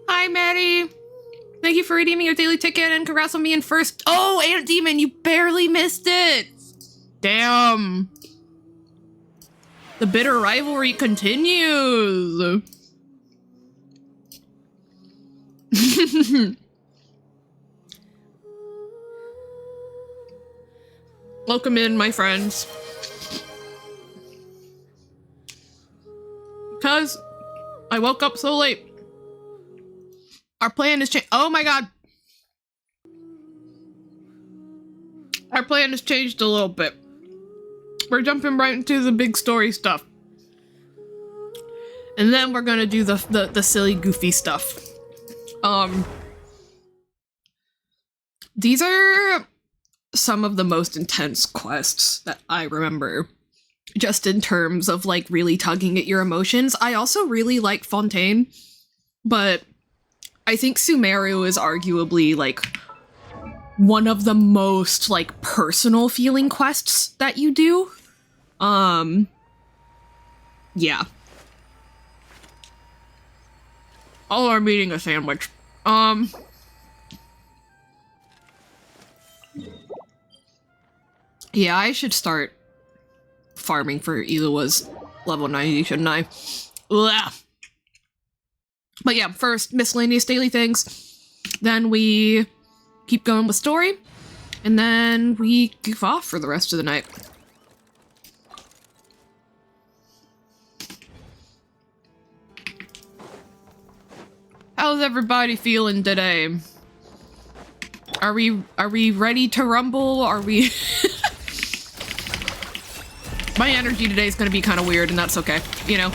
Hi, Maddie. Thank you for redeeming your daily ticket and congrats on being first. Oh, Ant Demon, you barely missed it. Damn. The bitter rivalry continues. Welcome in, my friends. Because I woke up so late. Our plan has changed. Oh my god. Our plan has changed a little bit. We're jumping right into the big story stuff. And then we're gonna do the silly, goofy stuff. These are some of the most intense quests that I remember. Just in terms of, like, really tugging at your emotions. I also really like Fontaine, but I think Sumeru is arguably, like, one of the most, like, personal feeling quests that you do. Yeah. Oh, I'm eating a sandwich. Yeah, I should start farming for Ilua's level 90, shouldn't I? Blah. But yeah, first, miscellaneous daily things. Then we keep going with story. And then we goof off for the rest of the night. How's everybody feeling today? Are we ready to rumble? Are we... My energy today is gonna be kind of weird, and that's okay, you know?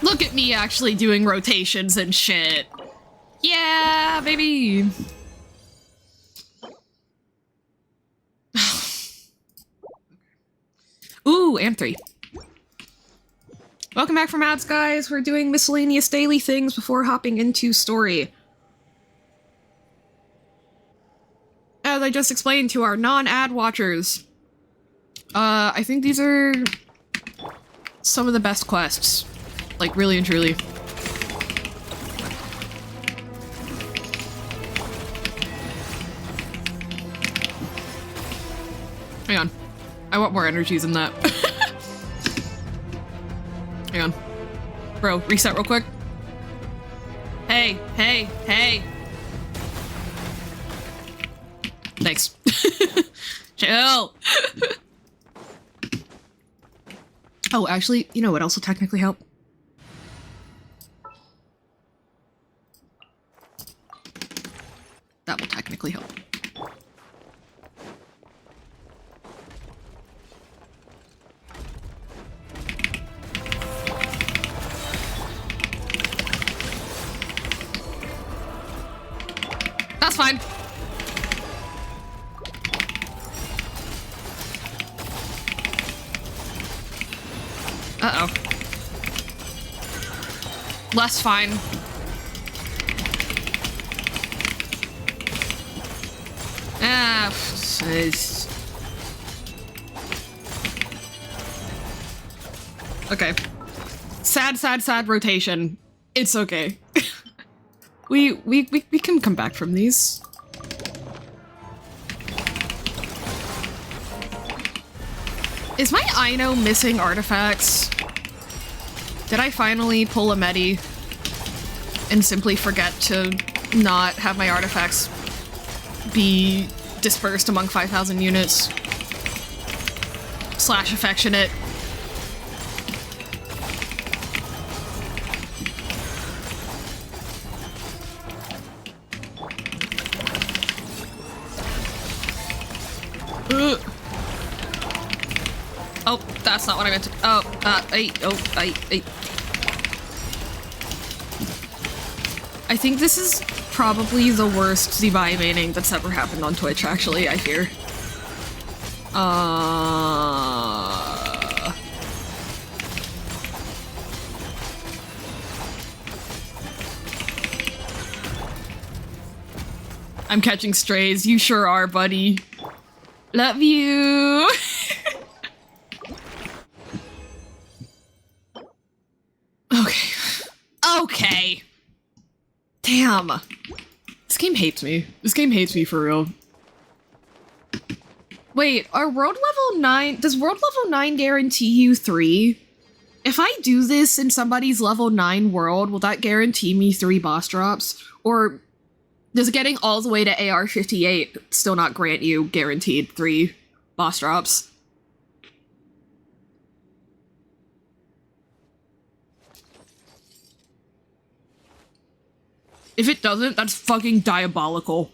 Look at me actually doing rotations and shit. Yeah, baby. Ooh, and 3. Welcome back from ads, guys. We're doing miscellaneous daily things before hopping into story. As I just explained to our non-ad watchers, I think these are some of the best quests. Like, really and truly. Hang on. I want more energies than that. Hang on. Bro, reset real quick. Hey, hey, hey. Thanks. Chill. Oh, actually, you know what else will technically help? That will technically help. That's fine. Uh-oh. Less fine. Ah, okay. Sad rotation. It's okay. we can come back from these. Is my Aino missing artifacts? Did I finally pull a Medi? and simply forget to not have my artifacts be dispersed among 5,000 units. / affectionate. Oh, that's not what I meant to. I think this is probably the worst Zibai maining that's ever happened on Twitch, actually, I fear. I'm catching strays. You sure are, buddy. Love you. Okay. Okay. Damn. This game hates me. This game hates me for real. Wait, are world level 9... Does world level 9 guarantee you 3? If I do this in somebody's level 9 world, will that guarantee me 3 boss drops? Or does getting all the way to AR-58 still not grant you guaranteed 3 boss drops? If it doesn't, that's fucking diabolical.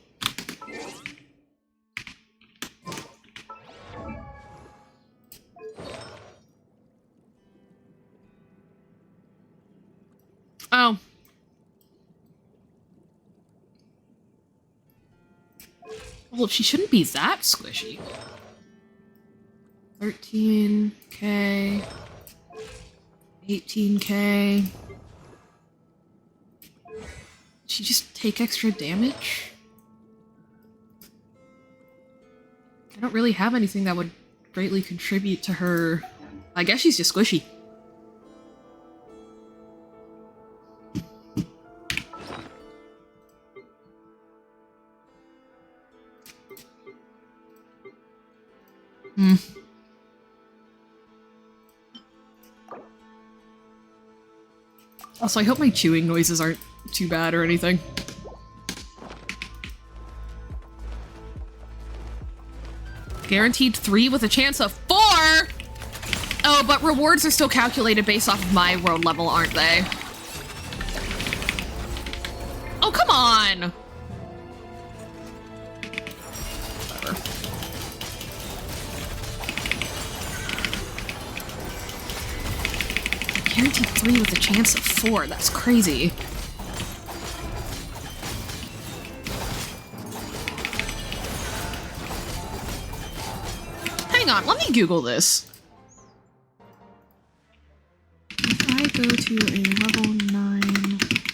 Oh. Well, she shouldn't be that squishy. 13k. 18k. She just take extra damage? I don't really have anything that would greatly contribute to her. I guess she's just squishy. Also, I hope my chewing noises aren't too bad or anything. Guaranteed 3 with a chance of 4! Oh, but rewards are still calculated based off of my world level, aren't they? Oh, come on! Whatever. Guaranteed 3 with a chance of 4. That's crazy. Hang on, let me Google this. If I go to a level 9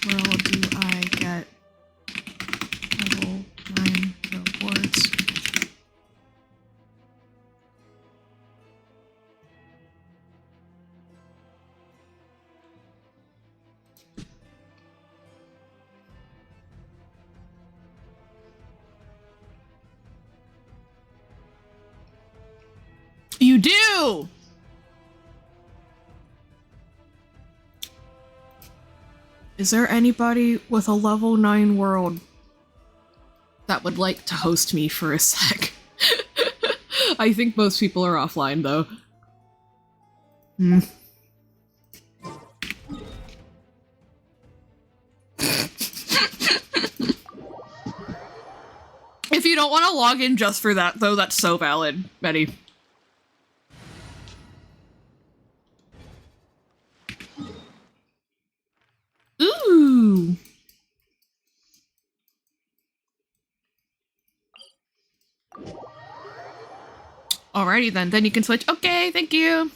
world, do I get level 9 rewards? You do! Is there anybody with a level 9 world that would like to host me for a sec? I think most people are offline, though. If you don't want to log in just for that, though, that's so valid, Betty. Ooh. Alrighty then you can switch. Okay, thank you.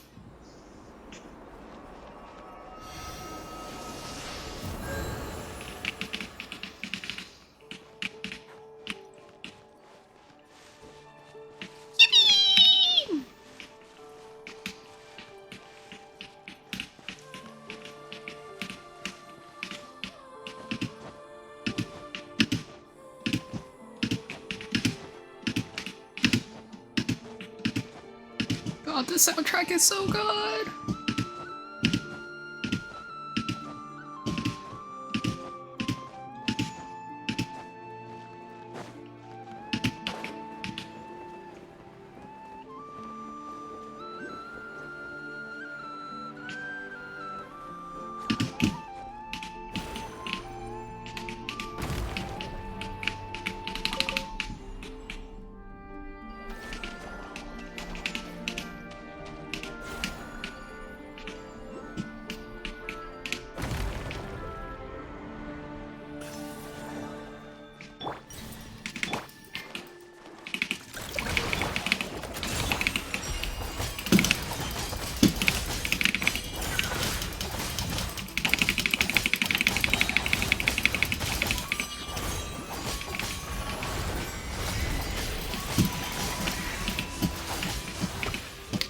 God, this soundtrack is so good.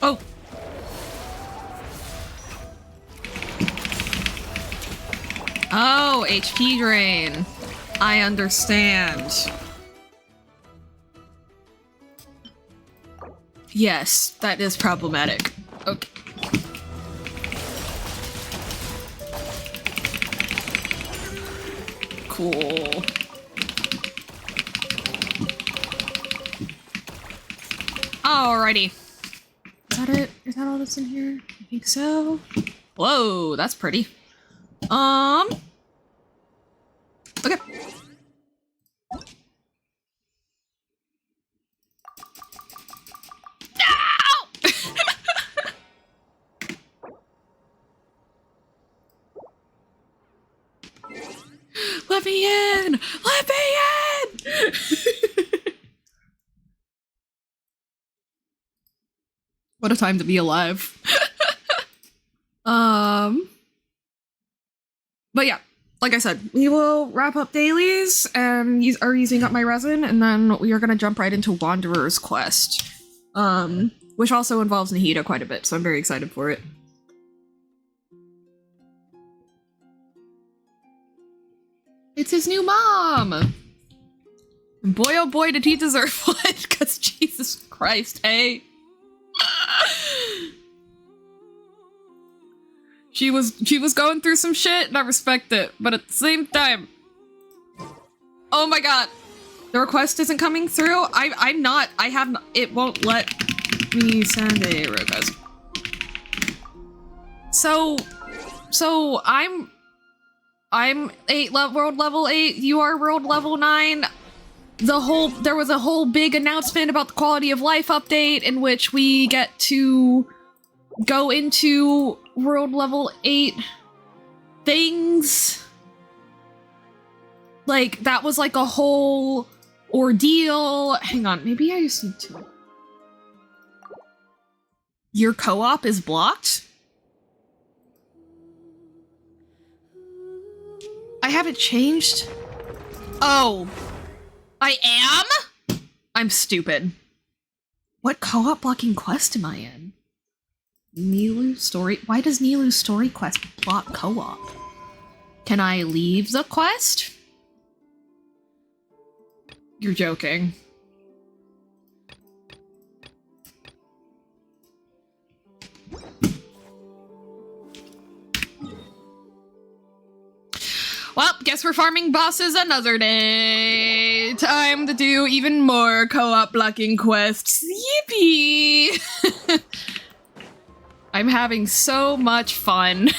Oh! Oh, HP drain. I understand. Yes, that is problematic. Okay. Cool. Alrighty. Is that it? Is that all that's in here? I think so. Whoa, that's pretty. Okay. No! Let me in! Let me in! What a time to be alive. But yeah, like I said, we will wrap up dailies and are using up my resin, and then we are going to jump right into Wanderer's Quest, which also involves Nahida quite a bit, so I'm very excited for it. It's his new mom! And boy oh boy did he deserve one, because Jesus Christ, hey? She was going through some shit, and I respect it, but at the same time, oh my god, the request isn't coming through. It won't let me send a request. So I'm world level 8. You are world level 9. There was a whole big announcement about the quality of life update in which we get to go into world level 8 things. Like, that was like a whole ordeal. Hang on, maybe I just need to. Your co-op is blocked? I haven't changed. Oh, I am? I'm stupid. What co-op blocking quest am I in? Nilu story. Why does Nilu story quest block co-op? Can I leave the quest? You're joking. Well, guess we're farming bosses another day. Time to do even more co-op blocking quests. Yippee! I'm having so much fun.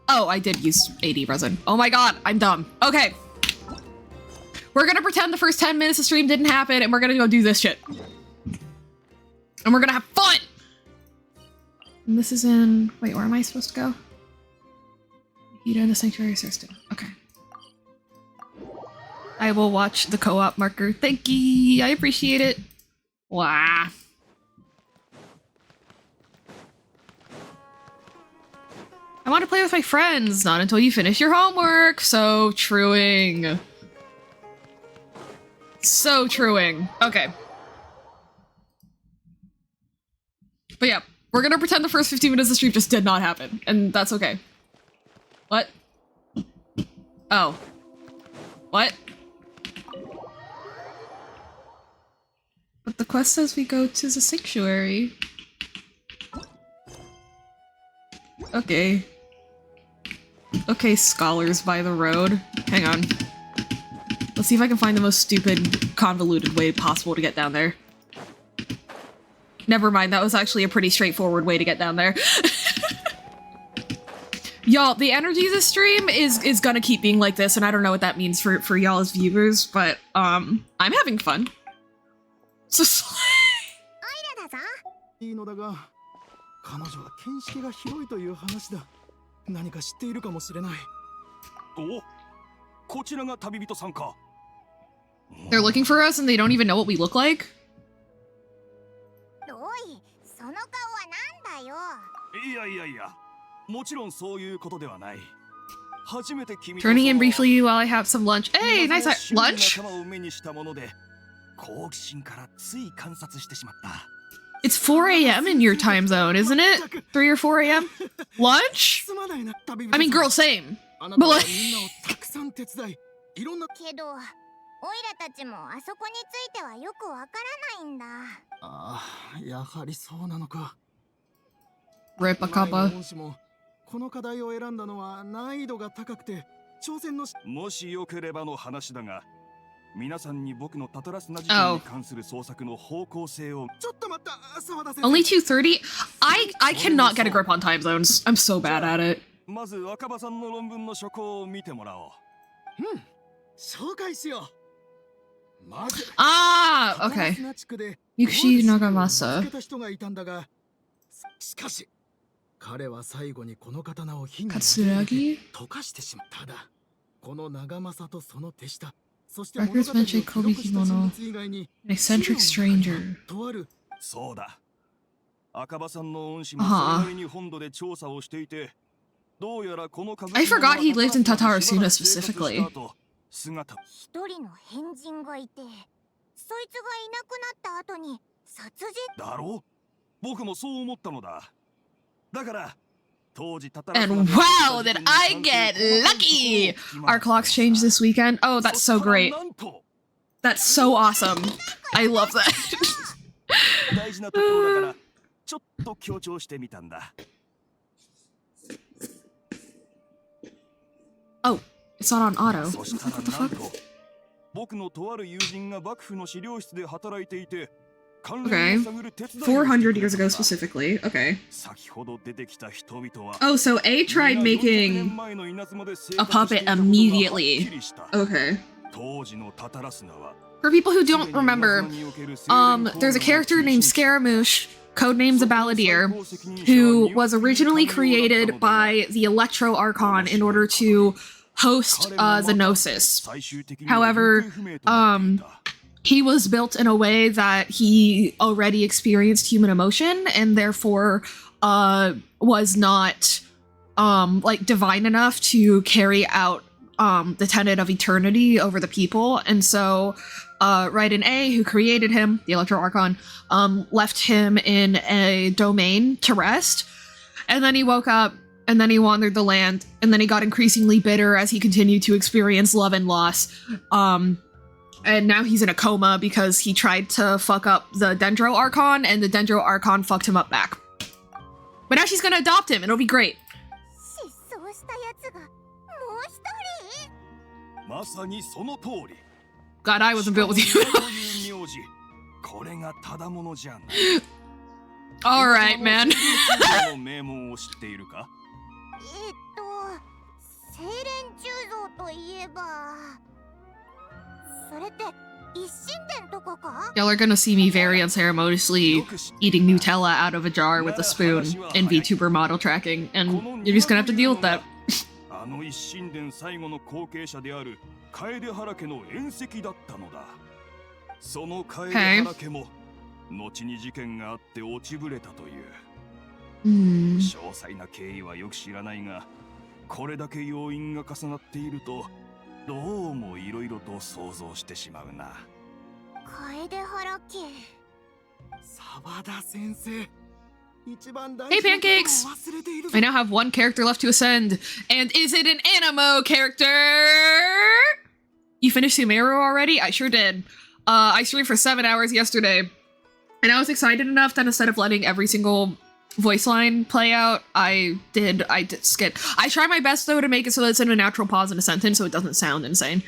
Oh, I did use 80 resin. Oh my god, I'm dumb. Okay. We're gonna pretend the first 10 minutes of stream didn't happen, and we're gonna go do this shit. And we're gonna have fun! And this is in... Wait, where am I supposed to go? Nahida in the Sanctuary System. Okay. I will watch the co-op marker. Thank you! I appreciate it. Wow. I want to play with my friends, not until you finish your homework. So truing. So truing. Okay. But yeah, we're gonna pretend the first 15 minutes of stream just did not happen, and that's okay. What? Oh. What? But the quest says we go to the sanctuary. Okay. Okay, scholars by the road. Hang on. Let's see if I can find the most stupid, convoluted way possible to get down there. Never mind, that was actually a pretty straightforward way to get down there. Y'all, the energy of this stream is gonna keep being like this, and I don't know what that means for y'all as viewers, but I'm having fun. So they're looking for us and they don't even know what we look like? Turning in briefly while I have some lunch. Hey, nice lunch? It's 4 a.m. in your time zone, isn't it? 3 or 4 a.m.? Lunch? I mean, girl, same. But like... Rip a kappa. Oh. Only 2:30? I cannot get a grip on time zones. I'm so bad at it. Ah, okay. Yukishi Nagamasa. Katsuragi? Records mention Kobe Kimono, an eccentric stranger. I forgot he lived in Tatarasuna specifically. And wow, did I get lucky! Our clocks changed this weekend. Oh, that's so great. That's so awesome. I love that. Oh, it's not on auto. What the fuck? Okay. 400 years ago specifically. Okay. Oh, so A tried making a puppet immediately. Okay. For people who don't remember, there's a character named Scaramouche, codenamed the Balladeer, who was originally created by the Electro Archon in order to host the Gnosis. However, he was built in a way that he already experienced human emotion and therefore was not like divine enough to carry out the tenet of eternity over the people. And so Raiden A, who created him, the Electro Archon, left him in a domain to rest. And then he woke up and then he wandered the land and then he got increasingly bitter as he continued to experience love and loss. And now he's in a coma because he tried to fuck up the Dendro Archon, and the Dendro Archon fucked him up back. But now she's gonna adopt him, it'll be great. God, I wasn't built with you. Alright, man. Y'all are gonna see me very unceremoniously eating Nutella out of a jar with a spoon in VTuber model tracking, and you're just gonna have to deal with that. Okay. Hey pancakes! I now have one character left to ascend, and is it an animo character? You finished Sumeru already? I sure did. I streamed for 7 hours yesterday, and I was excited enough that instead of letting every single voice line play out, I did skip. I try my best though to make it so that it's in a natural pause in a sentence so it doesn't sound insane.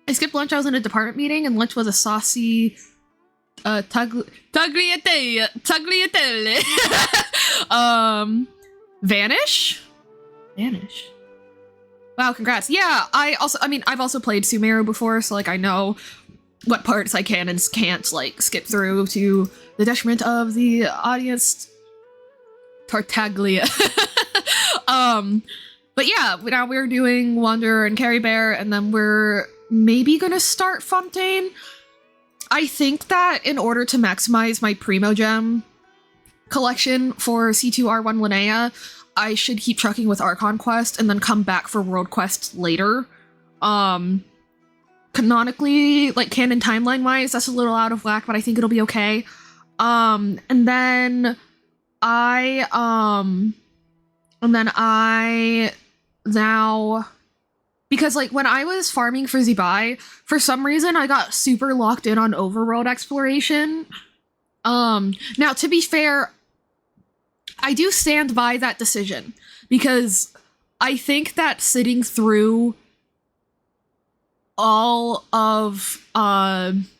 I skipped lunch. I was in a department meeting, and lunch was a saucy Tagliatelle. Vanish? Vanish. Wow, congrats. Yeah, I've also played Sumeru before, so, like, I know what parts I can and can't, like, skip through to the detriment of the audience. Tartaglia. But yeah, now we're doing Wanderer and Caribert, and then we're maybe gonna start Fontaine. I think that in order to maximize my Primogem collection for C2R1 Linnea, I should keep trucking with Archon Quest and then come back for World Quest later. Canonically, like canon timeline-wise, that's a little out of whack, but I think it'll be okay. And then I now, because like when I was farming for Zibai, for some reason I got super locked in on overworld exploration. Now to be fair, I do stand by that decision because I think that sitting through all of Inazuma's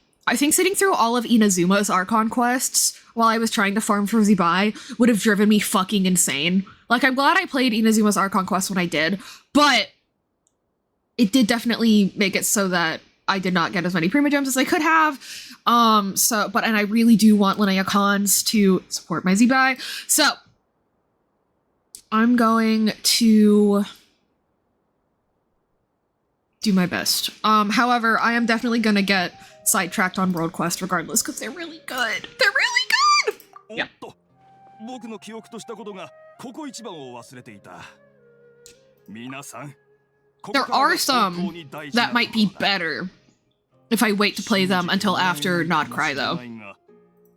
Archon quests while I was trying to farm for Zibai would have driven me fucking insane. Like, I'm glad I played Inazuma's Archon quest when I did, but it did definitely make it so that I did not get as many Primogems as I could have. And I really do want Linnea Cons to support my Zibai. So, I'm going to do my best. However, I am definitely gonna get sidetracked on World Quest regardless, because they're really good. They're really good! Yeah. There are some that might be better if I wait to play them until after Not Cry, though.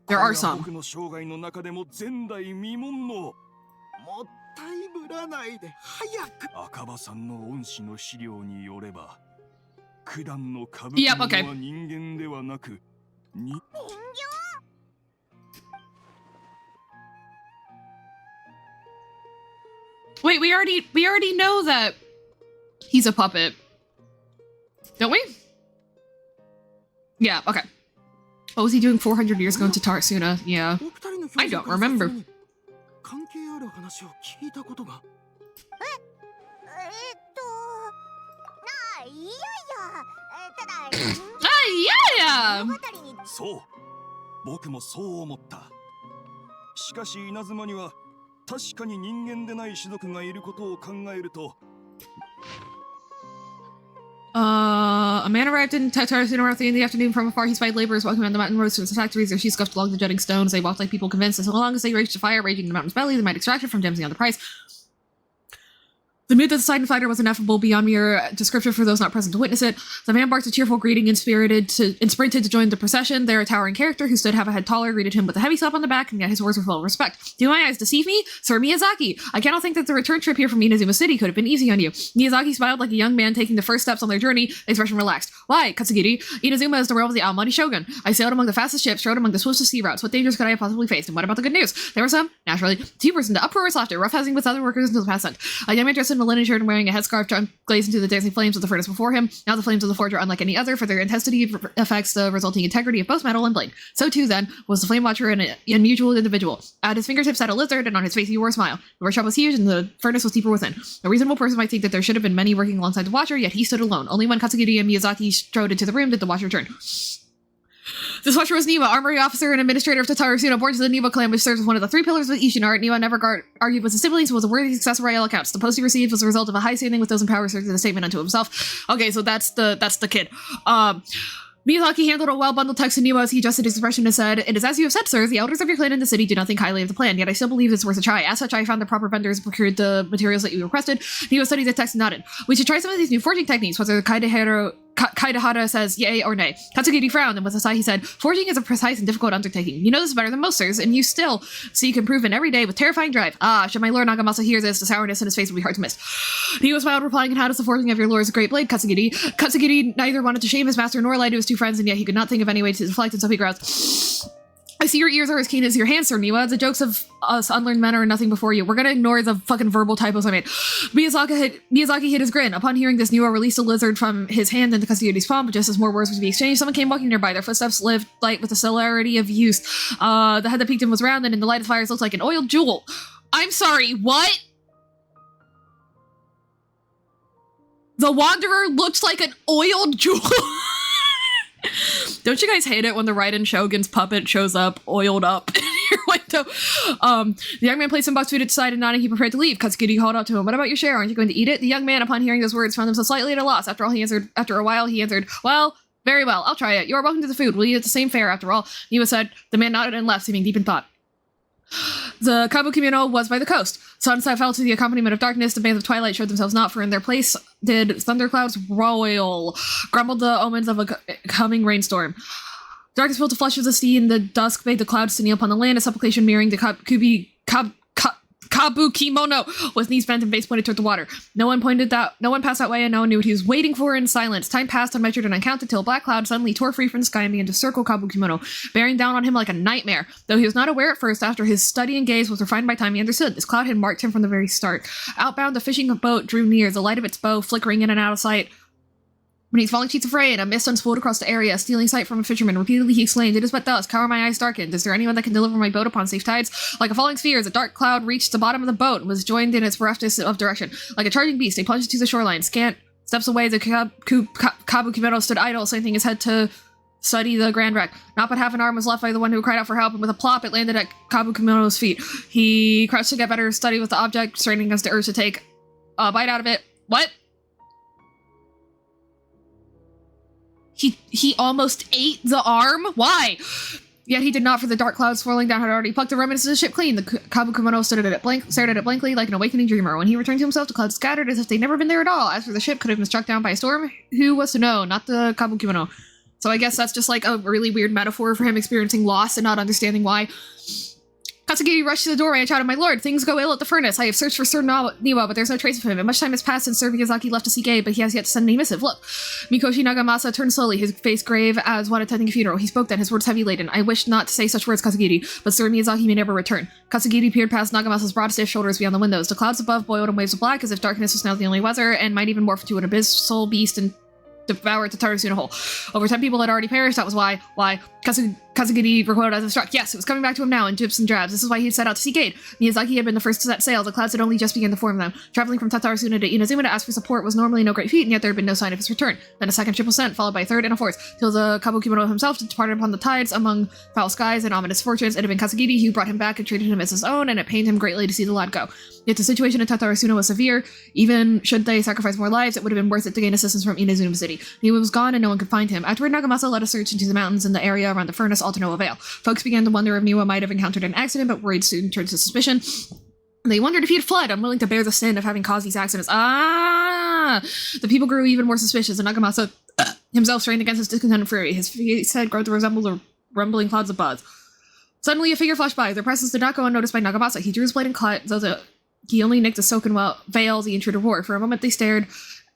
There are some. Yep, okay. Wait, we already know that he's a puppet. Don't we? Yeah, okay. What was he doing 400 years ago in Tatarsuna? Yeah. I don't remember. Yeah. そう僕もそう思ったしかし稲妻には確かに人間でない種族がいることを考えると A man arrived in Tatarsuna around 3 in the afternoon. From afar, he spied laborers walking around the mountain roads to the factories. Their shoes scuffed along the jutting stones. They walked like people convinced that so long as they reached a fire raging in the mountain's belly, they might extract it from gems beyond the price. The mood that the Titan fighter was ineffable beyond mere description for those not present to witness it. The man barked a cheerful greeting and sprinted to join the procession. There, a towering character who stood half a head taller greeted him with a heavy slap on the back, and yet his words were full of respect. Do my eyes deceive me? Sir Miyazaki, I cannot think that the return trip here from Inazuma City could have been easy on you. Miyazaki smiled like a young man taking the first steps on their journey, expression relaxed. Why, Katsugiri? Inazuma is the realm of the Aomori Shogun. I sailed among the fastest ships, rode among the swiftest sea routes. What dangers could I have possibly faced? And what about the good news? There were some, naturally. Two burst into uproarious laughter, roughhousing with other workers until the past sent. A young man dressed in a linen shirt and wearing a headscarf glazed into the dancing flames of the furnace before him. Now the flames of the forge are unlike any other, for their intensity affects the resulting integrity of both metal and blade. So too, then, was the Flame Watcher an unusual individual. At his fingertips sat a lizard, and on his face he wore a smile. The workshop was huge, and the furnace was deeper within. A reasonable person might think that there should have been many working alongside the Watcher, yet he stood alone. Only when Katsugiri and Miyazaki strode into the room did the Watcher return. This Watcher was Niwa, armory officer and administrator of Tatarsuna, born to the Niwa clan, which serves as one of the three pillars of Ishin art. Niwa never argued with his siblings, was a worthy successor by all accounts. The post he received was a result of a high standing with those in power, serving as a statement unto himself. Okay, so that's the kid. Miyazaki handled a well-bundled text to Niwa as he adjusted his expression and said, "It is as you have said, sir. The elders of your clan in the city do not think highly of the plan, yet I still believe it's worth a try. As such, I found the proper vendors and procured the materials that you requested." Niwa studied the text and nodded. "We should try some of these new forging techniques, whether Kaidahara says yay or nay." Katsugiri frowned, and with a sigh he said, "Forging is a precise and difficult undertaking. You know this better than most, sirs, and you still seek improvement every day with terrifying drive. Ah, should my lord Nagamasa hear this, the sourness in his face would be hard to miss." Niwa smiled, replying, "And how does the forging of your lord's great blade, Katsugiri?" Katsugiri neither wanted to shame his master nor lie to his two friends, and yet he could not think of any way to deflect, and so he growled, I see your ears are as keen as your hands, Sir Niwa. The jokes of us unlearned men are nothing before you. We're gonna ignore the fucking verbal typos I made. Miyazaki hid his grin. Upon hearing this, Niwa released a lizard from his hand into Kazuyo's palm, but just as more words were to be exchanged, someone came walking nearby. Their footsteps lived light with the celerity of youth. The head that peeked him was round, and in the light of fires looked like an oiled jewel. I'm sorry, what? The Wanderer looked like an oiled jewel. Don't you guys hate it when the Raiden Shogun's puppet shows up, oiled up in your window? The young man placed some box food at the side and nodding, he prepared to leave. Katsukiri called out to him, "What about your share? Aren't you going to eat it?" The young man, upon hearing those words, found himself slightly at a loss. After a while, he answered, "Well, very well, I'll try it. You are welcome to the food. We'll eat at the same fare, after all." Niwa said. The man nodded and left, seeming deep in thought. The Kabukimono was by the coast. Sunset fell to the accompaniment of darkness. The bands of twilight showed themselves not, for in their place did thunderclouds roil, grumbled the omens of a coming rainstorm. Darkness filled the flesh of the sea, and the dusk made the clouds to kneel upon the land, a supplication mirroring the Kabukimono, with knees bent and face pointed toward the water. No one passed that way, and no one knew what he was waiting for in silence. Time passed unmeasured and uncounted till a black cloud suddenly tore free from the sky and began to circle Kabukimono, bearing down on him like a nightmare. Though he was not aware at first, after his study and gaze was refined by time, he understood. This cloud had marked him from the very start. Outbound, a fishing boat drew near, the light of its bow flickering in and out of sight. Beneath falling sheets of rain, a mist unspooled across the area, stealing sight from a fisherman. Repeatedly he exclaimed, "It is but dusk. How are my eyes darkened? Is there anyone that can deliver my boat upon safe tides?" Like a falling sphere, the dark cloud reached the bottom of the boat and was joined in its bereft of direction. Like a charging beast, they plunged into the shoreline. Scant steps away, the Kabukimono stood idle, slanting his head to study the grand wreck. Not but half an arm was left by the one who cried out for help, and with a plop, it landed at Kabukimono's feet. He crouched to get better study with the object, straining against the urge to take a bite out of it. What? He almost ate the arm? Why? Yet he did not, for the dark clouds swirling down had already plucked the remnants of the ship clean. The Kabukimono stared at it blankly like an awakening dreamer. When he returned to himself, the clouds scattered as if they'd never been there at all. As for the ship, could have been struck down by a storm? Who was to know? Not the Kabukimono. So I guess that's just like a really weird metaphor for him experiencing loss and not understanding why. Katsugiri rushed to the doorway and shouted, "My lord, things go ill at the furnace. I have searched for Sir Niwa, but there's no trace of him. And much time has passed since Sir Miyazaki left to seek aid, but he has yet to send any missive. Look." Mikoshi Nagamasa turned slowly, his face grave as one attending a funeral. He spoke then, his words heavy laden. "I wish not to say such words, Katsugiri, but Sir Miyazaki may never return." Katsugiri peered past Nagamasa's broad, stiff shoulders beyond the windows. The clouds above boiled in waves of black, as if darkness was now the only weather, and might even morph into an abyssal beast and devour Tatarusuna whole. Over 10 people had already perished. That was why Kazugiri recoiled as if struck. Yes, it was coming back to him now in drips and drabs. This is why he had set out to seek aid. Miyazaki had been the first to set sail. The clouds had only just begun to form them. Traveling from Tatarusuna to Inazuma to ask for support was normally no great feat, and yet there had been no sign of his return. Then a second ship was sent, followed by a third and a fourth, till the Kabukimono himself departed upon the tides among foul skies and ominous fortunes. It had been Kazugiri who brought him back and treated him as his own, and it pained him greatly to see the lad go. Yet the situation in Tatarusuna was severe. Even should they sacrifice more lives, it would have been worth it to gain assistance from Inazuma City. He was gone and no one could find him. Afterward, Nagamasa led a search into the mountains and the area around the furnace, all to no avail. Folks began to wonder if Niwa might have encountered an accident, but worried soon turned to suspicion. They wondered if he had fled, unwilling to bear the sin of having caused these accidents. The people grew even more suspicious, and Nagamasa himself strained against his discontent and fury. His face had grown to resemble the rumbling clouds of buzz. Suddenly, a figure flashed by. Their presence did not go unnoticed by Nagamasa. He drew his blade and cut, though he only nicked the silken veil the intruder wore. For a moment, they stared,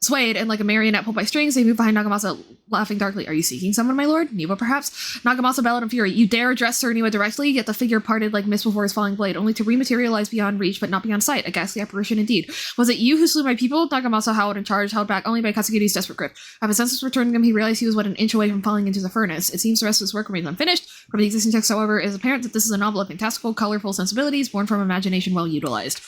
swayed, and like a marionette pulled by strings, they moved behind Nagamasa, laughing darkly. "Are you seeking someone, my lord? Niwa, perhaps?" Nagamasa bellowed in fury. "You dare address Sir Niwa directly?" Yet the figure parted like mist before his falling blade, only to rematerialize beyond reach, but not beyond sight. A ghastly apparition indeed. "Was it you who slew my people?" Nagamasa howled in charge, held back only by Katsugiri's desperate grip. As his senses returned him, he realized he was but an inch away from falling into the furnace. It seems the rest of his work remains unfinished. From the existing text, however, it is apparent that this is a novel of fantastical, colorful sensibilities, born from imagination well utilized.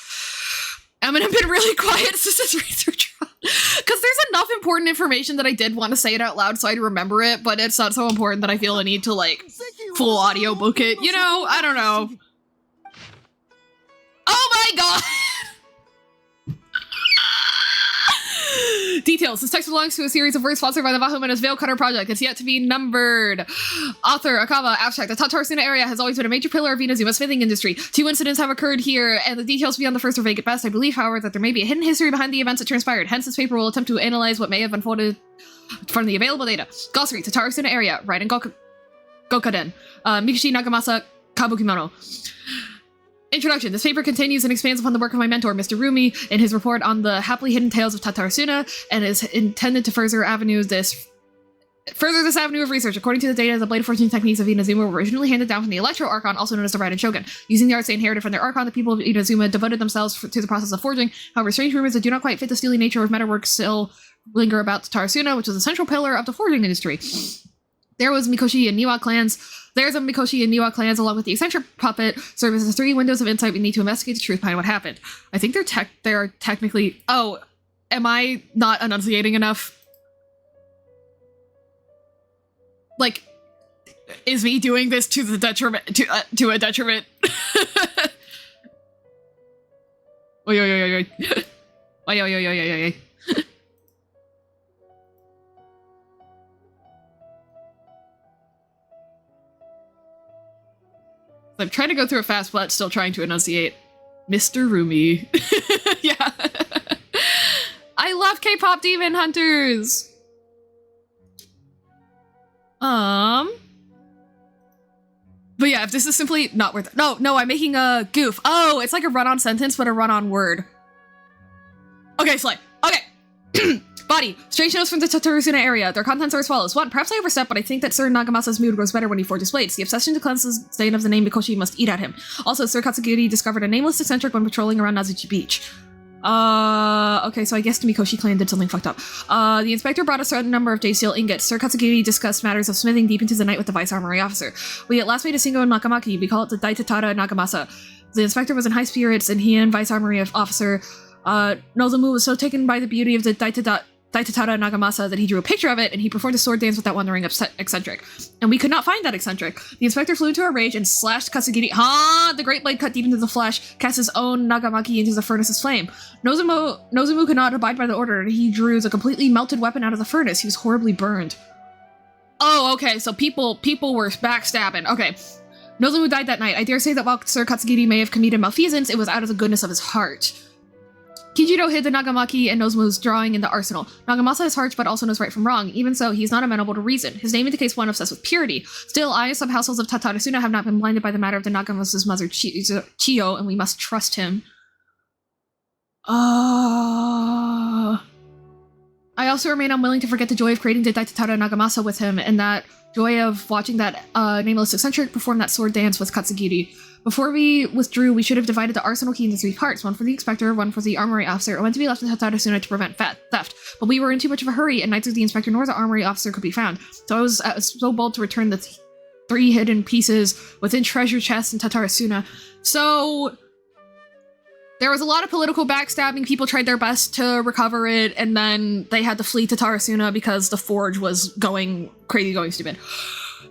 I'm gonna have been really quiet since this research run, because there's enough important information that I did want to say it out loud so I'd remember it, but it's not so important that I feel a need to, like, full audiobook it, you know? I don't know. Oh my god! Details. This text belongs to a series of works sponsored by the Vahuma's Veil Cutter Project. It's yet to be numbered. Author, Akava, abstract. The Tatarusuna area has always been a major pillar of Inazuma's smithing industry. 2 incidents have occurred here, and the details beyond the first are vague at best. I believe, however, that there may be a hidden history behind the events that transpired. Hence, this paper will attempt to analyze what may have unfolded from the available data. Glossary. Tatarusuna area. Raiden Gokaden. Mikoshi Nagamasa Kabukimono. Introduction. This paper continues and expands upon the work of my mentor, Mr. Rumi, in his report on the happily hidden tales of Tatarusuna, and is intended to further avenues this Further this avenue of research, according to the data, the Blade of Fortune techniques of Inazuma were originally handed down from the Electro Archon, also known as the Raiden Shogun. Using the arts they inherited from their Archon, the people of Inazuma devoted themselves to the process of forging. However, strange rumors that do not quite fit the steely nature of metalwork still linger about Tatarasuna, which was a central pillar of the forging industry. There's a Mikoshi and Niwa clans, along with the eccentric puppet, serve as the 3 windows of insight we need to investigate the truth behind what happened. I think they're technically... Oh, am I not enunciating enough? Like, is me doing this to the detriment, to a detriment? Oy, oy, oy, oy, oy. Oy, oy, oy, oy, oy, oy. I'm trying to go through it fast, but still trying to enunciate. Mr. Rumi. Yeah. I love K-pop Demon Hunters! But yeah, if this is simply not worth it. No, I'm making a goof. Oh, it's like a run-on sentence, but a run-on word. Okay, Slay. Okay. Body. Strange notes from the Tatarusuna area. Their contents are as follows. 1. Perhaps I overstep, but I think that Sir Nagamasa's mood grows better when he forges blades. The obsession to cleanse the stain of the name Mikoshi must eat at him. Also, Sir Katsugiri discovered a nameless eccentric when patrolling around Nazuchi Beach. Okay, so I guess the Mikoshi clan did something fucked up. The inspector brought a certain number of day steel ingots. Sir Katsugiri discussed matters of smithing deep into the night with the vice armory officer. We at last made a single Nakamaki. We call it the Daitatara Nagamasa. The inspector was in high spirits, and he and vice armory officer, Nozomu was so taken by the beauty of the Daitatara Nagamasa that he drew a picture of it, and he performed a sword dance with that wandering eccentric. And we could not find that eccentric. The inspector flew into a rage and slashed Katsugiri. The great blade cut deep into the flesh, cast his own Nagamaki into the furnace's flame. Nozomu could not abide by the order, and he drew the completely melted weapon out of the furnace. He was horribly burned. Oh, okay, so people were backstabbing. Okay. Nozomu died that night. I dare say that while Sir Katsugiri may have committed malfeasance, it was out of the goodness of his heart. Kijiro hid the Nagamaki and Nozomu's drawing in the arsenal. Nagamasa is harsh but also knows right from wrong. Even so, he is not amenable to reason. His name indicates one obsessed with purity. Still, I and some households of Tatarasuna have not been blinded by the matter of the Nagamasa's mother Chiyo, and we must trust him. I also remain unwilling to forget the joy of creating the Daitatara Nagamasa with him, and that joy of watching that nameless eccentric perform that sword dance with Katsugiri. Before we withdrew, we should have divided the arsenal key into 3 parts, one for the inspector, one for the armory officer, and one to be left in Tatarasuna to prevent theft. But we were in too much of a hurry, and neither the inspector nor the armory officer could be found. So I was so bold to return the 3 hidden pieces within treasure chests in Tatarasuna. So there was a lot of political backstabbing. People tried their best to recover it, and then they had to flee to Tatarasuna because the forge was going stupid.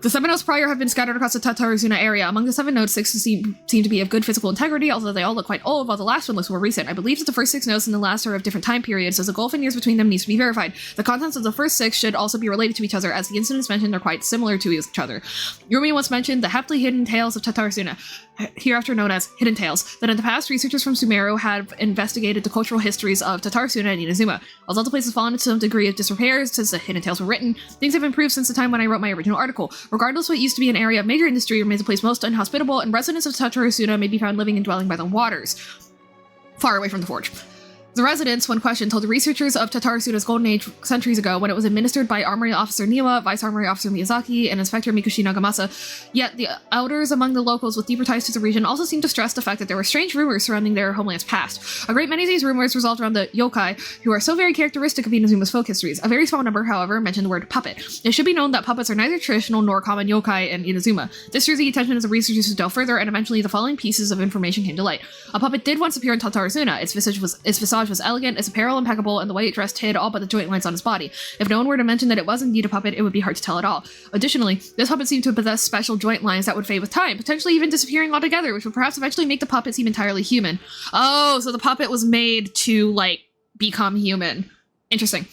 The 7 notes prior have been scattered across the Tatarasuna area. Among the 7 notes, 6 seem to be of good physical integrity, although they all look quite old, while the last one looks more recent. I believe that the first 6 notes and the last are of different time periods, as the gulf in years between them needs to be verified. The contents of the first 6 should also be related to each other, as the incidents mentioned are quite similar to each other. Yumi once mentioned the happily hidden tales of Tatarasuna, hereafter known as Hidden Tales, that in the past, researchers from Sumeru have investigated the cultural histories of Tatarasuna and Inazuma. Although the place has fallen into some degree of disrepair since the Hidden Tales were written, things have improved since the time when I wrote my original article. Regardless, what used to be an area of major industry remains a place most inhospitable, and residents of Tatarasuna may be found living and dwelling by the waters, far away from the forge. The residents, when questioned, told the researchers of Tatarasuna's golden age centuries ago, when it was administered by Armory Officer Niwa, Vice Armory Officer Miyazaki, and Inspector Mikoshi Nagamasa. Yet the elders among the locals with deeper ties to the region also seemed to stress the fact that there were strange rumors surrounding their homeland's past. A great many of these rumors revolved around the yokai, who are so very characteristic of Inazuma's folk histories. A very small number, however, mentioned the word puppet. It should be known that puppets are neither traditional nor common yokai in Inazuma. This drew the attention of the researchers to delve further, and eventually the following pieces of information came to light. A puppet did once appear in Tatarasuna. Its visage was elegant, its apparel impeccable, and the way it dressed hid all but the joint lines on his body. If no one were to mention that it was indeed a puppet, it would be hard to tell at all. Additionally, this puppet seemed to possess special joint lines that would fade with time, potentially even disappearing altogether, which would perhaps eventually make the puppet seem entirely human. Oh, so the puppet was made to, become human. Interesting.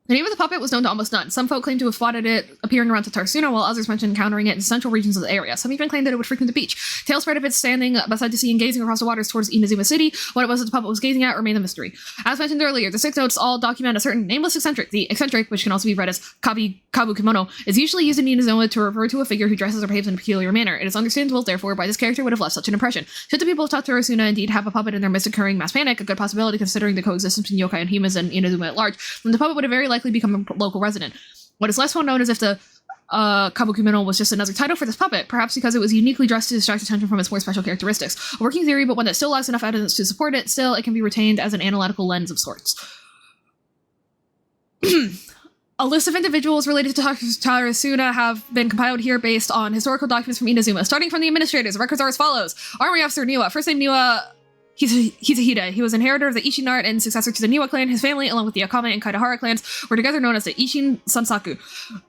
The name of the puppet was known to almost none. Some folk claimed to have spotted it appearing around Tatarasuna, while others mentioned encountering it in central regions of the area. Some even claimed that it would frequent the beach. Tales spread of it standing beside the sea and gazing across the waters towards Inazuma City. What it was that the puppet was gazing at remained a mystery. As mentioned earlier, the 6 notes all document a certain nameless eccentric. The eccentric, which can also be read as kabu kimono, is usually used in Inazuma to refer to a figure who dresses or behaves in a peculiar manner. It is understandable, therefore, why this character would have left such an impression. Should the people of Tatarasuna indeed have a puppet in their midst occurring mass panic, a good possibility considering the coexistence between yokai and humans and Inazuma at large, then the puppet would have very likely become a local resident. What is less well known is if the Kabuki Minnow was just another title for this puppet, perhaps because it was uniquely dressed to distract attention from its more special characteristics. A working theory, but one that still lacks enough evidence to support it. Still, it can be retained as an analytical lens of sorts. A list of individuals related to Tatsuna have been compiled here based on historical documents from Inazuma. Starting from the administrators, records are as follows. Army Officer Niwa. First name Niwa Hisahide. He was inheritor of the Ishin art and successor to the Niwa clan. His family, along with the Akame and Kaitahara clans, were together known as the Ishin Sansaku.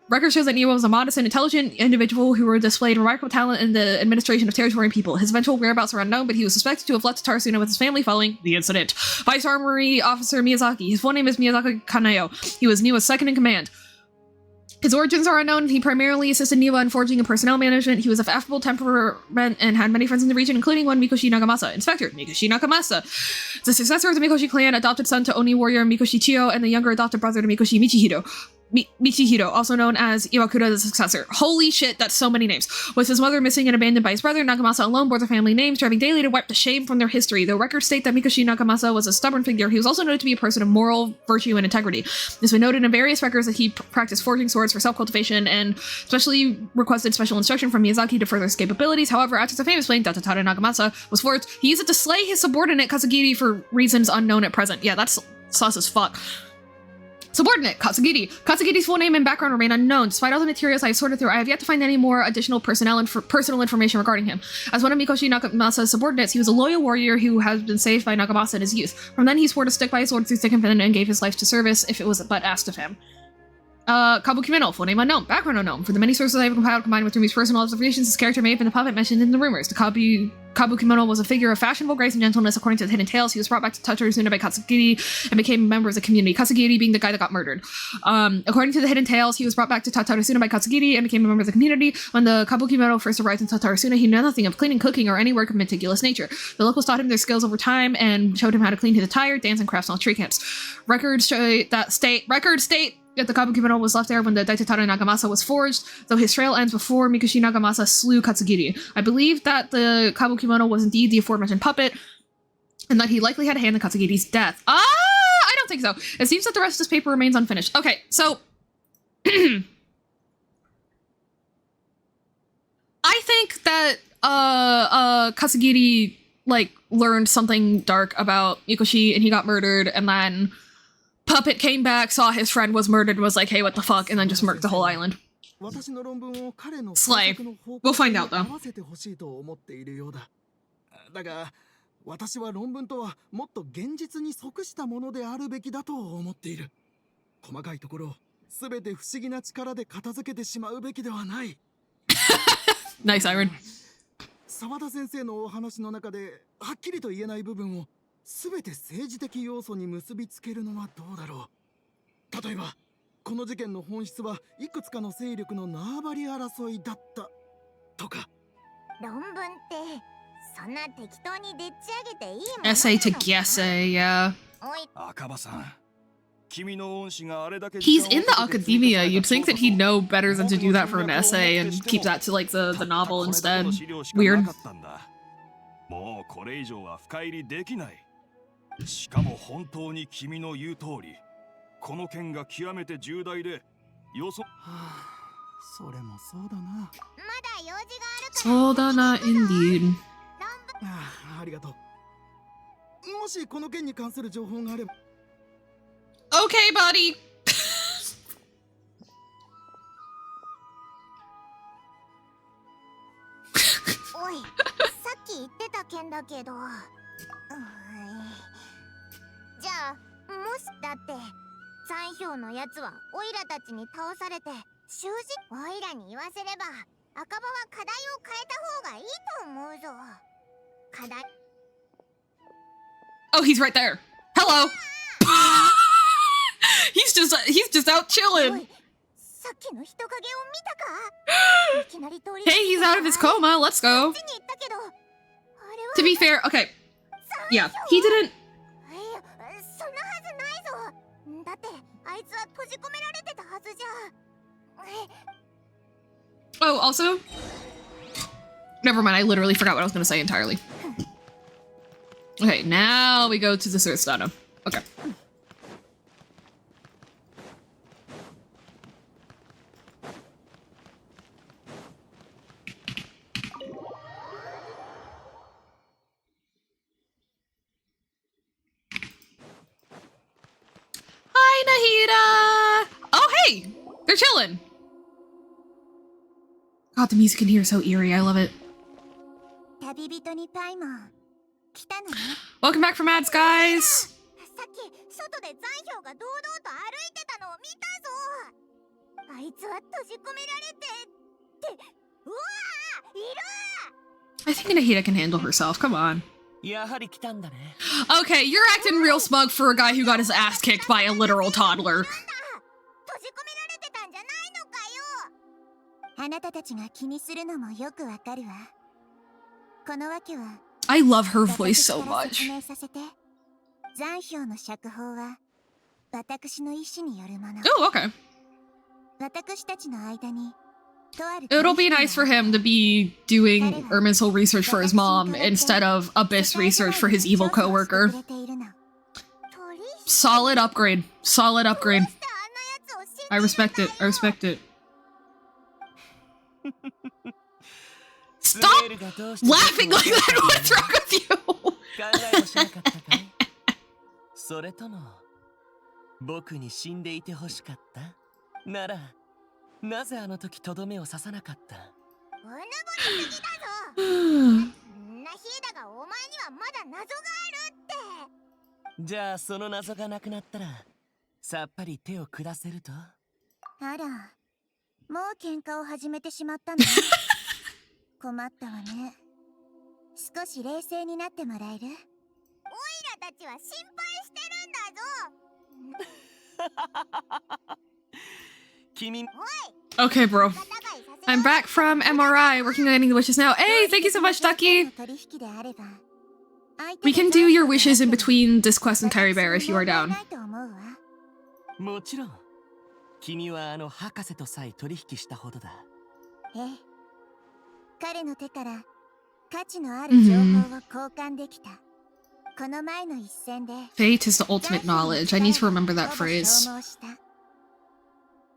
Record shows that Niwa was a modest and intelligent individual who displayed remarkable talent in the administration of territory and people. His eventual whereabouts are unknown, but he was suspected to have left Tatsuna with his family following the incident. Vice Armory Officer Miyazaki. His full name is Miyazaki Kaneo. He was Niwa's second in command. His origins are unknown. He primarily assisted Niwa in forging and personnel management. He was of affable temperament and had many friends in the region, including one Mikoshi Nagamasa. Inspector Mikoshi Nagamasa, the successor of the Mikoshi clan, adopted son to Oni warrior Mikoshi Chiyo, and the younger adopted brother to Mikoshi Michihiro, also known as Iwakura the successor. Holy shit, that's so many names. With his mother missing and abandoned by his brother, Nagamasa alone bore their family names, striving daily to wipe the shame from their history. Though records state that Mikoshi Nagamasa was a stubborn figure, he was also noted to be a person of moral virtue and integrity. It's been noted in various records that he practiced forging swords for self-cultivation and especially requested special instruction from Miyazaki to further his capabilities. However, after the famous flame Datatara Nagamasa was forged, he used it to slay his subordinate Kasugiri for reasons unknown at present. Yeah, that's sus as fuck. Subordinate, Katsugiri. Katsugiri's full name and background remain unknown. Despite all the materials I have sorted through, I have yet to find any more additional personal information regarding him. As one of Mikoshi Nagamasa's subordinates, he was a loyal warrior who has been saved by Nagamasa in his youth. From then, he swore to stick by his sword through thick and thin and gave his life to service if it was but asked of him. Kabuki Minnow, full name unknown, background unknown. For the many sources I have compiled combined with Rumi's personal observations, his character may have been the puppet mentioned in the rumors. The Kabuki Minnow was a figure of fashionable grace and gentleness according to the hidden tales. He was brought back to Tatsuna by Katsugiri and became a member of the community, Katsugiri being the guy that got murdered. According to the hidden tales, he was brought back to Tatsuna by Katsugiri and became a member of the community. When the Kabuki Minnow first arrived in Tatsuna, he knew nothing of cleaning, cooking, or any work of meticulous nature. The locals taught him their skills over time and showed him how to clean his attire, dance, and crafts on tree camps. Records state that the Kabuki Minnow was left there when the Daitatara Nagamasa was forged, though his trail ends before Mikoshi Nagamasa slew Katsugiri. I believe that the Kabuki Minnow was indeed the aforementioned puppet, and that he likely had a hand in Katsugiri's death. I don't think so. It seems that the rest of this paper remains unfinished. Okay, so... I think that, Katsugiri, learned something dark about Mikoshi, and he got murdered, and then... Puppet came back, saw his friend was murdered, and was like, hey, what the fuck, and then just murked the whole island. Slay. We'll find out, though. 私は論文とはもっと現実に即したものであるべきだと思っている。細かいところをすべて不思議な力で片付けてしまうべきではない。Nice, Iron. 澤田先生のお話の中ではっきりと言えない部分をすべて政治的要素に結びつけるのはどうだろう。例えばこの事件の本質はいくつかの勢力の縄張り争いだったとか。論文ってそんな適当にでっち上げていいもの。 Essay to Gessay, yeah. 赤羽さん、君の恩師があれだけ He's in the academia. You'd think that he'd know better than to do that for an essay and keep that to the novel instead. Weird. もうこれ以上は深入りできない。しかも本当に君の言う通り、この件が極めて重大で、それもそうだな。まだ用事があるから。そうだな、indeed. ありがとう。もしこの件に関する情報があれば。Okay, buddy. おい、さっき言ってた件だけど。じゃあ、もしだって残票のやつはオイラたちに倒されて習字オイラに言わせれば赤羽は課題を変えた方がいいと思うぞ。課題。Oh, he's right there. Hello. he's just out chilling. さっきの人影を見たか？いきなり通り。Hey, he's out of his coma. Let's go. To be fair, okay. Yeah, he didn't. そんなはずないぞ。だってあいつは閉じ込められてたはずじゃ。Oh, also. Never mind. I literally forgot what I was going to say entirely. Okay, now we go to the Earth Data. Okay. They're chilling. God, the music in here is so eerie. I love it. 旅人にパイモン来たのね。 Welcome back from ads, guys. さっき外で残氷が堂々と歩いてたのを見たぞ。あいつは閉じ込められてってうわーいる。 I think Nahida can handle herself. Come on. やはり来たんだね。 Okay, you're acting real smug for a guy who got his ass kicked by a literal toddler. 閉じ込められてたんじゃないのかよ。あなたたちが気にするのもよくわかるわ。このわけは I love her voice so 私 much. から説明させて。残氷の釈放は私の意志によるもの。 Oh, okay. 私たちの間にとある It'll be nice for him to be doing Irminsul research for his mom instead of Abyss research for his evil coworker. Solid upgrade. Solid upgrade. I respect it. I respect it. Stop laughing like that! What's wrong with you? 考えもしなかったかい？それとも僕に死んでいてほしかった？ならなぜあの時とどめを刺さなかった？うぬぼれすぎだぞ。ナヒーダがお前にはまだ謎があるって。じゃあその謎がなくなったらさっぱり手を下せると？あら、もう喧嘩を始めてしまったの？困ったわね。少し冷静になってもらえる？オイラたちは心配してるんだぞ。君 Okay, bro. I'm back from MRI, working on getting the wishes now. Hey, thank you so much, Ducky. We can do your wishes in between this quest and caribert if you are down. もちろん君はあの博士とさえ取引したほどだ。ええ、彼の手から価値のある情報を交換できた。この前の一戦で Fate is the ultimate knowledge. I need to remember that phrase.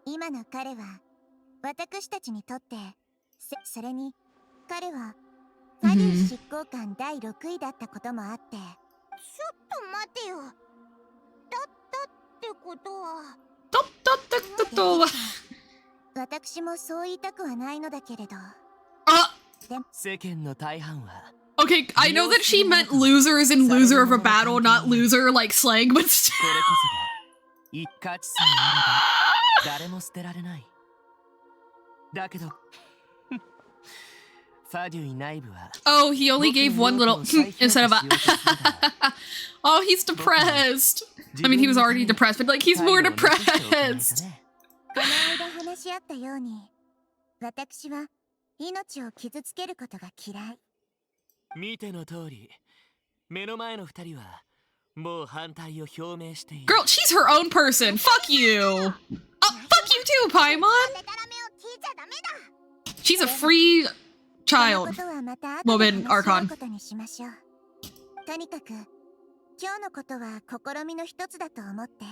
今の彼は私たちにとってそれに彼はファディ執行官第6位だったこともあって、ちょっと待てよ。だったってことは私もそう言いたくはないのだけれど。世間の大半は Okay, I know that she meant losers in loser of a battle, not loser like slang, but still. これこそが一価値さえあれば誰も捨てられない。だけどファデュイ内部は Oh, he only gave one little instead of a. Oh, he's depressed. I mean, he was already depressed, but like he's more depressed. この間話し合ったように、私は命を傷つけることが嫌い。見ての通り、目の前の二人はもう反対を表明している。 Girl, she's her own person. Fuck you. Oh, fuck you too, Paimon. She's a free child. Woman, Archon. とにかく今日のことは試みの一つだと思って。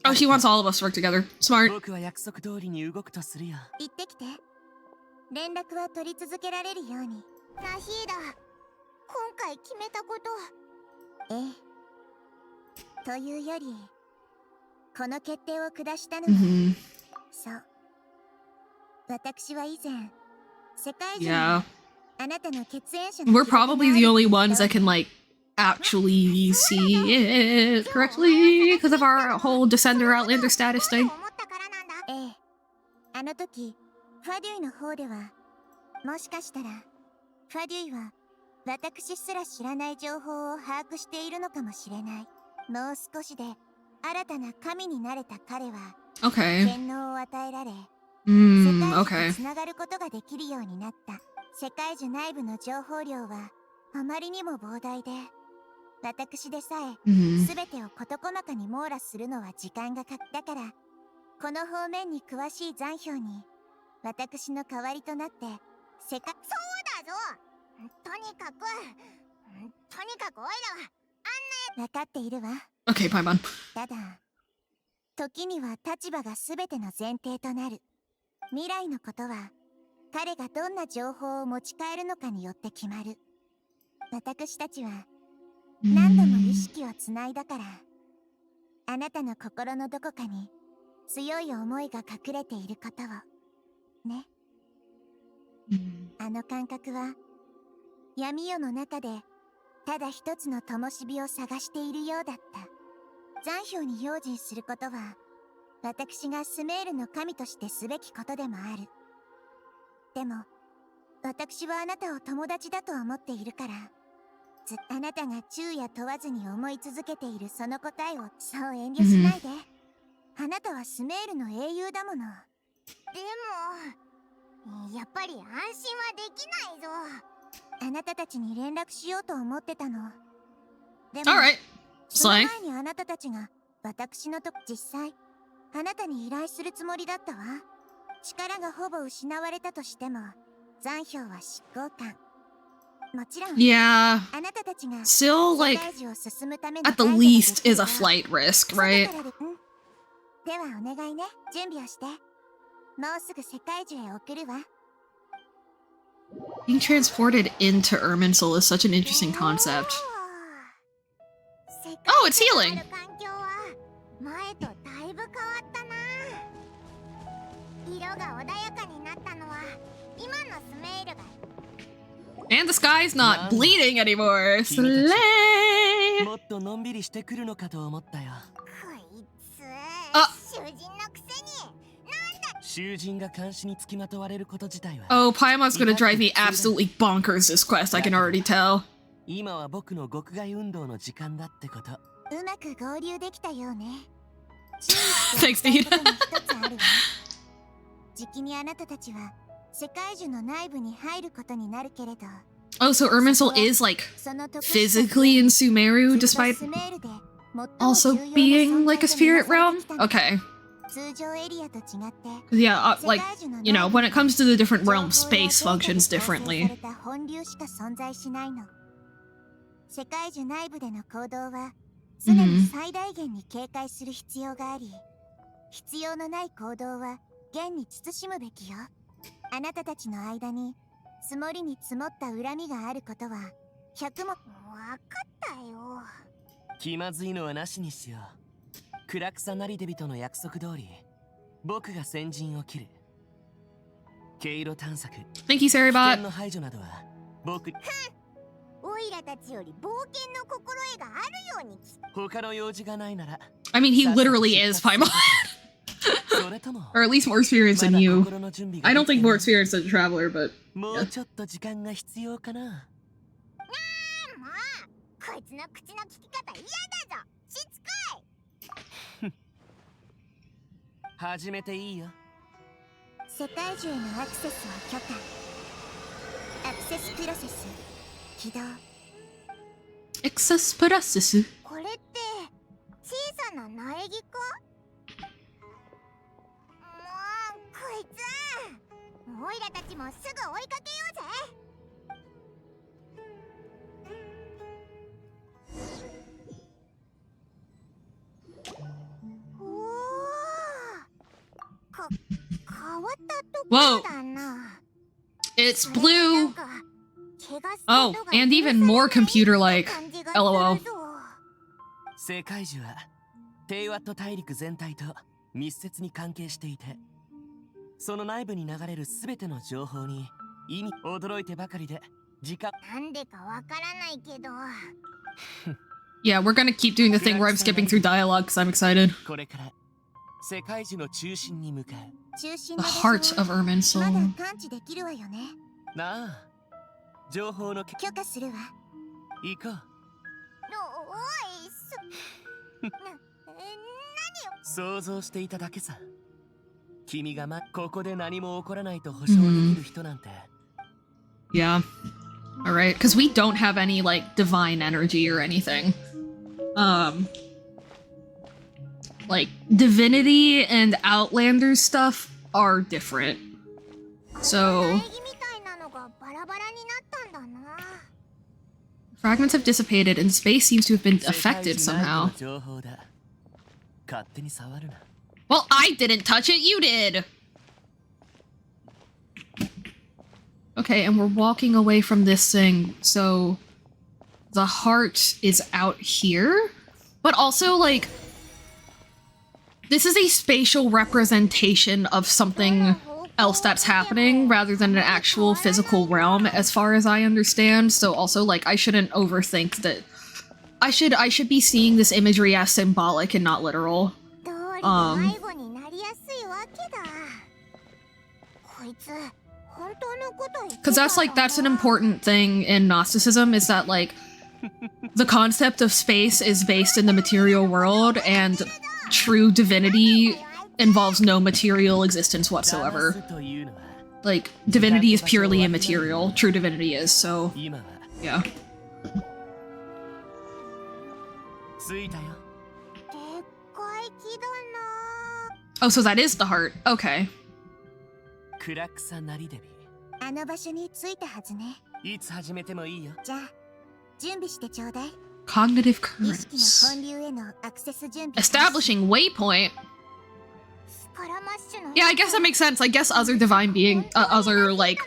Oh, she wants all of us to work together. Smart. 僕は約束通りに動くとするよ。行ってきて。連絡は取り続けられるように。ナヒーダ、今回決めたこと。ええ。というより、この決定を下したのは、そう。私は以前、世界中に Yeah. あなたの血縁者の We're probably the only ones that can like actually see it correctly because of our whole Descender Outlander status thing. ええ。あの時、ファデュイの方では、もしかしたら、ファデュイは私すら知らない情報を把握しているのかもしれない。もう少しで新たな神になれた彼は、 Okay. 権能を与えられ、世 Okay. 界とつながることができるようになった。世界樹内部の情報量はあまりにも膨大で、私でさえ全てを事細かに網羅するのは時間がかかる。だから、この方面に詳しい残氷に私の代わりとなって世界。そうだぞ。とにかくオイラはあんな。分かっているわ。 Okay, Paimon. ただ、時には立場が全ての前提となる。未来のことは彼がどんな情報を持ち帰るのかによって決まる。私たちは何度も意識をつないだから、あなたの心のどこかに強い思いが隠れていることをね。あの感覚は闇夜の中でただ一つの灯火を探しているようだった。残氷に用心することは私がスメールの神としてすべきことでもある。でも私はあなたを友達だと思っているから、あなたが昼夜問わずに思い続けているその答えをそう遠慮しないで。あなたはスメールの英雄だもの。でもやっぱり安心はできないぞ。あなたたちに連絡しようと思ってたの。でも Alright. その Slay. 前にあなたたちが私のと実際あなたに依頼するつもりだったわ。力がほぼ失われたとしても残氷は執行官。もちろん Yeah. あなたたちが Still, 世 like, 界中を進むための at the ガイドがで least きる is a から flight risk, 外から right? でではお願いね。準備をして。もうすぐ世界中へ送るわ。 Being transported into Irminsul is such an interesting concept. 世界 Oh, it's 中 healing. の環境は前とだいぶ変わったな。色が穏やかになったのは今のスメールが And the sky's not Wow. bleeding anymore. Slay! もっとのんびりしてくるのかと思ったよ。こいつあ囚人のくせに。囚人が監視につきまとわれること自体は Oh, Paimon's gonna drive me absolutely bonkers this quest, I can already tell. 今は僕の極外運動の時間だってこと。うまく合流できたようね。 Thanks, dude. じきにあなたたちは世界中の内部に入ることになるけれど、 Oh, so Irminsul is, like, その特殊 physically in Sumeru, ずっと despite スメールで最も also 重要な being 存 like a 在とみな spirit され realm? てきたの。 Okay. 通常エリアと違って Yeah, like, 世界中の you know, when it comes to the different 情報 realms, や space データで functions 構成さ differently. れた本流しか存在しないの。世界中内部での行動は常に最大限に警戒する必要があり、必要のない行動は厳に慎むべきよ。あなたたちの間に積もりに積もった恨みがあることは100も。わかったよ。気まずいのはなしにしよう。暗草なりデビとの約束通り、僕が先陣を切る。経路探索、 Thank you, 危険 Saribot. の排除などは僕。オイラたちより冒険の心得があるように他の用事がないなら。 I mean, he literally is Paimon. それとも Or at least more experienced ま than だ you. 心の準備が I don't でき think て more ない。 experienced than a traveler, but もうちょっと時間が必要かな。もうこいつの口の聞き方嫌だぞ。しつこい。始めていいよ。世界中へのアクセスを許可。アクセスプロセス起動。 Excess process. これって小さな苗木か。もうこいつ、オイラたちもすぐ追いかけようぜ。おお、変わったところだな。 It's それにな blue. んか怪我する Oh, ことが and even more 許されない computer-like. 感じがする LOL. ぞ。世界中は低ワット大陸全体と密接に関係していて、その内部に流れるすべての情報に意味驚いてばかりで時間。なんでかわからないけど、 Yeah, we're gonna keep doing the thing where I'm skipping through dialogue because I'm excited. これから世界中の中心に向かう。中心 The の場 heart 所 of はま Irminsul. だ感知できるわよね。なあ、情報の許可するわ。行こう。おい、何よ。想像していただけさ。君がここで何も起こらないと保証できる人なんて。Yeah. Alright, because we don't have any, like, divine energy or anything. Like, divinity and Outlander stuff are different. So, 苗木みたいなのがバラバラになったんだな。 fragments have dissipated and space seems to have been 世界 affected 中内部 somehow. の情報だ。勝手に触るな。 Well, I didn't touch it, you did! Okay, and we're walking away from this thing, so the heart is out here? But also, like, This is a spatial representation of something else that's happening rather than an actual physical realm, as far as I understand. So also, like, I shouldn't overthink that. I should be seeing this imagery as symbolic and not literal. Because that's an important thing in Gnosticism, is that, like, the concept of space is based in the material world, and true divinity involves no material existence whatsoever. Like, divinity is purely immaterial. True divinity is, so yeah. Oh, so that is the heart. Okay. Cognitive currents. Establishing waypoint. Yeah, I guess that makes sense. I guess other divine being, other, like,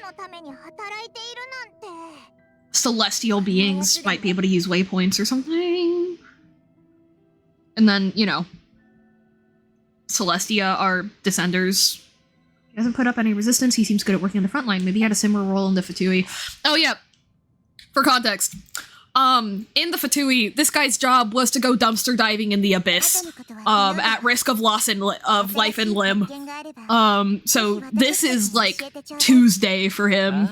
celestial beings might be able to use waypoints or something. And then, you know, Celestia are descenders. He doesn't put up any resistance. He seems good at working on the front line. Maybe he had a similar role in the Fatui. Oh, yeah. For context. In the Fatui, this guy's job was to go dumpster diving in the abyss, at risk of loss of life and limb. So this is, like, Tuesday for him.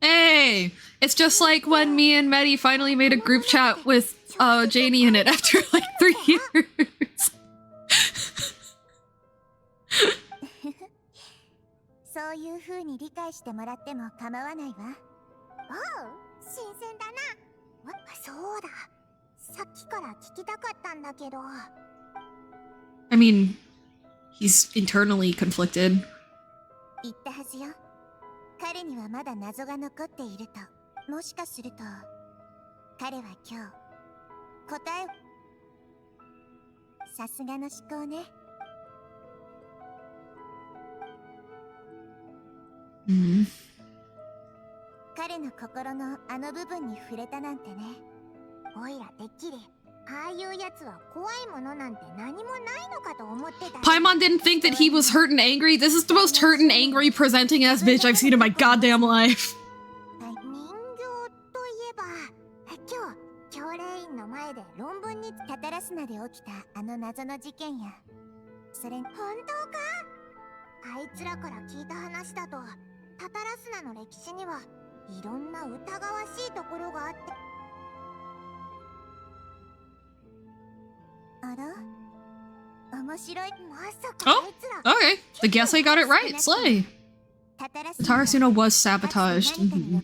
Hey! It's just like when me and Medi finally made a group chat with Janie in it after like 3 years. I mean, he's internally conflicted. Mm-hmm. Paimon didn't think that he was hurt and angry. This is the most hurt and angry presenting ass bitch I've seen in my goddamn life. Oh, okay. I guess I got it right. Slay. The Tarasuna was sabotaged. Mm-hmm.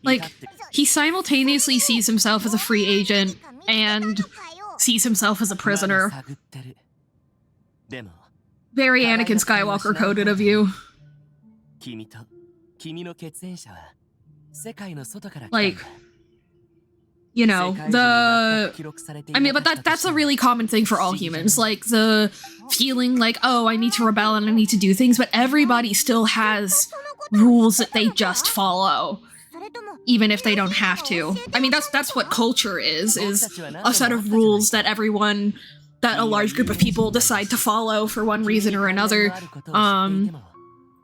Like, he simultaneously sees himself as a free agent and sees himself as a prisoner. Very Anakin Skywalker coded of you. Like, you know, I mean, but that's a really common thing for all humans. Like, the feeling like, oh, I need to rebel and I need to do things, but everybody still has rules that they just follow, even if they don't have to. I mean, that's what culture is a set of rules that a large group of people decide to follow for one reason or another.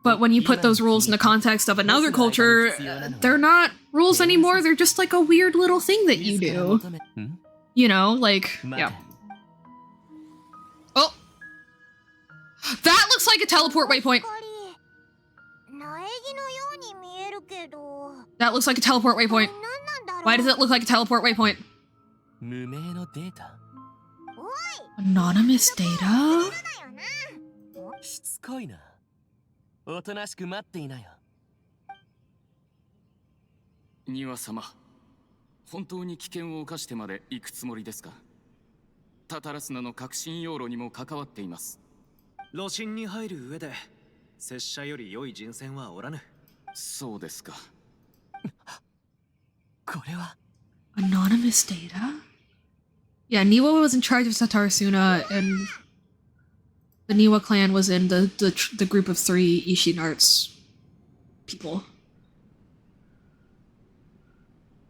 But when you put those rules in the context of another culture, they're not rules anymore. They're just like a weird little thing that you do. You know, like, yeah. Oh! That looks like a teleport waypoint! That looks like a teleport waypoint. Why does it look like a teleport waypoint? Anonymous data? おとなしく待っていなよ。庭様、本当に危険を冒してまで行くつもりですか？タタラスナの革新要路にも関わっています。路心に入る上で拙者より良い人選はおらぬ。そうですか。これは Anonymous data? Yeah, Niwa was in charge of Satarasuna, and the Niwa clan was in the group of 3 Ishin Arts people.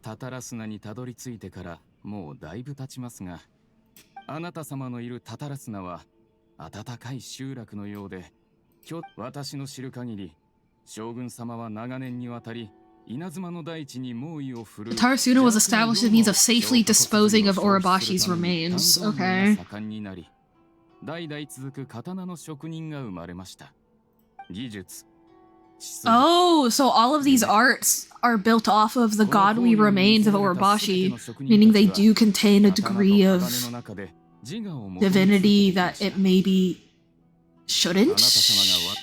タタラスナにたどり着いてからもうだいぶ経ちますが、あなた様のいるタタラスナは暖かい集落のようで、私の知る限り将軍様は長年にわたり稲妻の大地に猛威を振るう Tarasuna was established as a means of safely disposing of Oribashi's remains. Okay. 盛んになり、代々続く刀の職人が生まれました。技術、 Oh, so all of these arts are built off of the godly remains of Oribashi, meaning they do contain a degree of divinity that it maybe shouldn't?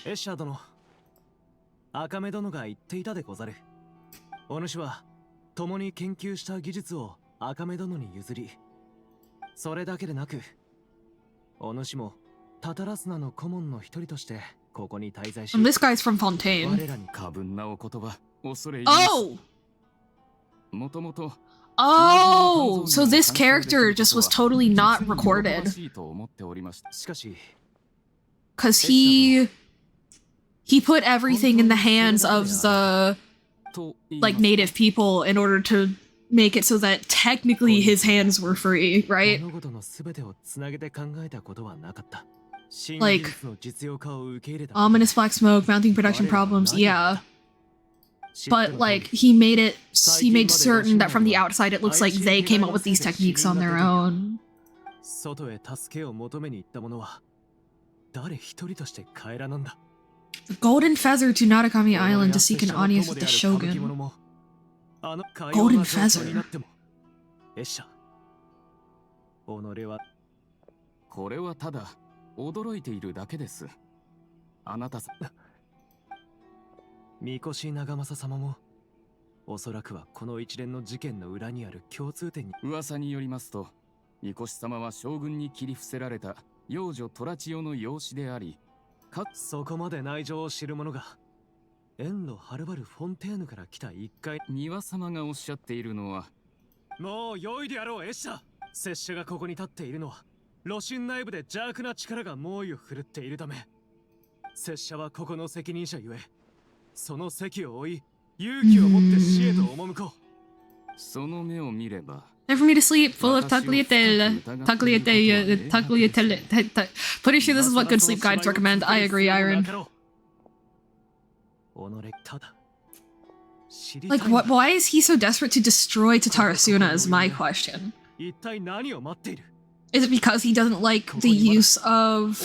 エシャ殿、赤目殿が言っていたでござる。お主は共に研究した技術を赤目殿に譲り、それだけでなく、お主もタタラスナの顧問の一人としてここに滞在し、 And this guy's from Fontaine. 我らに過分なお言葉、恐れ入ります。Oh! もともと Oh! So this character just was totally not recorded. しかし、 Because he put everything in the hands of the like native people in order to make it so that technically his hands were free, right? 物事の全てをつなげて考えたことはなかった。 Like ominous black smoke, mounting production problems, yeah. But like he made certain that from the outside it looks like they came up with these techniques on their own. 外へ助けを求めに行った者は誰一人として帰らなんだ。 The golden feather to Narakami Island to seek an audience with the shogun. Golden feather. エシャ、己はこれはただ驚いているだけです。あなたさ、三越長政様もおそらくはこの一連の事件の裏にある共通点に。噂によりますと、三越様は将軍に切り伏せられた幼女トラチオの養子であり、そこまで内情を知る者が遠路はるばるフォンテーヌから来た一回。庭様がおっしゃっているのは、もう良いであろうエシャ。拙者がここに立っているのは路心内部で邪悪な力が猛威を振るっているため、拙者はここの責任者ゆえ、その責を負い勇気を持って死へと赴こう。その目を見れば Time for me to sleep, full of tagliatelle. Pretty sure this is what good sleep guides recommend. I agree, Iron. Like, why is he so desperate to destroy Tatarasuna is my question. Is it because he doesn't like the use of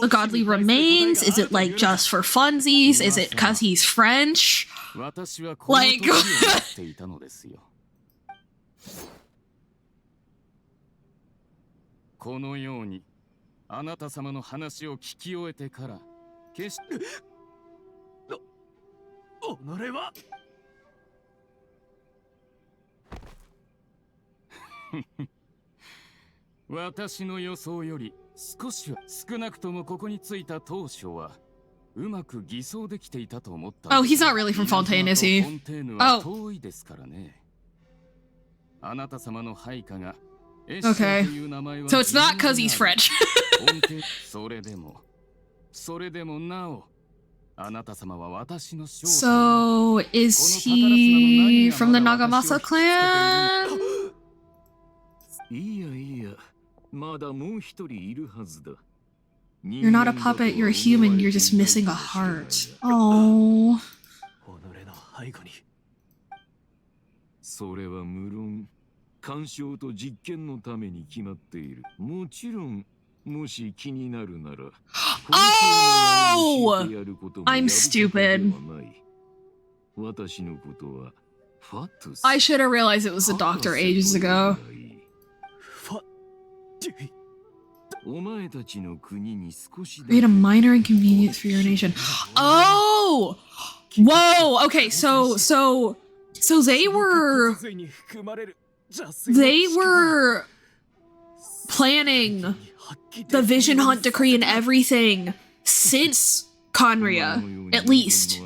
the godly remains? Is it like just for funsies? Is it because he's French? Like... このようにあなた様の話を聞き終えてから決して己は私の予想より少しは少なくともここに着いた当初はうまく偽装できていたと思った。 Oh, he's not really from Fontaine, is he? フォンテーヌは遠いですからね。あなた様の配下が Okay. So it's not because he's French. それでもなおあなた様は私の将軍。 So is he from the Nagamasa clan? いやいや、まだもう一人いるはずだ。 You're not a puppet, you're a human, you're just missing a heart. Oh. 己の背後に。それは無論鑑賞と実験のために決まっている。もちろん、もし気になるなら。Oh! I'm stupid. 私のことはファットス。 I should have realized it was a doctor ages ago. お前たちの国に少しだけ。 Create a minor inconvenience for your nation. Oh! Whoa! Okay, so So they were planning the Vision Hunt decree and everything since Conria, at least.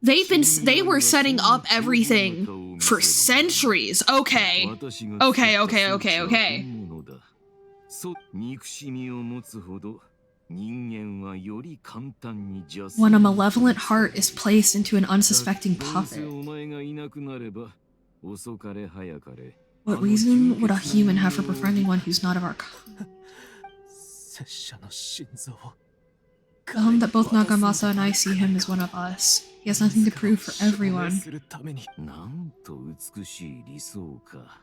They were setting up everything for centuries. Okay. When a malevolent heart is placed into an unsuspecting puppet, what reason would a human have for befriending one who's not of our kind? Tell him that both Nagamasa and I see him as one of us. He has nothing to prove for everyone. なんと美しい理想か。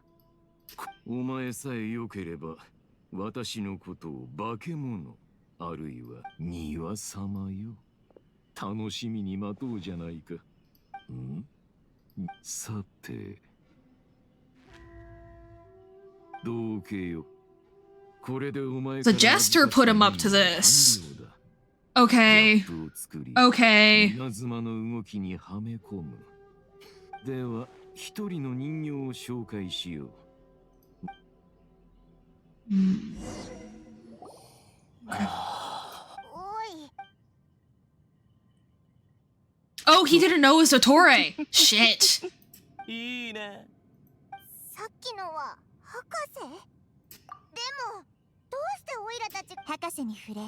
お前さえ良ければ、私のことを化け物、あるいは庭様よ。楽しみに待とうじゃないか。ん？さて、どうけよ。これでお前 The jester put him up to this. Okay. Okay. 稲妻の動きにはめ込む。では、一人の人形を紹介しよう。Oh, he didn't know it was Dottore. Shit. いいね。さっきのは博士？でもどうしてオイラたち博士に触れ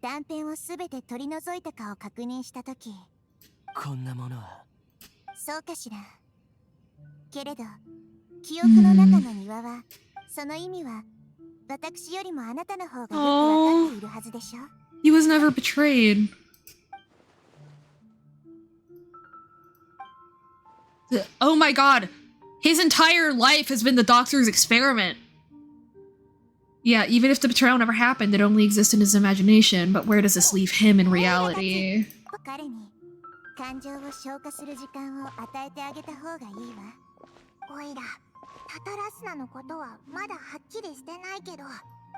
断片をすべて取り除いたかを確認したとき、こんなものはそうかしら。けれど記憶の中の庭はその意味は私よりもあなたの方がよくわかっているはずでしょ。 He was never betrayed. Oh my god. His entire life has been the Doctor's experiment. Yeah, even if the betrayal never happened, it only exists in his imagination. But where does this leave him in reality? 彼に感情を消化する時間を与えてあげた方がいいわ。オイラ、タタラスナのことはまだはっきりしてないけど、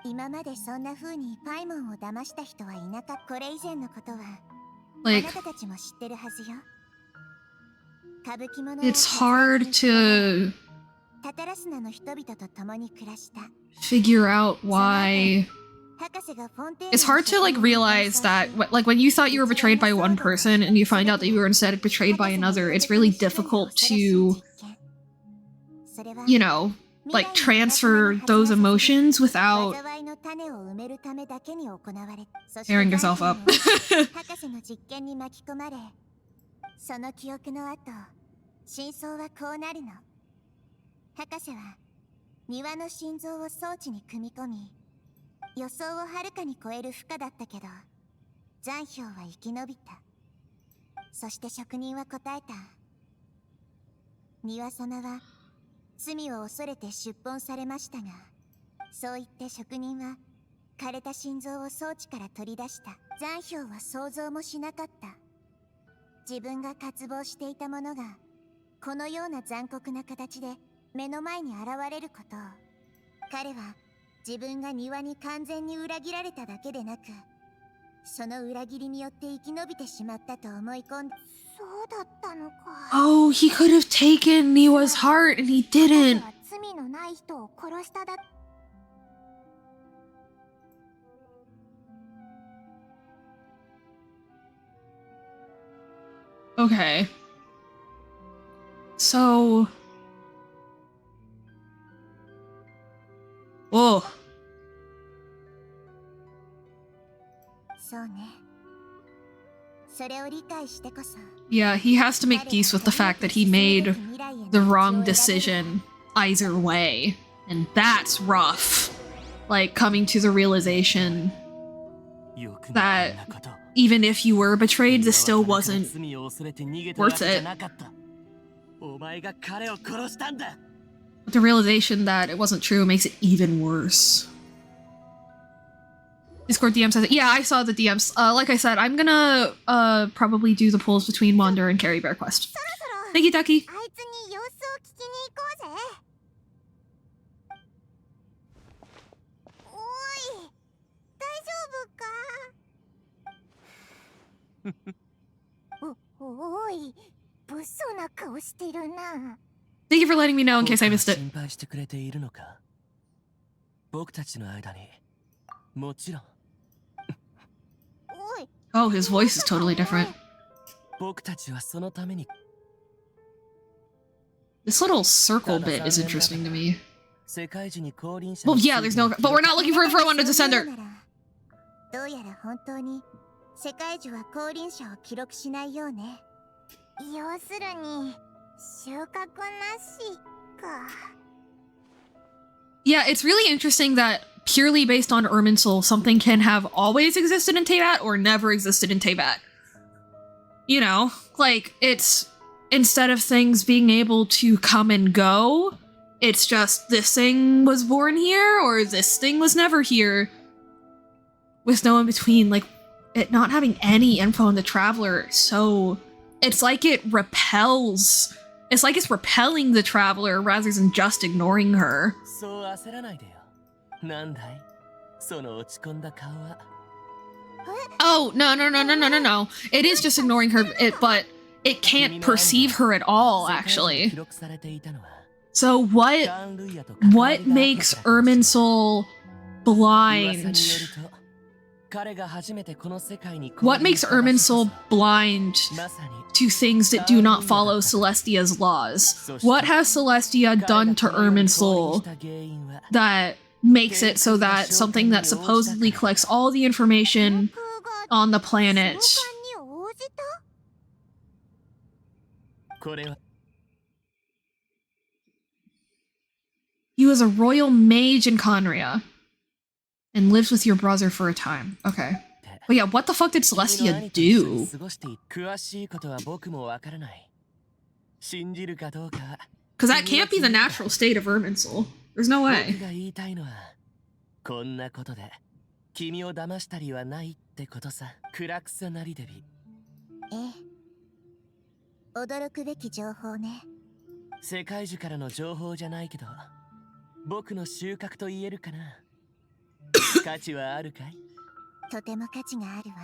今までそんな風にパイモンを騙した人はいなかった。これ以前のことはあなたたちも知ってるはずよ。歌舞伎物 It's hard to タタラスナの人々と共に暮らした。 figure out why. It's hard to like realize that like when you thought you were betrayed by one person and you find out that you were instead betrayed by another, it's really difficult to, you know, like transfer those emotions without tearing yourself up. 博士の実験に巻き込まれ、その記憶の後、真相はこうなるの。博士は庭の心臓を装置に組み込み、予想をはるかに超える負荷だったけど、残氷は生き延びた。そして職人は答えた。庭様は罪を恐れて出奔されましたが、そう言って職人は枯れた心臓を装置から取り出した。残氷は想像もしなかった。自分が渇望していたものがこのような残酷な形で目の前に現れることを。彼は自分が庭に完全に裏切られただけでなく、その裏切りによって生き延びてしまったと思い込んだ。そうだったのか。 Oh, he could have taken Niwa's heart and he didn't. 罪のない人を殺しただ。 Okay. So... Oh. そうね。それを理解してこそ。 Yeah, he has to make peace with the fact that he made the wrong decision either way. And that's rough. Like, coming to the realization that even if you were betrayed, this still wasn't worth it. But the realization that it wasn't true makes it even worse. Discord DM says, yeah, I saw the DMs. Like I said, I'm gonna probably do the pulls between Wander and Caribert Quest. Thank you, Ducky. あいつに様子を聞きに行こうぜ。おい、大丈夫か？おい、物騒な顔をしてるな。 Thank you for letting me know in case I missed it. 心配してくれているのか？僕たちの間にもちろん。おい、 Oh, his voice is totally different. 僕たちはそのために This little circle bit is interesting to me. 世界中に降臨者 Well, yeah, there's no, but we're not looking for a descender. どうやら本当に世界中は降臨者を記録しないようね。要するに収穫なしか。 Yeah, it's really interesting that purely based on Irminsul, something can have always existed in Teyvat or never existed in Teyvat. You know, like, it's, instead of things being able to come and go, it's just this thing was born here or this thing was never here. With no in between, like, it not having any info on the traveler, so it's like it repels. It's like it's repelling the traveler rather than just ignoring her. そう焦らないでよ。なんだい？その落ち込んだ顔は。 Oh, no. It is just ignoring her, but it can't perceive her at all, actually. So what makes Irminsul blind? What makes Irminsul blind to things that do not follow Celestia's laws? What has Celestia done to Irminsul that makes it so that something that supposedly collects all the information on the planet you as a royal mage in Conria and lives with your brother for a time. Okay. But yeah, what the fuck did Celestia do? Because that can't be the natural state of Irminsul. There's no way. こんなことで君を騙したりはないってことさ。クラクサなりデビ。驚くべき情報ね。世界中からの情報じゃないけど、僕の収穫と言えるかな。価値はあるかい？とても価値があるわ。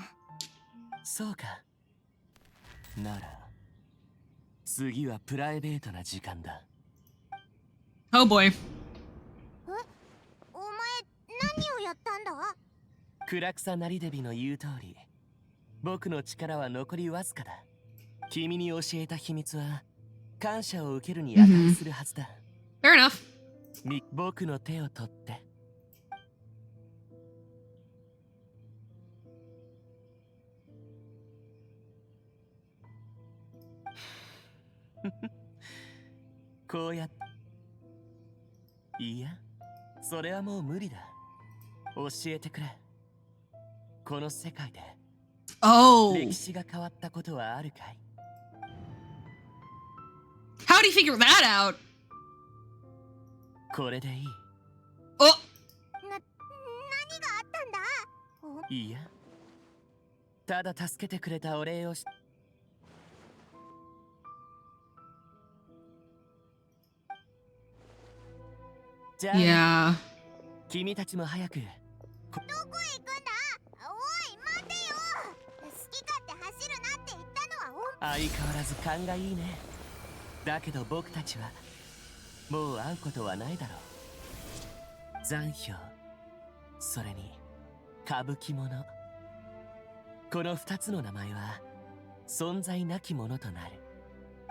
そうか。なら、次はプライベートな時間だ。Oh boy. お前何をやったんだ？クラクサなりデビの言う通り、僕の力は残りわずかだ。君に教えた秘密は感謝を受けるに値するはずだ。Fair enough. 僕の手を取って。こうやって。いや、それはもう無理だ。教えてくれ。この世界で Oh. 歴史が変わったことはあるかい？ How do you figure that out? これでいい。Oh. 何があったんだ？いや、ただ助けてくれたお礼をし。じゃあ、Yeah. 君たちも早く。どこへ行くんだ？おい、待てよ。好き勝手走るなって言ったのは相変わらず勘がいいね。だけど僕たちはもう会うことはないだろう。残響、それに歌舞伎者、この2つの名前は存在なきものとなる。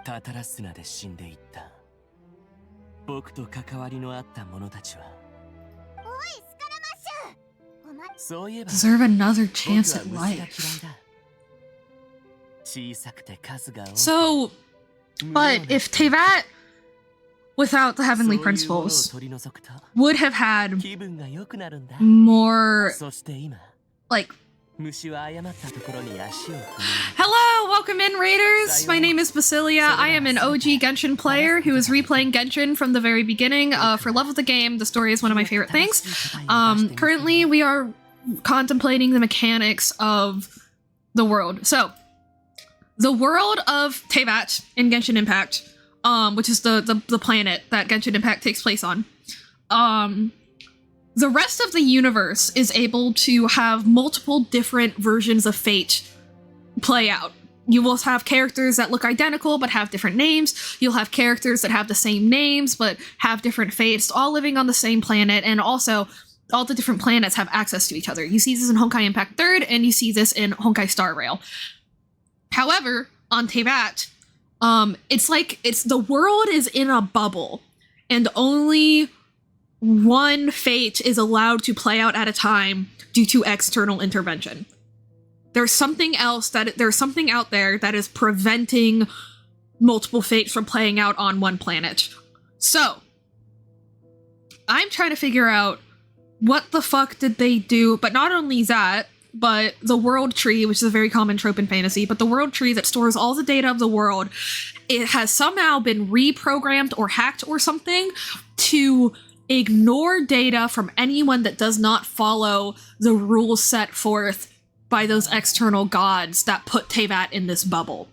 タタラスナで死んでいった僕と関わりのあった者たちは。おい、スカラマッシュ。お前、そういえば Deserve another chance 僕 at は虫が life. 嫌いだ。小さくて数が多い。 So, but if Teyvat, without the heavenly principles, そういうものを取り除くと would have had 気分が良くなるんだ。 more, そして今 like, 虫は誤ったところに足を踏み hello, welcome in, Raiders! My name is Basilia. I am an OG Genshin player who is replaying Genshin from the very beginning. For love of the game, the story is one of my favorite things. Currently, we are contemplating the mechanics of the world. So, the world of Teyvat in Genshin Impact, which is the planet that Genshin Impact takes place on, the rest of the universe is able to have multiple different versions of fate play out. you will have characters that look identical but have different names. You'll have characters that have the same names but have different fates, all living on the same planet, and also all the different planets have access to each other. You see this in Honkai Impact 3rd, and you see this in Honkai Star Rail. However, on Teyvat, it's the world is in a bubble, and only one fate is allowed to play out at a time due to external intervention. There's something out there that is preventing multiple fates from playing out on one planet. So, I'm trying to figure out what the fuck did they do, but not only that, but the world tree, which is a very common trope in fantasy, but the world tree that stores all the data of the world, it has somehow been reprogrammed or hacked or something to ignore data from anyone that does not follow the rules set forth by those external gods that put Teyvat in this bubble.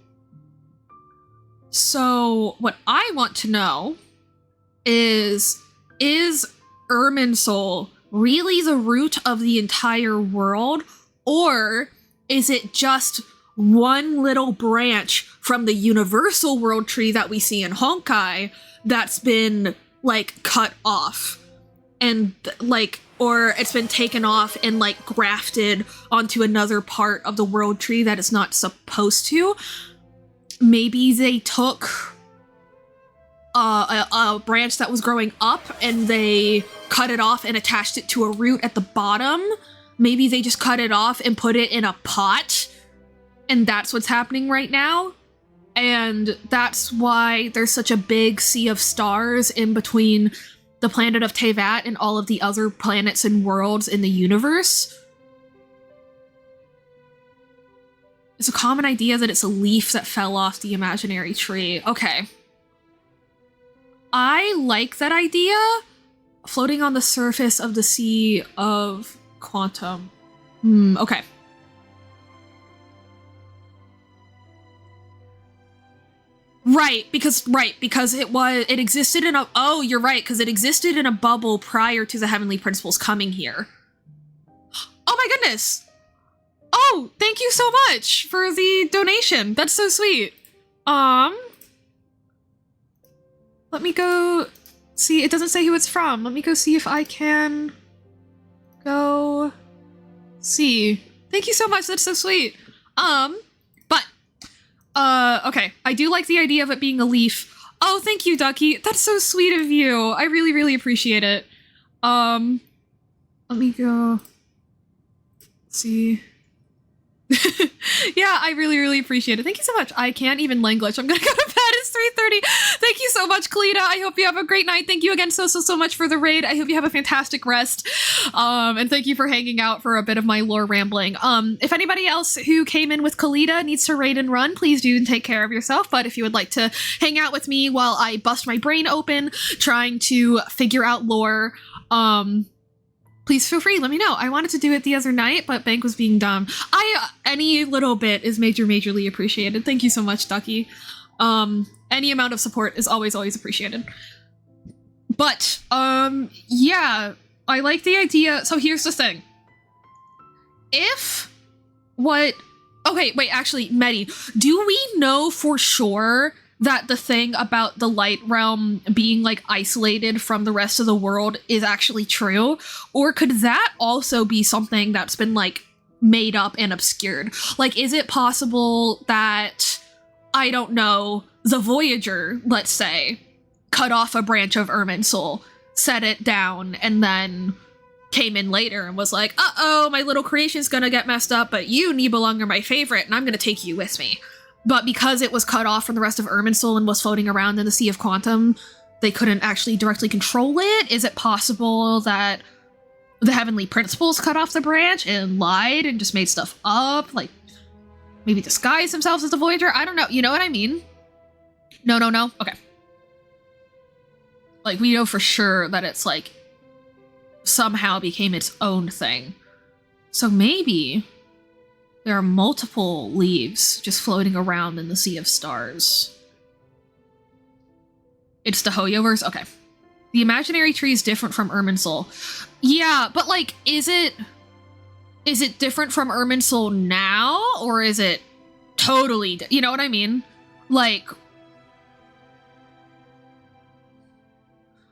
So what I want to know is Irminsul really the root of the entire world, or is it just one little branch from the universal world tree that we see in Honkai that's been, like, cut off? And, like, or it's been taken off and, like, grafted onto another part of the world tree that it's not supposed to? Maybe they took a branch that was growing up and they cut it off and attached it to a root at the bottom. Maybe they just cut it off and put it in a pot, and that's what's happening right now. And that's why there's such a big sea of stars in between the planet of Teyvat and all of the other planets and worlds in the universe. It's a common idea that it's a leaf that fell off the imaginary tree. Okay. I like that idea. Floating on the surface of the sea of quantum. Okay. Right, because it existed in a, oh, you're right, because it existed in a bubble prior to the Heavenly Principles coming here. Oh my goodness! Oh, thank you so much for the donation. That's so sweet. Let me go see, it doesn't say who it's from. Let me go see if I can go see. Thank you so much, that's so sweet. Okay, I do like the idea of it being a leaf. Oh, thank you, Ducky. That's so sweet of you. I really, really appreciate it. Let me go see. Yeah, I really, really appreciate it. Thank you so much. I can't even languish. I'm gonna go to bed. It's 3:30. Thank you so much, Kalita. I hope you have a great night. Thank you again so much for the raid. I hope you have a fantastic rest. And thank you for hanging out for a bit of my lore rambling. If anybody else who came in with Kalita needs to raid and run, please do take care of yourself. But if you would like to hang out with me while I bust my brain open trying to figure out lore, please feel free, let me know. I wanted to do it the other night, but Bank was being dumb. Any little bit is majorly appreciated. Thank you so much, Ducky. Any amount of support is always appreciated. But, yeah, I like the idea. So here's the thing. Okay, wait, actually, Medi, do we know for sure that the thing about the light realm being, like, isolated from the rest of the world is actually true? Or could that also be something that's been, like, made up and obscured? Like, is it possible that, I don't know, the Voyager, let's say, cut off a branch of Irminsul, set it down, and then came in later and was like, uh-oh, my little creation's gonna get messed up, but you, Nibelung, are my favorite, and I'm gonna take you with me. But because it was cut off from the rest of Irminsul and was floating around in the Sea of Quantum, they couldn't actually directly control it? Is it possible that the Heavenly Principles cut off the branch and lied and just made stuff up? Like, maybe disguised themselves as the Voyager? I don't know. You know what I mean? No? Okay. Like, we know for sure that it's, like, somehow became its own thing. So maybe there are multiple leaves just floating around in the Sea of Stars. It's the Hoyoverse? Okay. The imaginary tree is different from Irminsul. Yeah, but, like, is it different from Irminsul now? Or is it totally, you know what I mean? Like,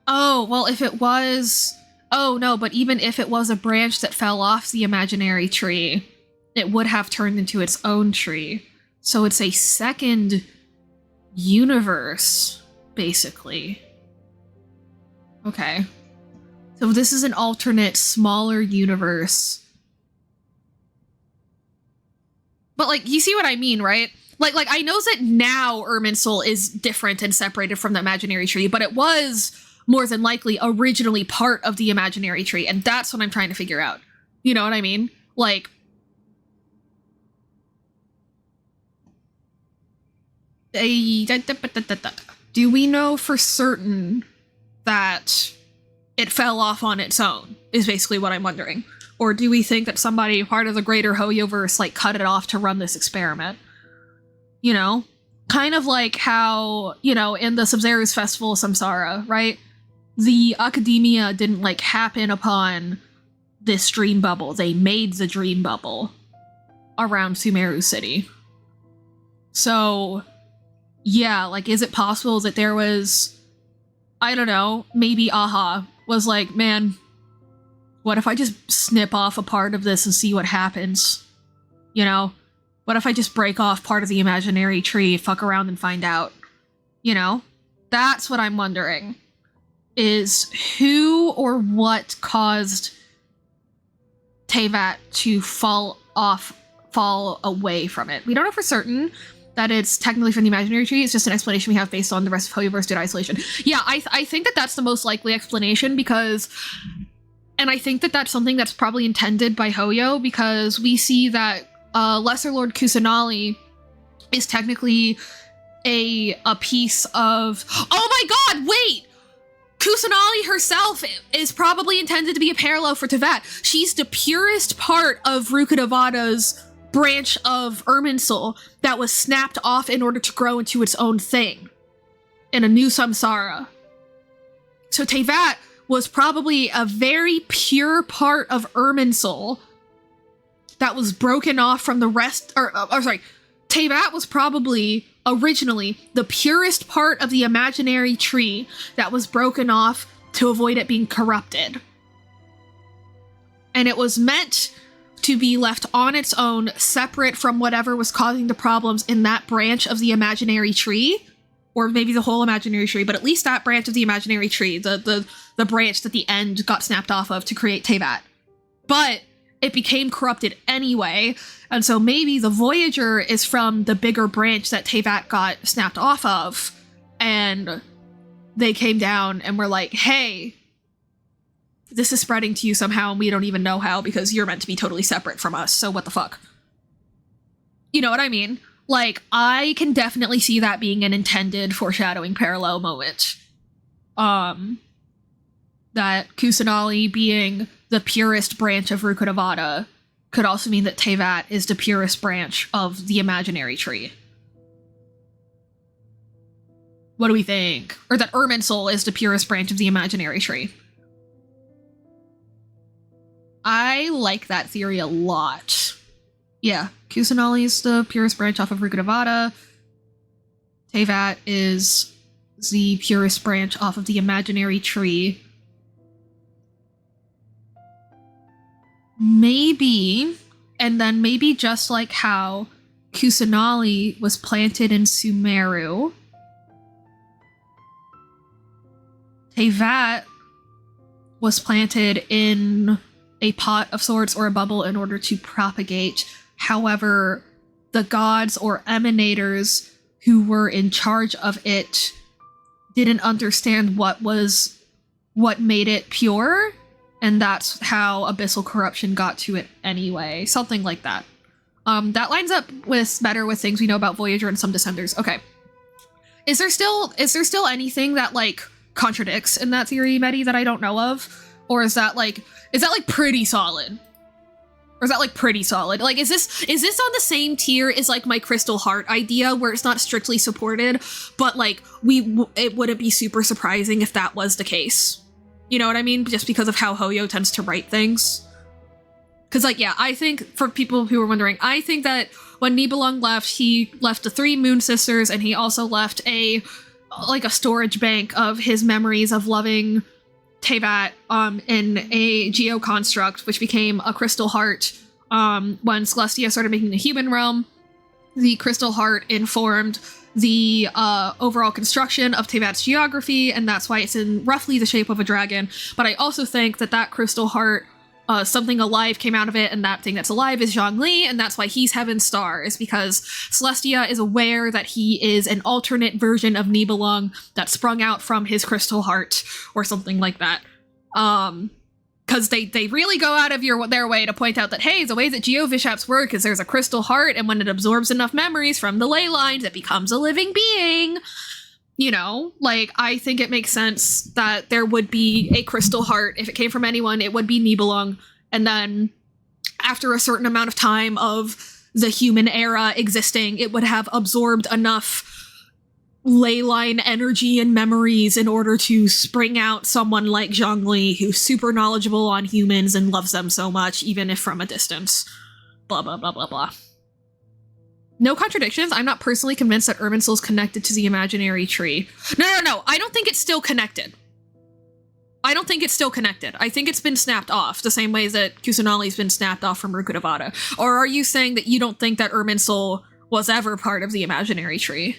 oh, well, if it was, oh no, but even if it was a branch that fell off the imaginary tree, it would have turned into its own tree. So it's a second universe, basically. Okay. So this is an alternate, smaller universe. But, like, you see what I mean, right? Like I know that now Irminsul is different and separated from the imaginary tree, but it was more than likely originally part of the imaginary tree, and that's what I'm trying to figure out. You know what I mean? Like, do we know for certain that it fell off on its own, is basically what I'm wondering. Or do we think that somebody, part of the greater Hoyoverse, like, cut it off to run this experiment? You know? Kind of like how, you know, in the Sub-Zero's Festival of Samsara, right? The academia didn't, like, happen upon this dream bubble. They made the dream bubble around Sumeru City. So, yeah, like, is it possible that there was, I don't know, maybe Aha was like, man, what if I just snip off a part of this and see what happens? You know? What if I just break off part of the imaginary tree, fuck around and find out? You know? That's what I'm wondering. Is who or what caused Teyvat to fall away from it? We don't know for certain that it's technically from the imaginary tree. It's just an explanation we have based on the rest of Hoyoverse due to isolation. Yeah, I think that that's the most likely explanation because... And I think that that's something that's probably intended by Hoyo, because we see that Lesser Lord Kusanali is technically a piece of... Oh my god, wait! Kusanali herself is probably intended to be a parallel for Teyvat. She's the purest part of Rukkhadevata's branch of Irminsul that was snapped off in order to grow into its own thing in a new samsara. So Teyvat was probably a very pure part of Irminsul that was broken off from the rest, Teyvat was probably originally the purest part of the imaginary tree that was broken off to avoid it being corrupted. And it was meant to be left on its own, separate from whatever was causing the problems in that branch of the imaginary tree, or maybe the whole imaginary tree, but at least that branch of the imaginary tree, the branch that the end got snapped off of to create Teyvat. But it became corrupted anyway, and so maybe the Voyager is from the bigger branch that Teyvat got snapped off of, and they came down and were like, hey, this is spreading to you somehow, and we don't even know how because you're meant to be totally separate from us, so what the fuck? You know what I mean? Like, I can definitely see that being an intended foreshadowing parallel moment. That Kusanali being the purest branch of Rukkhadevata could also mean that Teyvat is the purest branch of the imaginary tree. What do we think? Or that Irminsul is the purest branch of the imaginary tree. I like that theory a lot. Yeah, Kusanali is the purest branch off of Rukkhadevata. Teyvat is the purest branch off of the imaginary tree. Maybe, and then maybe just like how Kusanali was planted in Sumeru, Teyvat was planted in a pot of sorts or a bubble in order to propagate. However, the gods or emanators who were in charge of it didn't understand what made it pure, and that's how abyssal corruption got to it anyway. Something like that. That lines up better with things we know about Voyager and some Descenders. Okay. Is there still anything that, like, contradicts in that theory, Medi, that I don't know of? Or is that pretty solid? Or is that, like, pretty solid? Like, is this on the same tier as, like, my Crystal Heart idea, where it's not strictly supported, but, like, it wouldn't be super surprising if that was the case? You know what I mean? Just because of how Hoyo tends to write things. Because, like, yeah, I think, for people who are wondering, I think that when Nibelung left, he left the 3 Moon Sisters, and he also left a storage bank of his memories of loving Teyvat in a geoconstruct, which became a crystal heart. When Celestia started making the human realm, the crystal heart informed the overall construction of Teyvat's geography, and that's why it's in roughly the shape of a dragon. But I also think that crystal heart, something alive came out of it, and that thing that's alive is Zhongli, and that's why he's Heaven's Star, is because Celestia is aware that he is an alternate version of Nibelung that sprung out from his crystal heart, or something like that. Because they really go out of their way to point out that, hey, the way that Geovishaps work is there's a crystal heart, and when it absorbs enough memories from the ley lines, it becomes a living being. You know, like, I think it makes sense that there would be a crystal heart. If it came from anyone, it would be Nibelung. And then, after a certain amount of time of the human era existing, it would have absorbed enough ley line energy and memories in order to spring out someone like Zhongli, who's super knowledgeable on humans and loves them so much, even if from a distance. Blah, blah, blah, blah, blah. No contradictions. I'm not personally convinced that Irminsul's connected to the imaginary tree. No. I don't think it's still connected. I think it's been snapped off, the same way that Kusanali's been snapped off from Rukkhadevata. Or are you saying that you don't think that Irminsul was ever part of the imaginary tree?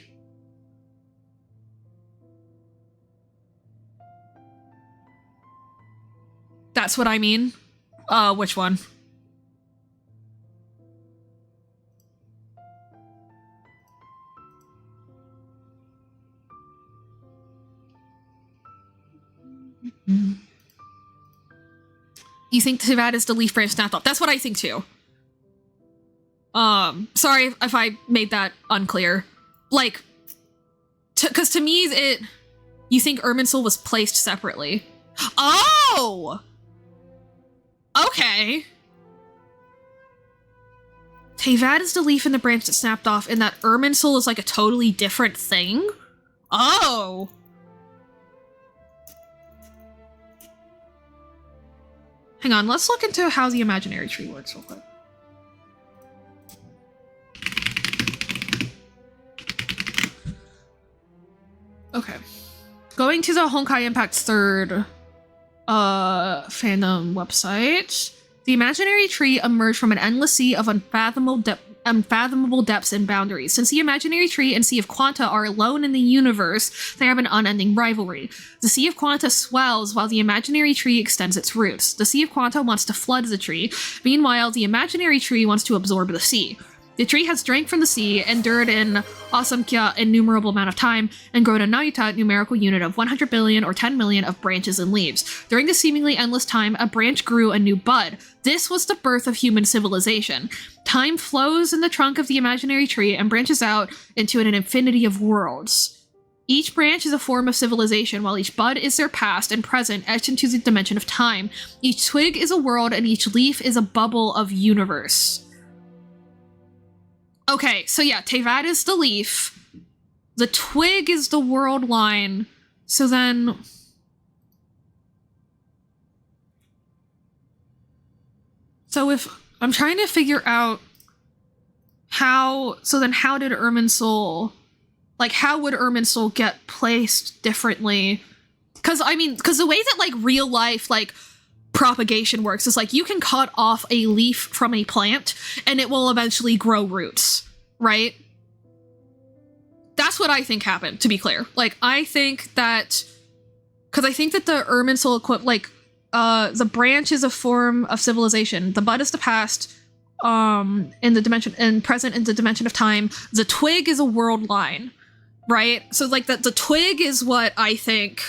That's what I mean? Which one? You think Teyvat is the leaf branch snapped off? That's what I think too. Sorry if I made that unclear. Like, because to me, you think Irminsul was placed separately. Oh! Okay. Teyvat is the leaf in the branch that snapped off, and that Irminsul is like a totally different thing? Oh! Hang on, let's look into how the imaginary tree works real quick. Okay. Going to the Honkai Impact's 3rd fandom website. The imaginary tree emerged from an endless sea of unfathomable depths and boundaries. Since the imaginary tree and Sea of Quanta are alone in the universe, they have an unending rivalry. The Sea of Quanta swells while the imaginary tree extends its roots. The Sea of Quanta wants to flood the tree. Meanwhile, the imaginary tree wants to absorb the sea. The tree has drank from the sea, endured in Asamkhya innumerable amount of time, and grown a Nayuta numerical unit of 100 billion or 10 million of branches and leaves. During the seemingly endless time, a branch grew a new bud. This was the birth of human civilization. Time flows in the trunk of the imaginary tree and branches out into an infinity of worlds. Each branch is a form of civilization, while each bud is their past and present etched into the dimension of time. Each twig is a world, and each leaf is a bubble of universe. Okay, so yeah, Teyvat is the leaf. The twig is the world line. So then... So if... I'm trying to figure out how... So then how did Irminsul... Like, how would Irminsul get placed differently? Because, I mean, because the way that, like, real life, like, propagation works is, like, you can cut off a leaf from a plant, and it will eventually grow roots, right? That's what I think happened, to be clear. Like, I think that... Because I think that the Irminsul the branch is a form of civilization. The bud is the past, in the dimension, and present in the dimension of time. The twig is a world line. Right? So, like, the twig is what I think...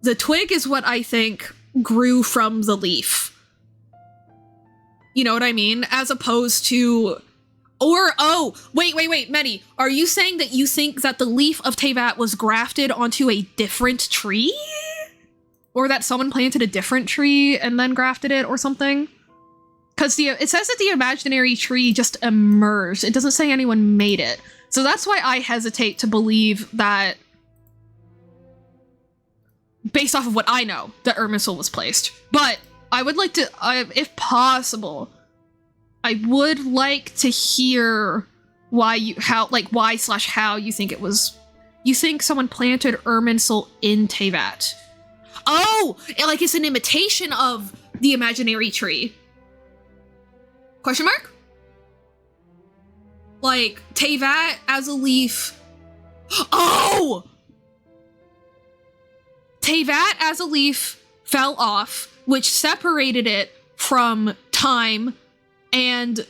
The twig is what I think grew from the leaf. You know what I mean? As opposed to... Or, oh, wait, Medi, are you saying that you think that the leaf of Teyvat was grafted onto a different tree? Or that someone planted a different tree and then grafted it or something? Because it says that the imaginary tree just emerged. It doesn't say anyone made it. So that's why I hesitate to believe that, based off of what I know, that Irminsul was placed. But I would like to, if possible, I would like to hear why you think it was. You think someone planted Irminsul in Teyvat. Oh, like it's an imitation of the imaginary tree. Question mark? Like, Teyvat as a leaf. Oh! Teyvat as a leaf fell off, which separated it from time and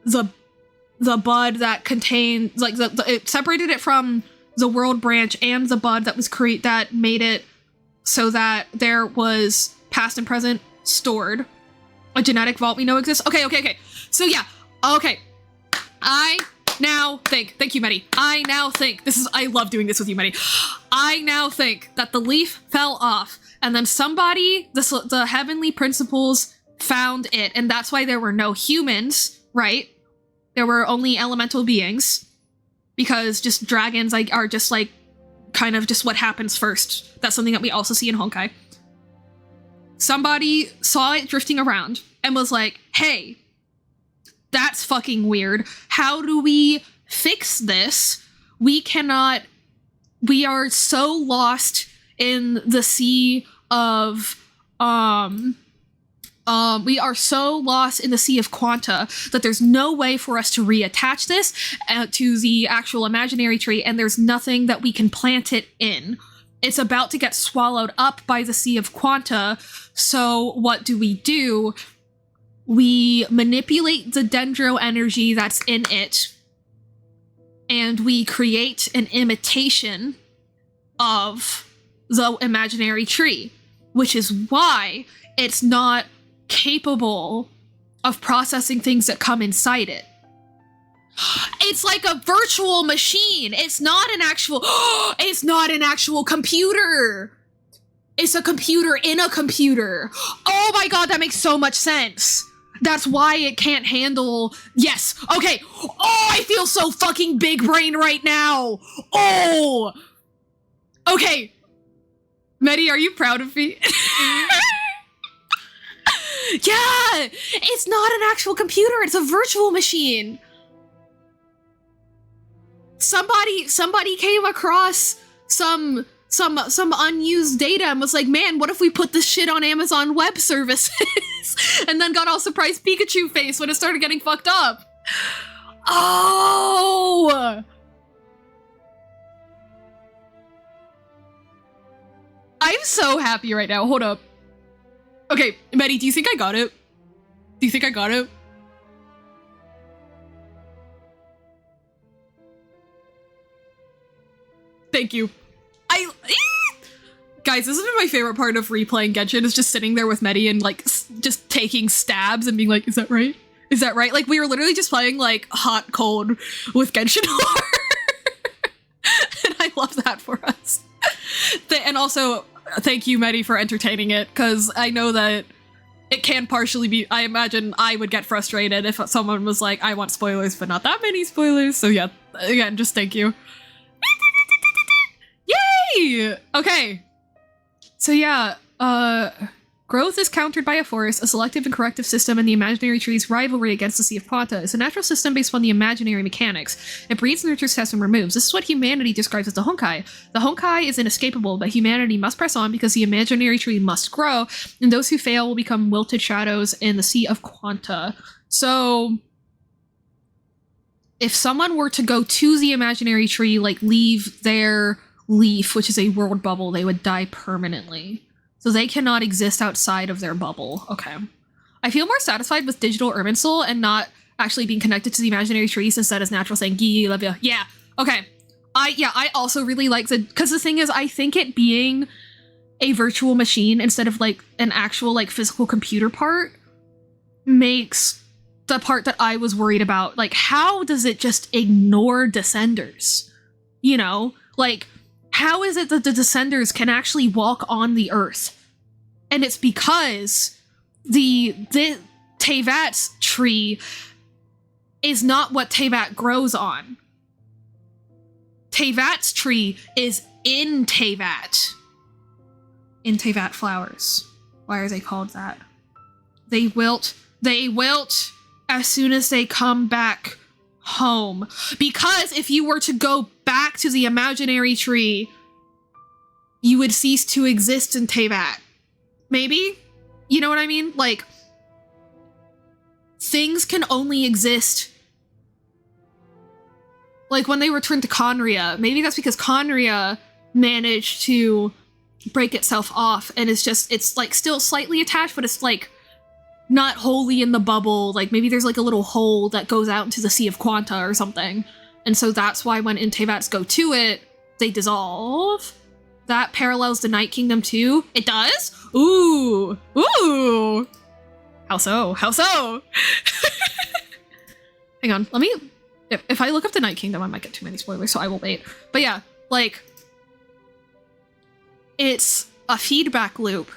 the bud that contained, like, it separated it from the world branch and the bud that was that made it so that there was past and present stored. A genetic vault we know exists. Okay. So yeah, okay. I now think, thank you, Medi. I now think, I love doing this with you, Medi. I now think that the leaf fell off and then somebody, the heavenly principles found it, and that's why there were no humans, right? There were only elemental beings. Because just dragons are just like kind of just what happens first. That's something that we also see in Honkai. Somebody saw it drifting around and was like, hey, that's fucking weird. How do we fix this? We are so lost in the sea of we are so lost in the sea of quanta that there's no way for us to reattach this to the actual imaginary tree, and there's nothing that we can plant it in. It's about to get swallowed up by the sea of quanta, so what do? We manipulate the dendro energy that's in it, and we create an imitation of the imaginary tree, which is why it's not capable of processing things that come inside it. It's like a virtual machine. It's not an actual computer. It's a computer in a computer. Oh my god, that makes so much sense. That's why it can't handle... Yes, okay. Oh, I feel so fucking big brain right now. Oh! Okay. Medi, are you proud of me? Yeah! It's not an actual computer, it's a virtual machine! Somebody came across some unused data and was like, man, what if we put this shit on Amazon Web Services? And then got all surprised Pikachu face when it started getting fucked up. Oh! I'm so happy right now. Hold up. Okay, Medi, do you think I got it? Do you think I got it? Thank you. Guys, this has been my favorite part of replaying Genshin, is just sitting there with Medi and like just taking stabs and being like, is that right? Is that right? Like, we were literally just playing like hot cold with Genshin Lore. And I love that for us. And also, thank you, Medi, for entertaining it, because I know that it can partially be... I imagine I would get frustrated if someone was like, I want spoilers, but not that many spoilers. So yeah, again, just thank you. Yay! Okay. So yeah, growth is countered by a force, a selective and corrective system, and the imaginary tree's rivalry against the Sea of Quanta is a natural system based on the imaginary mechanics. It breeds, nurtures, tests, and removes. This is what humanity describes as the Honkai. The Honkai is inescapable, but humanity must press on because the imaginary tree must grow, and those who fail will become wilted shadows in the Sea of Quanta. So, if someone were to go to the imaginary tree, like leave their leaf, which is a world bubble, they would die permanently. So they cannot exist outside of their bubble. Okay. I feel more satisfied with digital Irminsul and not actually being connected to the imaginary tree since that is natural saying, Gee, love ya. Yeah. Okay. I also really like because the thing is, I think it being a virtual machine instead of like an actual like physical computer part makes the part that I was worried about. Like, how does it just ignore Descenders? You know, like, how is it that the Descenders can actually walk on the earth? And it's because the Teyvat's tree is not what Teyvat grows on. Teyvat's tree is in Teyvat. In Teyvat flowers. Why are they called that? They wilt as soon as they come back home. Because if you were to go back to the imaginary tree, you would cease to exist in Teyvat. Maybe? You know what I mean? Like, things can only exist. Like, when they return to Conria, maybe that's because Conria managed to break itself off, and it's like still slightly attached, but it's like not wholly in the bubble. Like, maybe there's like a little hole that goes out into the Sea of Quanta or something. And so that's why when Teyvats go to it, they dissolve. That parallels the Night Kingdom too. It does? Ooh. Ooh. How so? How so? Hang on, let me... If I look up the Night Kingdom, I might get too many spoilers, so I will wait. But yeah, like... It's a feedback loop,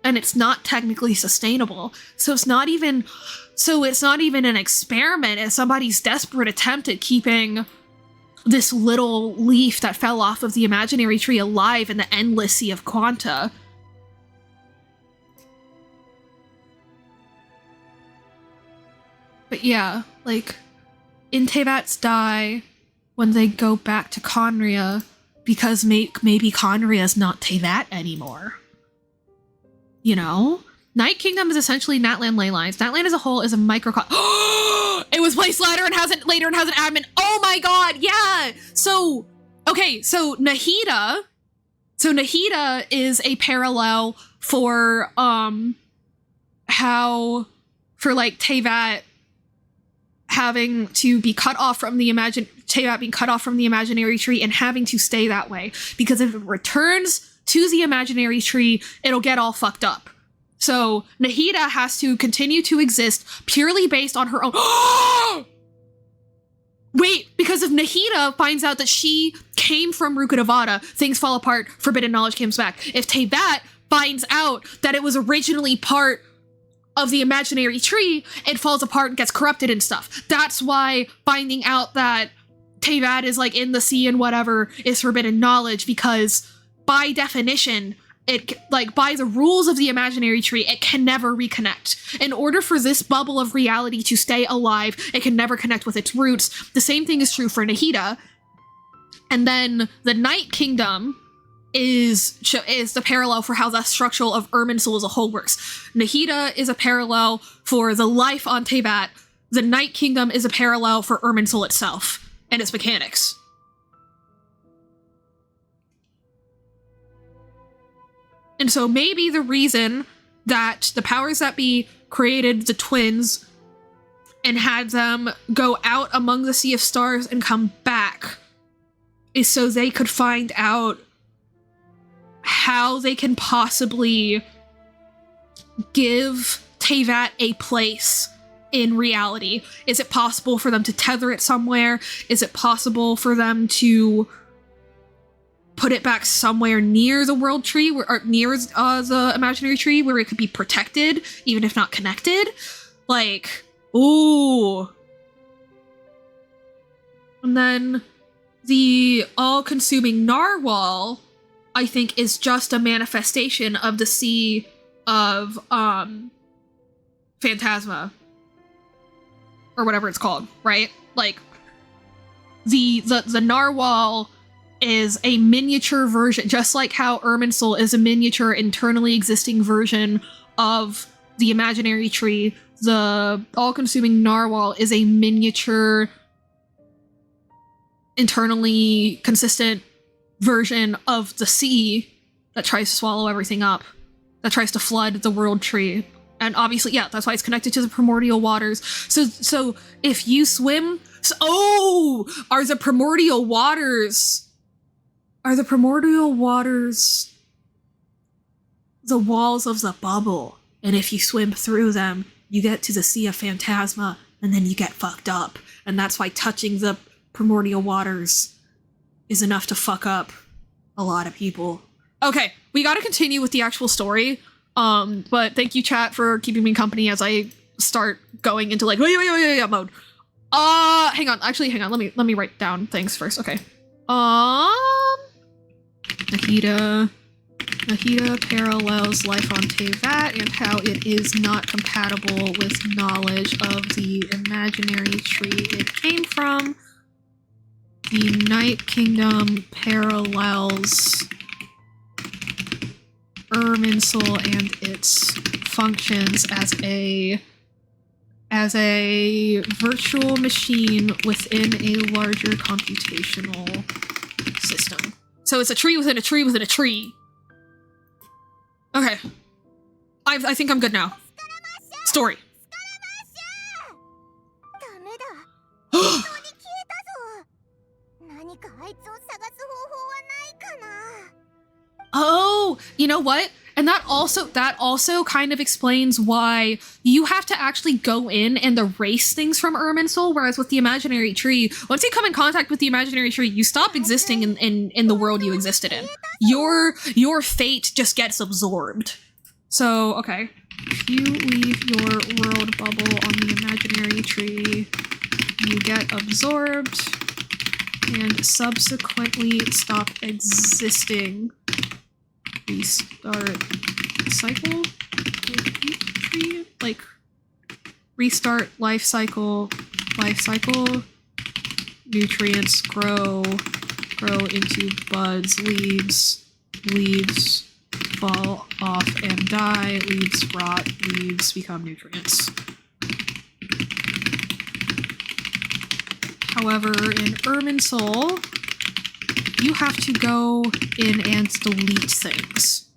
and it's not technically sustainable. So it's not even an experiment. It's somebody's desperate attempt at keeping this little leaf that fell off of the imaginary tree alive in the endless Sea of Quanta. But yeah, like, Teyvats die when they go back to Conria because maybe Conria's not Teyvat anymore. You know? Night Kingdom is essentially Natlan ley lines. Natlan as a whole is a microcosm. It was placed later and has an admin. Oh my god, yeah! So, okay, so Nahida is a parallel for, like, Teyvat having to be cut off from the Teyvat being cut off from the imaginary tree and having to stay that way. Because if it returns to the imaginary tree, it'll get all fucked up. So Nahida has to continue to exist purely based on her own. Wait, because if Nahida finds out that she came from Rukkhadevata, things fall apart, forbidden knowledge comes back. If Teyvat finds out that it was originally part of the imaginary tree, it falls apart and gets corrupted and stuff. That's why finding out that Teyvat is like in the sea and whatever is forbidden knowledge, because by definition, it, like, by the rules of the imaginary tree, it can never reconnect. In order for this bubble of reality to stay alive, it can never connect with its roots. The same thing is true for Nahida. And then the Night Kingdom is the parallel for how the structure of Irminsul as a whole works. Nahida is a parallel for the life on Teyvat. The Night Kingdom is a parallel for Irminsul itself and its mechanics. And so maybe the reason that the powers that be created the twins and had them go out among the Sea of Stars and come back is so they could find out how they can possibly give Teyvat a place in reality. Is it possible for them to tether it somewhere? Is it possible for them to put it back somewhere near the world tree, or near the imaginary tree, where it could be protected, even if not connected? Like, ooh. And then the all-consuming narwhal, I think, is just a manifestation of the Sea of Phantasma, or whatever it's called, right? Like, the narwhal is a miniature version, just like how Irminsul is a miniature internally existing version of the imaginary tree. The all-consuming narwhal is a miniature internally consistent version of the sea that tries to swallow everything up, that tries to flood the world tree. And obviously, yeah, that's why it's connected to the primordial waters. So if you swim, are the primordial waters the walls of the bubble? And if you swim through them, you get to the Sea of Phantasma, and then you get fucked up. And that's why touching the primordial waters is enough to fuck up a lot of people. Okay, we gotta continue with the actual story. But thank you, chat, for keeping me company as I start going into like mode. Hang on. Let me write down things first. Okay. Nahida Nahida parallels life on Tevat and how it is not compatible with knowledge of the imaginary tree it came from. The Night Kingdom parallels Irminsul and its functions as a virtual machine within a larger computational system. So it's a tree within a tree within a tree. Okay. I think I'm good now. Story. ダメだ。本当に消えたぞ。何かあいつを探す方法はないかな。 Oh, you know what? And that also kind of explains why you have to actually go in and erase things from Irminsul, whereas with the imaginary tree, once you come in contact with the imaginary tree, you stop existing in the world you existed in. Your fate just gets absorbed. So, okay. If you leave your world bubble on the imaginary tree, you get absorbed and subsequently stop existing. Restart cycle? Like, restart life cycle, nutrients grow into buds, leaves fall off and die, leaves rot, leaves become nutrients. However, in Irminsul, you have to go in and delete things.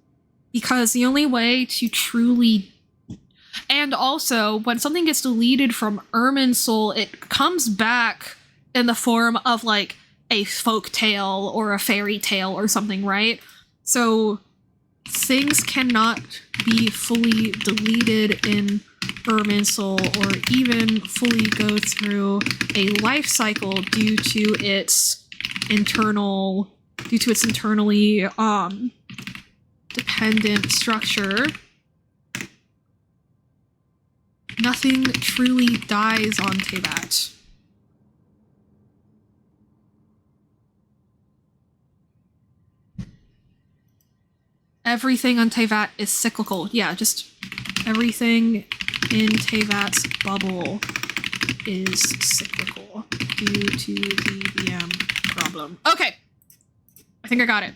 Because the only way to truly... And also, when something gets deleted from Irminsul, it comes back in the form of, like, a folk tale or a fairy tale or something, right? So, things cannot be fully deleted in Irminsul or even fully go through a life cycle due to its internally dependent structure. Nothing truly dies on Tevat. Everything on Tevat is cyclical. Yeah, just everything in Tevat's bubble is cyclical due to the VM problem. Okay. I think I got it.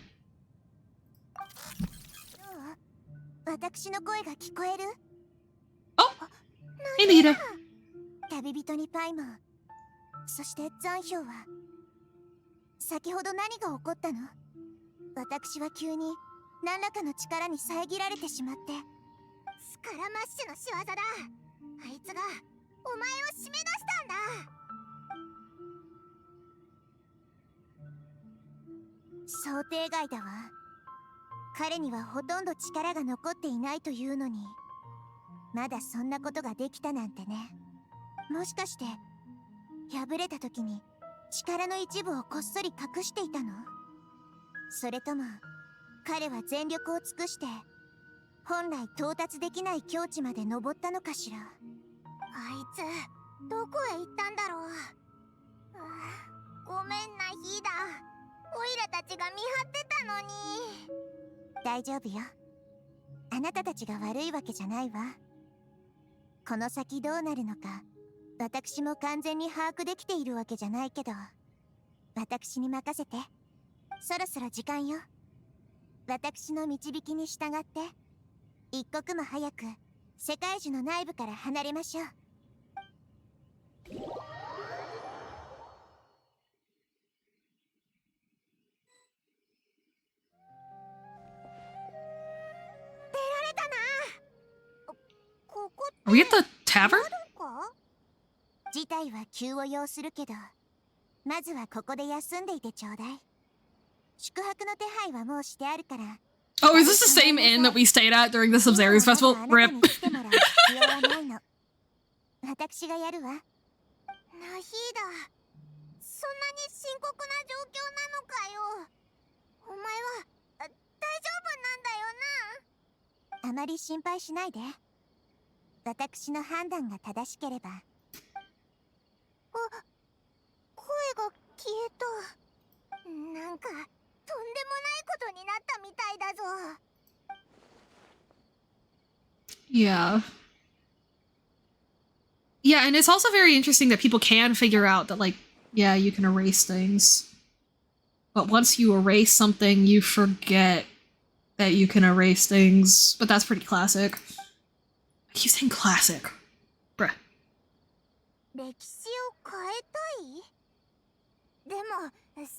私の声が聞こえる? Oh! Hey, Nita. 旅人にパイモン。そして残氷は。先ほど何が起こったの? 私は急に何らかの力に遮られてしまって。スカラマッシュの仕業だ。あいつがお前を締め出したんだ。想定外だわ。彼にはほとんど力が残っていないというのに、まだそんなことができたなんてね。もしかして破れた時に力の一部をこっそり隠していたの？それとも彼は全力を尽くして本来到達できない境地まで登ったのかしら。あいつどこへ行ったんだろう。ごめんなヒーダ。オイラたちが見張ってたのに。大丈夫よ。あなたたちが悪いわけじゃないわ。この先どうなるのか私も完全に把握できているわけじゃないけど、私に任せて。そろそろ時間よ。私の導きに従って一刻も早く世界樹の内部から離れましょう。Are we at the tavern? 事態は急を要するけど、まずはここで休んでいてちょうだい。宿泊の手配はもうしてあるから。Oh, is this the same inn that we stayed at during the Sabzerius festival? RIP. 私がやるわ。ナヒーダ、そんなに深刻な状況なのかよ。お前は大丈夫なんだよな。あまり心配しないで。私の判断が正しければ。あ、声が消えた。なんかとんでもないことになったみたいだぞ。Yeah. Yeah, and it's also very interesting that people can figure out that, like, yeah, you can erase things. But once you erase something, you forget that you can erase things. But that's pretty classic. I keep saying classic. Bruh. 歴史を変えたい？でも、そんな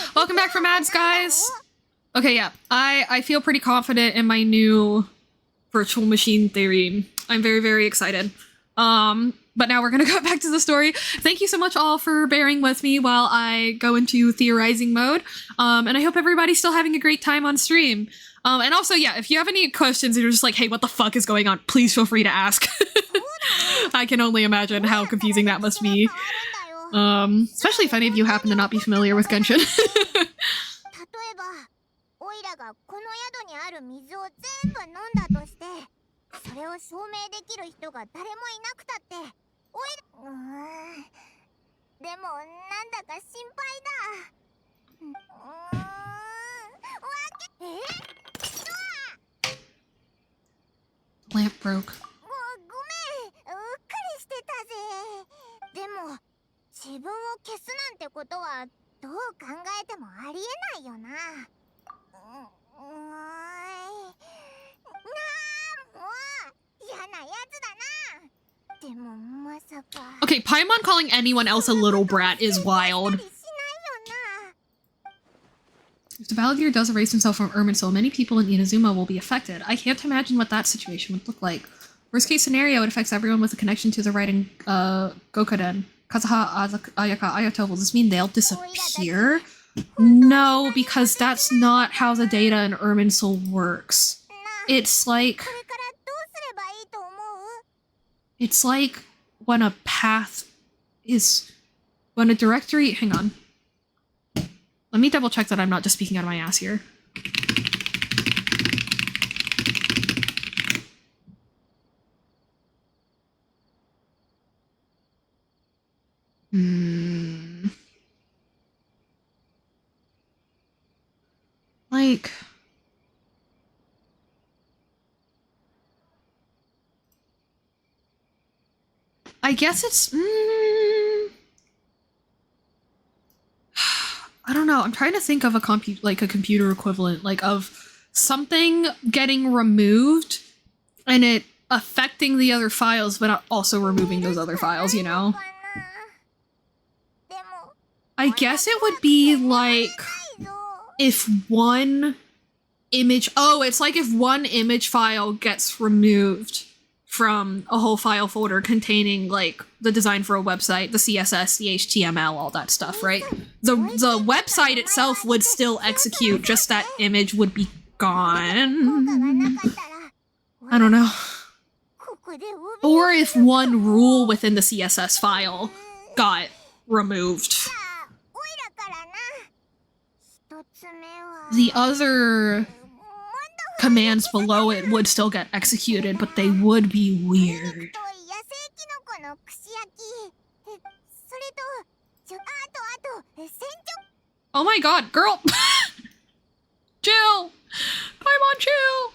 こと Welcome back from ads, guys! Okay, yeah. I feel pretty confident in my new virtual machine theory. I'm very, very excited. But now we're gonna go back to the story. Thank you so much all for bearing with me while I go into theorizing mode. And I hope everybody's still having a great time on stream. And also, yeah, if you have any questions and you're just like, hey, what the fuck is going on? Please feel free to ask. I can only imagine how confusing that must be. Especially if any of you happen to not be familiar with Genshin. 例えば、オイラがこの宿にある水を全部飲んだとして、それを証明できる人が誰もいなくたって、オイラ、でもなんだか心配だ。わけ、Lamp broke. ごめん、うっかりしてたぜ。でも、自分を消すなんてことはどう考えてもありえないよな。嫌なやつだな。でもまさか。Okay, Paimon calling anyone else a little brat is wild. If the Balladeer does erase himself from Irminsul, many people in Inazuma will be affected. I can't imagine what that situation would look like. Worst case scenario, it affects everyone with a connection to the writing Gokoden. Kazuha, Ayaka, Ayato, will this mean they'll disappear? No, because that's not how the data in Irminsul works. It's like when a path is... When a directory... Hang on. Let me double check that I'm not just speaking out of my ass here. Like... I guess it's... I don't know. I'm trying to think of a computer equivalent, like of something getting removed and it affecting the other files, but not also removing those other files, you know? I guess it would be like if one image... Oh, it's like if one image file gets removed from a whole file folder containing, like, the design for a website, the CSS, the HTML, all that stuff, right? The website itself would still execute, just that image would be gone. I don't know. Or if one rule within the CSS file got removed. The other commands below it would still get executed, but they would be weird. Oh my god, girl! Chill! Paimon, chill!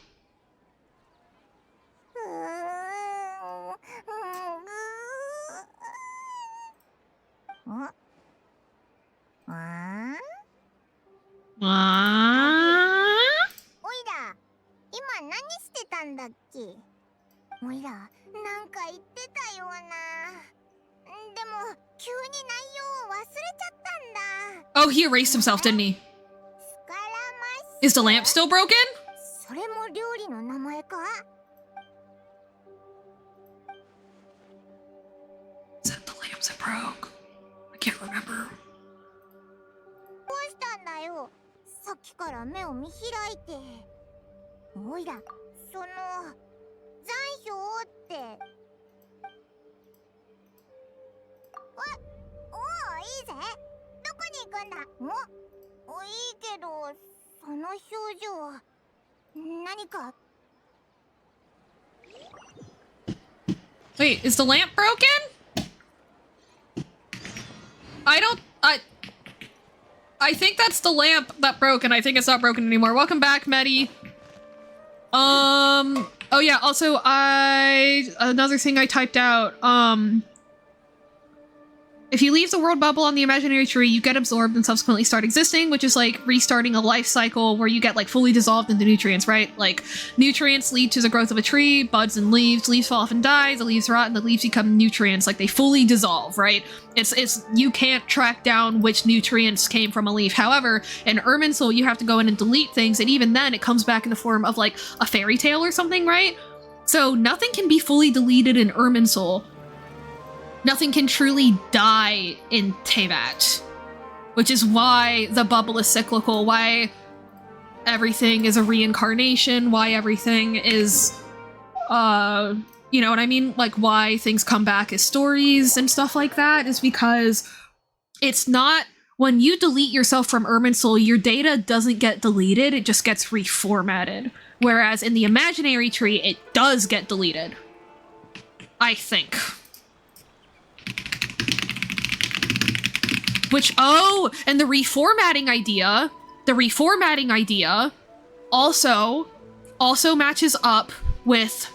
Oh, he erased himself, didn't he? Is the lamp still broken? Is that the lamp that broke? I can't remember. さっきから目を見開いて。おいら、その残氷って。おお、いいぜ。どこに行くんだ。いいけど、その表情、何か。Wait, is the lamp broken? I think that's the lamp that broke, and I think it's not broken anymore. Welcome back, Medi. Oh yeah, also another thing I typed out, if you leave the world bubble on the imaginary tree, you get absorbed and subsequently start existing, which is like restarting a life cycle where you get like fully dissolved into nutrients, right? Like nutrients lead to the growth of a tree, buds and leaves fall off and die, the leaves rot and the leaves become nutrients, like they fully dissolve, right? It's you can't track down which nutrients came from a leaf. However, in Irminsul, you have to go in and delete things, and even then it comes back in the form of like a fairy tale or something, right? So nothing can be fully deleted in Irminsul. Nothing can truly die in Teyvat, which is why the bubble is cyclical, why everything is a reincarnation, why everything is, you know what I mean? Like, why things come back as stories and stuff like that is because it's not, when you delete yourself from Irminsul, your data doesn't get deleted, it just gets reformatted. Whereas in the imaginary tree, it does get deleted. I think. Which, oh, and the reformatting idea also matches up with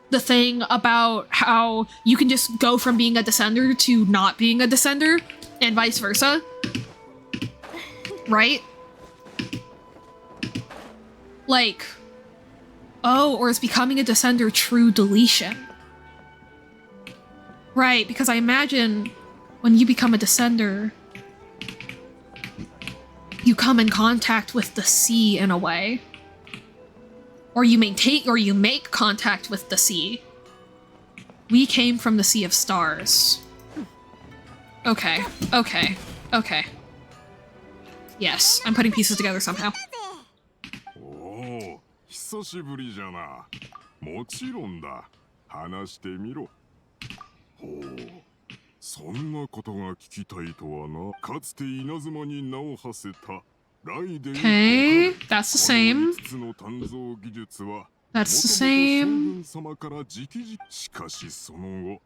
the thing about how you can just go from being a descender to not being a descender, and vice versa. Right? Like, oh, or is becoming a descender true deletion? Right, because I imagine when you become a descender, you come in contact with the sea in a way. Or you make contact with the sea. We came from the Sea of Stars. Okay. Yes, I'm putting pieces together somehow. おお、久しぶりじゃな。もちろんだ。話してみろ。ほう。そんなことが聞きたいとはな。かつて稲妻に名を馳せたライデン。Okay, that's the same. 5つの鍛造技術は That's the same. 様から直々。しかしその後、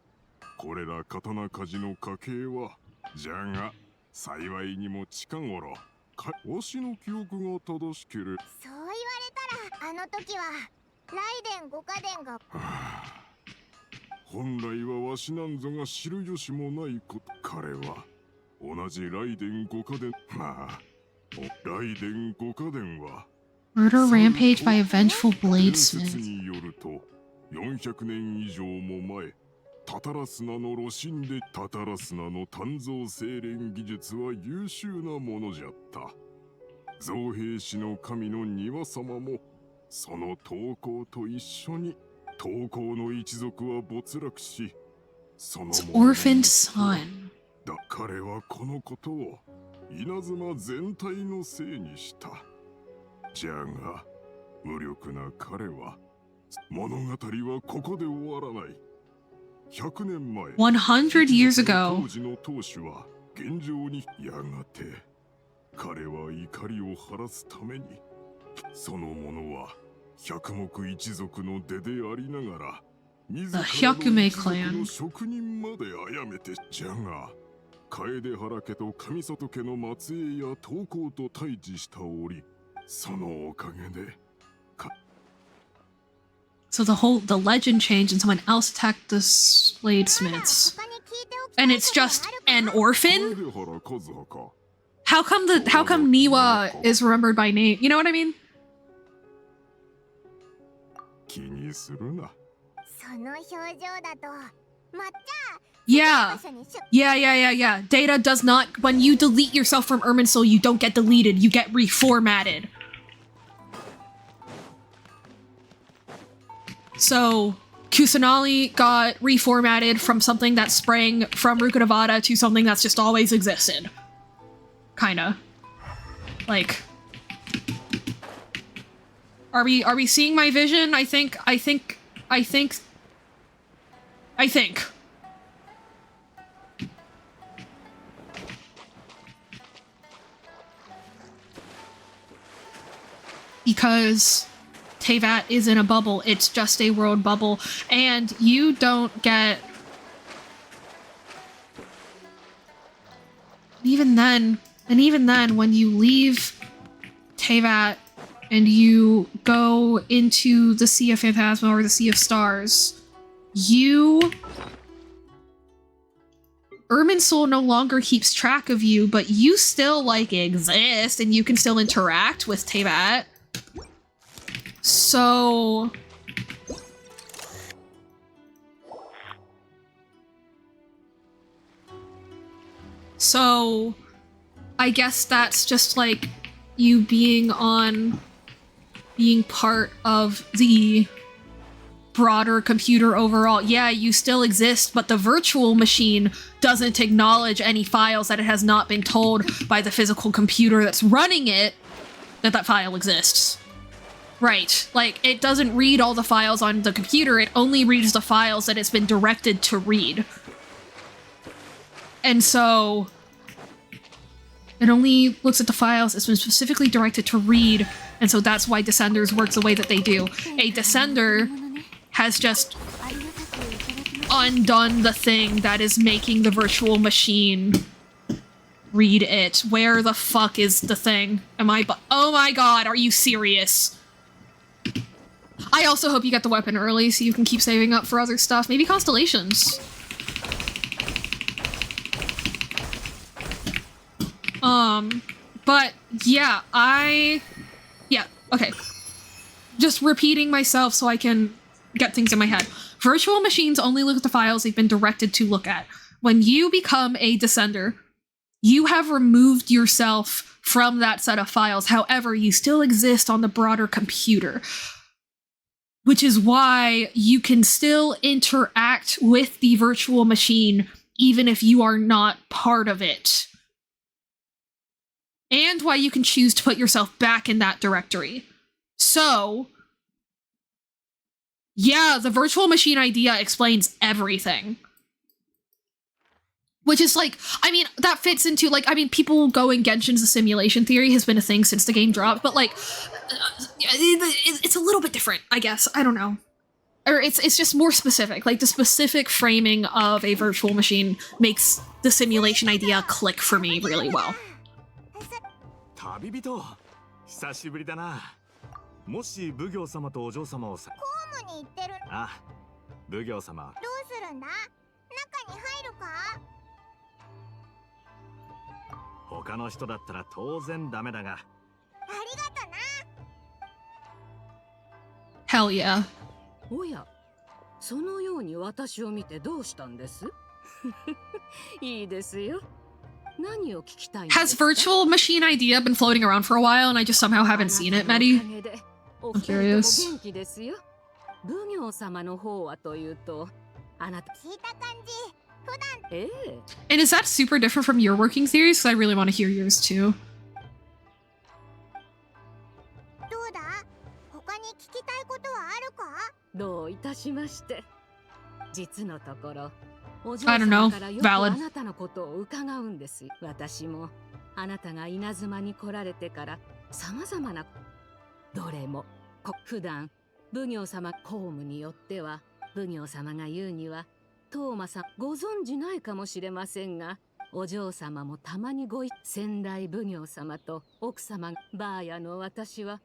これら刀鍛冶の家系は、じゃが幸いにも近頃、わしの記憶が正しければ。そう言われたら、あの時はライデン五家伝が。本来はわしなんぞが知る由もないこと。彼は同じライデン五家伝。まあ、ライデン五家伝は Murder rampage by a vengeful 伝説 bladesmith. によると400年以上も前、タタラスナの露心でタタラスナの鍛造精錬技術は優秀なものじゃった。造兵士の神の庭様もその投稿と一緒に投稿の一族は没落し、その His orphaned son. だ彼はこのことを稲妻全体のせいにした。じゃが無力な彼は物語はここで終わらない。100年前100 years ago. 当時の当主は現状にやがて彼は怒りを晴らすためにその者は百目一族の出でありながら自らの一族の職人まで殺めて。じゃが楓原家と上里家の末裔や刀工と対峙した折、そのおかげで So the legend changed and someone else attacked the bladesmiths. And it's just an orphan? How come Niwa is remembered by name? You know what I mean? 気にするな。その表情だと、まっちゃ Yeah. Data does not, when you delete yourself from Irminsul, you don't get deleted, you get reformatted. So, Kusanali got reformatted from something that sprang from Rukkhadevata to something that's just always existed. Kinda. Like... Are we seeing my vision? I think. Because Teyvat is in a bubble, it's just a world bubble, and you don't get... Even then, when you leave Teyvat and you go into the Sea of Phantasma or the Sea of Stars, Irminsul no longer keeps track of you, but you still, like, exist, and you can still interact with Teyvat. So... I guess that's just, like, you being part of the broader computer overall. Yeah, you still exist, but the virtual machine doesn't acknowledge any files that it has not been told by the physical computer that's running it that file exists. Right, like, it doesn't read all the files on the computer, it only reads the files that it's been directed to read. And so... it only looks at the files it's been specifically directed to read, and so that's why Descenders work the way that they do. A Descender has just undone the thing that is making the virtual machine read it. Where the fuck is the thing? Oh my god, are you serious? I also hope you get the weapon early so you can keep saving up for other stuff. Maybe Constellations. But yeah, okay. Just repeating myself so I can get things in my head. Virtual machines only look at the files they've been directed to look at. When you become a Descender, you have removed yourself from that set of files. However, you still exist on the broader computer. Which is why you can still interact with the virtual machine even if you are not part of it. And why you can choose to put yourself back in that directory. So, yeah, the virtual machine idea explains everything. Which is like, I mean, that fits into, like, I mean, people going Genshin's simulation theory has been a thing since the game dropped, but, like, it's a little bit different, I guess. I don't know. Or it's just more specific. Like, the specific framing of a virtual machine makes the simulation idea click for me really well. 旅人、久しぶりだな。もし奉行様とお嬢様をさ。公務に行ってる。あ、奉行様。どうするんだ？中に入るか？他の人だったら当然ダメだが。ありがとな。Hell yeah. おや、そのように私を見てどうしたんです？いいですよ。何を聞きたいんですか？ Has virtual machine idea been floating around for a while and I just somehow haven't seen it, Medi? I'm curious. 元気ですよ。奉行様の方はというと、あなた聞いた感じ。普段。ええ。 And is that super different from your working theories? Because I really want to hear yours too. どうだ？他に聞きたいことはあるか？どういたしまして。実のところ、お嬢 I don't 様 know. からよく Valid. あなたのことを伺うんです。私もあなたが稲妻に来られてから様々などれも普段奉行様公務によっては奉行様が言うにはトーマさんご存じないかもしれませんがお嬢様もたまに先代奉行様と奥様バーヤの私は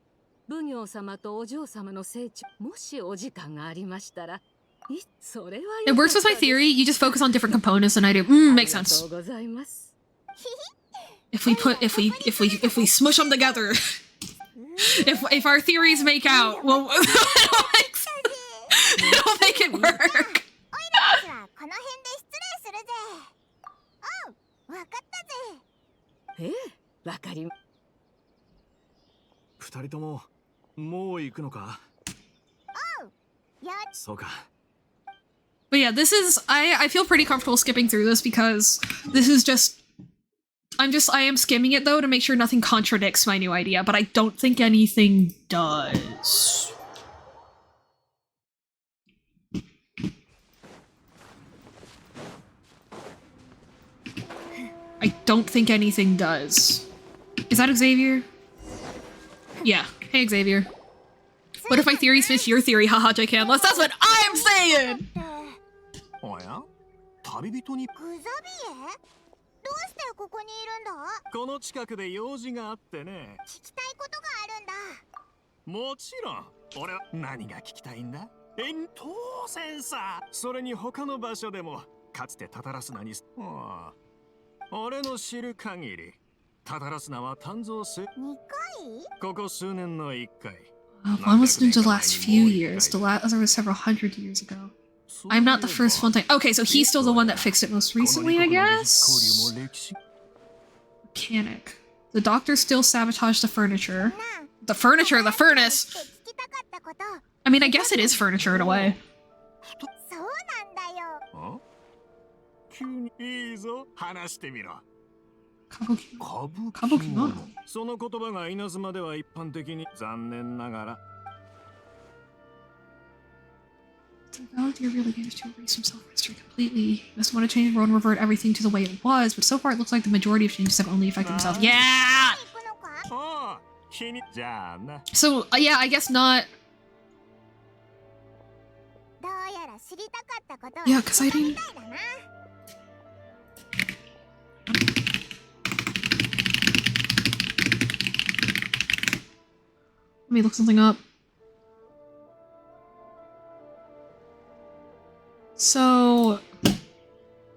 奉行様とお嬢様の成長もしお時間がありましたら It works with my theory. You just focus on different components than I do. Makes sense. If we smush them together, if our theories make out, well, it'll make it work. 二人とももう行くのか？そうか。 But yeah, this is I feel pretty comfortable skipping through this because this is just I am skimming it though to make sure nothing contradicts my new idea, but I don't think anything does. I don't think anything does. Is that Xavier? Yeah. Hey Xavier. What if my theories fit your theory? Haha, J-Canless. That's what I'm saying! おや？旅人に。グザビエ？どうしてここにいるんだ？この近くで用事があってね。聞きたいことがあるんだ。もちろん。俺は何が聞きたいんだ？当然さ。それに他の場所でもかつてタタラスナに俺の知る限りタタラスナは誕生する2回？ここ数年の1回。One was in the last few years. The other was several hundred years ago. I'm not the first one thing. Okay, so he's still the one that fixed it most recently, I guess? Mechanic. The doctor still sabotaged the furniture. The furniture, the furnace! I mean, I guess it is furniture in a way. そうなんだよ。急にいいぞ、話してみろ。Kabuki-mono. その言葉が稲妻では一般的に残念ながら。The Valkyrie really managed to erase himself from history completely. He doesn't want to change the world and revert everything to the way it was, but so far it looks like the majority of changes have only affected himself. Yeah! So, yeah, I guess not. Yeah, because I didn't... Let me look something up. So,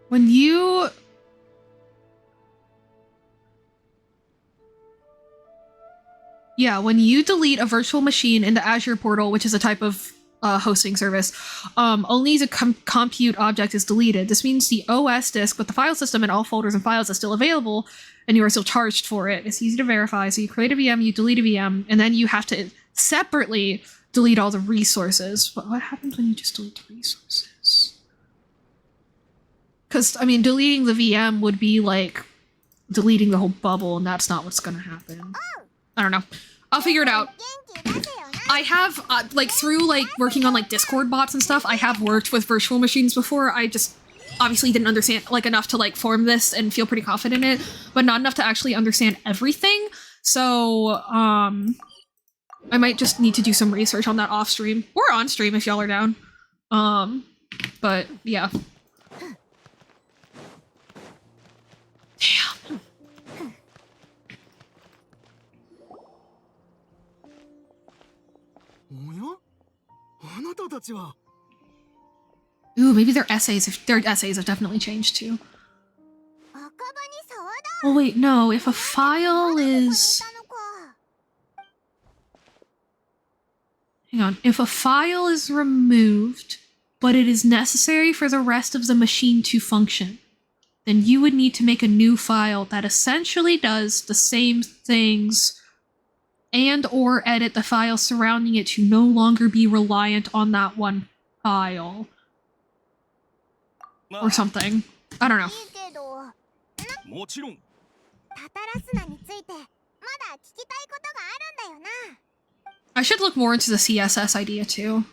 when you... Yeah, when you delete a virtual machine in the Azure portal, which is a type of hosting service, only the compute object is deleted. This means the OS disk with the file system and all folders and files is still available, and you are still charged for it. It's easy to verify. So you create a VM, you delete a VM, and then you have to separately delete all the resources. But what happens when you just delete the resources? Because, I mean, deleting the VM would be like deleting the whole bubble, and that's not what's gonna happen. I don't know. I'll figure it out. I have, like, through, like, working on, like, Discord bots and stuff, I have worked with virtual machines before. I just obviously didn't understand, like, enough to, like, form this and feel pretty confident in it, but not enough to actually understand everything. So, I might just need to do some research on that off stream, or on stream if y'all are down. But, yeah. Damn. Ooh, maybe their essays have definitely changed too. Oh wait, no, if a file is... Hang on, if a file is removed, but it is necessary for the rest of the machine to function, then you would need to make a new file that essentially does the same things and or edit the file surrounding it to no longer be reliant on that one file. Or something. I don't know. I should look more into the CSS idea too.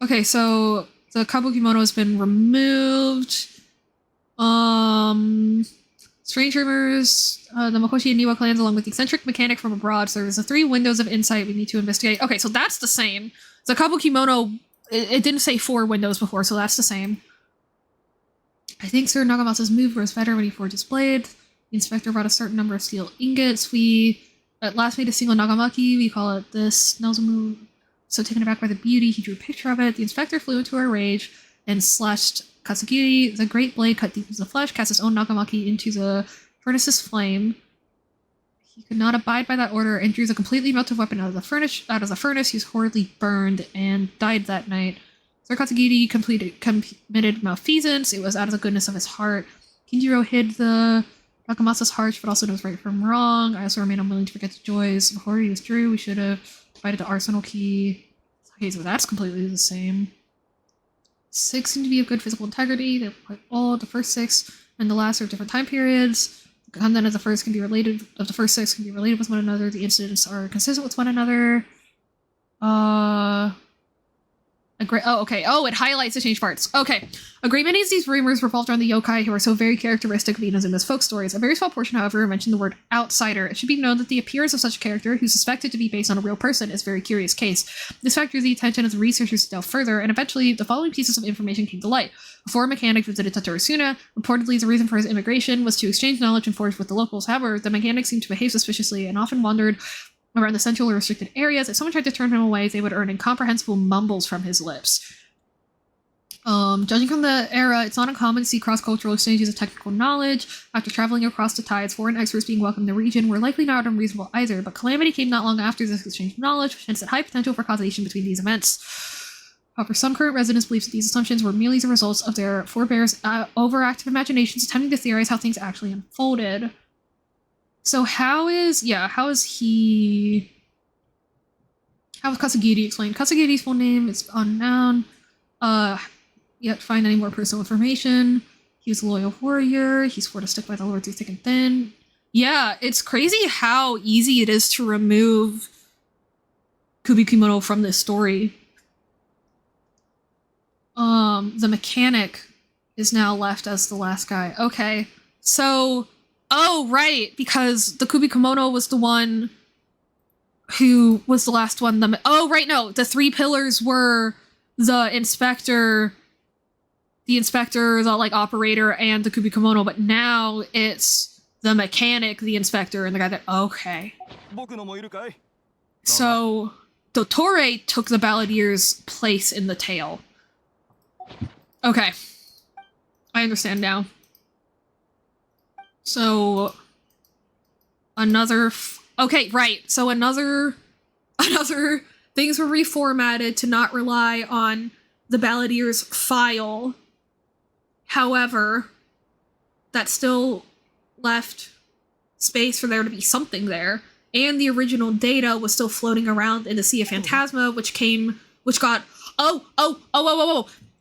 Okay, so the Kabuki-mono has been removed. Strange rumors, the Makoshi and Niwa clans, along with the eccentric mechanic from abroad. So there's the 3 windows of insight we need to investigate. Okay, so that's the same. The Kabuki-mono, it didn't say 4 windows before, so that's the same. I think Sir Nagamasa's move grows better when he forges blade. The inspector brought a certain number of steel ingots. We at last made a single Nagamaki. We call it this Nelzamu. So taken aback by the beauty, he drew a picture of it. The inspector flew into a rage and slashed Katsugiri. The great blade cut deep into the flesh, cast his own Nagamaki into the furnace's flame. He could not abide by that order and drew the completely melted weapon out of the furnace. He was horribly burned and died that night. Sir Katsugiri committed malfeasance. It was out of the goodness of his heart. Kinjiro hid the Nakamasa's heart, but also knows right from wrong. I also remain unwilling to forget the joys. Before he withdrew, we should have provided the arsenal key. Okay, so that's completely the same. 6 seem to be of good physical integrity. They're quite old. The first 6 and the last are of different time periods. The content of the first 6 can be related with one another. The incidents are consistent with one another. Oh, okay. Oh, it highlights the changed parts. Okay. A great many of these rumors revolved around the yokai who are so very characteristic of Inazuma's folk stories. A very small portion, however, mentioned the word outsider. It should be known that the appearance of such a character, who's suspected to be based on a real person, is a very curious case. This fact drew the attention of the researchers to delve further, and eventually the following pieces of information came to light. A foreign mechanic visited Tatarasuna. Reportedly, the reason for his immigration was to exchange knowledge and forage with the locals. However, the mechanic seemed to behave suspiciously and often wandered around the central or restricted areas. If someone tried to turn him away, they would earn incomprehensible mumbles from his lips. Judging from the era, it's not uncommon to see cross-cultural exchanges of technical knowledge. After traveling across the tides, foreign experts being welcomed in the region were likely not unreasonable either, but calamity came not long after this exchange of knowledge, which hints at high potential for causation between these events. However, some current residents believe that these assumptions were merely the results of their forebears' overactive imaginations attempting to theorize how things actually unfolded. So how is Kasagiri explained? Kasagiri's full name is unknown. Yet find any more personal information. He was a loyal warrior. He swore to stick by the Lord through thick and thin. Yeah, it's crazy how easy it is to remove Kubikimono from this story. The mechanic is now left as the last guy. Okay, so, oh, right, because the Kubikimono was the one who was the last one. The three pillars were the inspector, the like operator, and the Kubikimono, but now it's the mechanic, the inspector, and the guy that, okay. So, Dottore took the Balladier's place in the tale. Okay. I understand now. So, okay, right. So another things were reformatted to not rely on the Balladier's file. However, that still left space for there to be something there. And the original data was still floating around in the Sea of Phantasma, which got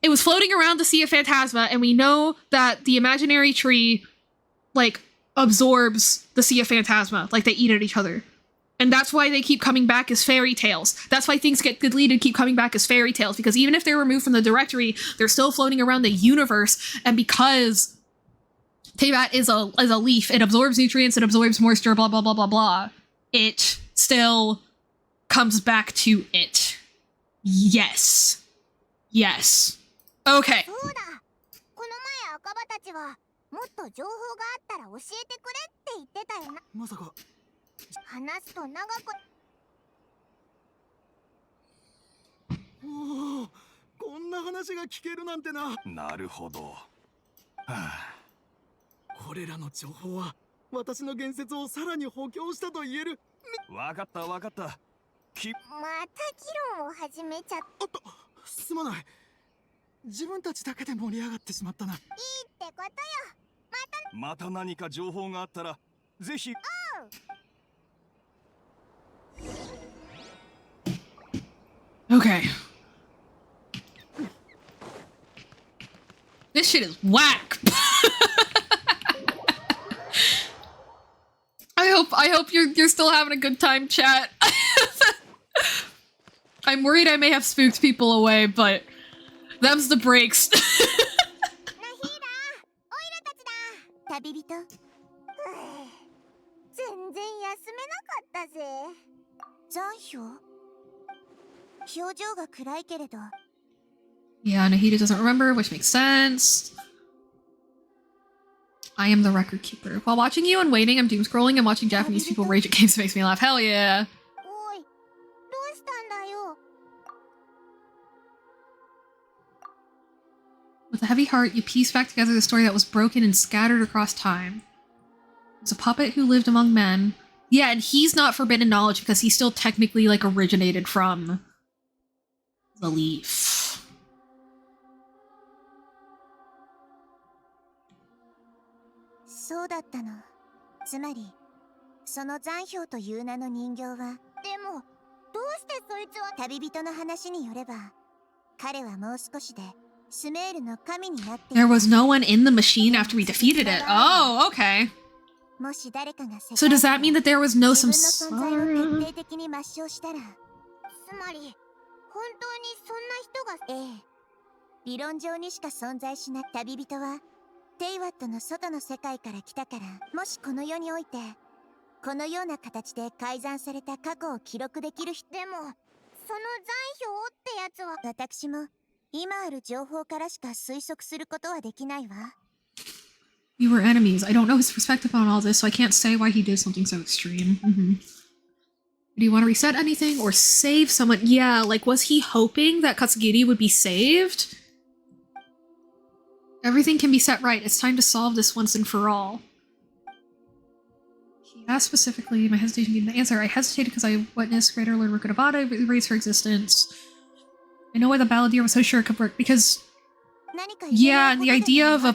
it was floating around the Sea of Phantasma, and we know that the imaginary tree, like, absorbs the Sea of Phantasma. Like, they eat at each other. And that's why they keep coming back as fairy tales. That's why things get deleted, keep coming back as fairy tales, because even if they're removed from the directory, they're still floating around the universe, and because Teyvat is a leaf, it absorbs nutrients, it absorbs moisture, blah, blah, blah, blah, blah. It still comes back to it. Yes. Yes. Okay. そうだ。この前赤羽たちはもっと情報があったら教えてくれって言ってたよな。まさか話すと長く。おお、こんな話が聞けるなんてな。なるほど。これらの情報は私の言説をさらに補強したと言える。わかったわかった。また議論を始めちゃった。おっと、すまない。自分たちだけで盛り上がってしまったな。いいってことよ。また何か情報があったらぜひ。Okay. This shit is whack. I hope you're still having a good time, chat. I'm worried I may have spooked people away, but them's the breaks. 旅人。全然休めなかったぜ。残暑？表情が暗いけれど。Yeah, Nahida doesn't remember, which makes sense. I am the record keeper. While watching you and waiting, I'm doom scrolling and watching Japanese people rage at games makes me laugh. Hell yeah. おい、どうしたんだよ。With a heavy heart, you piece back together the story that was broken and scattered across time. There's a puppet who lived among men. Yeah, and he's not forbidden knowledge because he's still technically, like, originated from the leaf. そうだったの。つまり、その残氷という名の人形は。でも、どうしてそいつは。旅人の話によれば、彼はもう少しで。There was no one in the machine after we defeated it. Oh, okay. So does that mean that there was no samsara? つまり、本当にそんな人が。ええ、理論上にしか存在しない旅人はテイワットの外の世界から来たから、もしこの世においてこのような形で改ざんされた過去を記録できる人でも、その残氷ってやつは私も今ある情報からしか推測することはできないわ。 We were enemies. I don't know his perspective on all this, so I can't say why he did something so extreme. Do you want to reset anything or save someone? Yeah, like, was he hoping that Katsugiri would be saved? Everything can be set right. It's time to solve this once and for all. He asked specifically, my hesitation gave the answer. I hesitated because I witnessed Greater Lord Rukudabata erase her existence. I know why the balladeer was so sure it could work, because... Yeah, and the idea of a...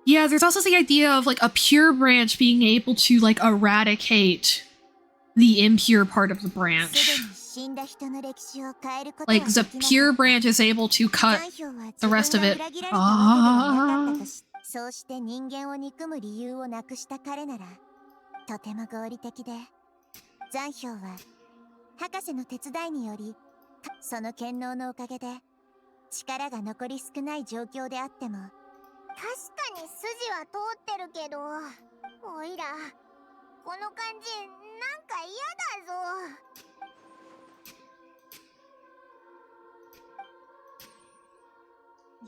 Yeah, there's also the idea of, like, a pure branch being able to, like, eradicate the impure part of the branch. Like, the pure branch is able to cut the rest of it. Ah. そうして人間を憎む理由をなくした彼ならとても合理的で、残氷は博士の手伝いにより、その権能のおかげで力が残り少ない状況であっても、確かに筋は通ってるけど、おいらこの感じなんか嫌だぞ。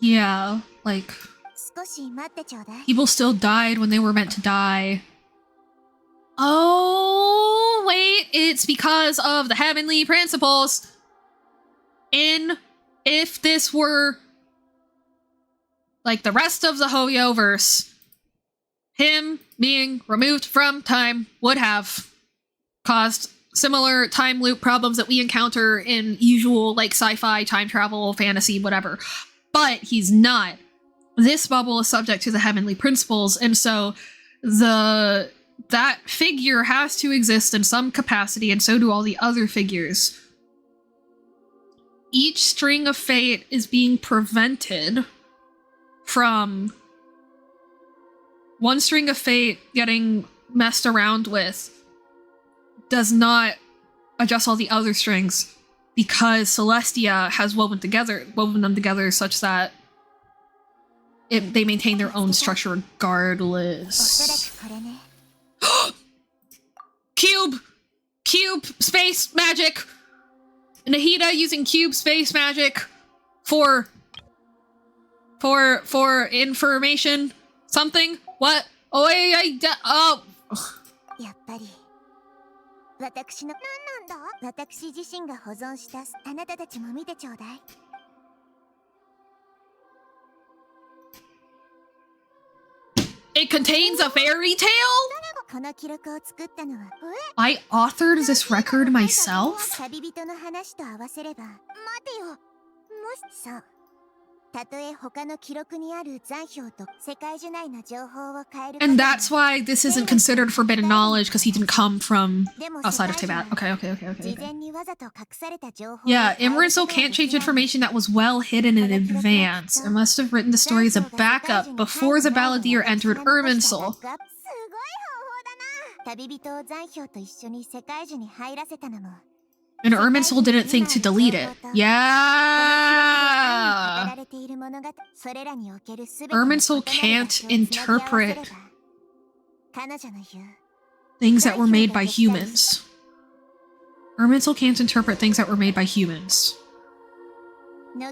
Yeah, like... People still died when they were meant to die. Oh, wait, it's because of the heavenly principles. If this were like the rest of the Hoyo-verse, him being removed from time would have caused similar time loop problems that we encounter in usual, like, sci-fi, time travel, fantasy, whatever. But he's not. This bubble is subject to the heavenly principles, and so that figure has to exist in some capacity, and so do all the other figures. Each string of fate is being prevented from one string of fate getting messed around with does not adjust all the other strings, because Celestia has woven them together such that they maintain their own structure regardless. Cube space magic! Nahida using cube space magic for information something. What? Oh, oh. やっぱり私の何なんだ？私自身が保存したあなたたちも見てちょうだい。It contains a fairy tale? I authored this record myself? And that's why this isn't considered forbidden knowledge, because he didn't come from outside of Tibet. Okay. Yeah, Emerald can't change information that was well hidden in advance. It must have written the story as a backup before the balladeer entered Irminsul. And Irminsul didn't think to delete it. Yeah! Irminsul can't interpret things that were made by humans. Irminsul can't interpret things that were made by humans. So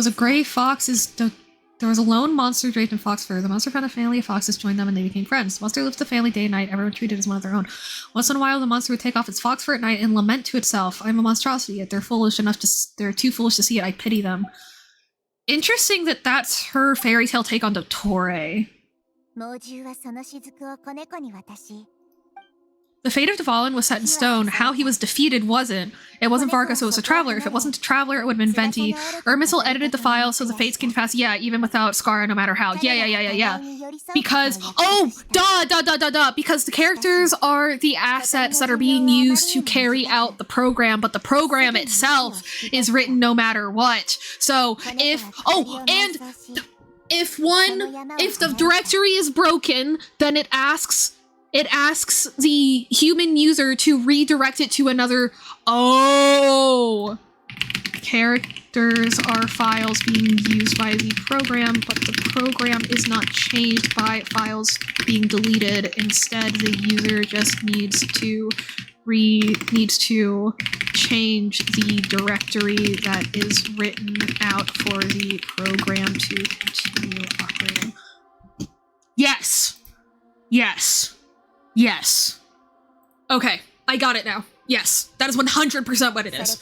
the gray fox is There was a lone monster draped in fox fur. The monster found a family of foxes, joined them, and they became friends. The monster lived with the family day and night, everyone treated as one of their own. Once in a while, the monster would take off its fox fur at night and lament to itself, I'm a monstrosity, yet they're too foolish to see it. I pity them. Interesting that that's her fairy tale take on Dottore. 猛獣はその雫を子猫に渡し The fate of Dvalin was set in stone. How he was defeated wasn't. It wasn't Vargas, it was a traveler. If it wasn't a traveler, it would have been Venti. Ermisel edited the file so the fates can pass. Yeah, even without C2r1, no matter how. Yeah. Because, because the characters are the assets that are being used to carry out the program, but the program itself is written no matter what. So, if the directory is broken, then it asks the human user to redirect it to another. Oh! Characters are files being used by the program, but the program is not changed by files being deleted. Instead, the user just needs to change the directory that is written out for the program to continue operating. Yes. Okay, I got it now. Yes, that is 100% what it is.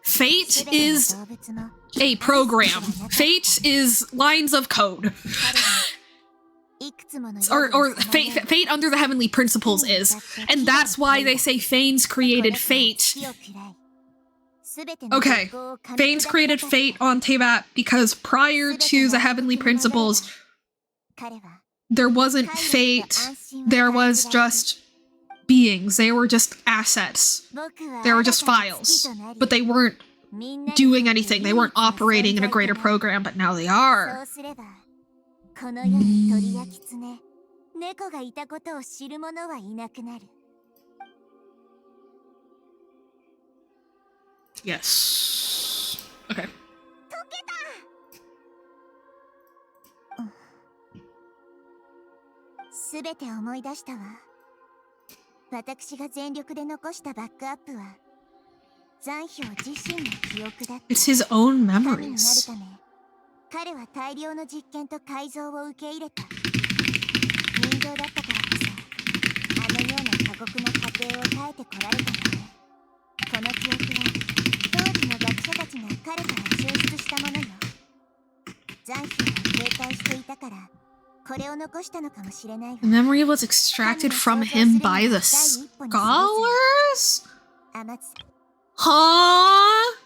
Fate is a program. Fate is lines of code. or fate under the heavenly principles is. And that's why they say Fanes created Fate. Okay, Fanes created Fate on Teyvat because prior to the heavenly principles, there wasn't fate, there was just beings. They were just assets. They were just files. But they weren't doing anything. They weren't operating in a greater program, but now they are. Yes. Okay. すべて思い出したわ。私が全力で残したバックアップは残氷自身の記憶だった。It's his own 神になる memories. ため、彼は大量の実験と改造を受け入れた。人形だったからこそ、あのような過酷な過程を耐えてこられたのね。この記憶は当時の学者たちが彼から抽出したものよ。残氷が警戒していたから。 The memory was extracted from him by the scholars? Huh?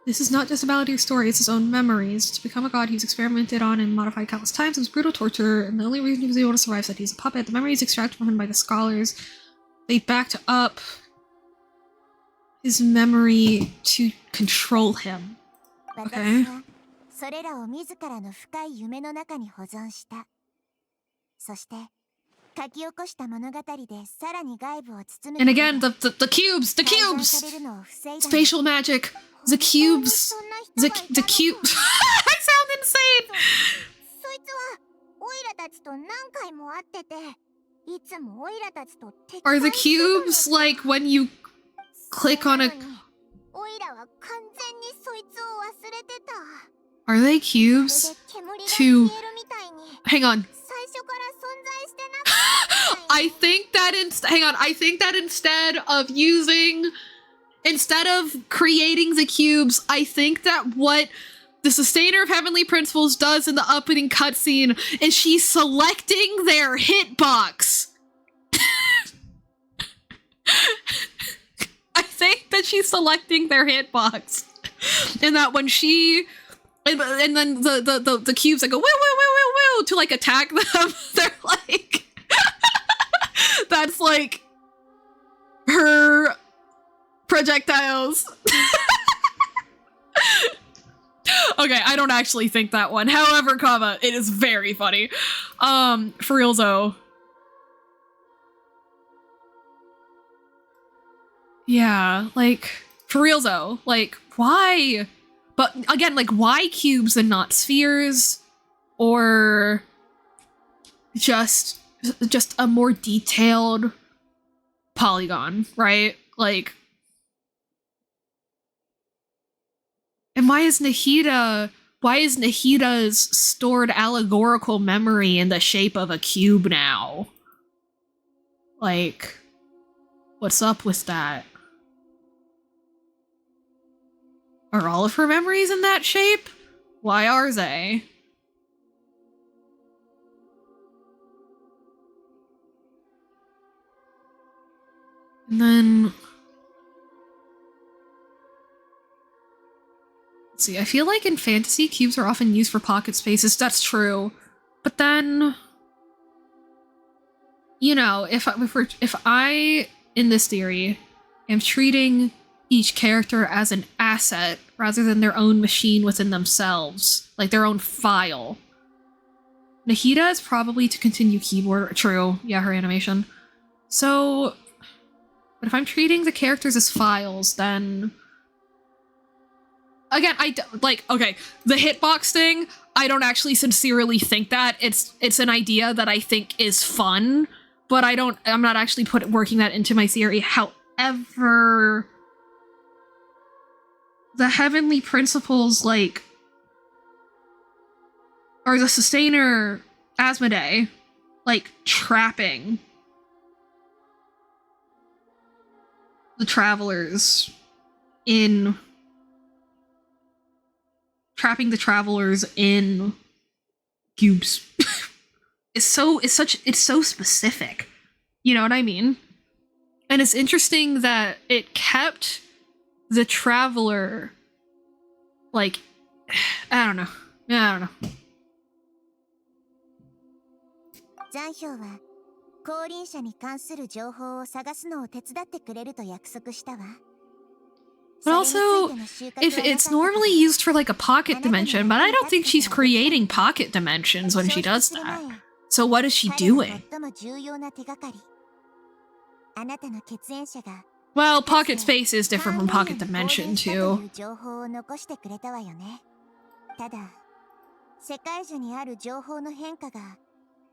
This is not just a Balladeer story, it's his own memories. To become a god, he was experimented on and modified countless times. It was brutal torture, and the only reason he was able to survive is that he's a puppet. The memories extracted from him by the scholars. They backed up his memory to control him. Okay. それらを自らの深い夢の中に保存した。そして書き起こした物語でさらに外部を包む。And again, the cubes, the cubes, spatial magic, the cubes, the cube. I sound insane. そいつはオイラたちと何回も会ってて、いつもオイラたちと敵対 Are the cubes like when you click on a? オイラは完全にそいつを忘れてた。 Are they cubes to... Hang on. I think that I think that instead of creating the cubes, I think that what the Sustainer of Heavenly Principles does in the opening cutscene is she's selecting their hitbox. I think that she's selecting their hitbox. And that when she... And then the cubes that go woo woo woo woo woo to like attack them, they're like that's like her projectiles. Okay, I don't actually think that one. However, comma, it is very funny. For real though. Yeah, like for real though, like why? But again, like, why cubes and not spheres? Or just a more detailed polygon, right? Like, And why is Nahida's stored allegorical memory in the shape of a cube now? Like, what's up with that? Are all of her memories in that shape? Why are they? And then... let's see, I feel like in fantasy, cubes are often used for pocket spaces. That's true. But then... you know, if I, in this theory, am treating each character as an asset rather than their own machine within themselves, like their own file, Nahida is probably to continue keyboard. True, yeah, her animation. So, but if I'm treating the characters as files, then again, okay, the hitbox thing, I don't actually sincerely think that. It's an idea that I think is fun, but I'm not actually working that into my theory. However, the heavenly principles, like, or the sustainer Asmodee, like, trapping the travelers in cubes it's so specific. You know what I mean? And it's interesting that it kept the traveler, like, I don't know. 残氷は降臨者に関する情報を探すのを手伝ってくれると約束したわ。 But also, if it's normally used for like a pocket dimension, but I don't think she's creating pocket dimensions when she does that. So what is she doing? Well, pocket space is different from pocket dimension too. ただ、世界中にある情報の変化が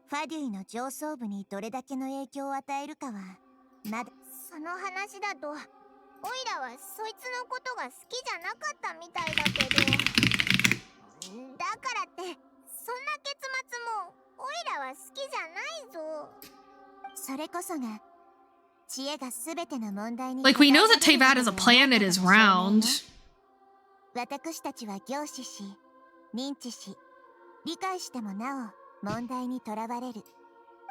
ファデュイの上層部にどれだけの影響を与えるかはまだ。その話だと、オイラはそいつのことが好きじゃなかったみたいだけど、だからってそんな結末もオイラは好きじゃないぞ。それこそが知恵がすべての問題に。Like, we know that Teyvat as a planet is round. 私たちは凝視し、認知し、理解してもなお問題にとらわれる。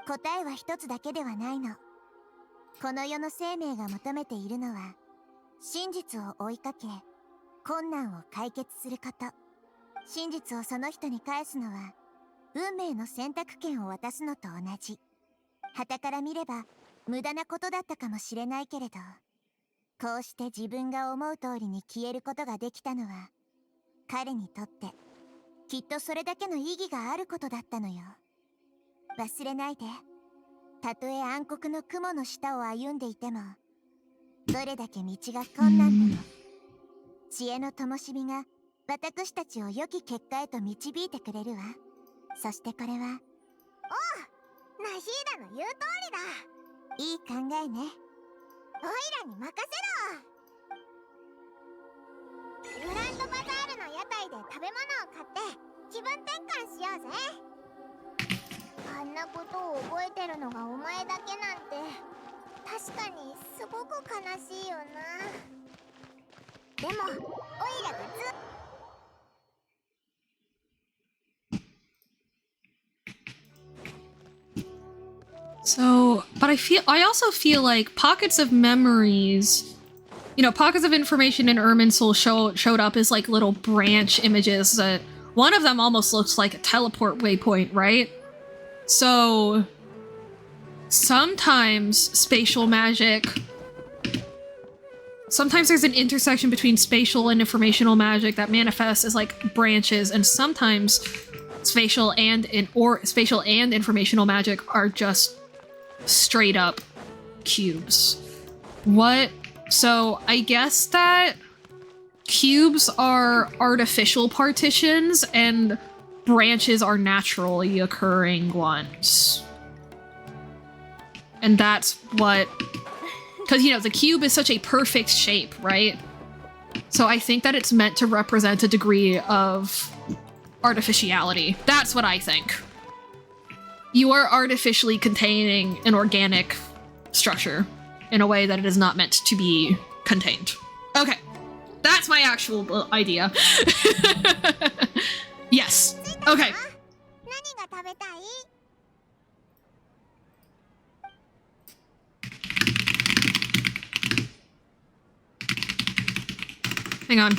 答えは一つだけではないの。この世の生命が求めているのは、真実を追いかけ、困難を解決すること。真実をその人に返すのは、運命の選択権を渡すのと同じ。傍から見れば、無駄なことだったかもしれないけれど、こうして自分が思う通りに消えることができたのは、彼にとって、きっとそれだけの意義があることだったのよ。忘れないで。たとえ暗黒の雲の下を歩んでいても、どれだけ道が困難でも、知恵の灯火が私たちを良き結果へと導いてくれるわ。そしてこれは、おう、ナヒーダの言う通りだ。いい考えね。オイラに任せろ。グランドバザールの屋台で食べ物を買って気分転換しようぜ。あんなことを覚えてるのがお前だけなんて確かにすごく悲しいよな。でもオイラがSo, but I also feel like pockets of memories, you know, pockets of information in Irminsul showed up as like little branch images that one of them almost looks like a teleport waypoint, right? So sometimes spatial magic, sometimes there's an intersection between spatial and informational magic that manifests as like branches, and sometimes spatial and informational magic are just straight up cubes. What? So I guess that cubes are artificial partitions and branches are naturally occurring ones. And that's what... because, you know, the cube is such a perfect shape, right? So I think that it's meant to represent a degree of artificiality. That's what I think. You are artificially containing an organic structure in a way that it is not meant to be contained. Okay, that's my actual idea. Yes, okay. Hang on.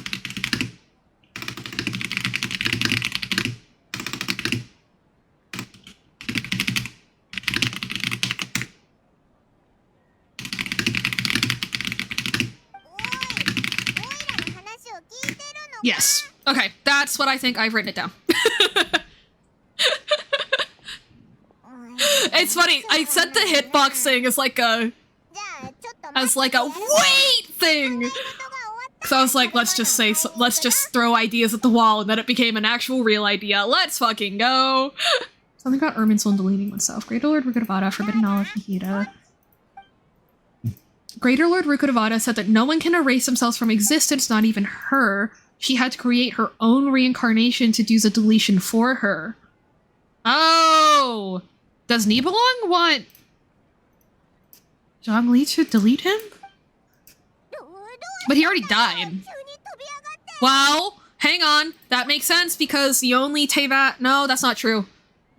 Yes. Okay, that's what I think. I've written it down. It's funny. I said the hitboxing as like a wait thing. So I was like, let's just throw ideas at the wall, and then it became an actual real idea. Let's fucking go. Something about Ermin's soul deleting oneself. Greater Lord Rukudavada, Forbidden Knowledge, Nihida. Greater Lord Rukudavada said that no one can erase themselves from existence, not even her. She had to create her own reincarnation to do the deletion for her. Oh! Does Nibelung want Zhongli to delete him? But he already died. Well, hang on. That makes sense because the only Teyvat... No, that's not true.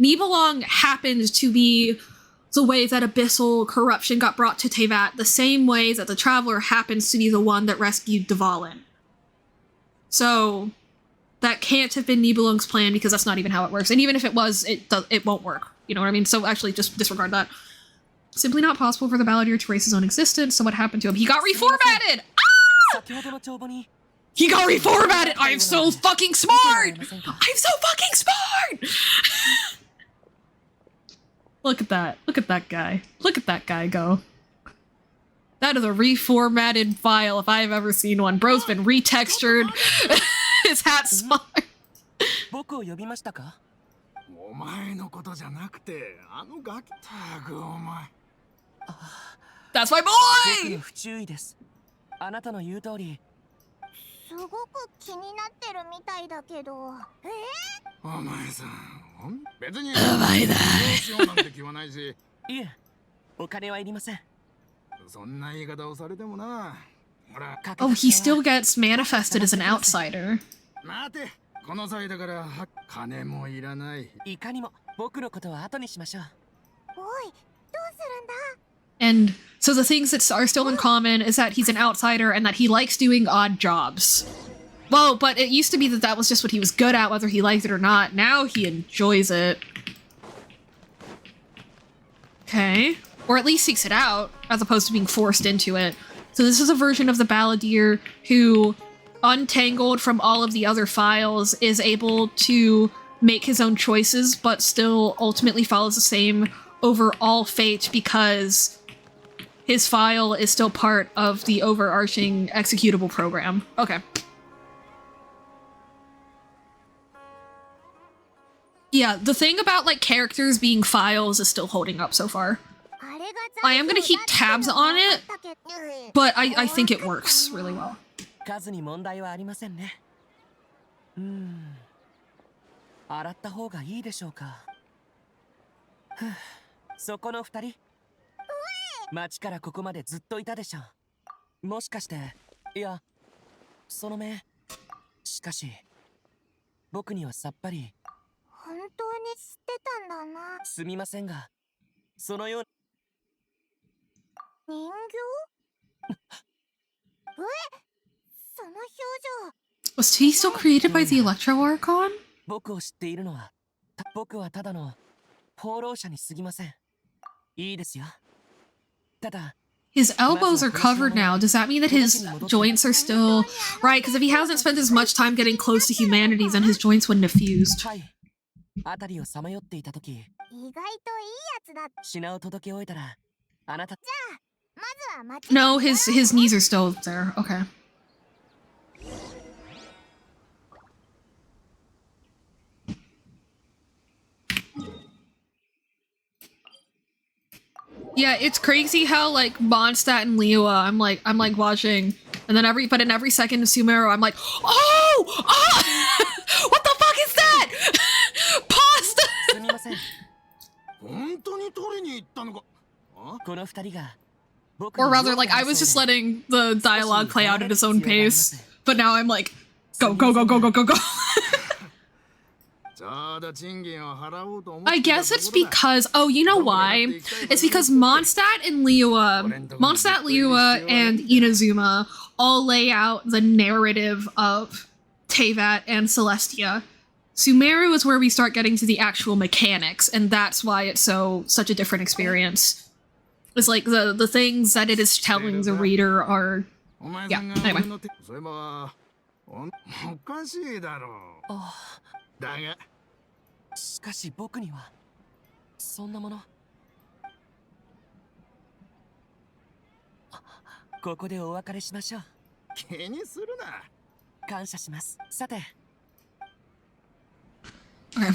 Nibelung happened to be the way that abyssal corruption got brought to Teyvat, the same way that the Traveler happens to be the one that rescued Dvalin. So, that can't have been Nibelung's plan because that's not even how it works. And even if it was, it won't work. You know what I mean? So actually, just disregard that. Simply not possible for the Balladeer to erase his own existence, so what happened to him? He got reformatted! Ah! He got reformatted! I'm so fucking smart! I'm so fucking smart! Look at that. Look at that guy. Look at that guy go. That is a reformatted file if I've ever seen one. Bro's been retextured. His hat's smart. That's my boy! すごく気になってるみたいだけど。お前さん、別に。お前だ。しようなんて気はないし。いえ、お金はいりません。そんな言い方をされてもな。ほら。Oh, he still gets manifested as an outsider. 待て、この際だから金もいらない。いかにも僕のことは後にしましょう。おい、どうするんだ? And so the things that are still in common is that he's an outsider and that he likes doing odd jobs. Well, but it used to be that that was just what he was good at, whether he liked it or not. Now he enjoys it. Okay. Or at least seeks it out, as opposed to being forced into it. So this is a version of the Balladeer who, untangled from all of the other files, is able to make his own choices, but still ultimately follows the same overall fate because his file is still part of the overarching executable program. Okay. Yeah, the thing about, like, characters being files is still holding up so far. I am gonna keep tabs on it, but I think it works really well. 数に問題はありませんね。洗った方がいいでしょうか。そこの二人。町からここまでずっといたでしょう。もしかして、いや、その目。しかし、僕にはさっぱり。本当に知ってたんだな。すみませんが、そのよう。人形？その表情。Was he still created by the Electro Archon? 僕を知っているのは、僕はただの放浪者に過ぎません。いいですよ。ただ。 His elbows are covered now. Does that mean that his joints are still... Right, because if he hasn't spent as much time getting close to humanity, then his joints wouldn't have fused. 辺りをさまよっていたとき、意外といいやつだ。品を届け終えたら、あなた。じゃあ、まずは町。 No, his knees are still there. Okay. Yeah, it's crazy how, like, Mondstadt and Liua, I'm like watching And then in every second of Sumeru, I'm like, oh! What the fuck is that? Pasta! すみません。本当に取りに行ったのか。この二人が Or rather, like, I was just letting the dialogue play out at its own pace. But now I'm like, go, go, go, go, go, go, go. I guess it's because, oh, you know why? It's because Mondstadt, Liua, and Inazuma all lay out the narrative of Teyvat and Celestia. Sumeru is where we start getting to the actual mechanics, and that's why it's such a different experience. It's like the things that it is telling the reader are... Yeah, anyway. しかし僕にはそんなもの。ここでお別れしましょう。気にするな。感謝します。さて。Okay.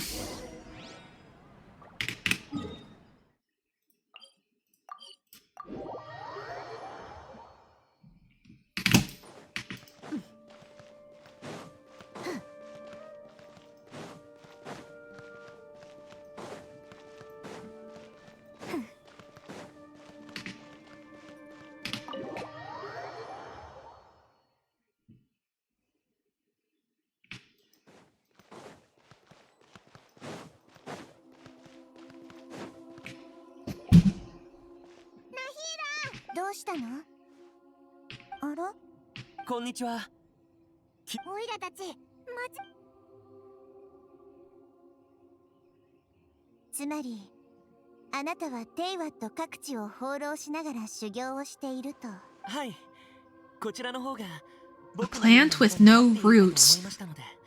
Ara? こんにちは。おいらたち、つまり、あなたはテイワット各地を放浪しながら修行をしていると。はい。こちらの方が A plant with no roots.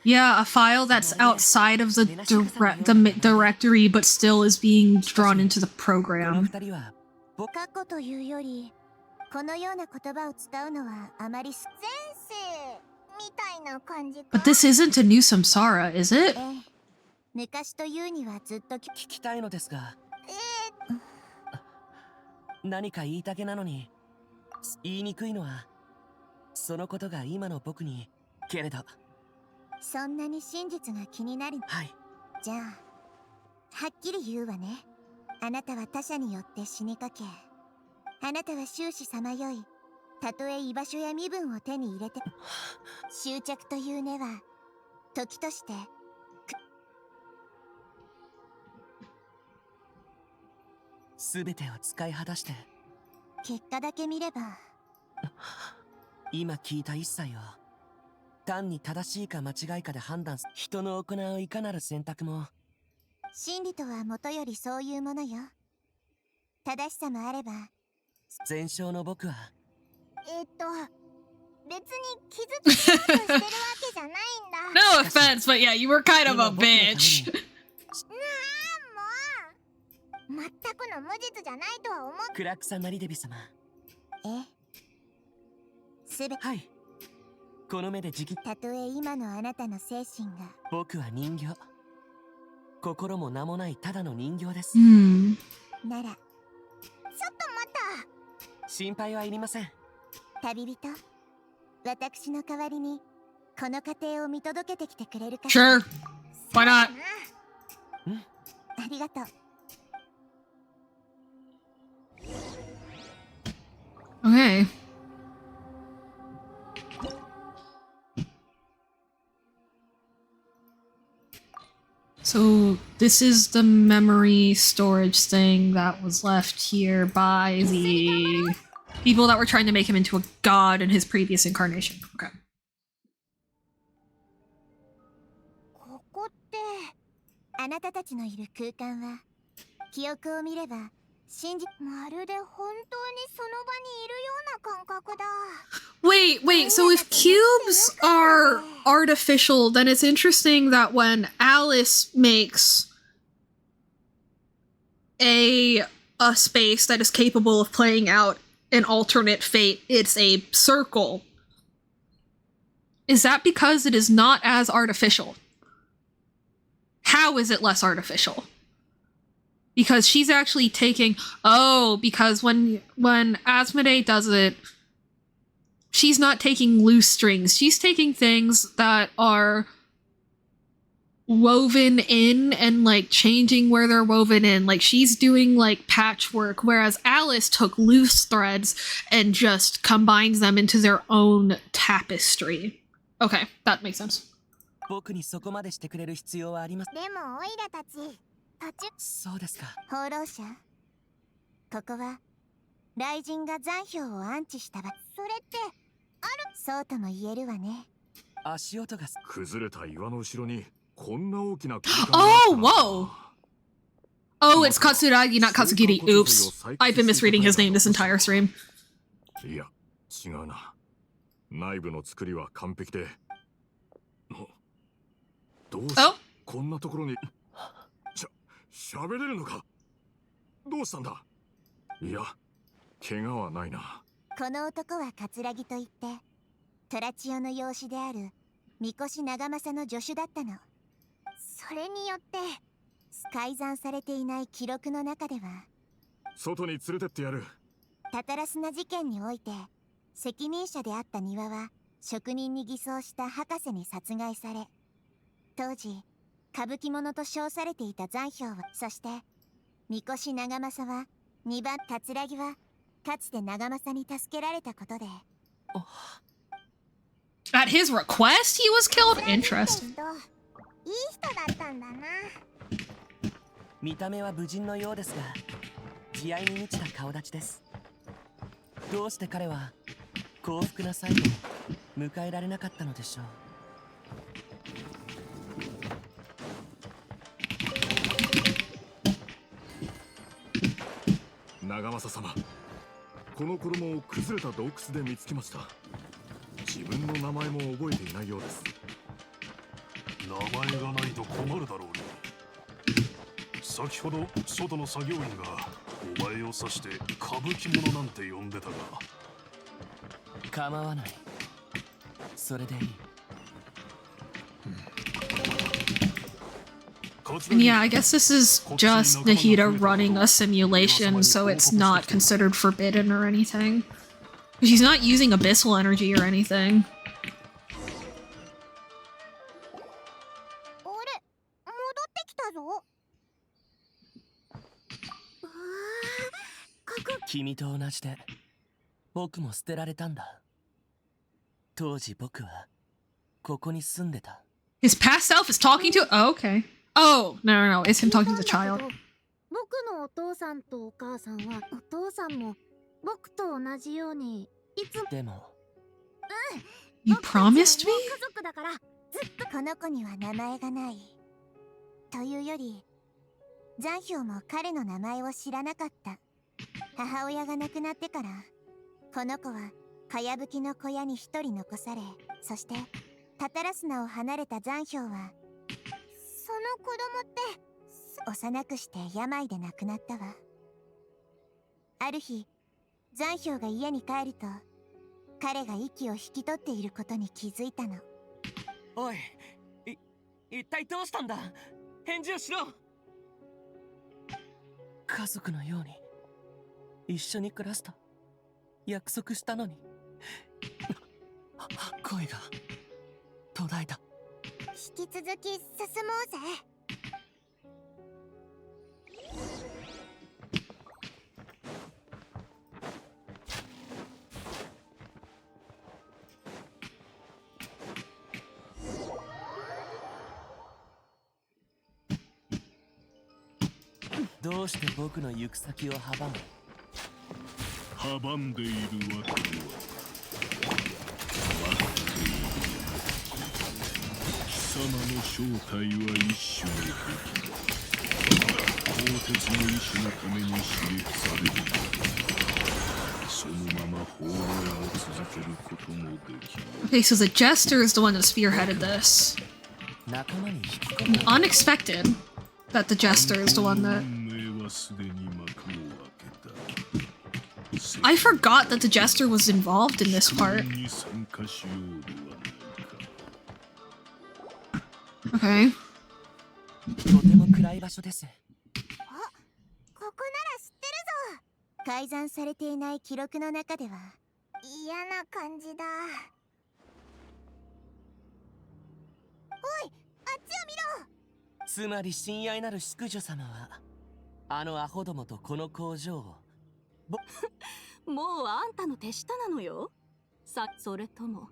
Yeah, a file that's outside of the directory but still is being drawn into the program. 過去というより、このような言葉を使うのはあまり前世みたいな感じか。But this isn't a new samsara, is it? 昔というにはずっと聞きたいのですが。何か言いたげなのに言いにくいのはそのことが今の僕にけれど。そんなに真実が気になる。はい。じゃあはっきり言うわね。あなたは他者によって死にかけ、あなたは終始さまよい、たとえ居場所や身分を手に入れて執着という根は時としてすべてを使い果たして結果だけ見れば今聞いた一切を単に正しいか間違いかで判断する。人の行ういかなる選択も真理とはもとよりそういうものよ。正しさもあれば。前哨の僕は別に傷つけようとしてるわけじゃないんだ。No offense, but yeah, you were kind of a bitch. 全くの無実じゃないとは思う。クラックさんなりデビ様。はい。この目でたとえ今のあなたの精神が。僕は人形。心も名もないただの人形です。なら、ちょっと待った。心配はいりません。旅人、私の代わりにこの過程を見届けてきてくれるか。Sure. Why not? ありがとう。Okay. So this is the memory storage thing that was left here by the people that were trying to make him into a god in his previous incarnation. Okay. ここってあなたたちのいる空間は記憶を見ればまるで本当にその場にいるような感覚だ。Wait, so if cubes are artificial, then it's interesting that when Alice makes a space that is capable of playing out an alternate fate, it's a circle. Is that because it is not as artificial? How is it less artificial? Because she's actually taking... Oh, because when Asmodee does it, she's not taking loose strings. She's taking things that are woven in and like changing where they're woven in. Like she's doing like patchwork, whereas Alice took loose threads and just combines them into their own tapestry. Okay, that makes sense. 僕にそこまでしてくれる必要はあります。でもオイラたち途中そうですか。放浪者ここは雷神が残氷を安置した場。それってあるそうとも言えるわね。足音が崩れた岩の後ろにこんな大きな空間が Oh, whoa! Oh, it's Katsuragi, not Katsugiri. Oops. I've been misreading his name this entire stream. いや、違うな。内部の作りは完璧で。どうしてこんなところに喋れるのか。どうしたんだ。いや、怪我はないな。この男は葛城といってトラチオの養子である三越長政の助手だったの。それによって改ざんされていない記録の中では外に連れてってやる。タタラスナ事件において責任者であった庭は職人に偽装した博士に殺害され、当時歌舞伎者と称されていた残氷は、そして三越長政は2番葛城はかつて長政に助けられたことで At his request, he was killed? Interesting. いい人だったんだな。見た目は武人のようですが、慈愛に満ちた顔立ちです。どうして彼は幸福な最後を迎えられなかったのでしょう。長政様、この衣を崩れた洞窟で見つけました。自分の名前も覚えていないようです。名前がないと困るだろうね。先ほど外の作業員がお前を指して歌舞伎者なんて呼んでたが。構わない。それでいい。And yeah, I guess this is just Nahida running a simulation, so it's not considered forbidden or anything. She's not using abyssal energy or anything. あれ、戻ってきたぞ。君と同じで僕も捨てられたんだ。当時僕はここに住んでた。 His past self is talking to... Oh, okay. Oh, no, it's him talking to the child. 僕のお父さんとお母さんは、お父さんも僕と同じようにいつも。でも、You promised me? 家族だからずっとこの子には名前がない。というより、残氷も彼の名前を知らなかった。母親が亡くなってから、この子はかやぶきの小屋に一人残され、そしてタタラスナを離れた残氷は、その子供って幼くして病で亡くなったわ。ある日、残氷が家に帰ると、彼が息を引き取っていることに気づいたの。おい、一体どうしたんだ。返事をしろ。家族のように一緒に暮らすと約束したのに。声が途絶えた。引き続き進もうぜ。どうして僕の行く先を阻む。阻んでいるわけは貴様の正体は一種の敵だ。鋼鉄の意志のために刺激される。そのまま放浪を続けることもできる。 Okay, so the jester is the one that spearheaded this. 仲間に引き込む。Unexpected that the jester is the one that... I forgot that the jester was involved in this part. Okay. とても暗い場所です。ここなら知ってるぞ。改ざんされていない記録の中では、嫌な感じだ。おい、あっちを見ろ。つまり親愛なる淑女様はあのアホどもとこの工場をもうあんたの手下なのよ。それとも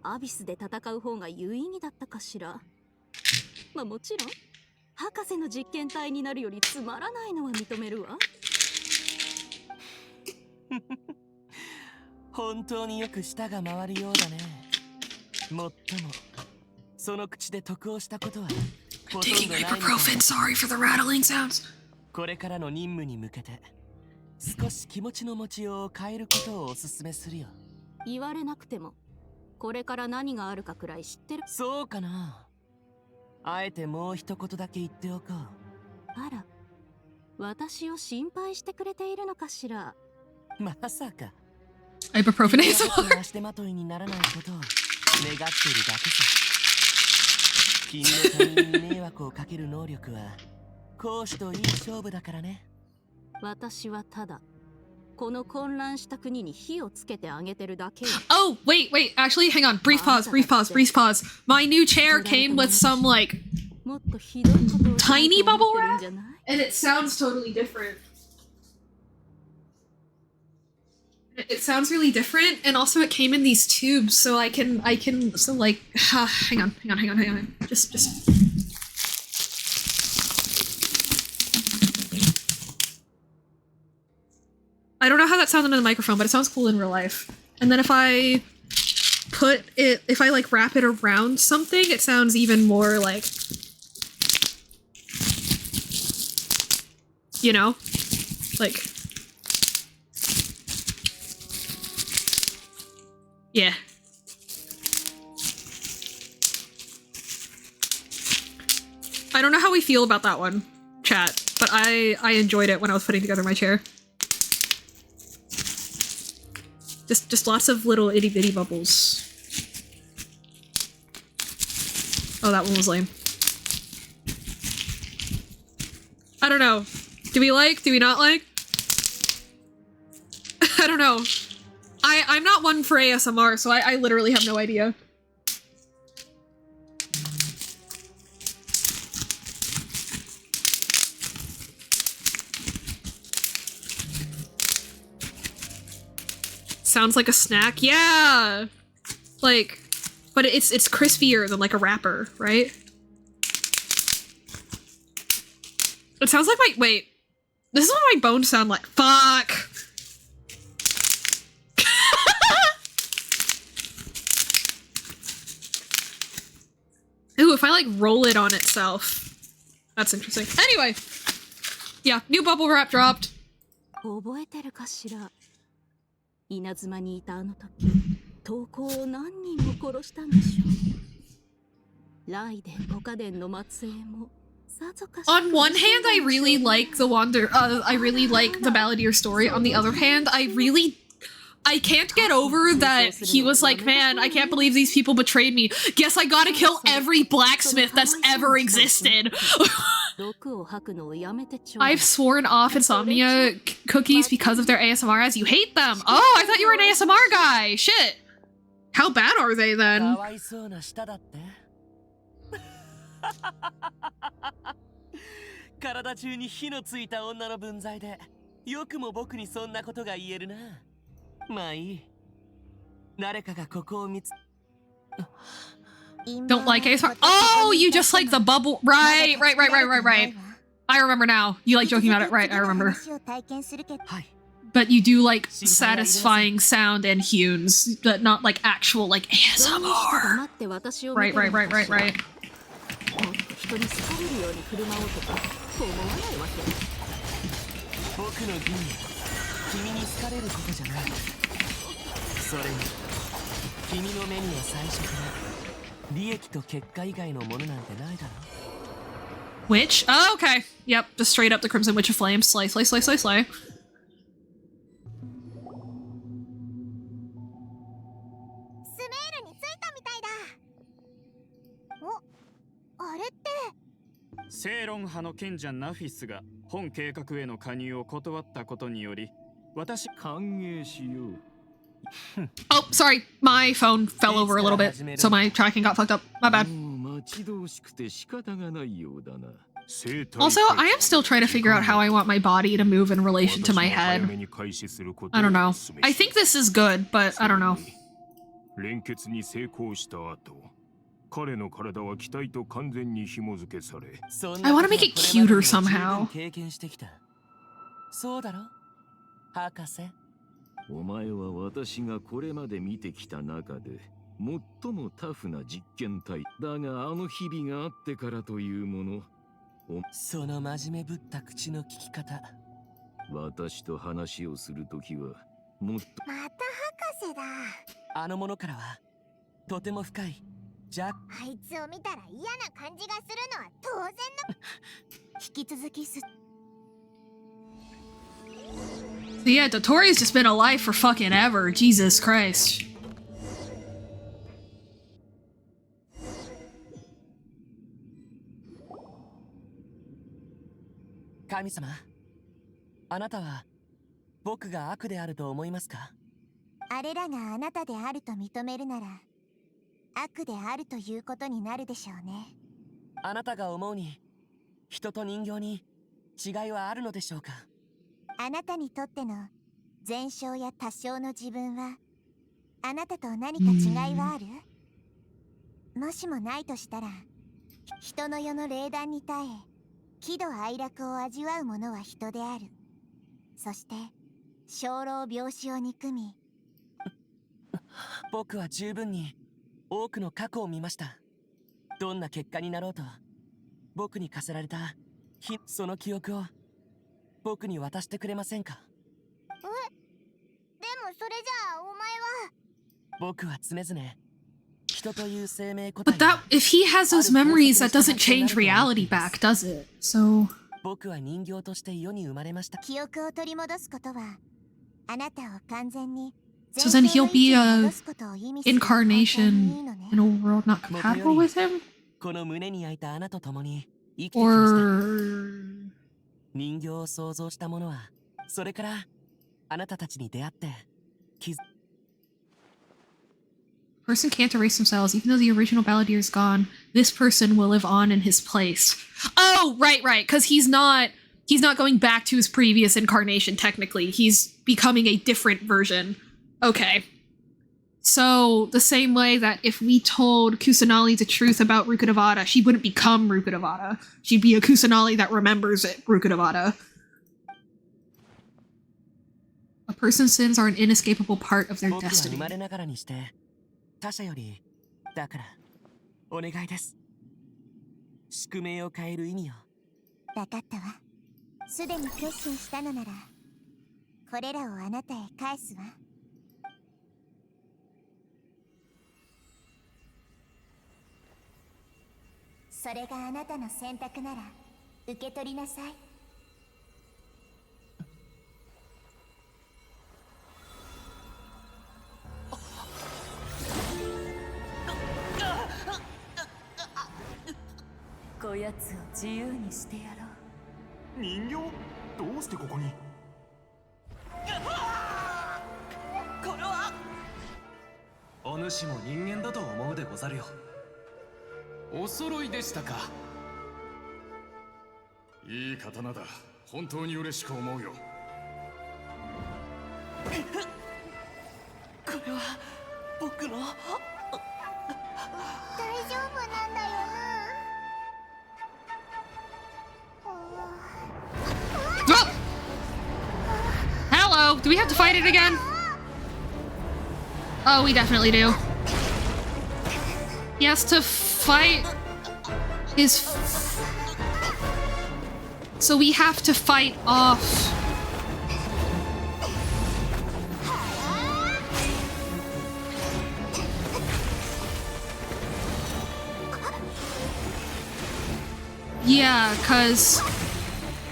アビスで戦う方が有意義だったかしら。まあもちろん博士の実験体になるよりつまらないのは認めるわ。本当によく舌が回るようだね。もっともその口で得をしたことはほとんど Taking ないみたい。 ibuprofen, sorry for the rattling sounds. これからの任務に向けて少し気持ちの持ちようを変えることをおすすめするよ。言われなくてもこれから何があるかくらい知ってる。そうかな。あえてもう一言だけ言っておこう。あら、私を心配してくれているのかしら。まさか Ibuprofen 君が僕 ASMR. の足手まといにならないことを願っているだけさ。君の他人に迷惑をかける能力は講師といい勝負だからね。私はただこの混乱した国に火をつけてあげてるだけよ。 Oh, wait, actually, hang on. Brief pause. My new chair came with some, like, もっとひどいことを tiny bubble るん wrap, じゃない？ and it sounds totally different. It sounds really different, and also it came in these tubes, so I can, so like, hang on. Just. I don't know how that sounds into the microphone, but it sounds cool in real life. And then if I like wrap it around something, it sounds even more like, you know, like, yeah. I don't know how we feel about that one, chat, but I enjoyed it when I was putting together my chair. Just lots of little itty bitty bubbles. Oh, that one was lame. I don't know. Do we like? Do we not like? I don't know. I'm not one for ASMR, so I literally have no idea. Sounds like a snack. Yeah! Like, but it's crispier than like a wrapper, right? It sounds like wait. This is what my bones sound like. Fuck! Ooh, if I like roll it on itself. That's interesting. Anyway. Yeah, new bubble wrap dropped. 覚えてるかしら。稲妻にいたあの時、投稿を何人も殺したんでしょう。ライデン五家伝の末裔もさぞかし。 On one hand, I really like the I really like the Balladeer story. On the other hand, I can't get over that he was like, man, I can't believe these people betrayed me. Guess I gotta kill every blacksmith that's ever existed. I've sworn off insomnia cookies because of their ASMR as you hate them. Oh, I thought you were an ASMR guy. Shit. How bad are they then? かわいそうな舌だって。体中に火のついた女の分際でよくも僕にそんなことが言えるな。まあいい。誰かがここを見つ。 Don't like ASMR. Oh, you just like the bubble. Right. I remember now. You like joking about it, right? I remember. But you do like satisfying sound and hues, but not like actual like ASMR. Right. もっと人に好かれるように振る舞おうとか思わないわけ。僕の義務、君に好かれることじゃない。それに、君の目には最初から利益と結果以外のものなんてないだろ。 Witch? Oh, okay. Yep, just straight up the Crimson Witch of Flame. Slay. あれって正論派の賢者ナフィスが本計画への加入を断ったことにより、私歓迎しよう。Oh, sorry. My phone fell over a little bit, so my tracking got fucked up. My bad. Also, I am still trying to figure out how I want my body to move in relation to my head. I don't know. I think this is good, but I don't know. 連結に成功した後、彼の体は機体と完全に紐付けされ。I want to make it cuter somehow. 経験してきた。そうだろ、博士。お前は私がこれまで見てきた中で最もタフな実験体だが、あの日々があってからというもの。その真面目ぶった口の利き方。私と話をするときはもっと。また博士だ。あの者からはとても深い。じゃあいつを見たら嫌な感じがするのは当然の。引き続きす。So yeah, Dotori's just been alive for fucking ever. Jesus Christ. 神様、あなたは僕が悪であると思いますか？あれらがあなたであると認めるなら、悪であるということになるでしょうね。あなたが思うに、人と人形に違いはあるのでしょうか？あなたにとっての全小や多少の自分は、あなたと何か違いはある？もしもないとしたら、人の世の冷暖に耐え、喜怒哀楽を味わう者は人である。そして、生老病死を憎み、僕は十分に多くの過去を見ました。どんな結果になろうと、僕に課せられたその記憶を僕に渡してくれませんか？でもそれじゃあお前は。僕は常々人という生命個 But 体 that, if he has those memories, that doesn't change reality back, does it? So. 僕は人形として世に生まれました。記憶を取り戻すことは、あなたを完全に。So then he'll be a incarnation in a world not compatible with him? この胸に焼いた穴と共に生きてきました。 Or... 人形を想像したものは、それからあなたたちに出会って気づ。 Person can't erase themselves, even though the original balladeer is gone. This person will live on in his place. Oh, right, because he's not going back to his previous incarnation, technically. He's becoming a different version. Okay. So, the same way that if we told Kusanali the truth about Rukkhadevata, she wouldn't become Rukkhadevata. She'd be a Kusanali that remembers it, Rukkhadevata. A person's sins are an inescapable part of their destiny. 他者よりだからお願いです。宿命を変える意味を。分かったわ。すでに決心したのなら、これらをあなたへ返すわ。それがあなたの選択なら受け取りなさい。こやつを自由にしてやろう。人形？どうしてここに？これはお主も人間だと思うでござるよ。お揃いでしたか。いい刀だ。本当に嬉しく思うよ。これは僕の。大丈夫なんだよな。Hello! Do we have to fight it again? Oh, we definitely do. He has to fight his... So we have to fight off... Yeah, because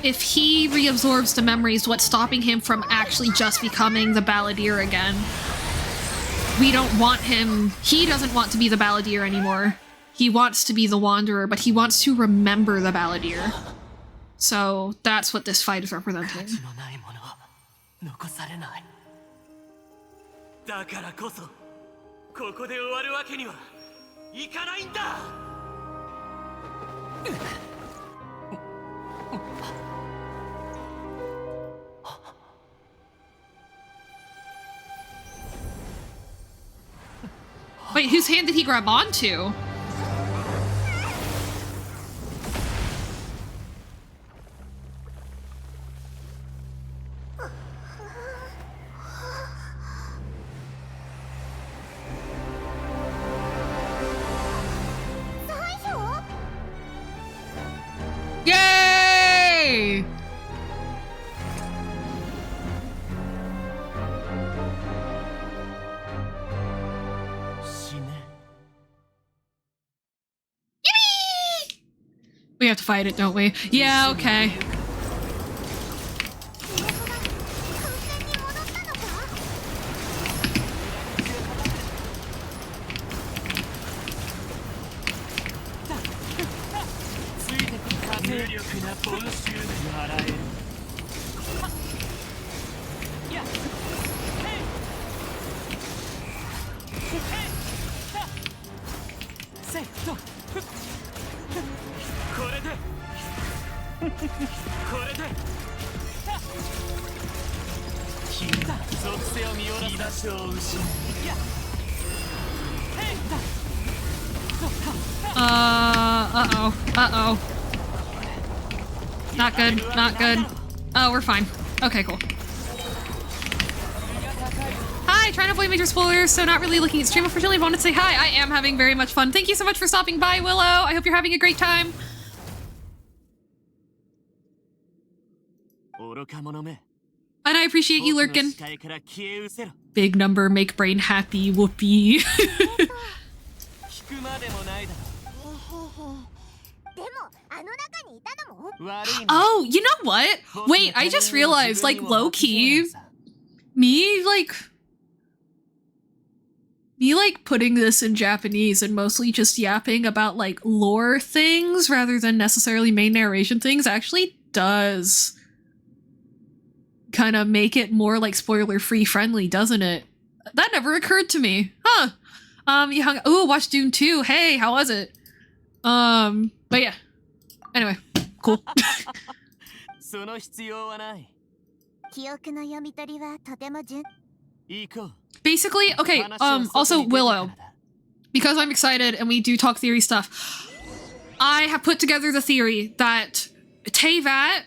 if he reabsorbs the memories, what's stopping him from actually just becoming the balladeer again? We don't want him... He doesn't want to be the balladeer anymore. He wants to be the wanderer, but he wants to remember the balladeer. So that's what this fight is representing. だからこそここで終わるわけにはいかないんだ。Wait, whose hand did he grab onto? Yay! We have to fight it, don't we? Yeah, okay. Uh-oh. Not good, not good. Oh, we're fine. Okay, cool. Hi, trying to avoid major spoilers, so not really looking at stream. Unfortunately, wanted to say hi. I am having very much fun. Thank you so much for stopping by, Willow. I hope you're having a great time. And I appreciate you lurking. Big number, make brain happy, whoopee. Oh, you know what? Wait, I just realized, like, low-key, me putting this in Japanese and mostly just yapping about, like, lore things rather than necessarily main narration things actually does kind of make it more, like, spoiler-free friendly, doesn't it? That never occurred to me. Huh. You hung- Ooh, watched Dune 2. Hey, how was it? But yeah. Anyway, cool. Basically, okay, also Willow, because I'm excited and we do talk theory stuff, I have put together the theory that Teyvat,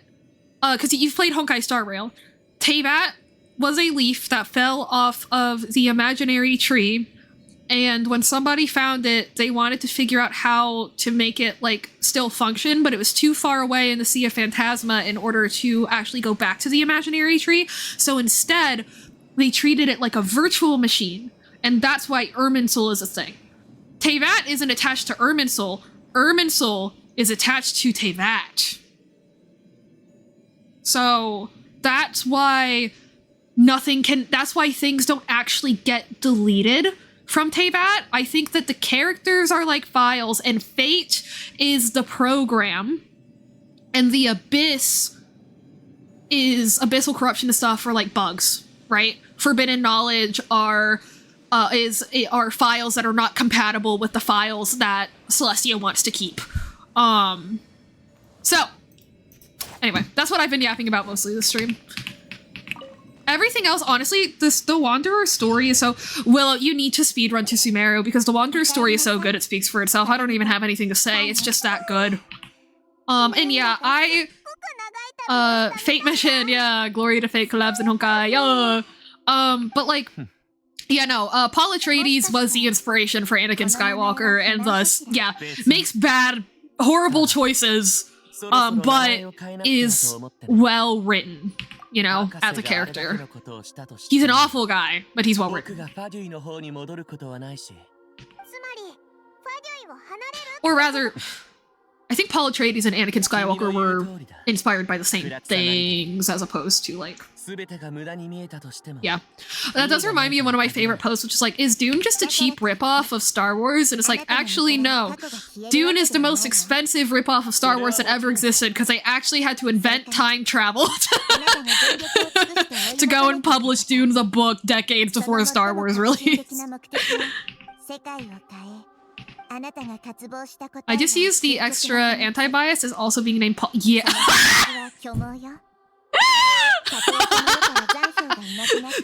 because you've played Honkai Star Rail, Teyvat was a leaf that fell off of the imaginary tree, and when somebody found it, they wanted to figure out how to make it, like, still function, but it was too far away in the Sea of Phantasma in order to actually go back to the imaginary tree. So instead, they treated it like a virtual machine, and that's why Irminsul is a thing. Teyvat isn't attached to Irminsul. Irminsul is attached to Teyvat. So that's why that's why things don't actually get deleted from Teyvat. I think that the characters are like files, and Fate is the program, and the Abyss is Abyssal Corruption and stuff for, like, bugs, right? Forbidden Knowledge are files that are not compatible with the files that Celestia wants to keep. So, anyway, that's what I've been yapping about mostly this stream. Everything else, honestly, the Wanderer story is so... Willow, you need to speedrun to Sumeru, because the Wanderer story is so good it speaks for itself. I don't even have anything to say. It's just that good. And yeah, Fate Mission, yeah, glory to Fate collabs in Honkai, yeah. But, like... Yeah, no, Paul Atreides was the inspiration for Anakin Skywalker, and thus, yeah, makes bad, horrible choices, but is well written, you know, as a character. He's an awful guy, but he's well written. Or rather, I think Paul Atreides and Anakin Skywalker were inspired by the same things as opposed to like... Yeah. That does remind me of one of my favorite posts, which is like, is Dune just a cheap ripoff of Star Wars? And it's like, actually, no. Dune is the most expensive ripoff of Star Wars that ever existed because they actually had to invent time travel to go and publish Dune the book decades before Star Wars released. I just used the extra anti-bias as also being named Paul. Yeah.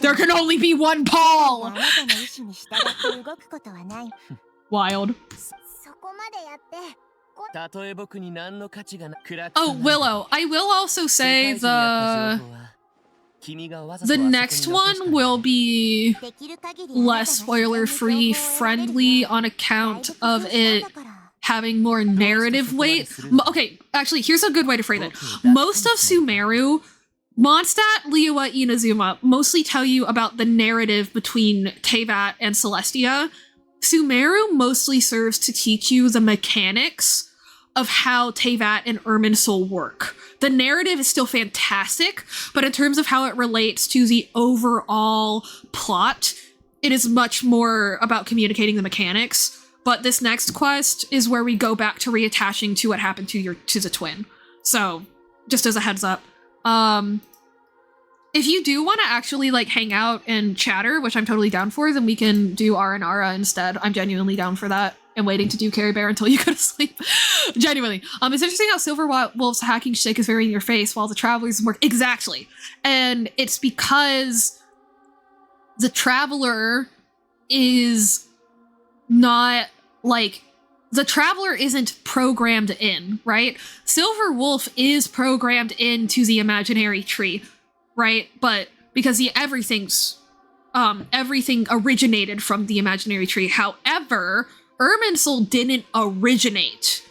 There can only be one Paul! Wild. Oh, Willow. I will also say the next one will be less spoiler-free friendly on account of it having more narrative weight. Okay, actually, here's a good way to frame it. Most of Sumeru, Mondstadt, Liua, Inazuma mostly tell you about the narrative between Teyvat and Celestia. Sumeru mostly serves to teach you the mechanics of how Teyvat and Irminsul work. The narrative is still fantastic, but in terms of how it relates to the overall plot, it is much more about communicating the mechanics. But this next quest is where we go back to reattaching to what happened to the twin. So, just as a heads up. If you do want to actually like hang out and chatter, which I'm totally down for, then we can do aranara instead. I'm genuinely down for that. And waiting to do caribert until you go to sleep. Genuinely. It's interesting how Silver Wolf's hacking shtick is very in your face while the Traveler's work. Exactly. And it's because the Traveler is not like... The Traveler isn't programmed in, right? Silver Wolf is programmed into the imaginary tree, right? But because everything originated from the imaginary tree. However, Irminsul didn't originate.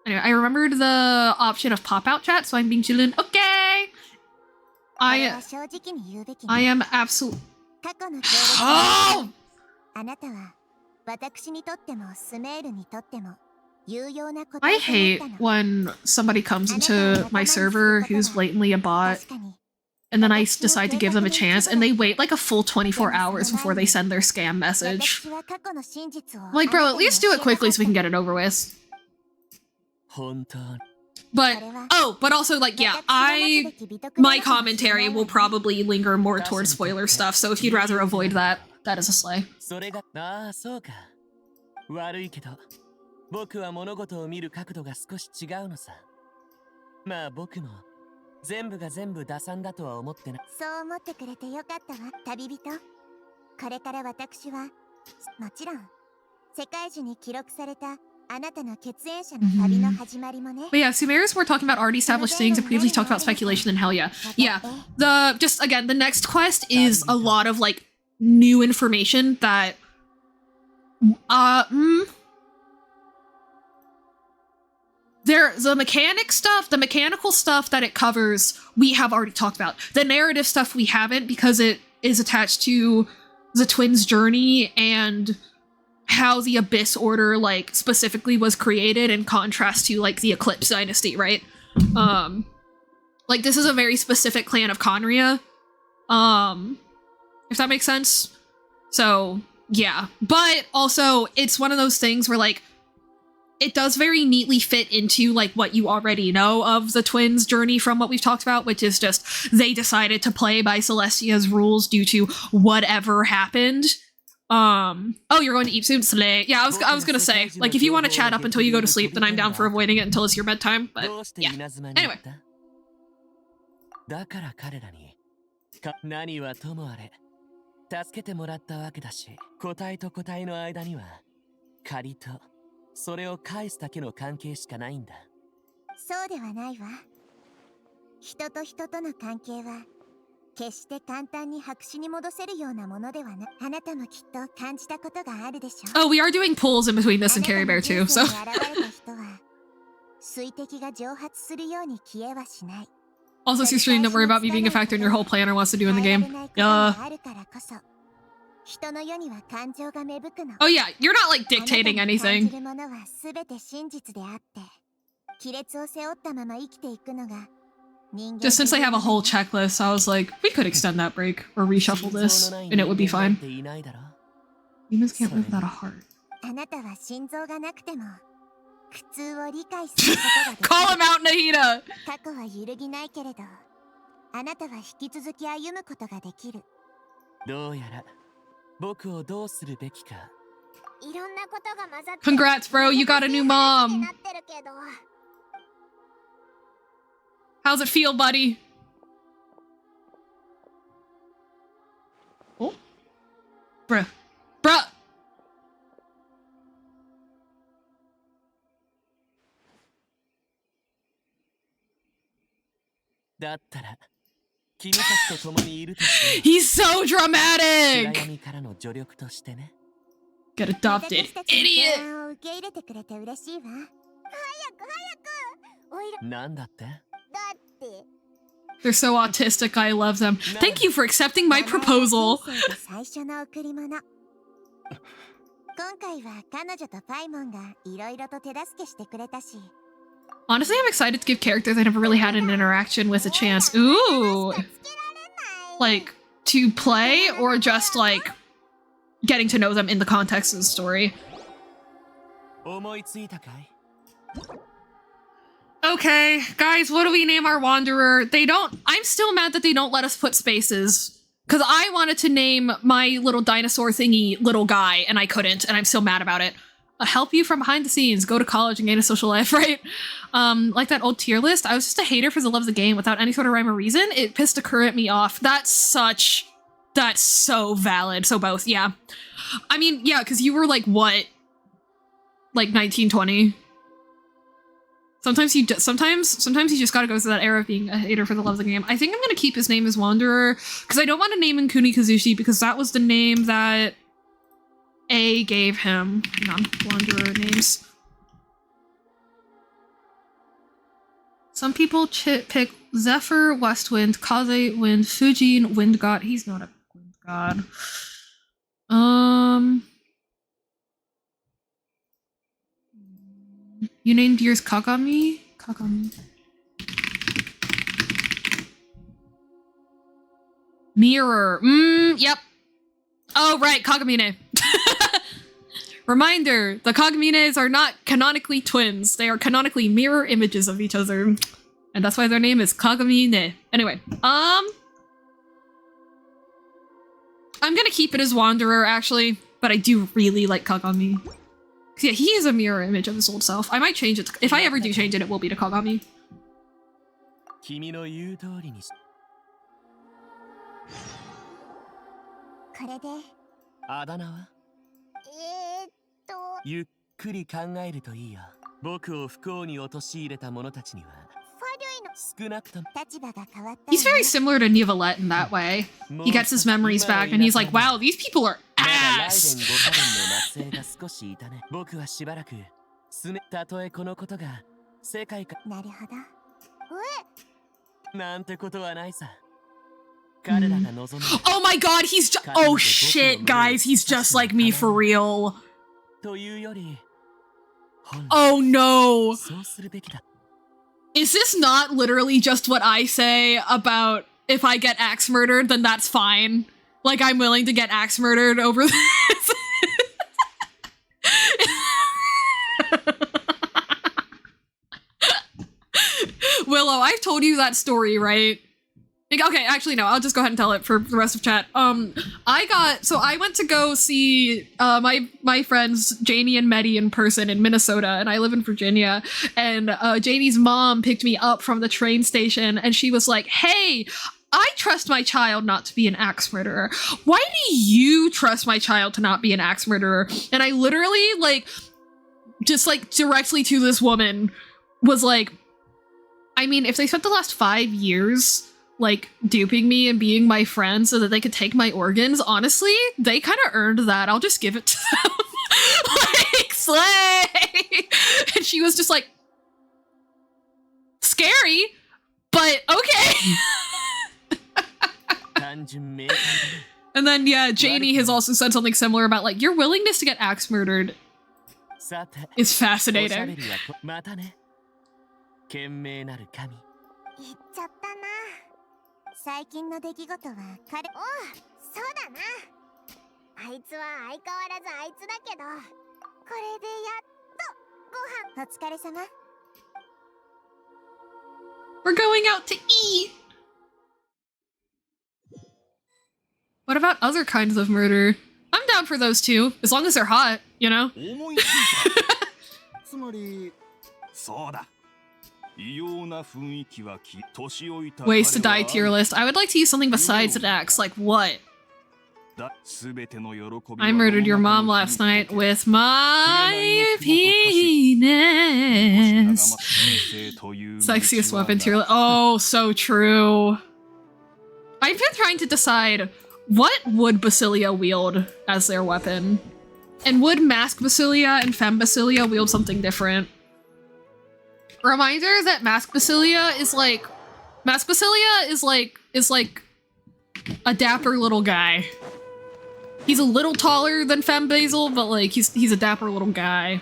Anyway, I remembered the option of pop-out chat, so I'm being chillin'. Okay! I am absolutely... Oh! I hate when somebody comes into my server who's blatantly a bot, and then I decide to give them a chance, and they wait like a full 24 hours before they send their scam message. I'm like, bro, at least do it quickly so we can get it over with. But, but also, like, yeah, my commentary will probably linger more towards spoiler stuff, so if you'd rather avoid that, that is a slay. 悪いけど、僕は物事を見る角度が少し違うのさ。まあ僕も全部が全部打算だとは思ってない。そう思ってくれてよかったわ、旅人。これから私はもちろん世界中に記録されたあなたの血縁者の旅の始まりもね。But yeah, Sumerus were talking about already established things and previously talked about speculation and hell yeah. Yeah, just again, the next quest is a lot of like new information that the mechanical stuff that it covers, we have already talked about. The narrative stuff we haven't because it is attached to the twins' journey and how the Abyss Order, like, specifically was created in contrast to, like, the Eclipse Dynasty, right? Like, this is a very specific clan of Conria. If that makes sense. So... yeah, but also it's one of those things where like it does very neatly fit into like what you already know of the twins' journey from what we've talked about, which is just they decided to play by Celestia's rules due to whatever happened. Oh, you're going to eat soon, Slay. Yeah, I was gonna say, like, if you want to chat up until you go to sleep, then I'm down for avoiding it until it's your bedtime, but yeah. Anyway. だから彼らに何はともあれ助けてもらったわけだし、個体と個体の間には借りとそれを返すだけの関係しかないんだ。そうではないわ。人と人との関係は決して簡単に白紙に戻せるようなものではない。あなたもきっと感じたことがあるでしょ。Oh, we are doing polls in between this and caribert too, so. 水滴が蒸発するように消えはしない。Also, Sister, don't worry about me being a factor in your whole plan or wants to do in the game. Oh yeah, you're not like dictating anything. Just since I have a whole checklist, I was like, we could extend that break or reshuffle this, and it would be fine. Humans can't live without a heart. Call him out, Nahida! どうやら僕をどうするべきか。 Congrats, bro, you got a new mom! How's it feel, buddy? Oh? Bruh. Bruh! だったら君たちと共にいるとして He's so dramatic! 暗闇からの助力としてね。 Get adopted, idiot! なんだって They're so autistic, I love them. Thank you for accepting my proposal! Honestly, I'm excited to give characters I never really had an interaction with a chance. Ooh! Like, to play or just, like, getting to know them in the context of the story. Okay, guys, what do we name our wanderer? I'm still mad that they don't let us put spaces. Because I wanted to name my little dinosaur thingy little guy, and I couldn't, and I'm still mad about it. Help you from behind the scenes, go to college and gain a social life, right? Like that old tier list, I was just a hater for the love of the game without any sort of rhyme or reason. It pissed a current me off. That's so valid. So both, yeah. I mean, yeah, because you were like, what? Like 1920? Sometimes you just gotta go through that era of being a hater for the love of the game. I think I'm gonna keep his name as Wanderer, because I don't want to name him Kuni Kazushi, because that was the name that A gave him. Non-Wanderer names. Some people pick Zephyr, Westwind, Kaze, Wind, Fujin, Wind God. He's not a Wind God. You named yours Kagami? Kagami. Mirror. Yep. Oh, right, Kagamine. Reminder, the Kagamines are not canonically twins. They are canonically mirror images of each other. And that's why their name is Kagamine. Anyway, I'm gonna keep it as Wanderer, actually. But I do really like Kagami. Yeah, he is a mirror image of his old self. I might change it. If I ever do change it, it will be to Kagami. 君の言う通りにしこれであだ名はゆっくり考えるといいよ。僕を不幸に陥れた者たちには少なくとも He's very similar to Nicolette in that way. He gets his memories back and he's like, wow, these people are ass! 少しいたね。僕はしばらくたとえこのことが世界かなるほどなんてことはないさ。Oh my god, oh shit, guys, he's just like me for real. というより Oh no. そうするべきだ。 Is this not literally just what I say about if I get axe murdered, then that's fine? Like, I'm willing to get axe murdered over this? Willow, I've told you that story, right? Okay, actually, no, I'll just go ahead and tell it for the rest of chat. I went to go see my friends Janie and Meddy in person in Minnesota, and I live in Virginia, and Janie's mom picked me up from the train station, and she was like, hey, I trust my child not to be an axe murderer. Why do you trust my child to not be an axe murderer? And I literally, like, just, like, directly to this woman was like, I mean, if they spent the last 5 years like duping me and being my friend so that they could take my organs, honestly, they kind of earned that. I'll just give it to them. Like, slay! And she was just like, scary, but okay. And then, yeah, Janie has also said something similar about, like, your willingness to get axe murdered is fascinating. またね。賢明なる神。言っちゃったな。最近の出来事は彼、おう、そうだな。あいつは相変わらずあいつだけど、これでやっとご飯お疲れ様。We're going out to eat! What about other kinds of murder? I'm down for those too, as long as they're hot, you know? つまり、そうだ。異様な雰囲気は年老いた Ways to die tier list. I would like to use something besides an axe. Like what? I murdered your mom last night with my penis. Sexiest weapon tier list. Oh, so true. I've been trying to decide what would Basilia wield as their weapon. And would Mask Basilia and Femme Basilia wield something different? Reminder that Mask Basilia is like a dapper little guy. He's a little taller than Femme Basil, but like he's a dapper little guy.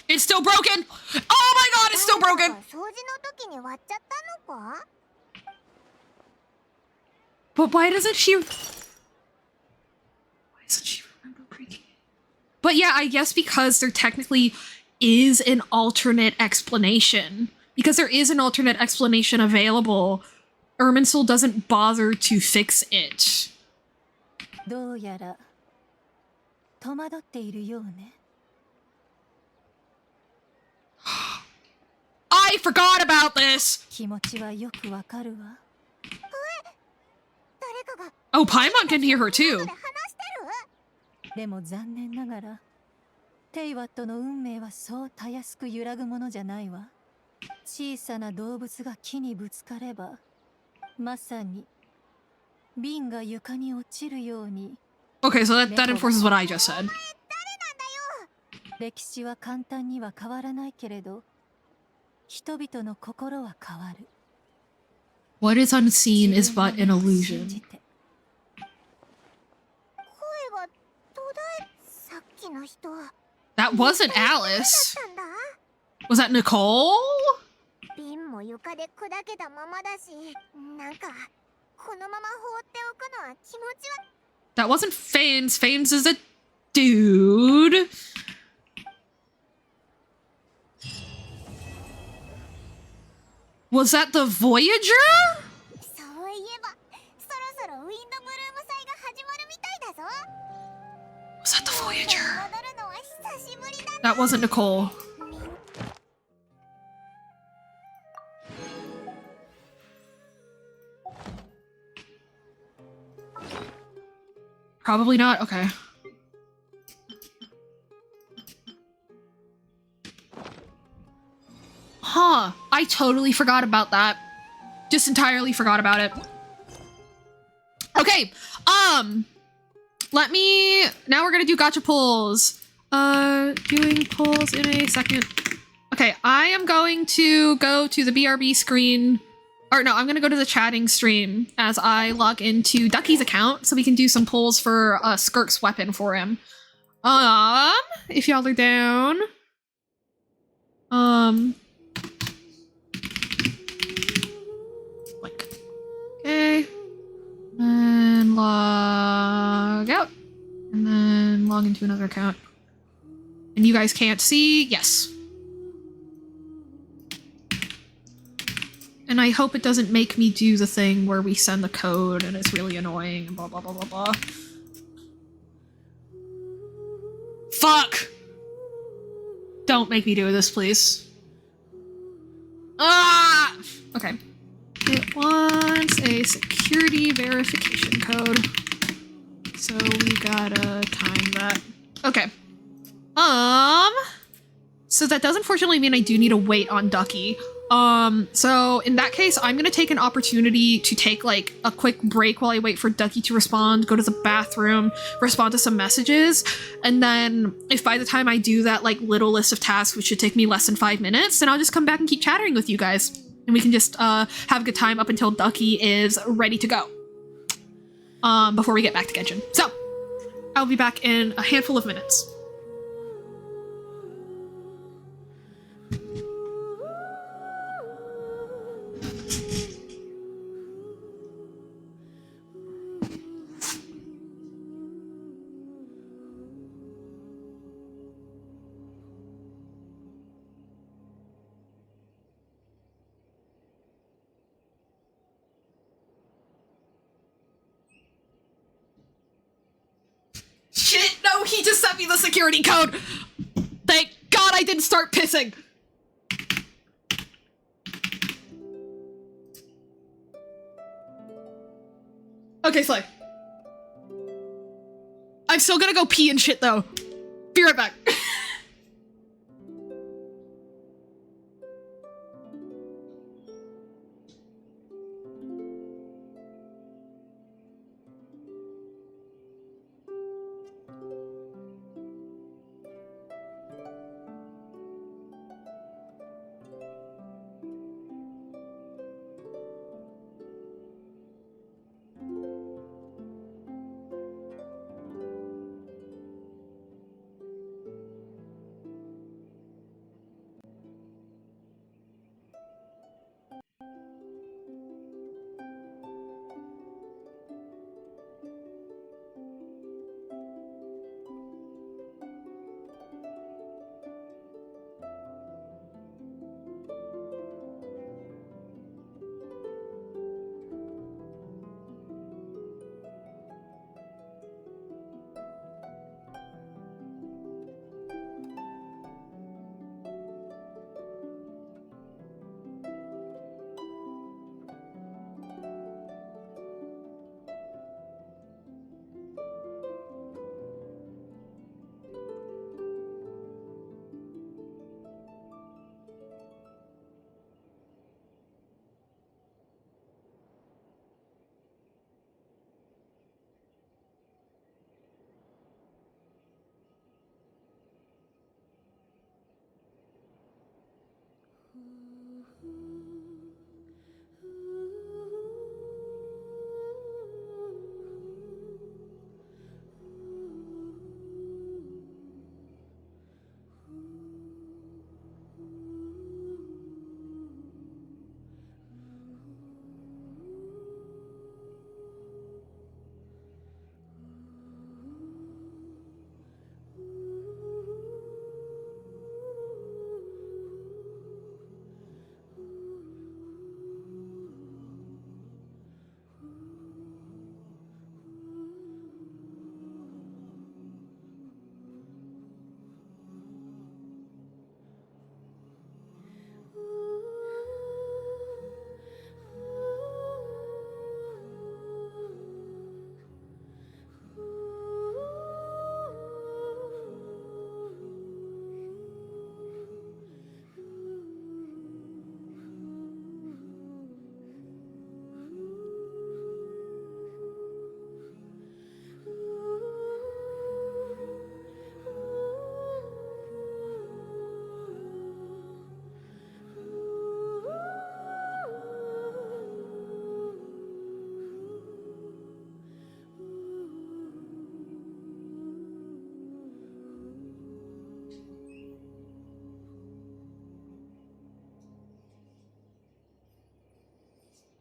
It's still broken! Oh my god, it's still broken! But why doesn't she remember breaking it? But yeah, I guess because there technically is an alternate explanation. Because there is an alternate explanation available, Irminsul doesn't bother to fix it. どうやら戸惑っているようね。I forgot about this! 気持ちはよくわかるわ。Oh, Paimon can hear her too. でも残念ながら、テイワットの運命はそうたやすく揺らぐものじゃないわ。小さな動物が木にぶつかれば、まさに瓶が床に落ちるように。Okay, so that enforces what I just said. 歴史は簡単には変わらないけれど、人々の心は変わる。What is unseen is but an illusion. That wasn't Alice. Was that Nicole? That wasn't Fanes. Fanes is a dude. Was that the Voyager? Was that the Voyager? That wasn't Nicole. Probably not? Okay. Huh. I totally forgot about that. Just entirely forgot about it. Okay. Now we're gonna do gacha pulls. Doing pulls in a second. Okay, I am going to go to the BRB screen. Or no, I'm gonna go to the chatting stream as I log into Ducky's account so we can do some pulls for Skirk's weapon for him. If y'all are down. Okay. And log out. And then log into another account. And you guys can't see? Yes. And I hope it doesn't make me do the thing where we send the code and it's really annoying and blah blah blah blah blah. Fuck! Don't make me do this, please. Ah! Okay. It wants a security verification code. So we gotta time that. Okay. So that does unfortunately mean I do need to wait on Ducky. So in that case, I'm gonna take an opportunity to take like a quick break while I wait for Ducky to respond, go to the bathroom, respond to some messages, and then if by the time I do that like little list of tasks, which should take me less than 5 minutes, then I'll just come back and keep chattering with you guys. And we can just have a good time up until Ducky is ready to go. Before we get back to Genshin. So, I'll be back in a handful of minutes. Shit, no, he just sent me the security code! Thank God I didn't start pissing! Okay, Slay. I'm still gonna go pee and shit, though. Be right back.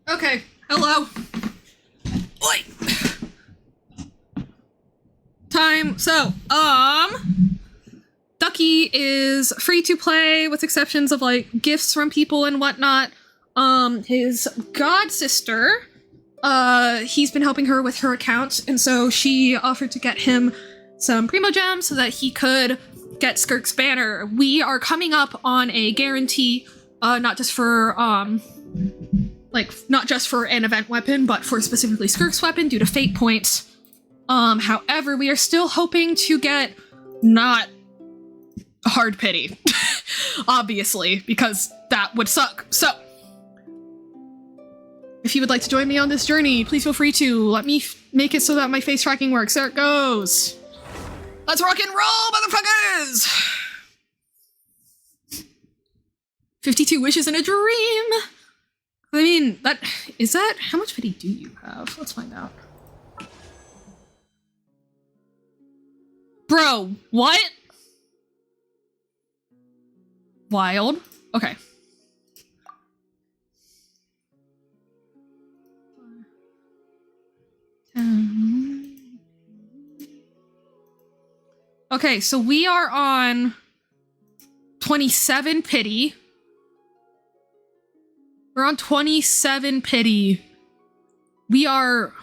Okay, hello. Oi. Time. So, Ducky is free to play with exceptions of like gifts from people and whatnot. His god sister, he's been helping her with her account, and so she offered to get him some Primo Gems so that he could get Skirk's banner. We are coming up on a guarantee, not just for not just for an event weapon, but for specifically Skirk's weapon due to fate points. However, we are still hoping to get not hard pity. Obviously, because that would suck. So, if you would like to join me on this journey, please feel free to. Let me make it so that my face tracking works. There it goes. Let's rock and roll, motherfuckers! 52 wishes in a dream. I mean, how much pity do you have? Let's find out. Bro, what? Wild. Okay. Okay, so we are on 27 pity. We're on 27 pity. We are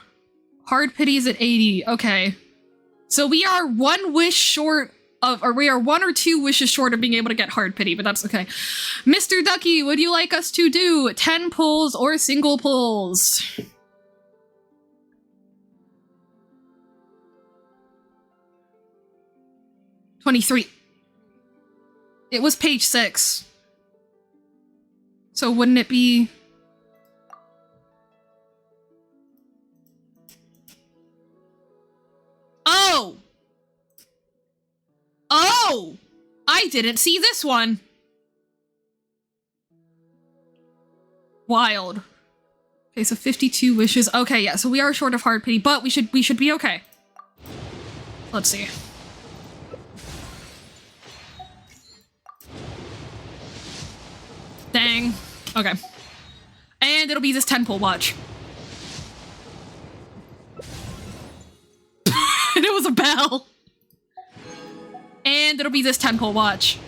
hard pities at 80. Okay. So we are one wish short of, or we are 1 or 2 wishes short of being able to get hard pity, but that's okay. Mr. Ducky, would you like us to do 10 pulls or single pulls? $23. It was page 6. So wouldn't it be... Oh! Oh! I didn't see this one. Wild. Okay, so 52 wishes. Okay, yeah, so we are short of hard pity, but we should be okay. Let's see. Dang. Okay. And it'll be this 10 pull, watch. And it was a bell. And it'll be this 10 pull, watch.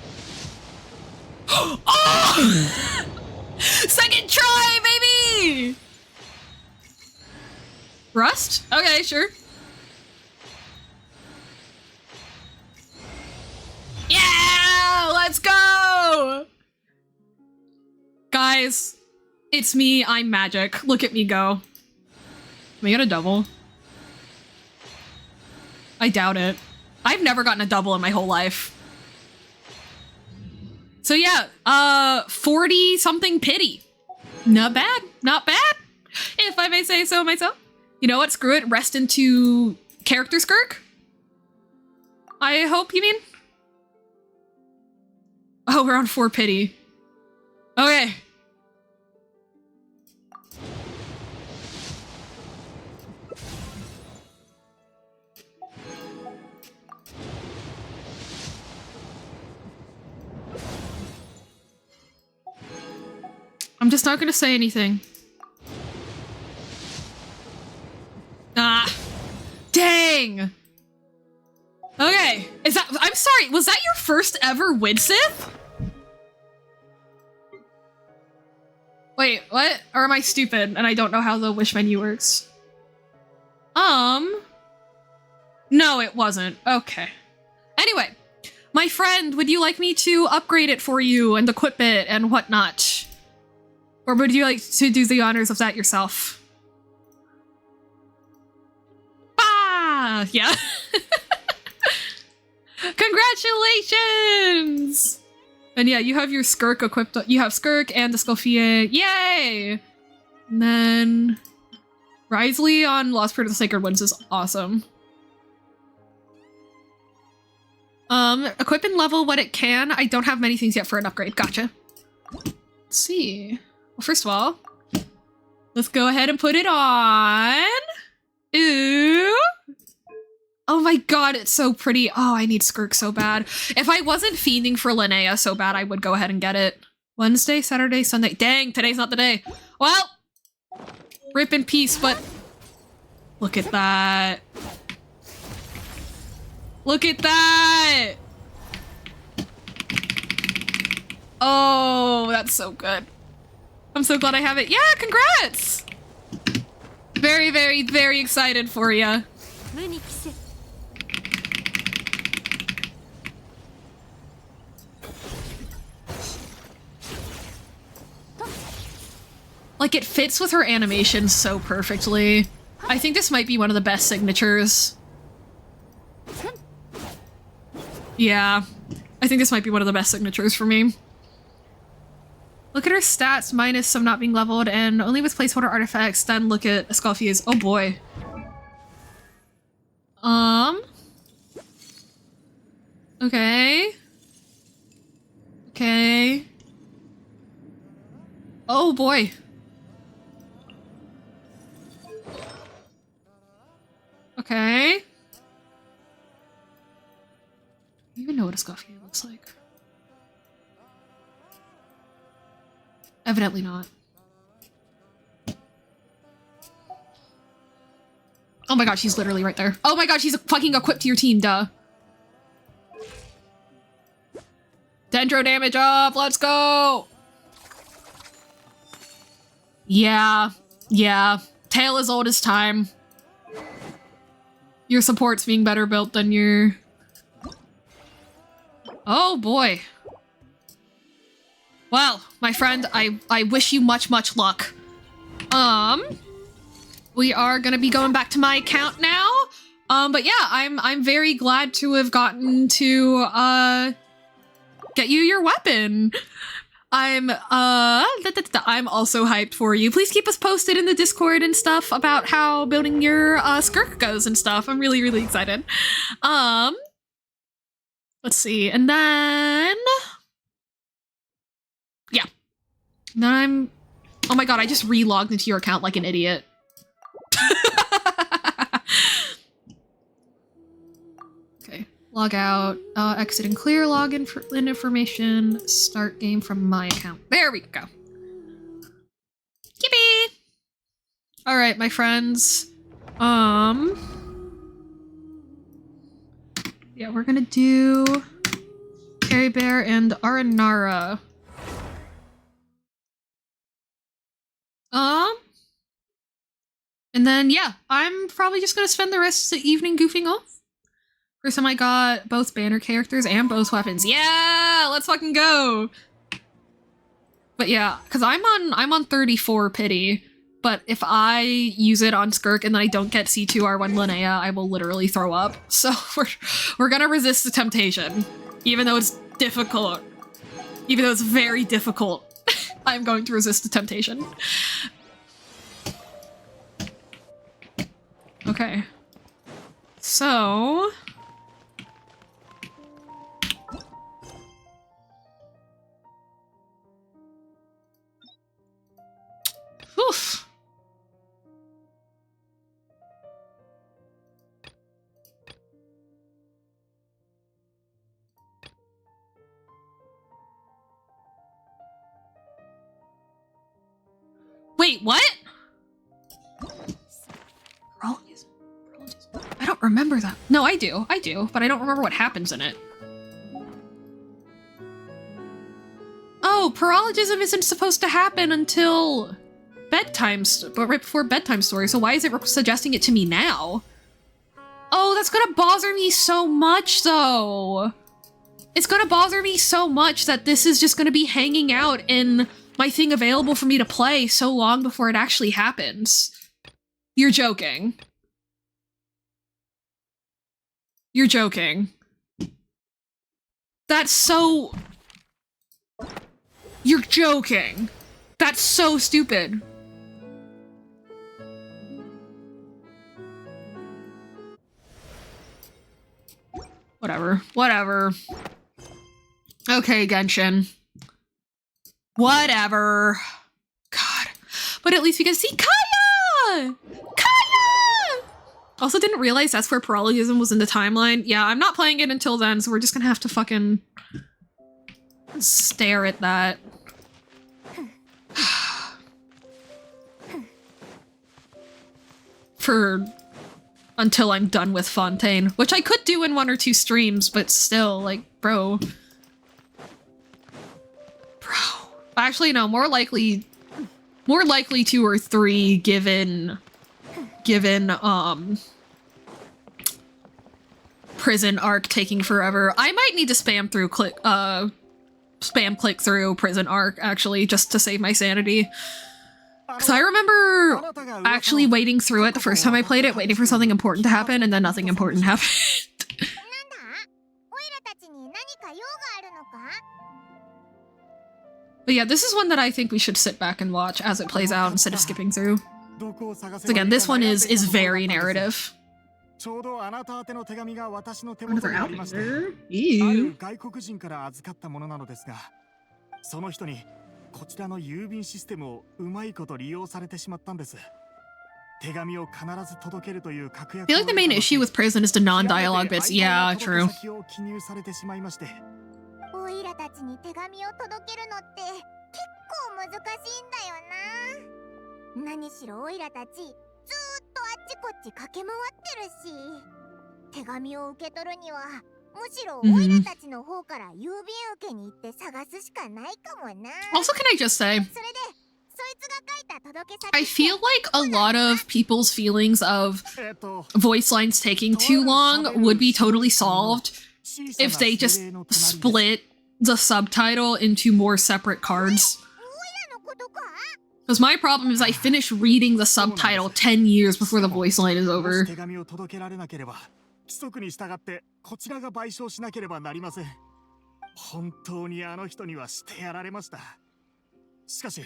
Oh! Second try, baby! Rust? Okay, sure. Yeah! Let's go! Guys, it's me. I'm magic. Look at me go. Can we get a double? I doubt it. I've never gotten a double in my whole life. So yeah, 40 something pity. Not bad. Not bad. If I may say so myself. You know what? Screw it. Rest into character skirk. I hope you mean. Oh, we're on 4 pity. Okay. I'm just not gonna say anything. Ah. Dang! Okay. Is that- I'm sorry, was that your first ever Widsith? Wait, what? Or am I stupid and I don't know how the wish menu works? No, it wasn't. Okay. Anyway, my friend, would you like me to upgrade it for you and equip it and whatnot? Or would you like to do the honors of that yourself? Ah, yeah. Congratulations! And yeah, you have your Skirk equipped. You have Skirk and the Scofier. Yay! And then Risley on Lost Spirit of the Sacred Winds is awesome. Equip and level what it can. I don't have many things yet for an upgrade. Gotcha. Let's see. Well, first of all, let's go ahead and put it on. Ooh. Oh my god, it's so pretty. Oh, I need Skirk so bad. If I wasn't fiending for Linnea so bad, I would go ahead and get it. Wednesday, Saturday, Sunday. Dang, today's not the day. Well, rip in peace, but look at that. Look at that. Oh, that's so good. I'm so glad I have it. Yeah, congrats. Very, very, very excited for you. Like, it fits with her animation so perfectly. I think this might be one of the best signatures. Yeah. I think this might be one of the best signatures for me. Look at her stats minus some not being leveled and only with placeholder artifacts. Then look at Escoffia's. Oh boy. Okay. Okay. Oh boy. Okay. I don't even know what a Scoffia looks like. Evidently not. Oh my god, she's literally right there. Oh my god, she's fucking equipped to your team, duh. Dendro damage up, let's go! Yeah, yeah. Tale as old as time. Your support's being better built than your... Oh boy. Well, my friend, I wish you much luck. We are gonna be going back to my account now. But yeah, I'm very glad to have gotten to get you your weapon. I'm also hyped for you. Please keep us posted in the Discord and stuff about how building your skirk goes and stuff. I'm really excited. Let's see, and then yeah. And then I'm oh my god, I just re-logged into your account like an idiot. Okay, log out, exit and clear login for information, start game from my account. There we go. Yippee! All right, my friends. Yeah, we're gonna do caribert and aranara. And then, yeah, I'm probably just gonna spend the rest of the evening goofing off. First time I got both banner characters and both weapons. Yeah, let's fucking go. But yeah, because I'm on 34 pity, but if I use it on Skirk and then I don't get c2r1 linnea, I will literally throw up. So we're gonna resist the temptation, even though it's difficult. Even though it's very difficult, I'm going to resist the temptation. Okay. So... Oof. Wait, what? I don't remember that. No, I do, but I don't remember what happens in it. Oh, paralogism isn't supposed to happen until bedtime, but right before bedtime story, so why is it suggesting it to me now? Oh, that's gonna bother me so much, though. It's gonna bother me so much that this is just gonna be hanging out in my thing available for me to play so long before it actually happens. You're joking. You're joking. That's so... You're joking. That's so stupid. Whatever. Okay, Genshin. Whatever. God. But at least we can see Kaya! Kaya! Also didn't realize that's where paralogism was in the timeline. Yeah, I'm not playing it until then, so we're just gonna have to fucking stare at that. Until I'm done with Fontaine, which I could do in 1 or 2 streams, but still, like, bro. Actually, no, more likely 2 or 3 given prison arc taking forever. I might need to spam click through prison arc, actually, just to save my sanity. Because I remember actually waiting through it the first time I played it, waiting for something important to happen, and then nothing important happened. But yeah, this is one that I think we should sit back and watch as it plays out instead of skipping through. So again, this one is very narrative. ちょうどあなた宛ての手紙が私の手 Another 元にありまして、 outer? あ Ew. る外国人から預かったものなのですが、その人にこちらの郵便システムをうまいこと利用されてしまったんです。手紙を必ず届けるという確約 I feel like the main issue with prison is the non-dialogue bits. Yeah, true. 先を記入されてしまいまして、オイラたちに手紙を届けるのって結構難しいんだよな。何しろオイラたちずーっとあっちこっち駆け回ってるし、手紙を受け取るにはむしろオイラたちの方から郵便受けに行って探すしかないかもな。 Also, can I just say, それでそいつが書いた届け先 I feel like a lot of people's feelings of voice lines taking too long would be totally solved if they just split the subtitle into more separate cards. Because my problem is I finished reading the subtitle 10 years before the voice line is over. 手紙を届けられなければ規則に従ってこちらが賠償しなければなりません。本当にあの人にはしてやられました。しかし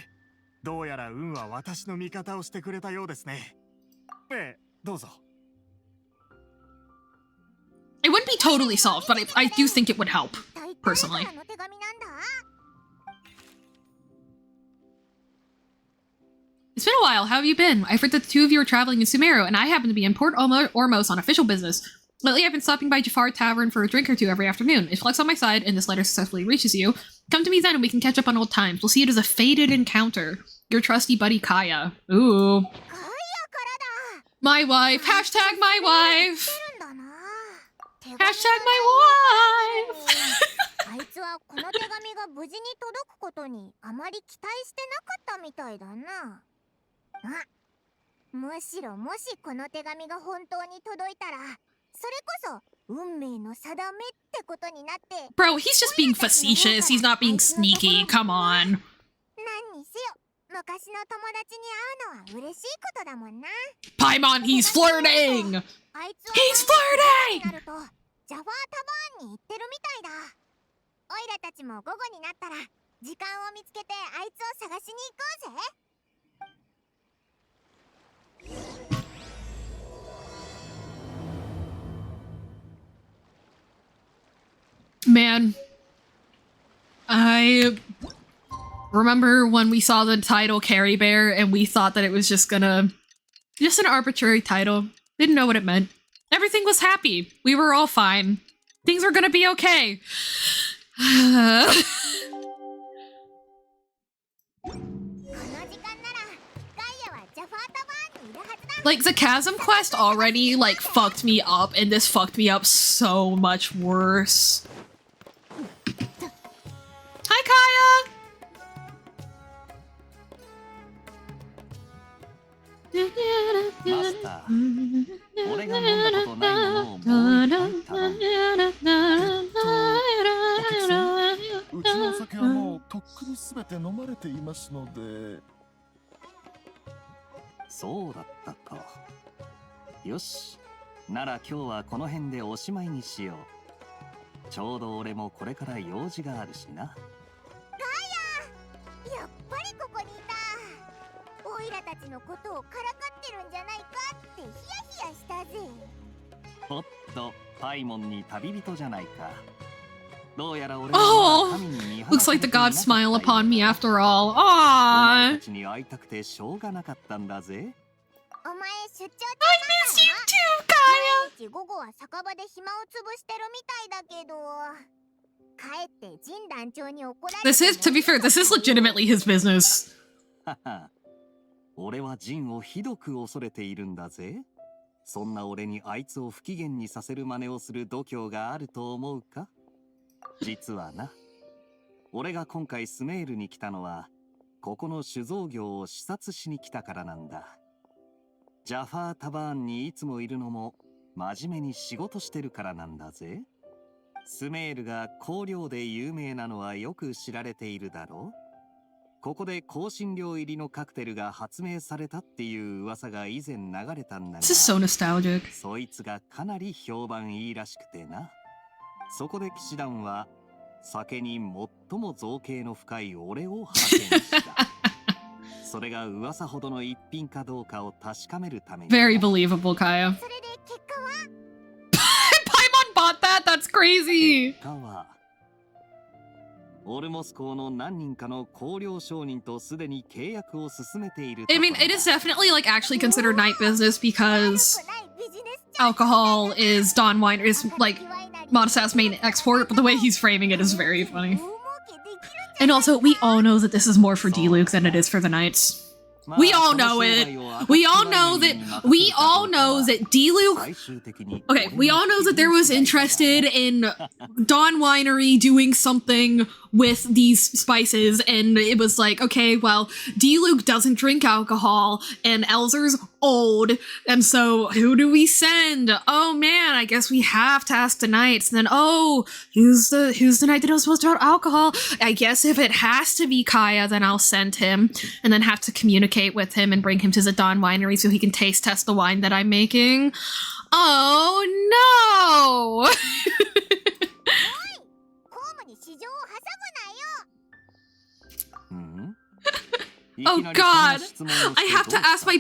どうやら運は私の味方をしてくれたようですね。どうぞ。 It wouldn't be totally solved, but I do think it would help, personally. It's been a while. How have you been? I've heard that the two of you are traveling in Sumeru, and I happen to be in Port Ormos on official business. Lately, I've been stopping by c2r1 Tavern for a drink or two every afternoon. If luck's on my side, and this letter successfully reaches you, come to me then and we can catch up on old times. We'll see it as a fated encounter. Your trusty buddy Kaya. Ooh. My wife. Hashtag my wife. Hashtag my wife. あいつはこの手紙が無事に届くことにあまり期待してなかったみたいだな。むしろもしこの手紙が本当に届いたら、それこそ運命の定めってことになって。 Bro, he's just being facetious. He's not being sneaky. Come on. 何にせよ、昔の友達に会うのは嬉しいことだもんな。Paimon, he's flirting! He's flirting! なるとジャファータバーンに行ってるみたいだ。オイラたちも午後になったら時間を見つけてあいつを探しに行こうぜ。 Man, I remember when we saw the title Caribert and we thought that it was just an arbitrary title. Didn't know what it meant. Everything was happy. We were all fine. Things were gonna be okay. Like, the chasm quest already, like, fucked me up, and this fucked me up so much worse. Hi, Kaya! Master, 俺が飲んだことないものをもう一杯頼む。うちのお酒はもうとっくにすべて飲まれていますので。そうだったか。よし、なら今日はこの辺でおしまいにしよう。ちょうど俺もこれから用事があるしな。ガヤ、やっぱりここにいた。オイラたちのことをからかってるんじゃないかってヒヤヒヤしたぜ。おっと、パイモンに旅人じゃないか。どうやら俺 Oh, looks like the gods smile upon me after all. Aww. たちに会いたくてしょうがなかったんだぜ。お前出張中 I miss you too, Kaya. 午後は酒場で暇を潰してるみたいだけど、帰って陣団長に怒られて。 This is, to be fair, this is legitimately his business. 俺はジンをひどく恐れているんだぜ。そんな俺にあいつを不機嫌にさせる真似をする度胸があると思うか？実はな、俺が今回スメールに来たのは、ここの酒造業を視察しに来たからなんだ。ジャファータバーンにいつもいるのも真面目に仕事してるからなんだぜ。スメールが香料で有名なのはよく知られているだろう。ここで香辛料入りのカクテルが発明されたっていう噂が以前流れたんだが、 This is so nostalgic. そいつがかなり評判いいらしくてな。そこで騎士団は酒に最も造形の深い俺を派遣した。それが噂ほどの一品かどうかを確かめるために。Very believable, Kaya. それで結果は Paimon bought that? That's crazy! 結果はオルモス校の何人かの高陵商人とすでに契約を進めている。I mean, it is definitely like actually considered night business because alcohol is Don Wine is like Modest's main export, but the way he's framing it is very funny. And also, we all know that this is more for D-Luke than it is for the Knights. We all know it. We all know that D-Luke... Okay, we all know that there was interested in Dawn Winery doing something with these spices, and it was like, okay, well, D-Luke doesn't drink alcohol, and Elzer's old, and so who do we send? Oh man, I guess we have to ask the Knights. And then, oh, who's the Knight that knows supposed to have alcohol? I guess if it has to be Kaya, then I'll send him, and then have to communicate with him and bring him to the Dawn Winery so he can taste test the wine that I'm making. Oh no! Oh god! I have to ask my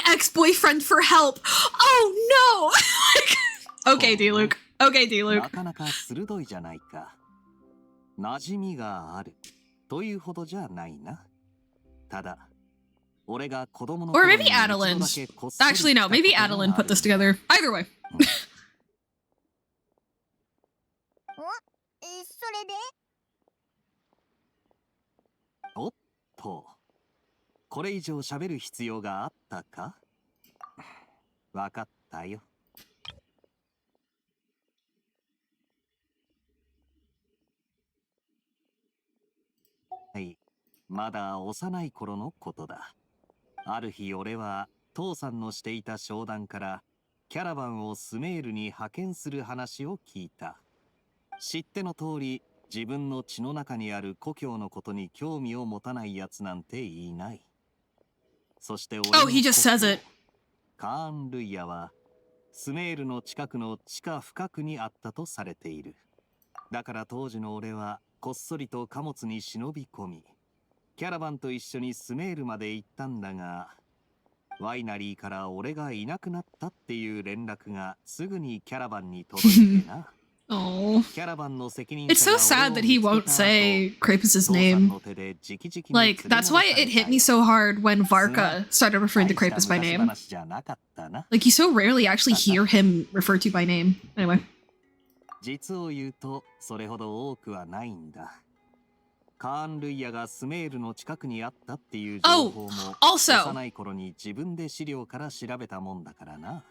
ex-boyfriend for help! Oh no! Okay, D-Luke. Okay, D-Luke. なかなか鋭いじゃないか。馴染みがあるというほどじゃないな。ただ、俺が子供の Or maybe Adeline's. Actually, no, maybe Adeline put this together. Either way. それでおっと、これ以上喋る必要があったか？わかったよ。はい、まだ幼い頃のことだ。ある日俺は父さんのしていた商談からキャラバンをスメールに派遣する話を聞いた。知っての通り、自分の血の中にある故郷のことに興味を持たないやつなんていない。そして俺の Oh, he just says it. カーン・ルイヤはスメールの近くの地下深くにあったとされている。だから当時の俺はこっそりと貨物に忍び込み、キャラバンと一緒にスメールまで行ったんだが、ワイナリーから俺がいなくなったっていう連絡がすぐにキャラバンに届いてな。Oh. It's so sad that he won't say Krapus's name. Like, that's why it hit me so hard when Varka started referring to Krapus by name. Like, you so rarely actually hear him referred to by name. Anyway. 実を言うとそれほど多くはないんだ。カーン・ルイヤがスメールの近くにあったっていう情報も幼い頃に自分で資料から調べたもんだからな。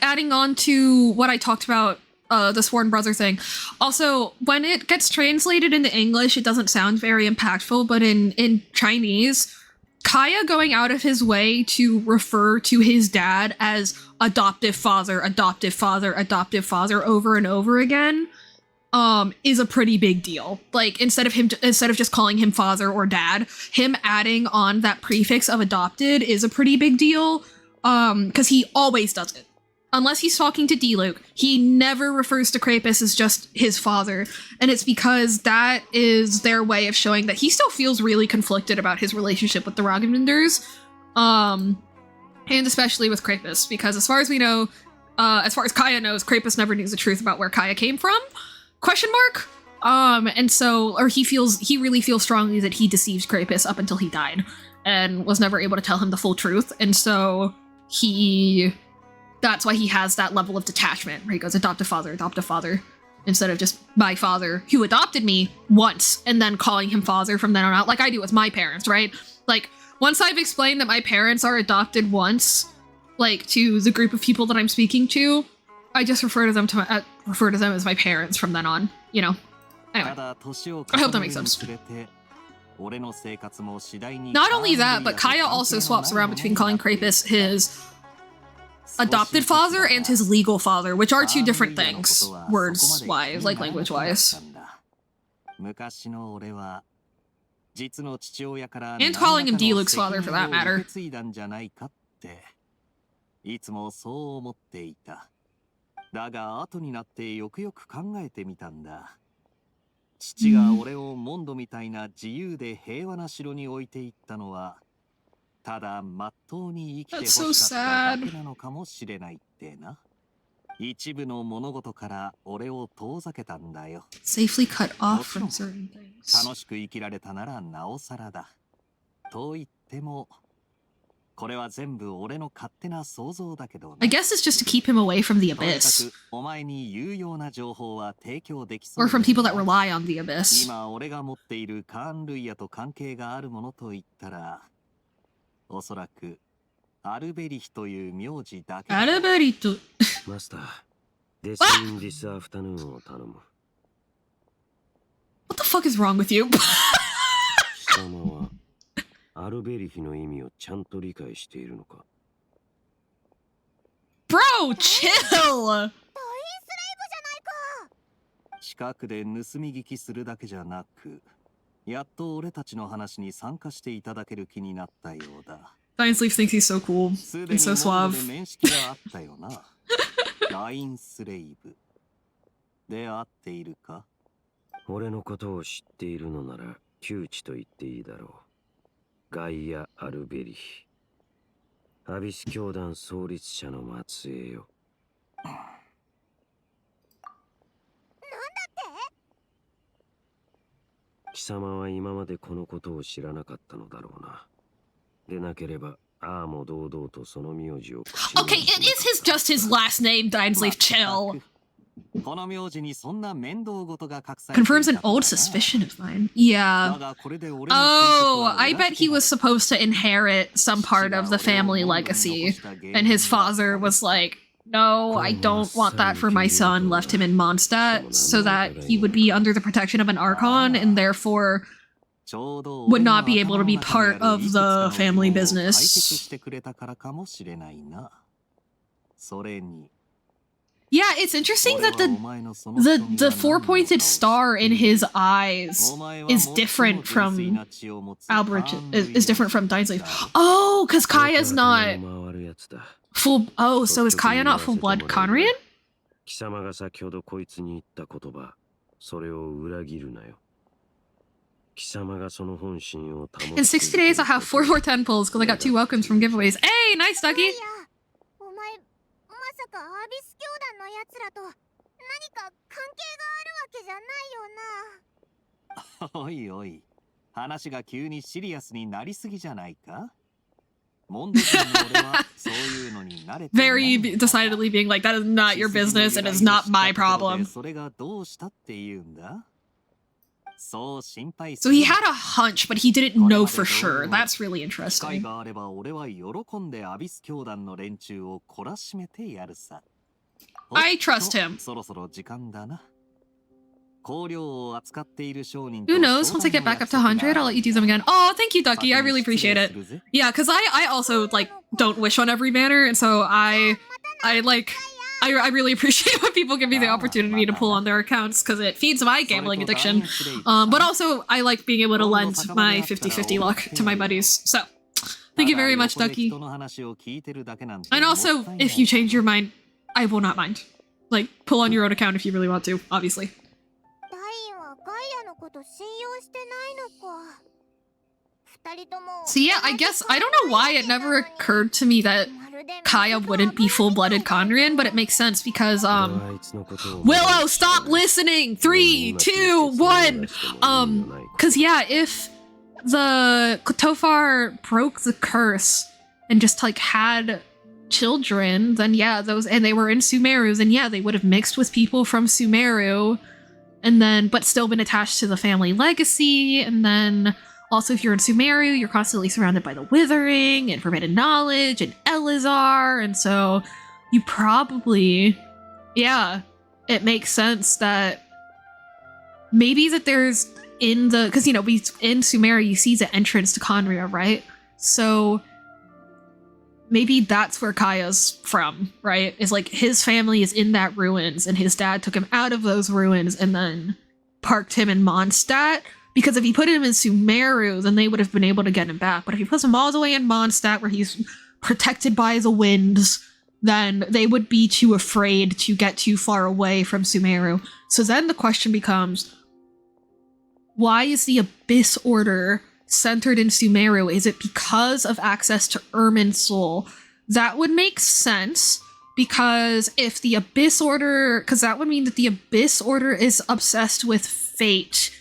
Adding on to what I talked about, the sworn brother thing. Also, when it gets translated into English, it doesn't sound very impactful, but in Chinese, Kaya going out of his way to refer to his dad as adoptive father, adoptive father, adoptive father over and over again, is a pretty big deal. Like, instead of just calling him father or dad, him adding on that prefix of adopted is a pretty big deal, because he always does it. Unless he's talking to D-Luke, he never refers to Krapus as just his father, and it's because that is their way of showing that he still feels really conflicted about his relationship with the Ragavinders, and especially with Krapus, because as far as we know, as far as Kaya knows, Krapus never knew the truth about where Kaya came from? Question mark? And so, or he really feels strongly that he deceived Krapus up until he died, and was never able to tell him the full truth, and so that's why he has that level of detachment, where he goes, adoptive father, instead of just my father, who adopted me once, and then calling him father from then on out, like I do with my parents, right? Like, once I've explained that my parents are adopted once, like, to the group of people that I'm speaking to, I just refer to them as my parents from then on, you know? Anyway, I hope that makes sense. Not only that, but Kaya also swaps around between calling Krapus his adopted father and his legal father, which are two different things, words-wise, like language-wise. And calling him D-Luke's father, for that matter. いつもそう思っていた。だが後になってよくよく考えてみたんだ。父が俺をモンドみたいな自由で平和な城に置いていったのは、ただまっとうに生きてほしかっただけなのかもしれないってな。一部の物事から俺を遠ざけたんだよ。Safely cut off from certain things. 楽しく生きられたならなおさらだ。と言っても、これは全部俺の勝手な想像だけどな。I guess it's just to keep him away from the とにか abyss. くお前に有用な情報は提供できそう Or だ from よ people that rely on the abyss. 今俺が持っているカーン・ルイヤと関係があるものと言ったら、おそらくアルベリヒという名字だけだ。アルベリとマスター、デスインディスアフタヌーンを頼む。What the fuck is wrong with you? 貴様はアルベリヒの意味をちゃんと理解しているのか？ Bro, chill! 近くで盗み聞きするだけじゃなく、やっと俺たちの話に参加していただける気になったようだ。Giant Sleeve thinks he's so cool す and でに so モンド suave. で面識があったよな。ラインスレイブで会っているか？俺のことを知っているのなら窮地と言っていいだろう。ガイア・アルベリヒ、アビス教団創立者の末裔よ。貴様は今までこのことを知らなかったのだろうな。でなければ、ああも堂々とその名字を口に Okay, it is just his last name, Giant Sleeve. Chill. この名字にそんな面倒事が隠されていた Confirms an old suspicion of mine. Yeah. だがこれで俺の推測 Oh, は I bet he was supposed to inherit some part of the family legacy. And his father was like, no, I don't want that for my son, left him in Mondstadt, so that he would be under the protection of an Archon and therefore would not be able to be part of the family business. してくれたからかもしれないな。それに Yeah, it's interesting that the four-pointed star in his eyes is different from Albert, is different from Giant Sleeve. Oh, because Kaya's not full. Oh, so is Kaya not full-blood Conrian? 貴様が先ほどこいつに言った言葉、それを裏切るなよ。貴様がその本心を保っている。 In 60 days, I'll have 4 more 10 pulls because I got 2 welcomes from giveaways. Hey, nice, Ducky! お前まさかアビス教団のやつらと何か関係があるわけじゃないよな。おいおい、話が急にシリアスになりすぎじゃないか？モンド人の俺はそういうのに慣れてない。 Very decidedly being like, that is not your business and is not my problem. それがどうしたって言うんだ？そう心配す So る。 he had a hunch, but he didn't know for sure. That's really 機会 interesting. があれば俺は喜んでアビス教団の連中を懲らしめてやるさ。 I trust him. そろそろ時間だな。香料を扱っている商人 Who knows? Once I get back up to 100, I'll let you do them again. Oh, thank you, Ducky. I really appreciate it. Yeah, because I also, like, don't wish on every banner, and so I really appreciate when people give me the opportunity to pull on their accounts, because it feeds my gambling addiction. But also, I like being able to lend my 50-50 luck to my buddies. So, thank you very much, Ducky. And also, if you change your mind, I will not mind. Like, pull on your own account if you really want to, obviously. ダインはガイアのこと信用してないのか。二人とも So yeah, I guess, I don't know why it never occurred to me that Kaya wouldn't be full-blooded Conrian, but it makes sense because, Willow, stop listening! 3, 2, 1! Cause yeah, if the Tofar broke the curse and just, like, had children, then yeah, and they were in Sumeru, then yeah, they would have mixed with people from Sumeru, and then, but still been attached to the family legacy, and then also if you're in Sumeru, you're constantly surrounded by the Withering, and Forbidden Knowledge, and Elizar, and so you probably, yeah, it makes sense that maybe that there's in the, because, you know, in Sumeru, you see the entrance to Conria, right? So maybe that's where Kaya's from, right? Is like his family is in that ruins and his dad took him out of those ruins and then parked him in Mondstadt. Because if he put him in Sumeru, then they would have been able to get him back. But if he puts him all the way in Mondstadt where he's protected by the winds, then they would be too afraid to get too far away from Sumeru. So then the question becomes, why is the Abyss Order centered in Sumeru? Is it because of access to Irminsul? That would make sense, because if the Abyss Order, because that would mean that the Abyss Order is obsessed with fate,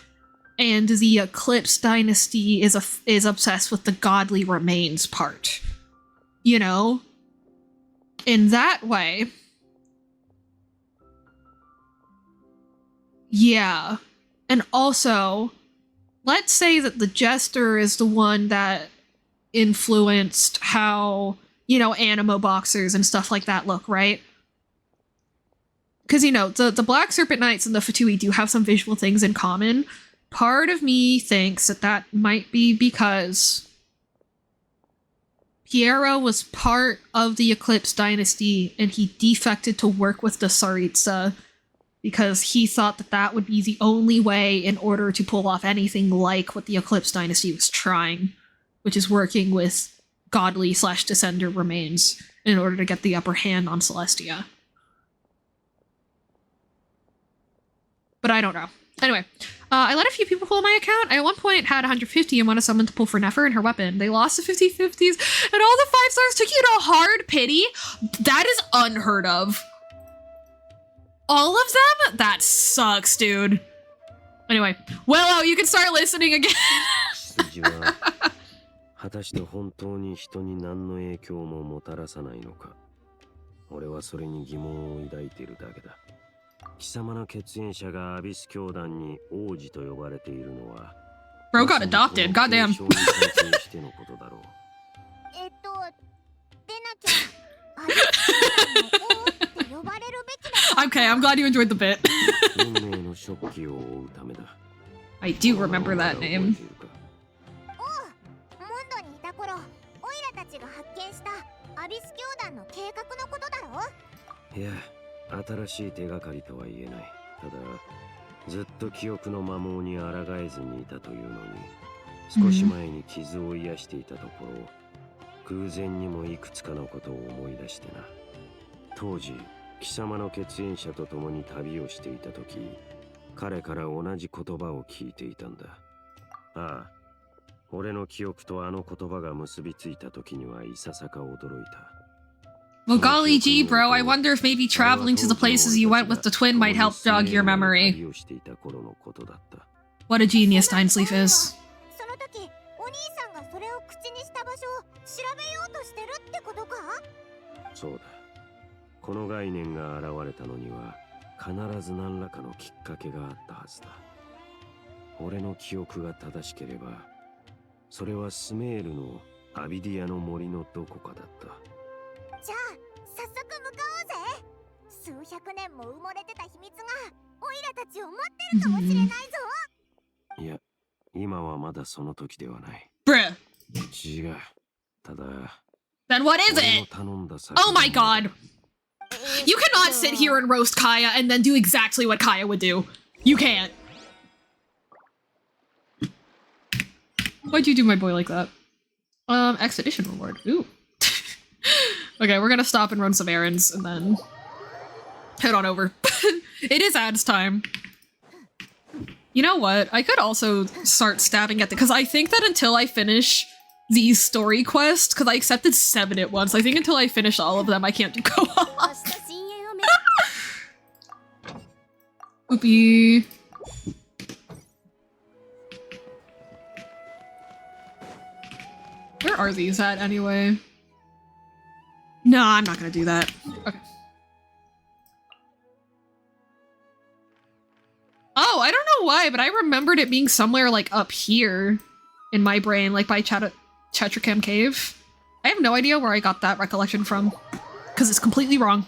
and the Eclipse Dynasty is obsessed with the godly remains part. You know? In that way. Yeah. And also, let's say that the Jester is the one that influenced how, you know, animo boxers and stuff like that look, right? Because, you know, the Black Serpent Knights and the Fatui do have some visual things in common. Part of me thinks that that might be because Piero was part of the Eclipse Dynasty and he defected to work with the Tsaritsa because he thought that that would be the only way in order to pull off anything like what the Eclipse Dynasty was trying, which is working with godly/descender remains in order to get the upper hand on Celestia. But I don't know. Anyway, I let a few people pull my account. I at one point had 150 and wanted someone to pull for Nefer and her weapon. They lost the 50/50s, and all the 5 stars took you to hard pity? That is unheard of. All of them? That sucks, dude. Anyway, Willow, you can start listening again. 果たして本当に人に何の影響ももたらさないのか。俺はそれに疑問を抱いているだけだ。貴様の血縁者がアビス教団に王子と呼ばれているのは Bro got adopted, goddamn. してのことだろう。Okay, I'm glad you enjoyed the bit. 運命の食器を追うためだ。I do remember that name. モンドにいた頃、オイラたちが発見したアビス教団の計画のことだろ？いや、新しい手がかりとは言えない。ただ、ずっと記憶の摩耗に抗えずにいたというのに、少し前に傷を癒していたところ、偶然にもいくつかのことを思い出してな。当時、貴様の血縁者と共に旅をしていた時、彼から同じ言葉を聞いていたんだ。ああ、俺の記憶とあの言葉が結びついた時にはいささか驚いた。Well, golly gee, bro, I wonder if maybe traveling to the places you went with the twin might help jog your memory. What a genius Steinsleaf is. その時、お兄さんがそれを口にした場所を調べようとしてるってことか？そうだ。この概念が現れたのには必ず何らかのきっかけがあったはずだ。俺の記憶が正しければ、それはスメールのアビディアの森のどこかだった。じゃあ早速向かおうぜ。数百年も埋もれてた秘密がオイラたちを待ってるかもしれないぞ。いや、今はまだその時ではない。Bruh. 違う。ただ。Then what is it? Oh my god. You cannot sit here and roast Kaya and then do exactly what Kaya would do. You can't. Why'd you do my boy like that? Expedition reward. Ooh. Okay, we're gonna stop and run some errands and then head on over. It is ads time. You know what? I could also start stabbing at because I think that until I finish these story quests, because I accepted 7 at once, I think until I finish all of them, I can't do co-op. Oopie. Where are these at anyway? No, I'm not gonna do that. Okay. Oh, I don't know why, but I remembered it being somewhere like up here in my brain, like by Chetricam Cave. I have no idea where I got that recollection from, because it's completely wrong.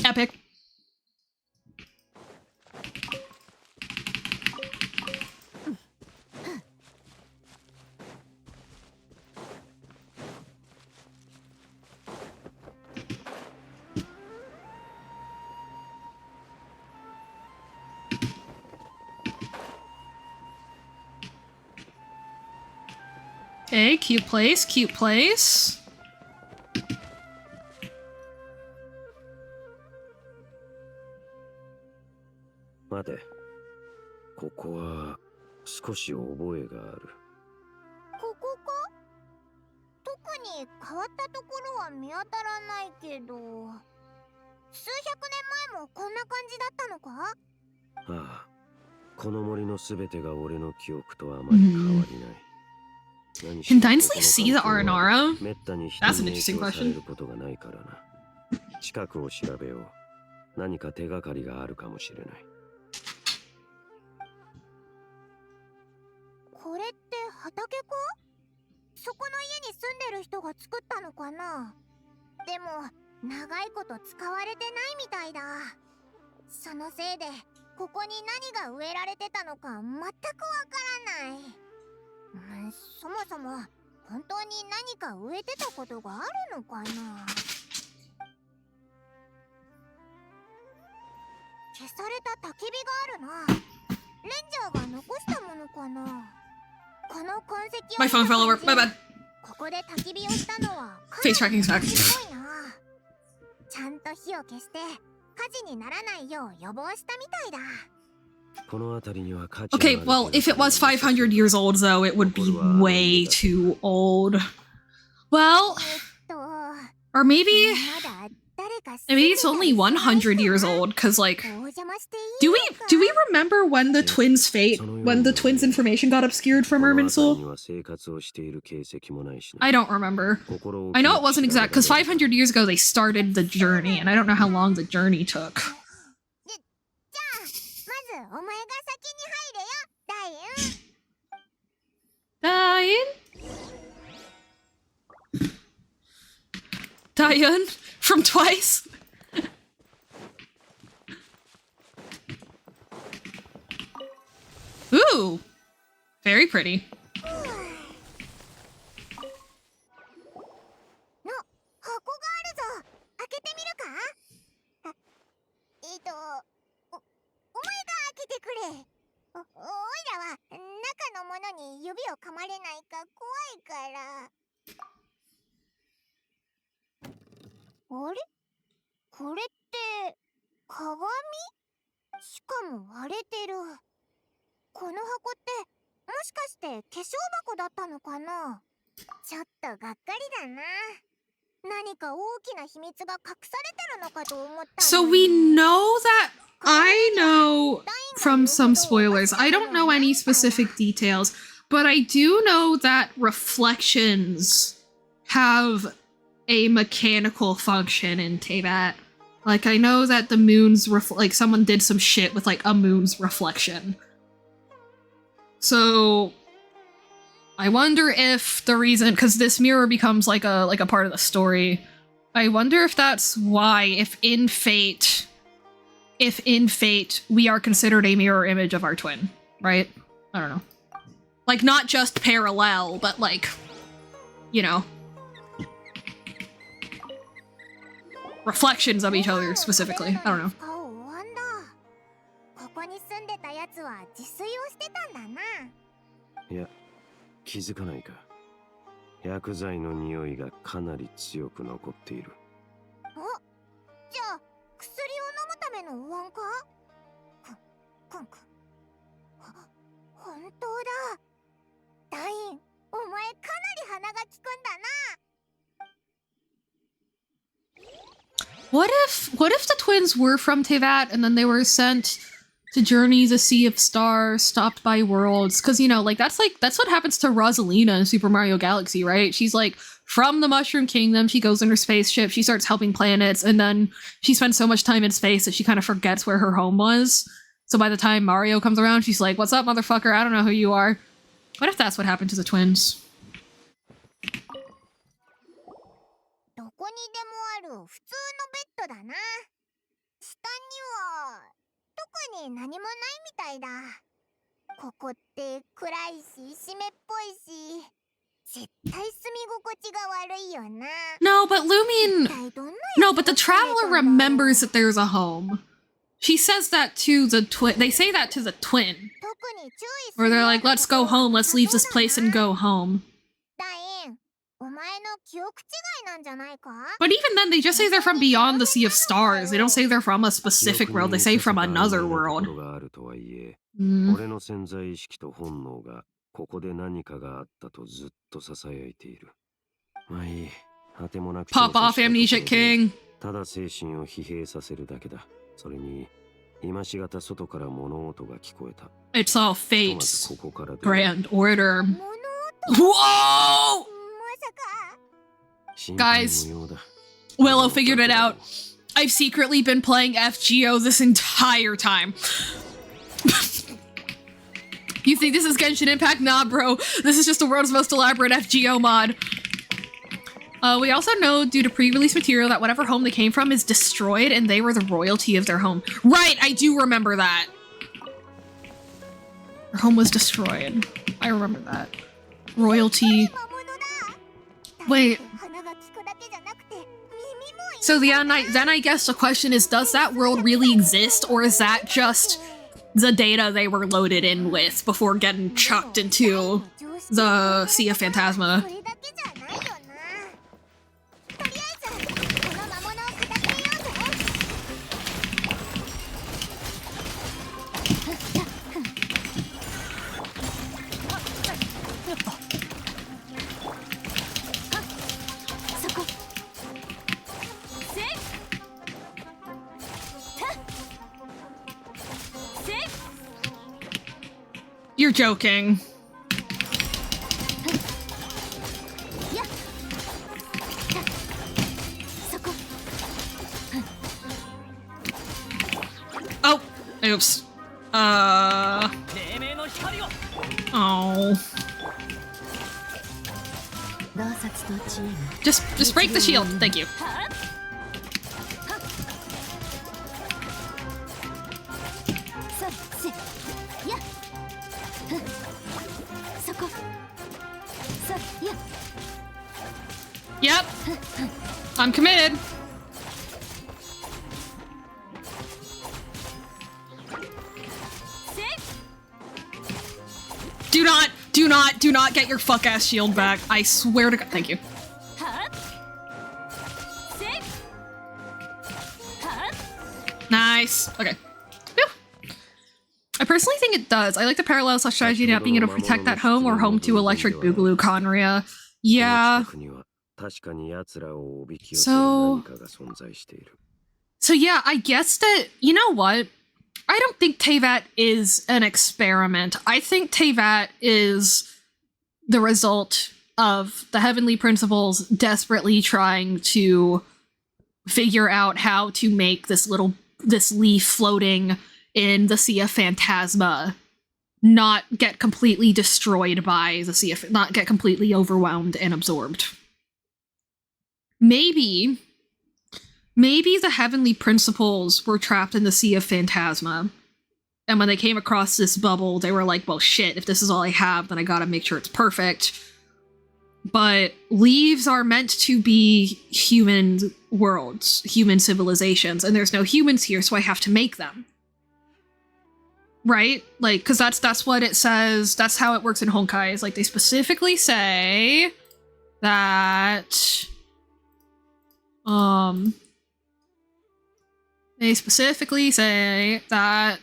Epic. Okay, cute place, cute place. Mate, ここは少し覚えがある。ここか？特に変わったところは見当たらないけど、数百年前もこんな感じだったのか？ああ、この森のすべてが俺の記憶とあまり変わりない。Can Dinsley see the Aranara? めったに人 That's an に interesting 影響され question. ることがないからな。近くを調べよう。何か手がかりがあるかもしれない。これって畑か？そこの家に住んでる人が作ったのかな？でも長いこと使われてないみたいだ。そのせいでここに何が植えられてたのか全くわからない。そもそも本当に何か植えてたことがあるのかな？消された焚き火があるな。レンジャーが残したものかな？この痕跡を My phone fell over. My bad. ここで焚き火をしたのは Face tracking's back. すごいな。ちゃんと火を消して火事にならないよう予防したみたいだ。Okay, well, if it was 500 years old, though, it would be way too old. Well, or maybe it's only 100 years old, because, like, do we remember when the twins' information got obscured from Irminsul? I don't remember. I know it wasn't exact, because 500 years ago they started the journey, and I don't know how long the journey took. Diane from Twice. Ooh, very pretty. So we know that I know from some spoilers. I don't know any specific details, but I do know that reflections have a mechanical function in Teyvat. Like, I know that the moon's like someone did some shit with like a moon's reflection. So I wonder if the reason, because this mirror becomes like a part of the story. I wonder if that's why, if in fate we are considered a mirror image of our twin, right? I don't know. Like, not just parallel, but like, you know, reflections of each other specifically. I don't know. いや、気づかないか。薬剤の匂いがかなり強く残っている。じゃあ薬を飲むためのお椀か？本当だ。ダイン、お前かなり鼻が利くんだな。 What if the twins were from Teyvat and then they were sent to journey the Sea of Stars, stopped by worlds? Because, you know, like that's what happens to Rosalina in Super Mario Galaxy, right? She's like from the Mushroom Kingdom, she goes in her spaceship, she starts helping planets, and then she spends so much time in space that she kind of forgets where her home was. So by the time Mario comes around, she's like, "What's up, motherfucker? I don't know who you are." What if that's what happened to the twins? どこにでもある普通のベッドだな。下には特に何もないみたいだ。ここって暗いし湿っぽいし、絶対住み心地が悪いよな。 No, but No, but the traveler remembers that there's a home. She says that to the twin. They say that to the twin. Where they're like, "Let's go home. Let's leave this place and go home." ダイン、お But even then, they just say they're from beyond the Sea of Stars. They don't say they're from a specific world. They say from another world. 俺の潜在意識と本能がここで何かがあったとずっと囁いている。まあいい。果てもなく Pop off, Amnesiac King. ただ精神を疲弊させるだけだ。それに今しがた外から物音が聞こえた。It's all fate's grand order. Whoa! Guys, Willow figured it out. I've secretly been playing FGO this entire time. You think this is Genshin Impact? Nah, bro. This is just the world's most elaborate FGO mod. We also know, due to pre-release material, that whatever home they came from is destroyed, and they were the royalty of their home. Right, I do remember that. Their home was destroyed. I remember that. Royalty. Wait. So then I guess the question is, does that world really exist, or is that just the data they were loaded in with before getting chucked into the Sea of Phantasma? You're joking. Oh, oops. Oh. Just break the shield. Thank you. Yep. I'm committed. Do not get your fuck ass shield back. I swear to God. Thank you. Nice. Okay. Whew. I personally think it does. I like the parallel strategy of not being able to protect that home or home to Electric Boogaloo Conria. Yeah. So yeah, I guess that, you know what? I don't think Teyvat is an experiment. I think Teyvat is the result of the Heavenly Principles desperately trying to figure out how to make this leaf floating in the Sea of Phantasma not get completely destroyed by the Sea of, not get completely overwhelmed and absorbed. Maybe the Heavenly Principles were trapped in the Sea of Phantasma, and when they came across this bubble, they were like, well, shit, if this is all I have, then I gotta make sure it's perfect. But leaves are meant to be human worlds, human civilizations, and there's no humans here, so I have to make them. Right? Like, because that's what it says, that's how it works in Honkai, is like, they specifically say that... They specifically say that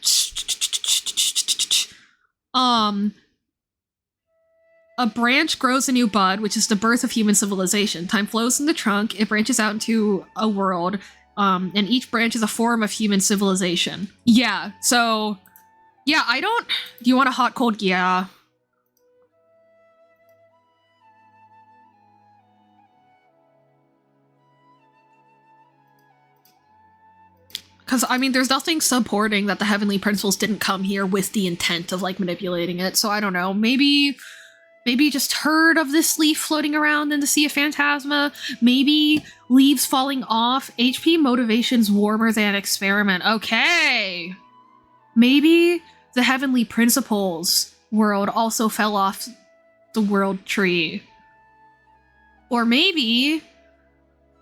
a branch grows a new bud, which is the birth of human civilization. Time flows in the trunk, it branches out into a world, and each branch is a form of human civilization. Yeah, so, yeah, do you want a hot cold? Yeah. Because, I mean, there's nothing supporting that the Heavenly Principles didn't come here with the intent of, like, manipulating it, so I don't know. Maybe just heard of this leaf floating around in the Sea of Phantasma. Maybe leaves falling off. HP motivation's warmer than experiment. Okay! Maybe the Heavenly Principles world also fell off the world tree. Or maybe...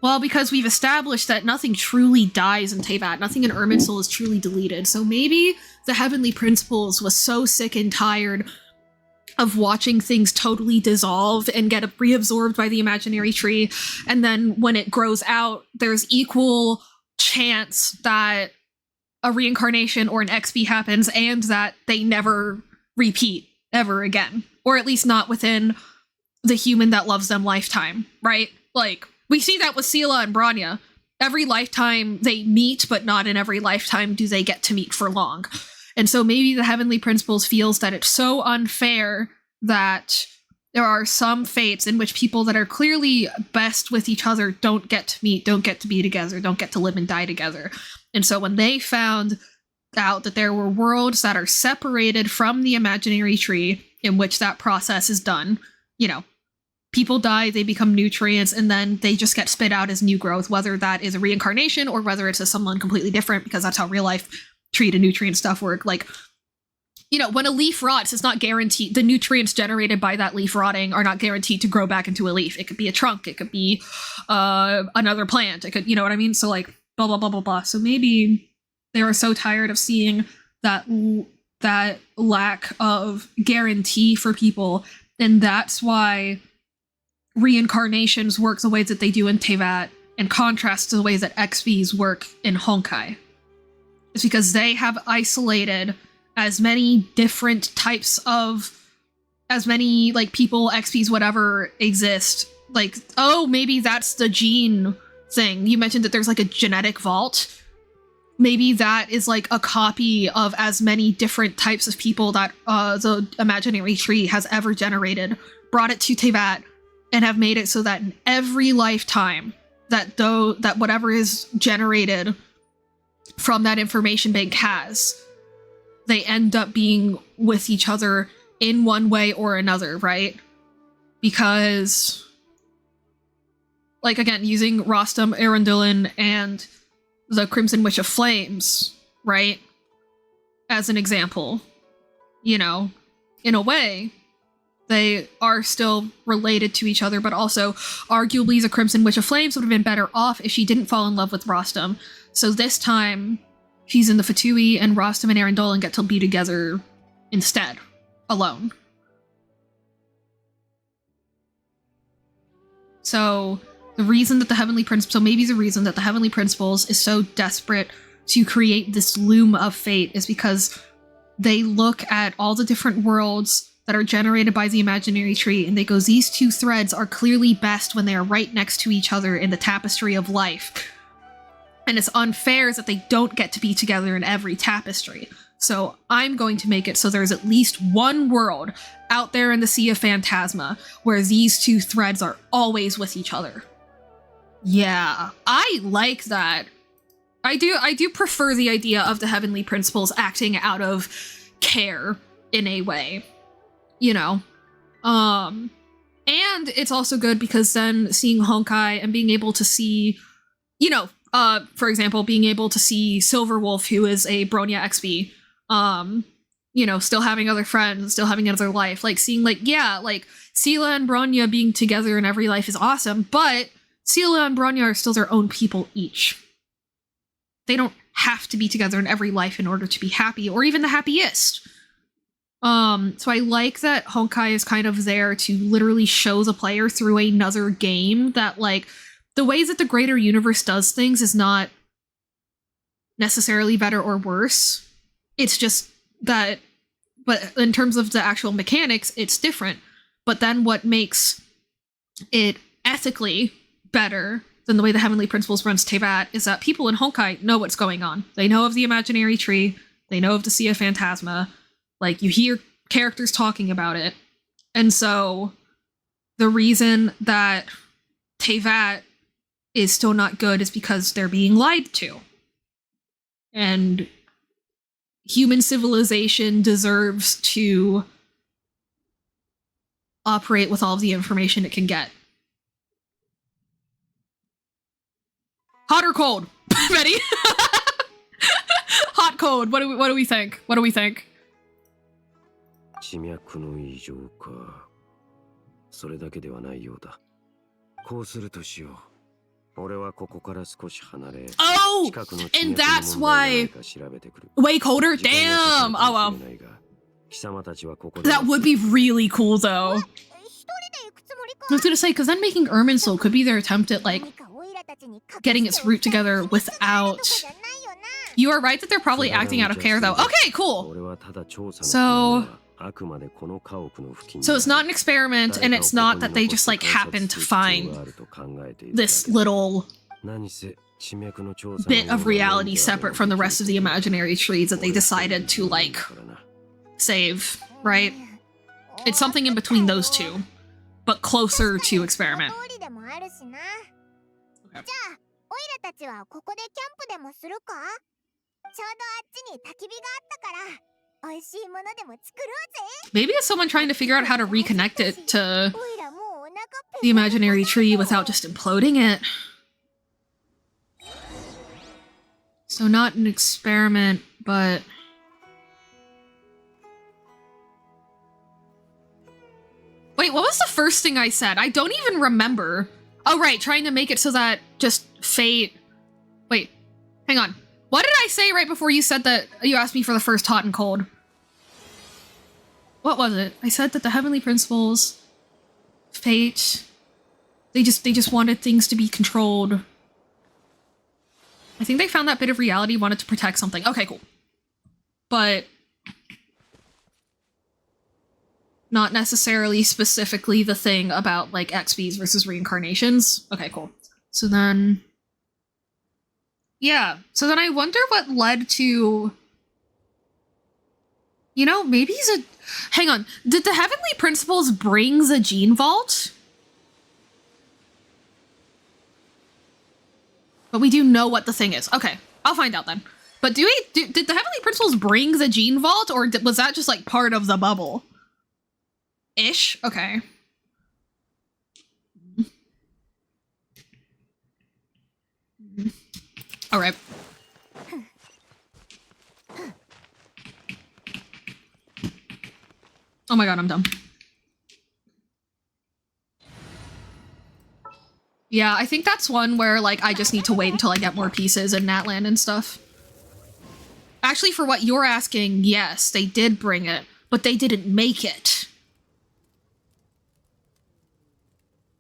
Well, because we've established that nothing truly dies in Teyvat, nothing in Irminsul is truly deleted, so maybe the Heavenly Principles was so sick and tired of watching things totally dissolve and get reabsorbed by the imaginary tree. And then when it grows out, there's equal chance that a reincarnation or an XP happens and that they never repeat ever again. Or at least not within the human that loves them lifetime, right? Like, we see that with Sela and Bronya. Every lifetime they meet, but not in every lifetime do they get to meet for long. And so maybe the Heavenly Principles feels that it's so unfair that there are some fates in which people that are clearly best with each other don't get to meet, don't get to be together, don't get to live and die together. And so when they found out that there were worlds that are separated from the imaginary tree in which that process is done, you know, people die, they become nutrients, and then they just get spit out as new growth, whether that is a reincarnation or whether it's as someone completely different, because that's how real life tree to nutrient stuff work. Like, you know, when a leaf rots, it's not guaranteed. The nutrients generated by that leaf rotting are not guaranteed to grow back into a leaf. It could be a trunk. It could be another plant. It could, you know what I mean? So like, blah, blah, blah, blah, blah. So maybe they were so tired of seeing that lack of guarantee for people. And that's why reincarnations work the way that they do in Teyvat, in contrast to the way that XVs work in Honkai. It's because they have isolated as many different types of, as many, like, people, XPs, whatever, exist. Like, oh, maybe that's the gene thing. You mentioned that there's, like, a genetic vault. Maybe that is, like, a copy of as many different types of people that the imaginary tree has ever generated, brought it to Teyvat, and have made it so that in every lifetime that whatever is generated from that information bank they end up being with each other in one way or another, right? Because, like, again, using Rostam, Arundhilin, and the Crimson Witch of Flames, right, as an example, you know, in a way, they are still related to each other, but also, arguably, the Crimson Witch of Flames would have been better off if she didn't fall in love with Rostam. So this time, she's in the Fatui, and Rostam and Arundhilin get to be together instead, alone. So the reason that the Heavenly Principles, so maybe the reason that the Heavenly Principles is so desperate to create this loom of fate is because they look at all the different worlds that are generated by the imaginary tree, and they go, these two threads are clearly best when they are right next to each other in the tapestry of life. And it's unfair that they don't get to be together in every tapestry. So I'm going to make it so there's at least one world out there in the Sea of Phantasma where these two threads are always with each other. Yeah, I like that. I do prefer the idea of the Heavenly Principles acting out of care in a way, you know. And it's also good because then seeing Honkai and being able to see, you know, for example, being able to see Silverwolf, who is a Bronya XP, you know, still having other friends, still having another life, like seeing, like, yeah, like Sela and Bronya being together in every life is awesome, but Sela and Bronya are still their own people each. They don't have to be together in every life in order to be happy, or even the happiest. So I like that Honkai is kind of there to literally show the player through another game that, like, the ways that the greater universe does things is not necessarily better or worse. It's just that, but in terms of the actual mechanics, it's different. But then what makes it ethically better than the way the Heavenly Principles runs Teyvat is that people in Honkai know what's going on. They know of the imaginary tree. They know of the Sea of Phantasma. Like, you hear characters talking about it. And so the reason that Teyvat is still not good is because they're being lied to. And human civilization deserves to operate with all of the information it can get. Hot or cold? Ready? Hot, cold. What do we think? What do we think? 地脈の異常か。それだけではないようだ。こうするとしよう。俺はここから少し離れ。Oh! And that's why... Way colder? Damn! Oh well. That would be really cool, though. I was gonna say, because then making Irminsul could be their attempt at, like, getting its root together without... You are right that they're probably acting out of care, though. Okay, cool! So it's not an experiment, and it's not that they just, like, happen to find this little bit of reality separate from the rest of the imaginary trees that they decided to, like, save, right? It's something in between those two, but closer to experiment. Okay. Maybe it's someone trying to figure out how to reconnect it to the imaginary tree without just imploding it. So not an experiment, but... Wait, what was the first thing I said? I don't even remember. Oh, right, trying to make it so that just fate... Wait, hang on. What did I say right before you said that you asked me for the first hot and cold? What was it? I said that the heavenly principles, fate, they just wanted things to be controlled. I think they found that bit of reality, wanted to protect something. Okay, cool. But not necessarily specifically the thing about, like, XPs versus reincarnations. Okay, cool. So then... Yeah, so then I wonder what led to... You know, maybe he's a... Hang on, did the Heavenly Principles bring the Gene Vault? But we do know what the thing is. Okay, I'll find out then. But did the Heavenly Principles bring the Gene Vault, or was that just, like, part of the bubble? Ish? Okay. Alright. Oh my god, I'm dumb. Yeah, I think that's one where, like, I just need to wait until I get more pieces in Natland and stuff. Actually, for what you're asking, yes, they did bring it, but they didn't make it.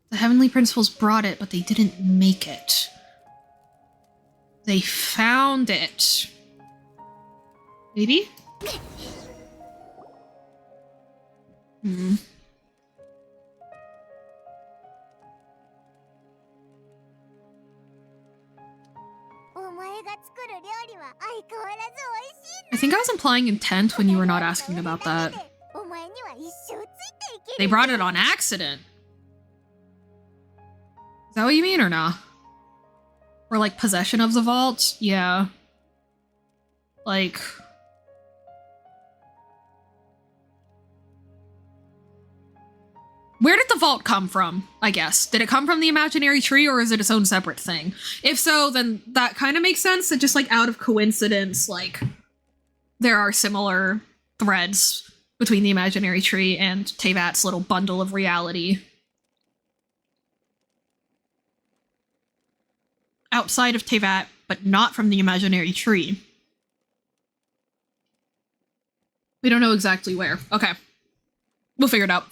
The Heavenly Principles brought it, but they didn't make it. They found it. Maybe? Hmm. I think I was implying intent when you were not asking about that. They brought it on accident. Is that what you mean or not? Or like possession of the vault? Yeah. Like... Where did the vault come from, I guess? Did it come from the imaginary tree, or is it its own separate thing? If so, then that kind of makes sense, that just, like, out of coincidence, like, there are similar threads between the imaginary tree and Tevat's little bundle of reality. Outside of Tevat, but not from the imaginary tree. We don't know exactly where. Okay. We'll figure it out.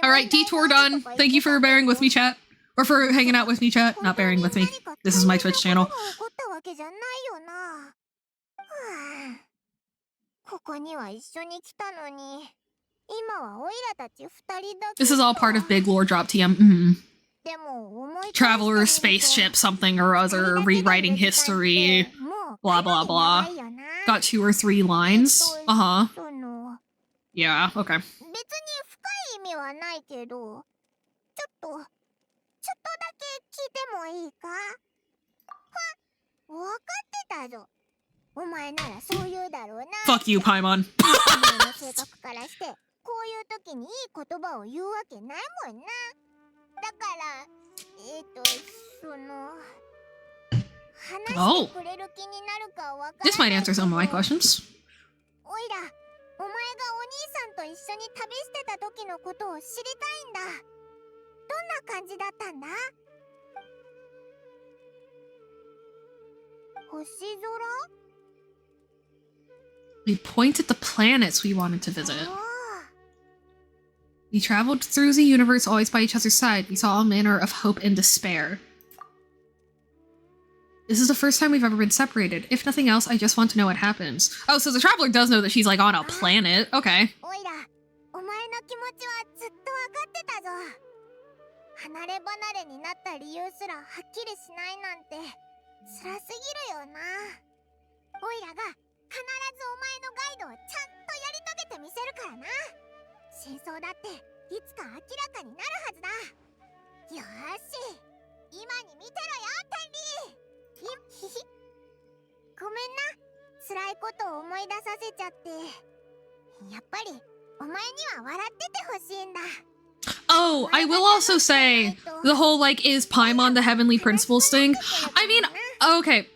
Alright, detour done. Thank you for bearing with me, chat. Or for hanging out with me, chat. Not bearing with me. This is my Twitch channel. This is all part of Big Lore Drop TM. Traveler, spaceship, something or other, rewriting history, blah blah blah. Got 2 or 3 lines. Uh-huh. Yeah, okay. Fuck you, Paimon. Oh. This might answer some of my questions. な感じだったんだ？星空？ We pointed the planets we wanted to visit. We traveled through the universe always by each other's side. We saw all manner of hope and despair. This is the first time we've ever been separated. If nothing else, I just want to know what happens. Oh, so the traveler does know that she's like on a planet. Okay. おいら、お前の気持ちはずっとわかってたぞ。離れ離れになった理由すらはっきりしないなんて辛すぎるよな。おいらが必ずお前のガイドをちゃんとやり遂げてみせるからな。真相だっていつか明らかになるはずだ。よーし、今に見てろよ、タンリー。ごめんな、辛いことを思い出させちゃって。やっぱりお前には笑っててほしいんだ。Oh, I will also say the whole like is Paimon the heavenly principles thing. I mean, okay,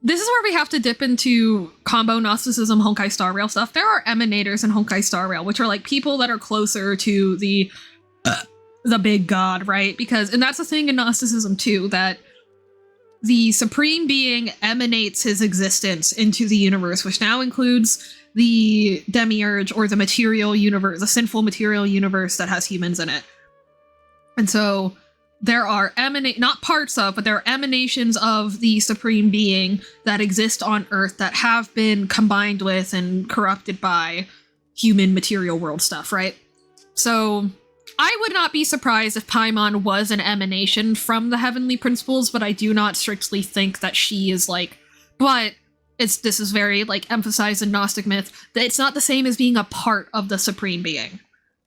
this is where we have to dip into combo Gnosticism, Honkai Star Rail stuff. There are emanators in Honkai Star Rail, which are like people that are closer to the big god, right? Because, and that's the thing in Gnosticism too, that the supreme being emanates his existence into the universe, which now includes the demiurge or the material universe, the sinful material universe that has humans in it. And so there are not parts of, but there are emanations of the supreme being that exist on Earth that have been combined with and corrupted by human material world stuff, right? So I would not be surprised if Paimon was an emanation from the heavenly principles, but I do not strictly think that she is like, but this is very like emphasized in Gnostic myth, that it's not the same as being a part of the supreme being,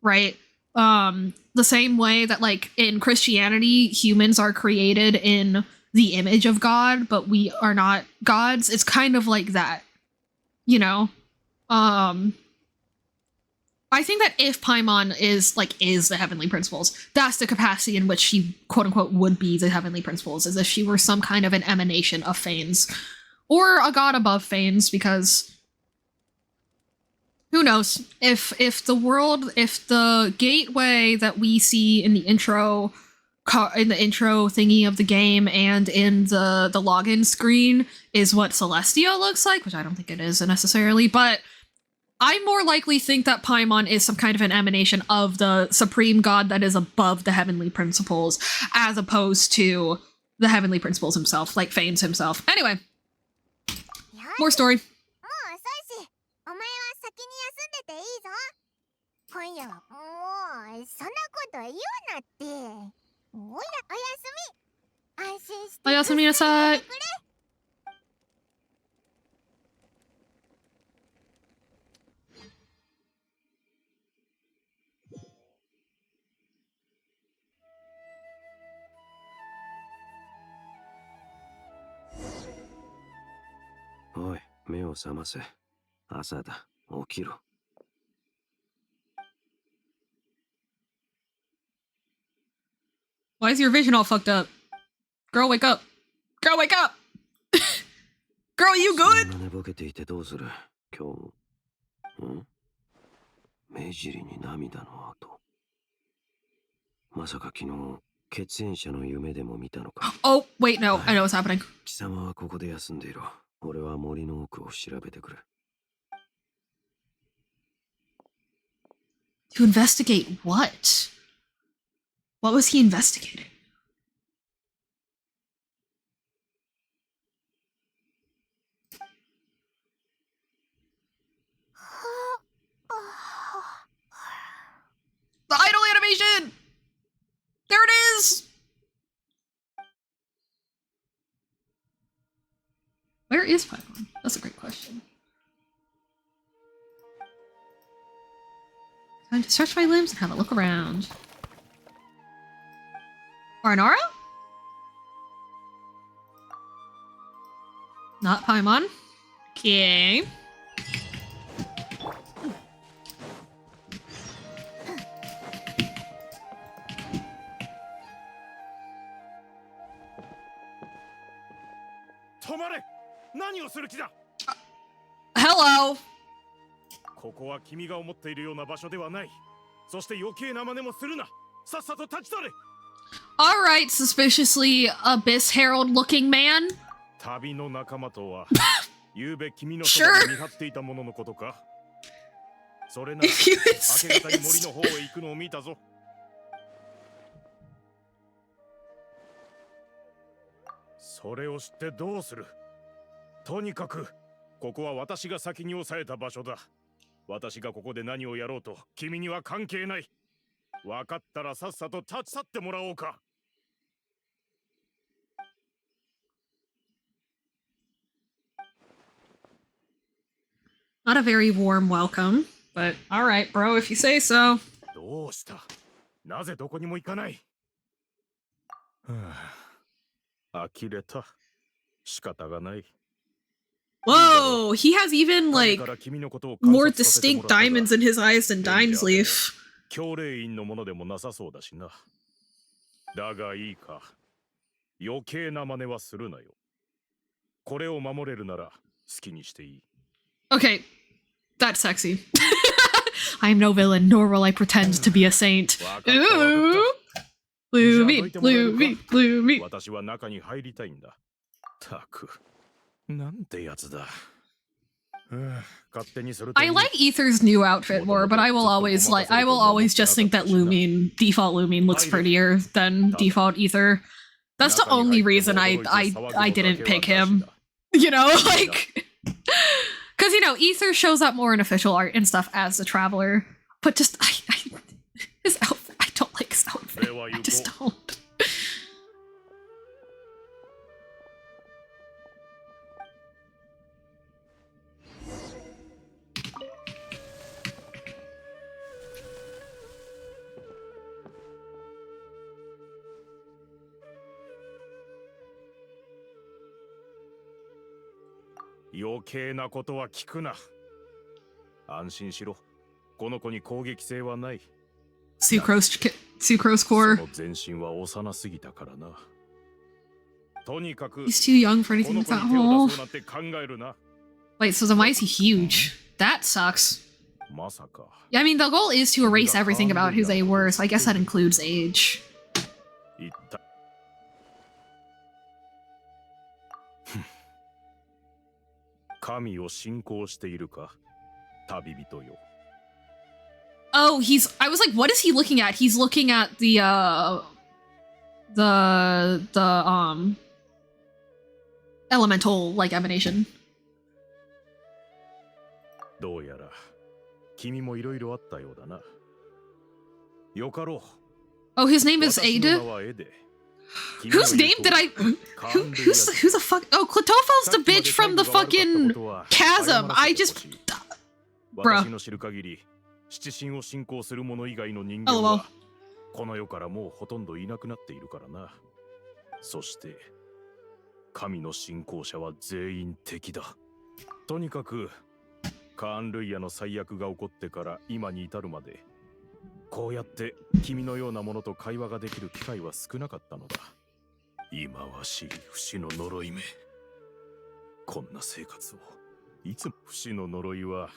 right? The same way that like in Christianity, humans are created in the image of God, but we are not gods. It's kind of like that, you know? I think that if Paimon is the heavenly principles, that's the capacity in which she quote unquote would be the heavenly principles, as if she were some kind of an emanation of Fanes. Or a god above Fanes, because who knows? If the gateway that we see in the intro thingy of the game and in the login screen is what Celestia looks like, which I don't think it is necessarily, but I more likely think that Paimon is some kind of an emanation of the supreme god that is above the heavenly principles, as opposed to the heavenly principles himself, like Fanes himself. Anyway, more story. もう遅いし、お前は先に休んでていいぞ。今夜はもうそんなこと言うなって。おいら、おやすみ。安心して。おやすみなさい。おい、目を覚ませ。朝だ。起きろ。Why is your vision all fucked up? Girl, wake up. Girl, wake up! Girl, you good? そんな寝ぼけていてどうする今日も。ん目尻に涙の跡。まさか昨日、血縁者の夢でも見たのか。Oh, wait, no. I know what's happening. 貴様はここで休んでいろ。俺は森の奥を調べてくる。To investigate what? What was he investigating? The idle animation! There it is! Where is Paimon? That's a great question. Time to stretch my limbs and have a look around. Aranara? Not Paimon. Okay. Hello. ここは君が思っているような場所ではない。そして余計な真似もするな。さっさと立ち去れ。Alright, suspiciously Abyss Herald looking man. 旅の仲間とはゆうべ君の Sure. そばで見張っていたもののことか。それなら If you 明け方に森 insist. の方へ行くのを見たぞ。それを知ってどうする。とにかくここは私が先に抑えた場所だ。私がここで何をやろうと君には関係ない。分かったらさっさと立ち去ってもらおうか。Not a very warm welcome, but alright, bro, if you say so. どうした。なぜどこにも行かない。呆れた。仕方がない。 Whoa, he has even like more distinct diamonds in his eyes than Dime's Leaf. 教令員のものでもなさそうだしな。だがいいか。余計な真似はするなよ。これを守れるなら好きにしていい。 Okay, that's sexy. I'm no villain, nor will I pretend to be a saint. Ooh, blue meat, blue meat, blue meat. 私は中に入りたいんだ。たく、なんてやつだ。I like Ether's new outfit more, but I will always just think that Lumine, default Lumine looks prettier than default Ether. That's the only reason I didn't pick him. You know, like, because you know Ether shows up more in official art and stuff as the Traveler, but just his outfit, I don't like his outfit. I just don't. 余計なことは聞くな。安心しろ。この子に攻撃性はない。Sucrose core. その全身は幼すぎたからな。とにかく He's too young for anything with that hole. そうなって考えるな。 Wait, so then why is he huge? That sucks. まさか。 Yeah, I mean, the goal is to erase everything about who they were, so I guess that includes age. 言った。神を信仰しているか、旅人よ。 Oh, I was like, what is he looking at? He's looking at the elemental, like, emanation. どうやら、君もいろいろあったようだな。よかろう。 Oh, his name is Ada? Whose name did I... Who's the fuck... Oh, Klatofel's the bitch from the fucking chasm. I just... Bruh. 私の知る限り、七神を信仰する者以外の人間は、この世からもうほとんどいなくなっているからな。そして、神の信仰者は全員敵だ。とにかく、カーン・ルイヤの最悪が起こってから今に至るまで、こうやって君のようなものと会話ができる機会は少なかったのだ。忌まわしい不死の呪いめ。こんな生活をいつも不死の呪いは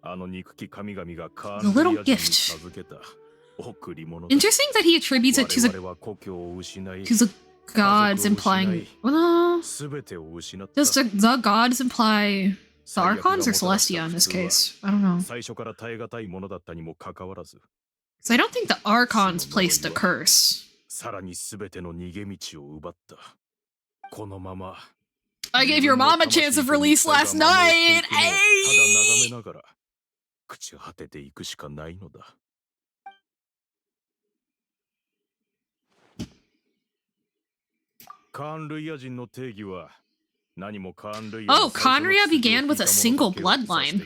あの憎き神々がカーン・ルイヤ人に授けた贈り物だ。 Interesting that he attributes it to the gods, implying... Well, does the gods imply the Archons or Celestia in this case? I don't know. 最初から耐え難いものだったにもかかわらず。 So I don't think the Archons placed a curse. さらに全ての逃げ道を奪った。このまま I gave your mom a chance of release last night! ただ眺めながら朽ち果てていくしかないのだ。カーン・ルイヤ人の定義は何もカーン・ルイヤ Oh, Conria began with a single bloodline.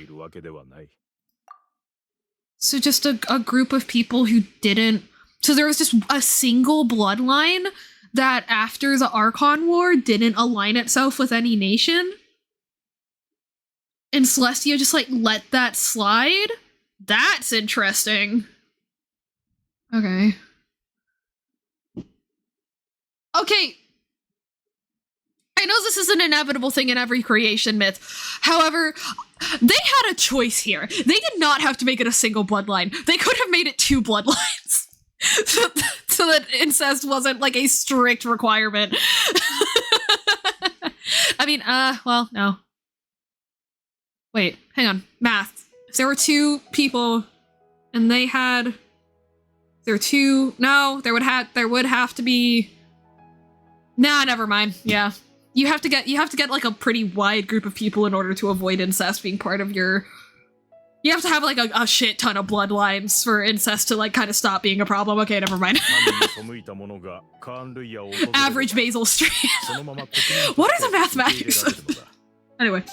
So just a group of people who didn't... So there was just a single bloodline that after the Archon War didn't align itself with any nation? And Celestia just like let that slide? That's interesting. Okay. Okay. I know this is an inevitable thing in every creation myth. However, they had a choice here. They did not have to make it a single bloodline. They could have made it two bloodlines. so that incest wasn't like a strict requirement. I mean, well, no. Wait, hang on. Math. If there were two people and they had there were two no, there would have to be nah, never mind. Yeah. You have to get like a pretty wide group of people in order to avoid incest being part of your you have to have like a shit ton of bloodlines for incest to like kind of stop being a problem. Okay, never mind. Average basal stream. What are the mathematics? Anyway.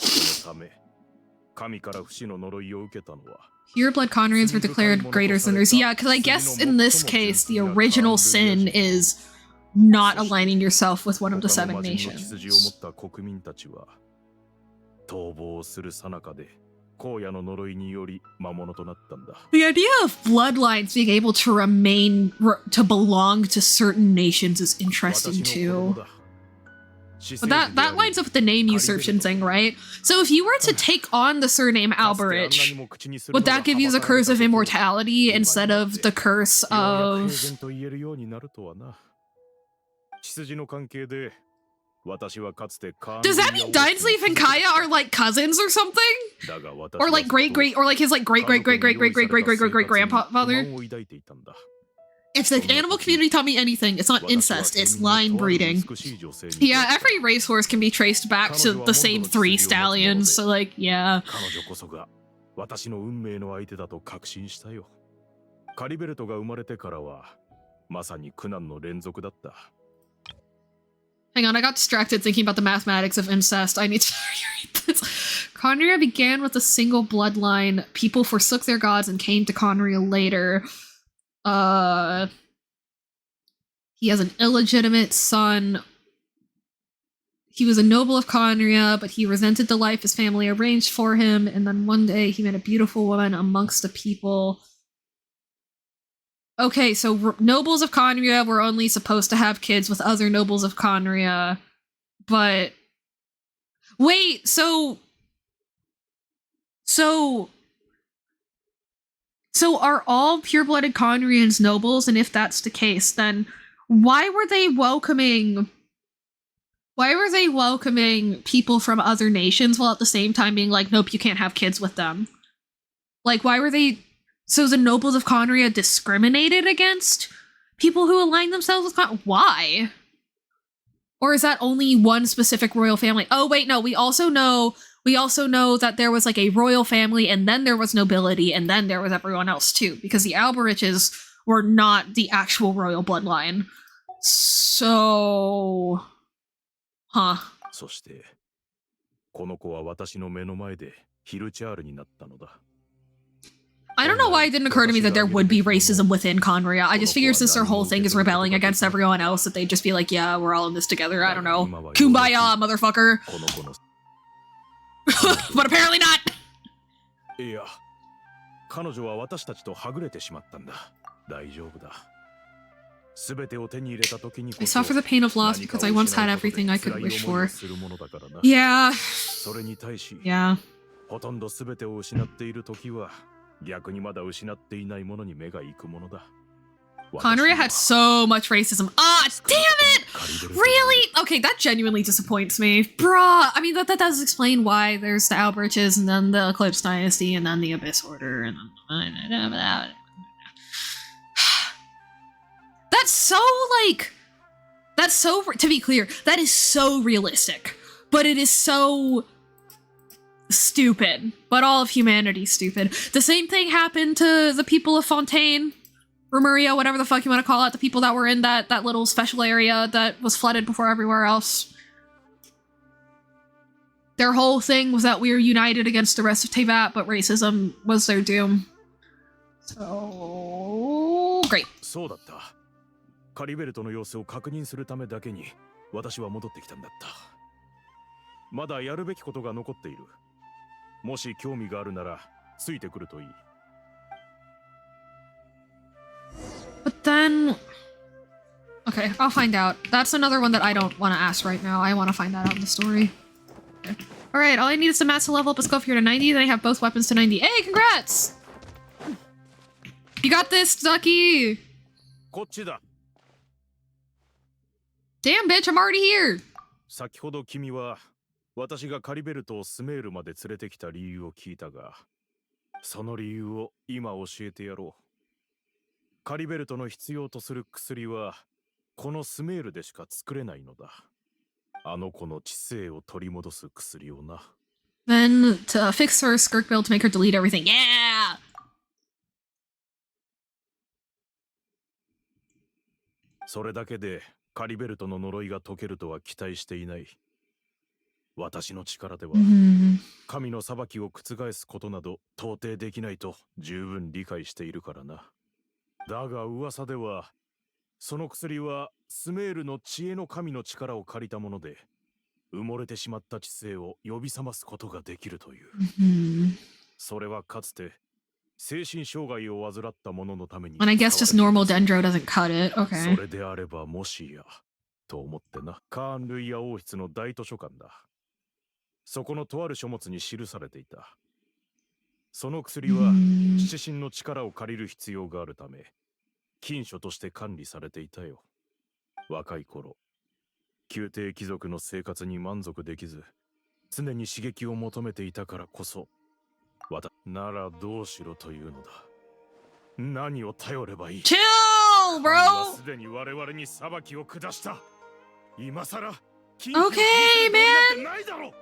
Pure blood Conrians were declared greater sinners. Yeah, because I guess in this case, the original sin is not aligning yourself with one of the 7 nations. The idea of bloodlines being able to belong to certain nations is interesting too. But that lines up with the name usurpation thing, right? So if you were to take on the surname Alberich, would that give you the curse of immortality instead of the curse of... Does that mean Dainsleif and Kaya are like cousins or something? Or like or like his like great-great-great-great-great-great-great-great-grandfather? If the animal community taught me anything, it's not incest, it's line breeding. Yeah, every racehorse can be traced back to the same 3 stallions, so like, yeah. Hang on, I got distracted thinking about the mathematics of incest. I need to reread this. Conria began with a single bloodline. People forsook their gods and came to Conria later. He has an illegitimate son. He was a noble of Conria, but he resented the life his family arranged for him, and then one day he met a beautiful woman amongst the people. Okay, so nobles of Conria were only supposed to have kids with other nobles of Conria, but... Wait, so are all pure-blooded Conrians nobles? And if that's the case, then why were they welcoming people from other nations while at the same time being like, nope, you can't have kids with them? Like, why were they... So the nobles of Conria discriminated against people who align themselves with why? Or is that only one specific royal family? Oh wait, no, we also know that there was like a royal family, and then there was nobility, and then there was everyone else too, because the Alberiches were not the actual royal bloodline. So... Huh. I don't know why it didn't occur to me that there would be racism within Conria. I just figured since their whole thing is rebelling against everyone else, that they'd just be like, yeah, we're all in this together. I don't know. Kumbaya, motherfucker. But apparently not. I suffer the pain of loss because I once had everything I could wish for. Yeah. Yeah. Conria had so much racism. Ah, damn it! Really? Okay, that genuinely disappoints me. Bruh! I mean, that does explain why there's the Alberiches, and then the Eclipse Dynasty, and then the Abyss Order, and then... That's so, like... That's so... To be clear, that is so realistic. But it is so... stupid. But all of humanity's stupid. The same thing happened to the people of Fontaine, Remuria, whatever the fuck you want to call it, the people that were in that little special area that was flooded before everywhere else. Their whole thing was that we were united against the rest of Teyvat, but racism was their doom. So... great. カリベルトの様子を確認するためだけに私は戻ってきたんだった。まだやるべきことが残っている。もし興味があるならついてくるといい。But then... Okay, I'll find out. That's another one that I don't want to ask right now. I want to find that out in the story. Okay. Alright, all I need is the mats to level up a scope here to 90, then I have both weapons to 90. Hey, congrats! You got this, Ducky! こっちだ。Damn, bitch, I'm already here! 先ほど君は私がカリベルトをスメールまで連れてきた理由を聞いたが、その理由を今教えてやろう。カリベルトの必要とする薬はこのスメールでしか作れないのだ。あの子の知性を取り戻す薬をな。Then to fix her skirt bill to make her delete everything. Yeah! それだけでカリベルトの呪いが解けるとは期待していない。私の力では神の裁きを覆すことなど到底できないと十分理解しているからな。だが噂ではその薬はスメールの知恵の神の力を借りたもので、埋もれてしまった知性を呼び覚ますことができるという。それはかつて精神障害を患った者のために。And I guess just normal dendro doesn't cut it. Okay. それであればもしやと思ってな。カーン・ルイヤ王室の大図書館だ。そこのとある書物に記されていた。その薬は七神の力を借りる必要があるため、禁書として管理されていたよ。若い頃、宮廷貴族の生活に満足できず、常に刺激を求めていたからこそ、ならどうしろというのだ。何を頼ればいい。Chill, bro! すでに我々に裁きを下した。今さら、Okay, man! ないだろう。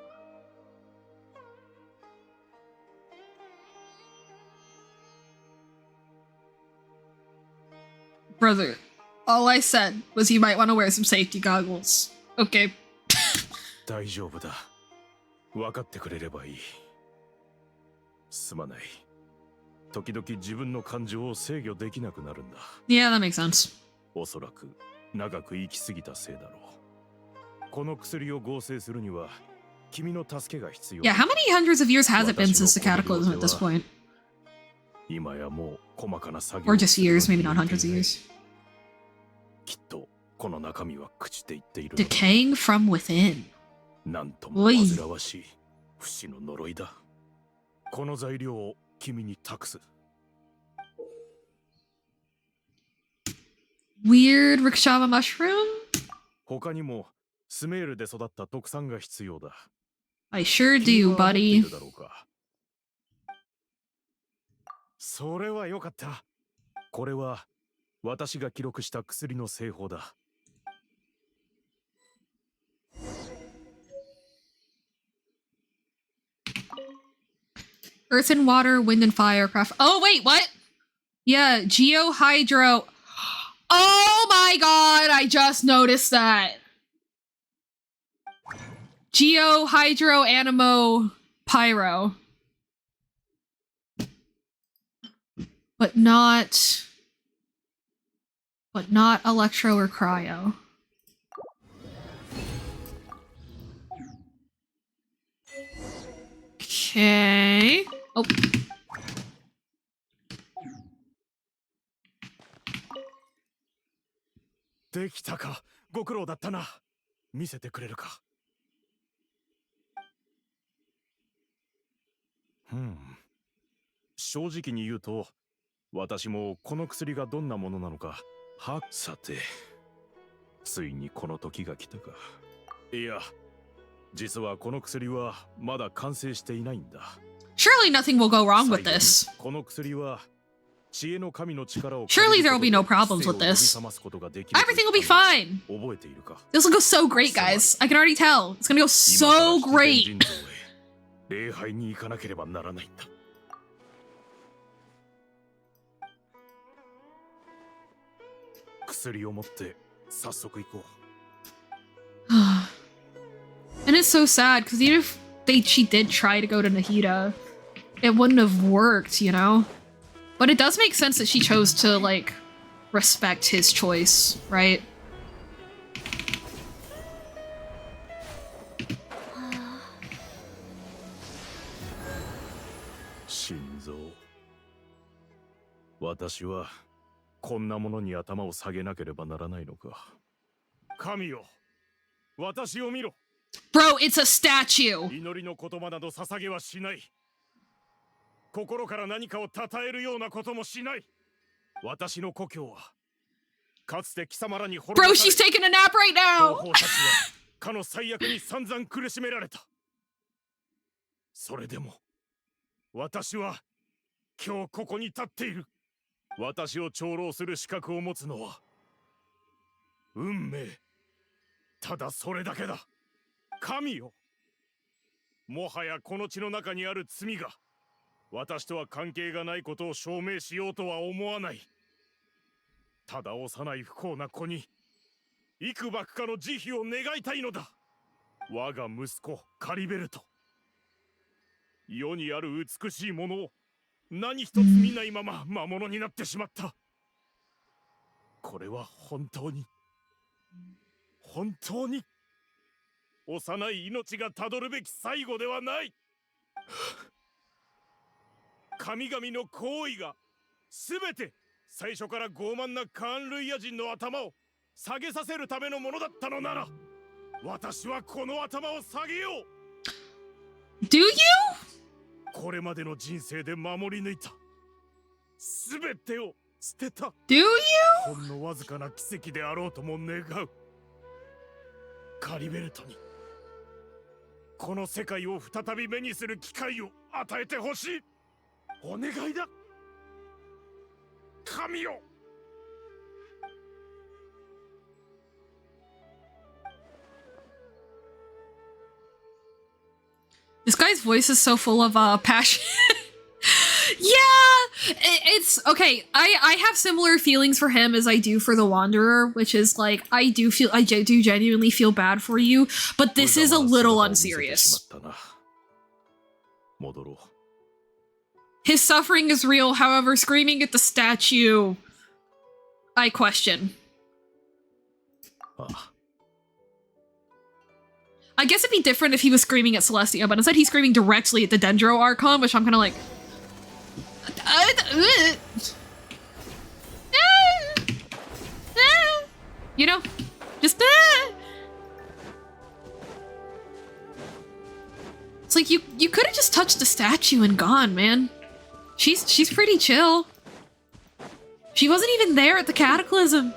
Brother, all I said was you might want to wear some safety goggles. Okay. 大丈夫だ。分かってくれればいい。すまない。時々自分の感情を制御できなくなるんだ。Yeah, that makes sense. おそらく長く生きすぎたせいだろう。この薬を合成するには君の助けが必要。Yeah, how many hundreds of years has it been since the cataclysm at this point? 今やもう細かな作業。 Or just years, maybe not hundreds of years. きっとこの中身は朽ちていっている。 Decaying from within. なんとも煩わしい不死の呪いだ。この材料を君に託す。Weird Rikshava mushroom? 他にもスメールで育った特産が必要だ。I sure do, buddy. それはよかった。これは私が記録した薬の製法だ。Earth and water, wind and fire, craft. Oh, wait, what? Yeah, geohydro. Oh my god, I just noticed that. Geohydro, animo, pyro. But not electro or cryo. Okay. Oh.「できたか。ご苦労だったな。見せてくれるか。」正直に言うと、私もこの薬がどんなものなのか。さて、ついにこの時が来たか。いや、実はこの薬はまだ完成していないんだ。Surely nothing will go wrong with this. この薬は知恵の神の力を。 Surely there will be no problems with this. Everything will be fine. 覚えているか。 This will go so great, guys. I can already tell. It's gonna go so great. 礼拝に行かなければならないんだ。薬を持って早速行こう。And it's so sad because even if she did try to go to Nahida, it wouldn't have worked, you know? But it does make sense that she chose to, like, respect his choice, right? 心臓。私はこんなものに頭を下げなければならないのか。神よ、私を見ろ。 Bro, it's a statue. 祈りの言葉など捧げはしない。心から何かを称えるようなこともしない。私の故郷はかつて貴様らに滅 Bro, ぼされ she's taking a nap right 同 now! 胞たちはかの最悪に散々苦しめられた。それでも私は今日ここに立っている。私を長老する資格を持つのは運命、ただそれだけだ。神よ、もはやこの地の中にある罪が私とは関係がないことを証明しようとは思わない。ただ幼い不幸な子に幾ばくかの慈悲を願いたいのだ。我が息子カリベルト、世にある美しいものを何一つ見ないまま魔物になってしまった。これは本当に幼い命がたどるべき最後ではない。神々の行為がすべて最初から傲慢なカーンルイヤ人の頭を下げさせるためのものだったのなら、私はこの頭を下げよう。 Do you? これまでの人生で守り抜いたすべてを捨てた。 Do you? ほんのわずかな奇跡であろうとも願う。カリベルトにこの世界を再び目にする機会を与えてほしい。お願いだ、神よ。This guy's voice is so full of passion. Yeah, it's okay. I have similar feelings for him as I do for the Wanderer, which is like I do genuinely feel bad for you, but this is a little unserious. His suffering is real, however, screaming at the statue, I question. I guess it'd be different if he was screaming at Celestia, but instead he's screaming directly at the Dendro Archon, which I'm kind of like... You know? Just... It's like, you could have just touched the statue and gone, man. She's pretty chill. She wasn't even there at the Cataclysm.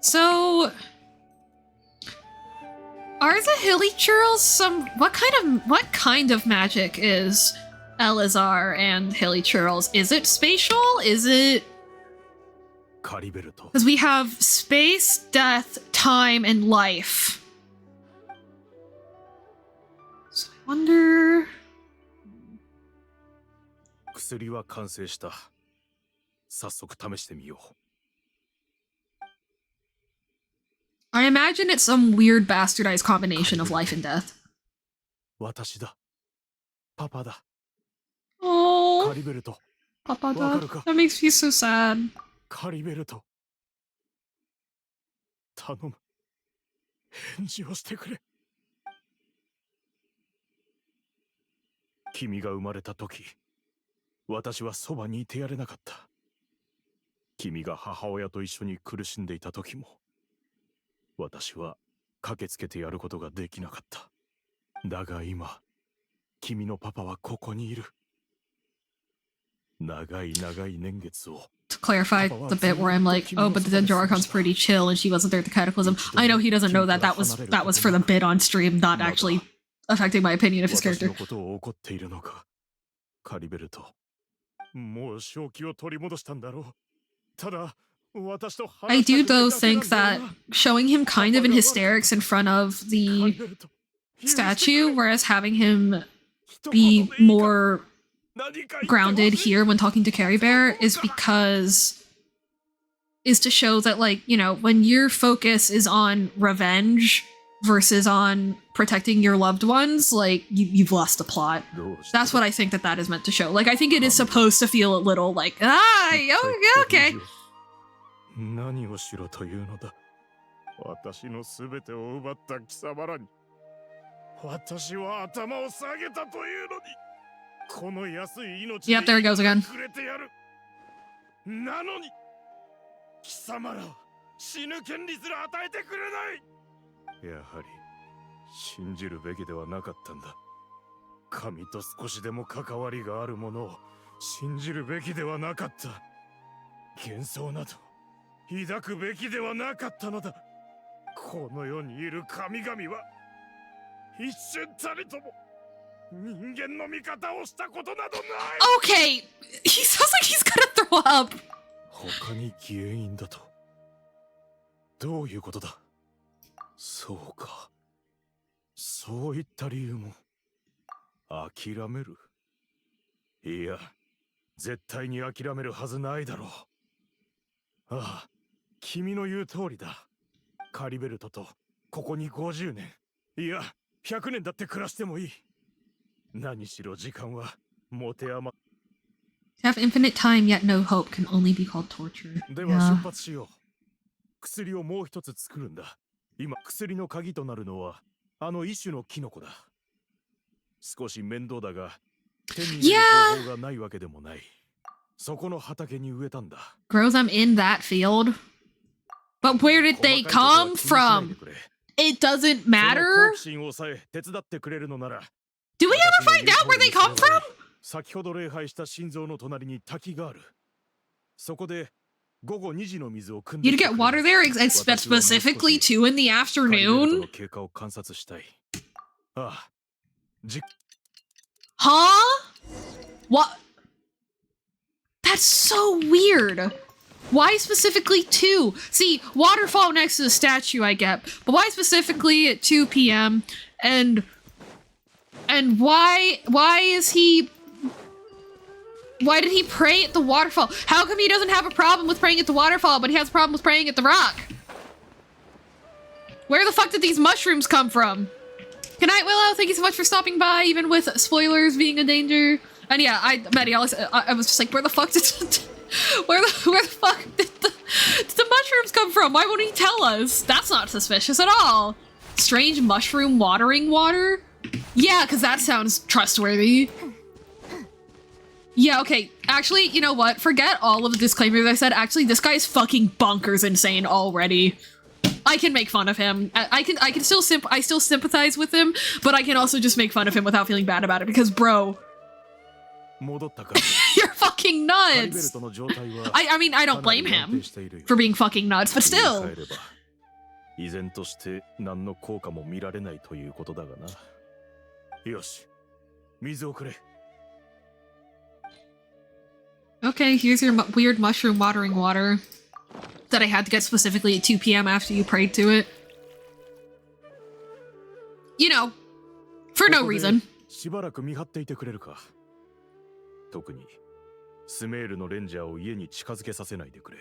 So, are the hilly churls what kind of magic is Elazar and hilly churls? Is it spatial? Is it? Because we have space, death, time, and life. So I wonder. 薬は完成した。早速試してみよう。 I imagine it's some weird bastardized combination of life and death. 私だ。パパだ。 Oh, カリベルト。 Papa, わかるか？ that makes me so sad. カリベルト。頼む。返事をしてくれ。君が生まれた時、私はそばにいてやれなかった。君が母親と一緒に苦しんでいた時も、私は駆けつけてやることができなかった。だが今、君のパパはここにいる。長い長い年月を。 To clarify the bit where I'm like, oh, but the Dendro Archon's pretty chill and she wasn't there at the Cataclysm. I know he doesn't know that. That was for the bit on stream, not actually affecting my opinion of his character. 私のことを怒っているのか、カリベルト。もう正気を取り戻したんだろう。ただ、私と I do though think that showing him kind of in hysterics in front of the statue, whereas having him be more grounded here when talking to Caribert is to show that, like, you know, when your focus is on revenge versus on protecting your loved ones, like, you've lost the plot. That's what I think that is meant to show. Like, I think it is supposed to feel a little like, okay. 何をしろというのだ。私のすべてを奪った貴様らに、私は頭を下げたというのに、この安い命で Yep, there it goes again. くれてやる。なのに、貴様らは死ぬ権利すら与えてくれない。やはり信じるべきではなかったんだ。神と少しでも関わりがあるものを信じるべきではなかった。幻想など抱くべきではなかったのだ。この世にいる神々は一瞬たりとも人間の味方をしたことなどない。Okay, he sounds like he's gonna throw up. 他に原因だと。どういうことだ。そうか。そういった理由も。諦める。いや、絶対に諦めるはずないだろう。ああ、君の言う通りだ。カリベルトとここに50年、いや、100年だって暮らしてもいい。何しろ時間は持て余。To have infinite time yet no hope can only be called torture. では出発しよう。薬をもう一つ作るんだ。今、薬の鍵となるのは、あの一種のキノコだ。少し面倒だが、手に入れる方法がないわけでもない。そこの畑に植えたんだ。Grows them in that field? But where did they come from? It doesn't matter? Do we ever find out where they come from? 先ほど礼拝した心臓の隣に滝がある。そこで午後2時の水を汲んで You'd get water there, specifically 2 in the afternoon? Huh? What? That's so weird. Why specifically 2? See, waterfall next to the statue I get, but why specifically at 2 p.m? And why is he... Why did he pray at the waterfall? How come he doesn't have a problem with praying at the waterfall, but he has a problem with praying at the rock? Where the fuck did these mushrooms come from? Good night, Willow. Thank you so much for stopping by, even with spoilers being a danger. And yeah, Maddie, I was just like, where the fuck did... where the fuck did the mushrooms come from? Why won't he tell us? That's not suspicious at all. Strange mushroom watering water? Yeah, because that sounds trustworthy. Yeah, okay. Actually, you know what? Forget all of the disclaimers I said. Actually, this guy is fucking bonkers insane already. I can make fun of him. I still sympathize with him, but I can also just make fun of him without feeling bad about it because, bro, you're fucking nuts. I mean, I don't blame him for being fucking nuts, but still. 依然として何の効果も見られないということだがな。よし、水をくれ。 Okay, here's your weird mushroom watering water that I had to get specifically at 2 p.m. after you prayed to it. You know, for no reason. しばらく見張っていてくれるか。特にスメールのレンジャーを家に近づけさせないでくれ。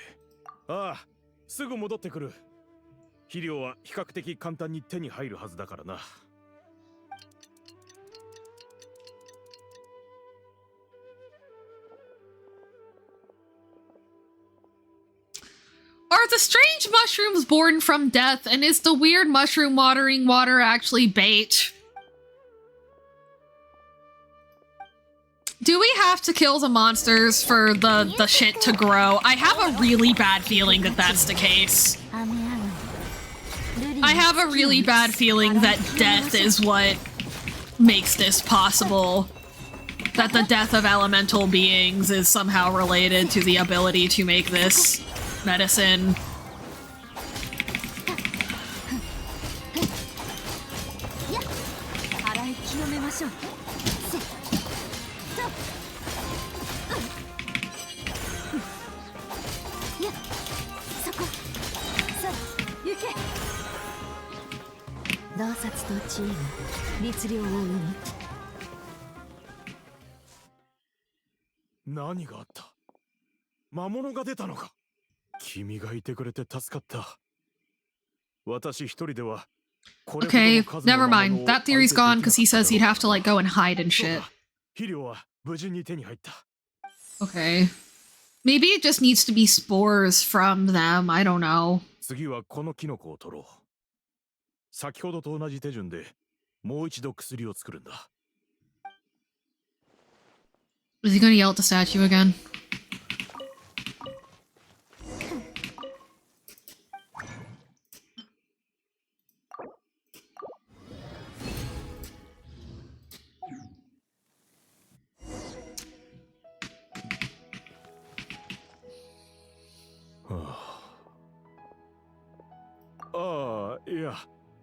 ああ、すぐ戻ってくる。肥料は比較的簡単に手に入るはずだからな。 Are the strange mushrooms born from death, and is the weird mushroom watering water actually bait? Do we have to kill the monsters for the shit to grow? I have a really bad feeling that that's the case. I have a really bad feeling that death is what makes this possible. That the death of elemental beings is somehow related to the ability to make this medicine. Naniがあった? 魔物が出たのか? 君がいてくれて助かった。私一人では Okay, never mind. That theory's gone because he says he'd have to like go and hide and shit. 肥料は無事に手に入った。 Okay. Maybe it just needs to be spores from them. I don't know. 次はこのキノコを取ろう。先ほどと同じ手順でもう一度薬を作るんだ。 Is he gonna yell at the statue again?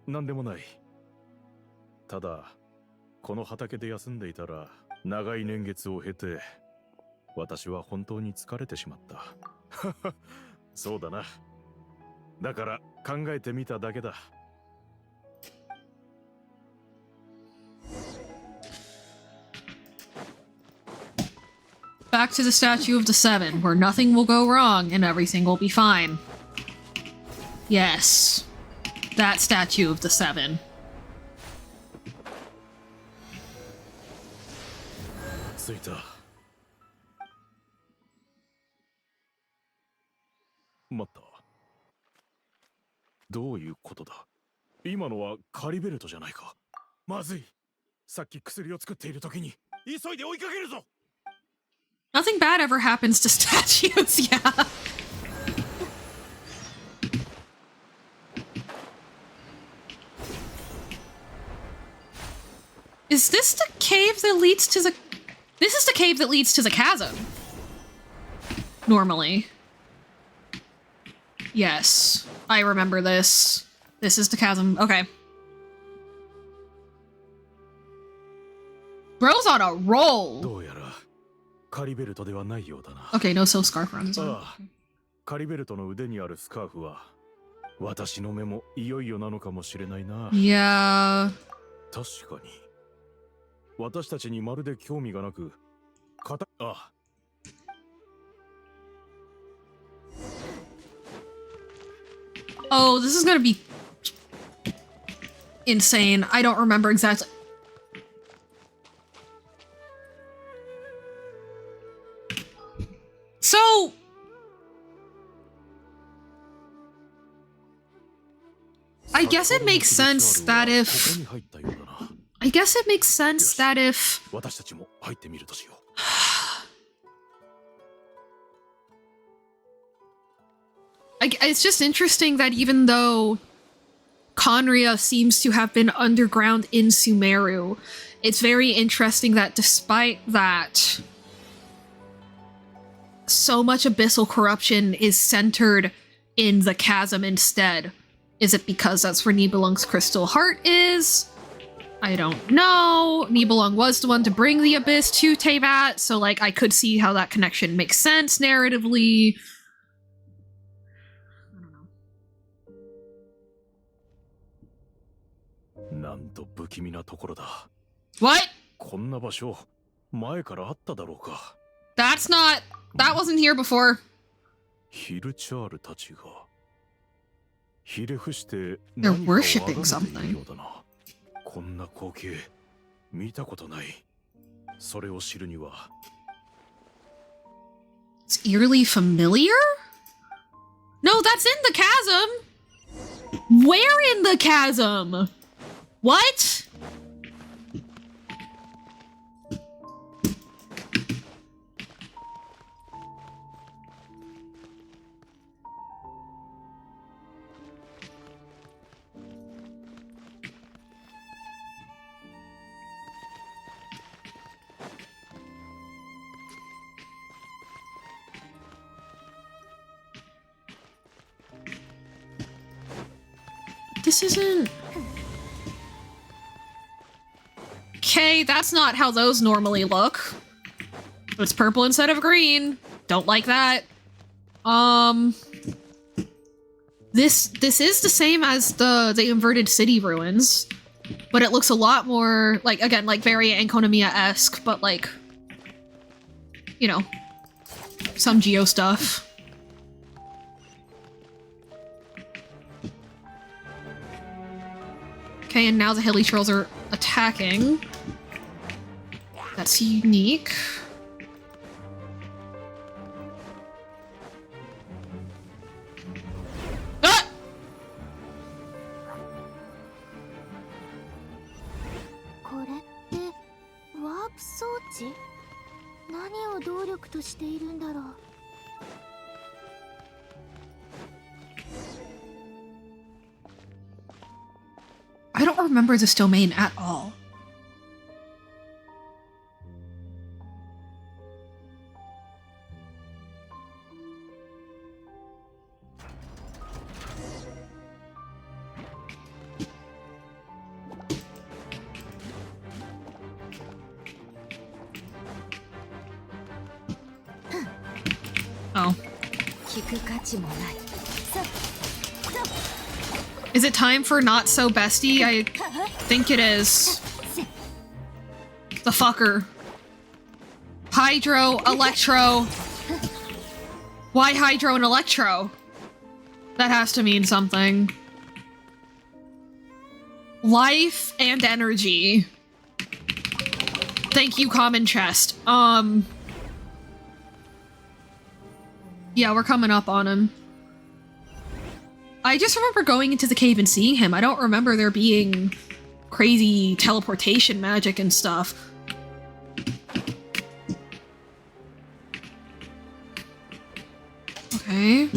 なんでもない。ただ、この畑で休んでいたら、長い年月を経て、私は本当に疲れてしまった。そうだな。だから考えてみただけだ。Back to the statue of the seven, where nothing will go wrong and everything will be fine. Yes. That statue of the seven. 着いた。待った。どういうことだ？今のはカリベルトじゃないか。まずい。さっき薬を作っている時に急いで追いかけるぞ。Nothing bad ever happens to statues, yeah. Is this the cave that leads to the... This is the cave that leads to the chasm. Normally. Yes, I remember this. This is the chasm. Okay. Bro's on a roll. どうやらカリベルトではないようだな。Okay, no so scarf runs. ああ、カリベルトの腕にあるスカーフは私の目もいよいよなのかもしれないな。Yeah. 確かに。私たちにまるで興味がなく、あ。Oh, this is gonna be insane. I don't remember exactly. So... I guess it makes sense that if... I guess it makes sense that if... It's just interesting that even though Conria seems to have been underground in Sumeru, it's very interesting that despite that, so much abyssal corruption is centered in the chasm instead. Is it because that's where Nibelung's crystal heart is? I don't know. Nibelung was the one to bring the abyss to Teyvat, so like I could see how that connection makes sense narratively. What? That's not... That wasn't here before. They're worshipping something. It's eerily familiar? No, that's in the chasm! Where in the chasm? What? This isn't... Okay, that's not how those normally look. It's purple instead of green. Don't like that. This is the same as the inverted city ruins, but it looks a lot more like, again, like very Ankonomiya-esque, but like, you know, some Geo stuff. Okay, and now the hilly trolls are attacking. That's unique. Ah! これってワープ装置？何を動力としているんだろう。I don't remember this domain at all. Is it time for not so bestie? I think it is. The fucker. Hydro, electro. Why hydro and electro? That has to mean something. Life and energy. Thank you, common chest. Yeah, we're coming up on him. I just remember going into the cave and seeing him. I don't remember there being crazy teleportation magic and stuff. Okay.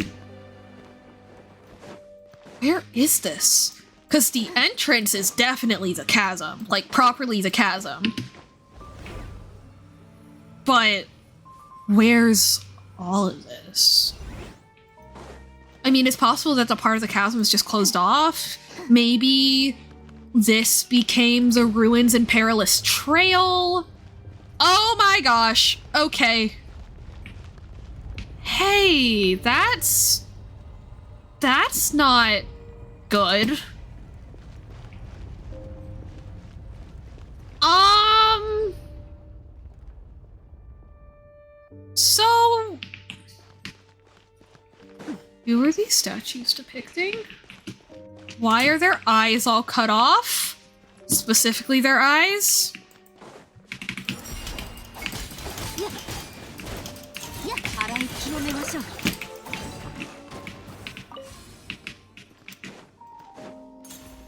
Where is this? Because the entrance is definitely the chasm. Like, properly the chasm. But where's all of this? I mean, it's possible that the part of the chasm is just closed off. Maybe this became the Ruins and Perilous Trail. Oh my gosh. Okay. Hey, that's not good. So, who are these statues depicting? Why are their eyes all cut off? Specifically their eyes?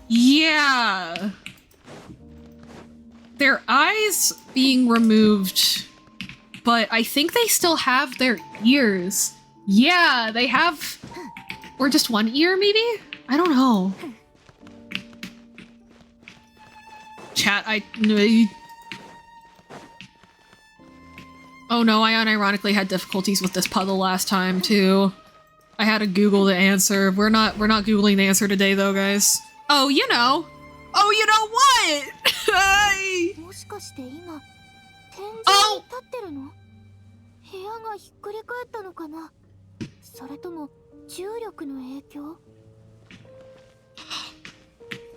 Yeah. Their eyes being removed, but I think they still have their ears. Yeah, they have... Or just one ear, maybe? I don't know. Chat, Oh no, I unironically had difficulties with this puzzle last time, too. I had to Google the answer. We're not Googling the answer today, though, guys. Oh, you know. Oh, you know what? Oh!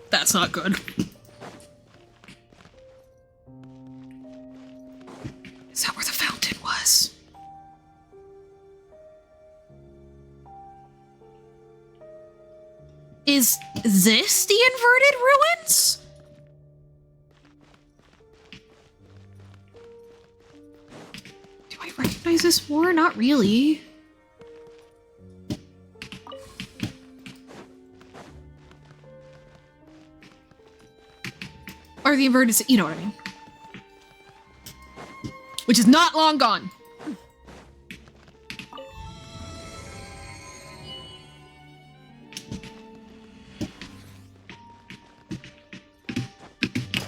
That's not good. Is that where the fountain was? Is this the inverted ruins? Do I recognize this war? Not really. Or the inverted, you know what I mean. Which is not long gone.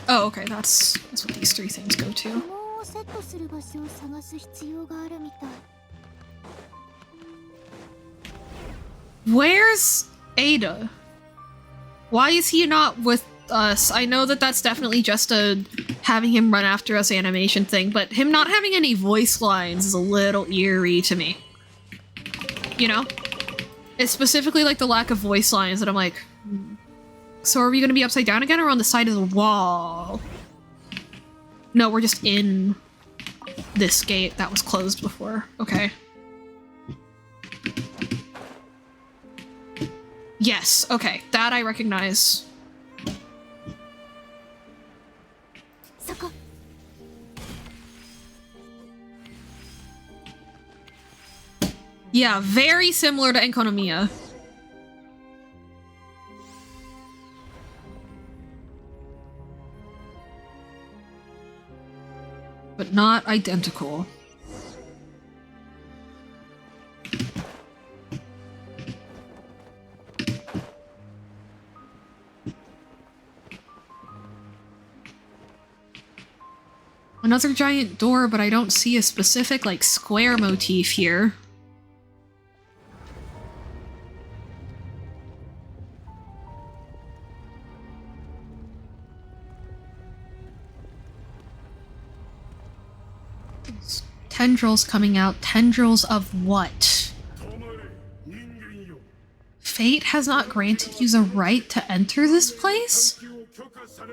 Oh, okay, that's what these three things go to. Where's Ada? Why is he not with us? I know that that's definitely just a having him run after us animation thing, but him not having any voice lines is a little eerie to me. You know? It's specifically like the lack of voice lines that I'm like, so are we gonna be upside down again or on the side of the wall? No, we're just in this gate that was closed before. Okay. Yes, okay. That I recognize. Yeah, very similar to Enkonomiya. But not identical. Another giant door, but I don't see a specific, like, square motif here. Tendrils coming out. Tendrils of what? Fate has not granted you the right to enter this place?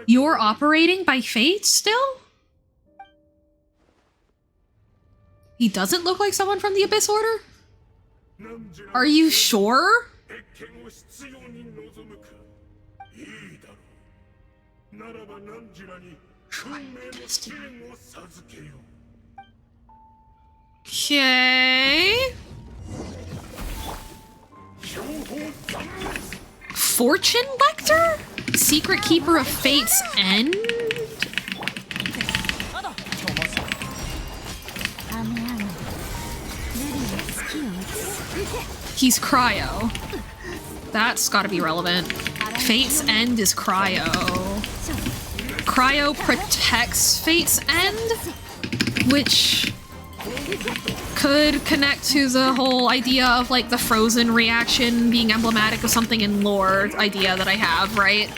You're operating by fate still? He doesn't look like someone from the Abyss Order? Are you sure? Okay. Fortune Lector? Secret Keeper of Fate's End? He's cryo. That's gotta be relevant. Fate's End is cryo. Cryo protects Fate's End, which could connect to the whole idea of like the frozen reaction being emblematic of something in lore idea that I have, right?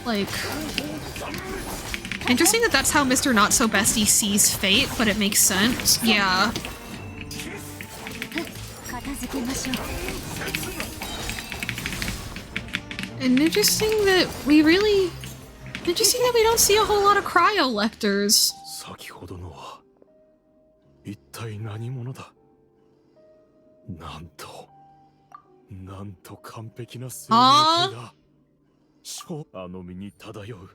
Like, interesting that that's how Mr. Not So Bestie sees Fate, but it makes sense. Yeah. And interesting that we don't see a whole lot of cryo lectors. 先ほどのは一体何者だ。なんと完璧な生命体だ。あの身に漂う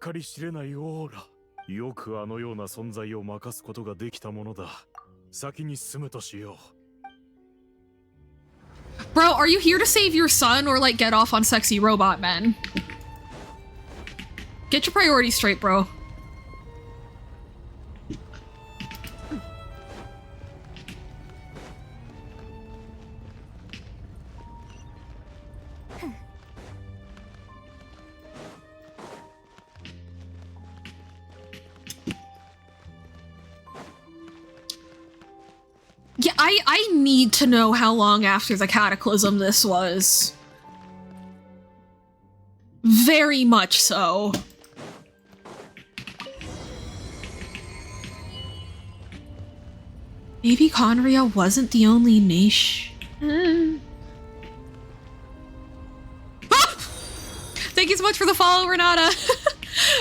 計り知れないオーラ。よくあのような存在を任すことができたものだ。先に進むとしよう。 Bro, are you here to save your son or like get off on sexy robot men? Get your priorities straight, bro. Yeah, I need to know how long after the cataclysm this was. Very much so. Maybe Conria wasn't the only nation. Ah! Thank you so much for the follow, Renata.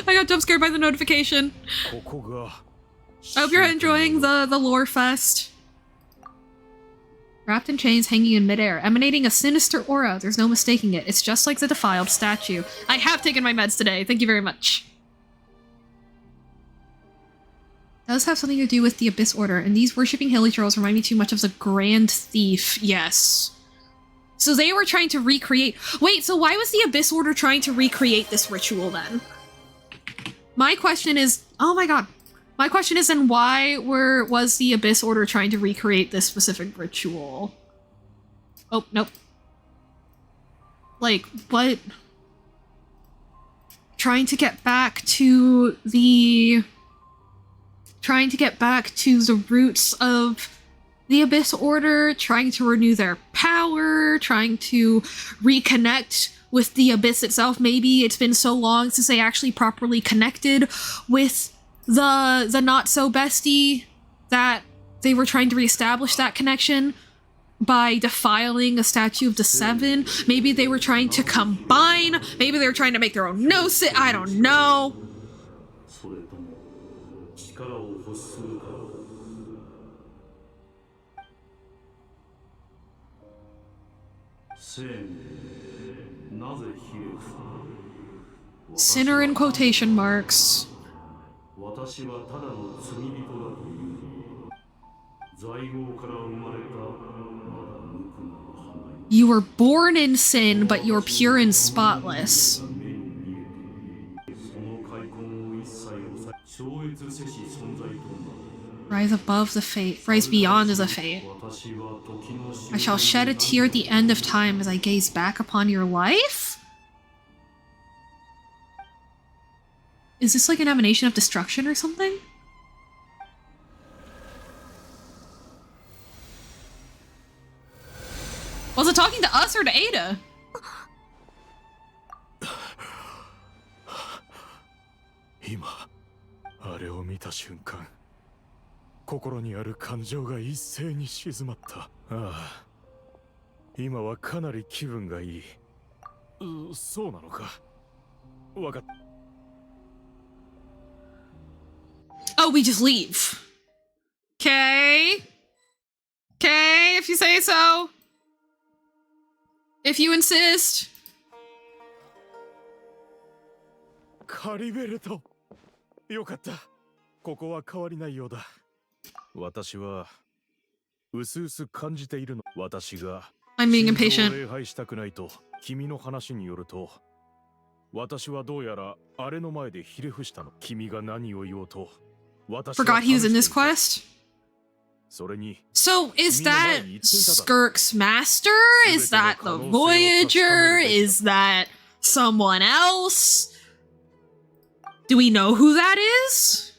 I got jump scared by the notification. I hope you're enjoying the lore fest. Wrapped in chains, hanging in midair, emanating a sinister aura. There's no mistaking it. It's just like the defiled statue. I have taken my meds today. Thank you very much. Does have something to do with the Abyss Order, and these worshipping hilly trolls remind me too much of the Grand Thief. Yes. So they were trying to recreate... Wait, so why was the Abyss Order trying to recreate this ritual then? My question is... Oh my god. My question is, then why was the Abyss Order trying to recreate this specific ritual? Oh, nope. Like, what? Trying to get back to the roots of the Abyss Order, trying to renew their power, trying to reconnect with the Abyss itself. Maybe it's been so long since they actually properly connected with the Not So Bestie that they were trying to reestablish that connection by defiling a statue of the Seven. Maybe they were trying to combine. Maybe they were trying to make their own gnosis. I don't know. Sinner in quotation marks. You were born in sin, but you're pure and spotless. Rise above the fate, rise beyond the fate. I shall shed a tear at the end of time as I gaze back upon your life? Is this like an emanation of destruction or something? Was it talking to us or to Ada? 心にある感情が一斉に静まった。ああ、今はかなり気分がいい。そうなのか。わかった。Oh, we just leave. Okay. Okay, if you say so. If you insist. カリベルト。よかった。ここは変わりないようだ。私はうすうす感じているの。私が I'm being impatient. 礼拝したくないと君の話によると、私はどうやらあれの前でひれ伏したの。君が何を言おうと。Forgot he was in this quest? それに So is that Skirk's master? Is that the Voyager? Is that someone else? Do we know who that is?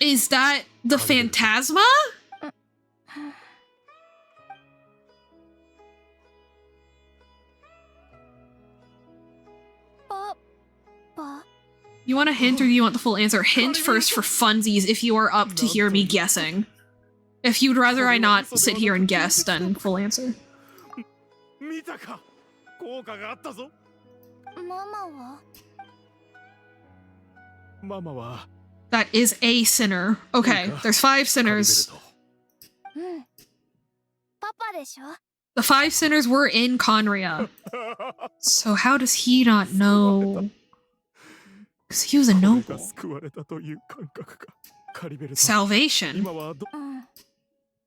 Is that the Phantasma? You want a hint or do you want the full answer? Hint first for funsies if you are up to hear me guessing. If you'd rather I not sit here and guess, then full answer. That is a sinner. Okay, there's 5 sinners. The 5 sinners were in Conria. So how does he not know? Because he was a noble. Salvation?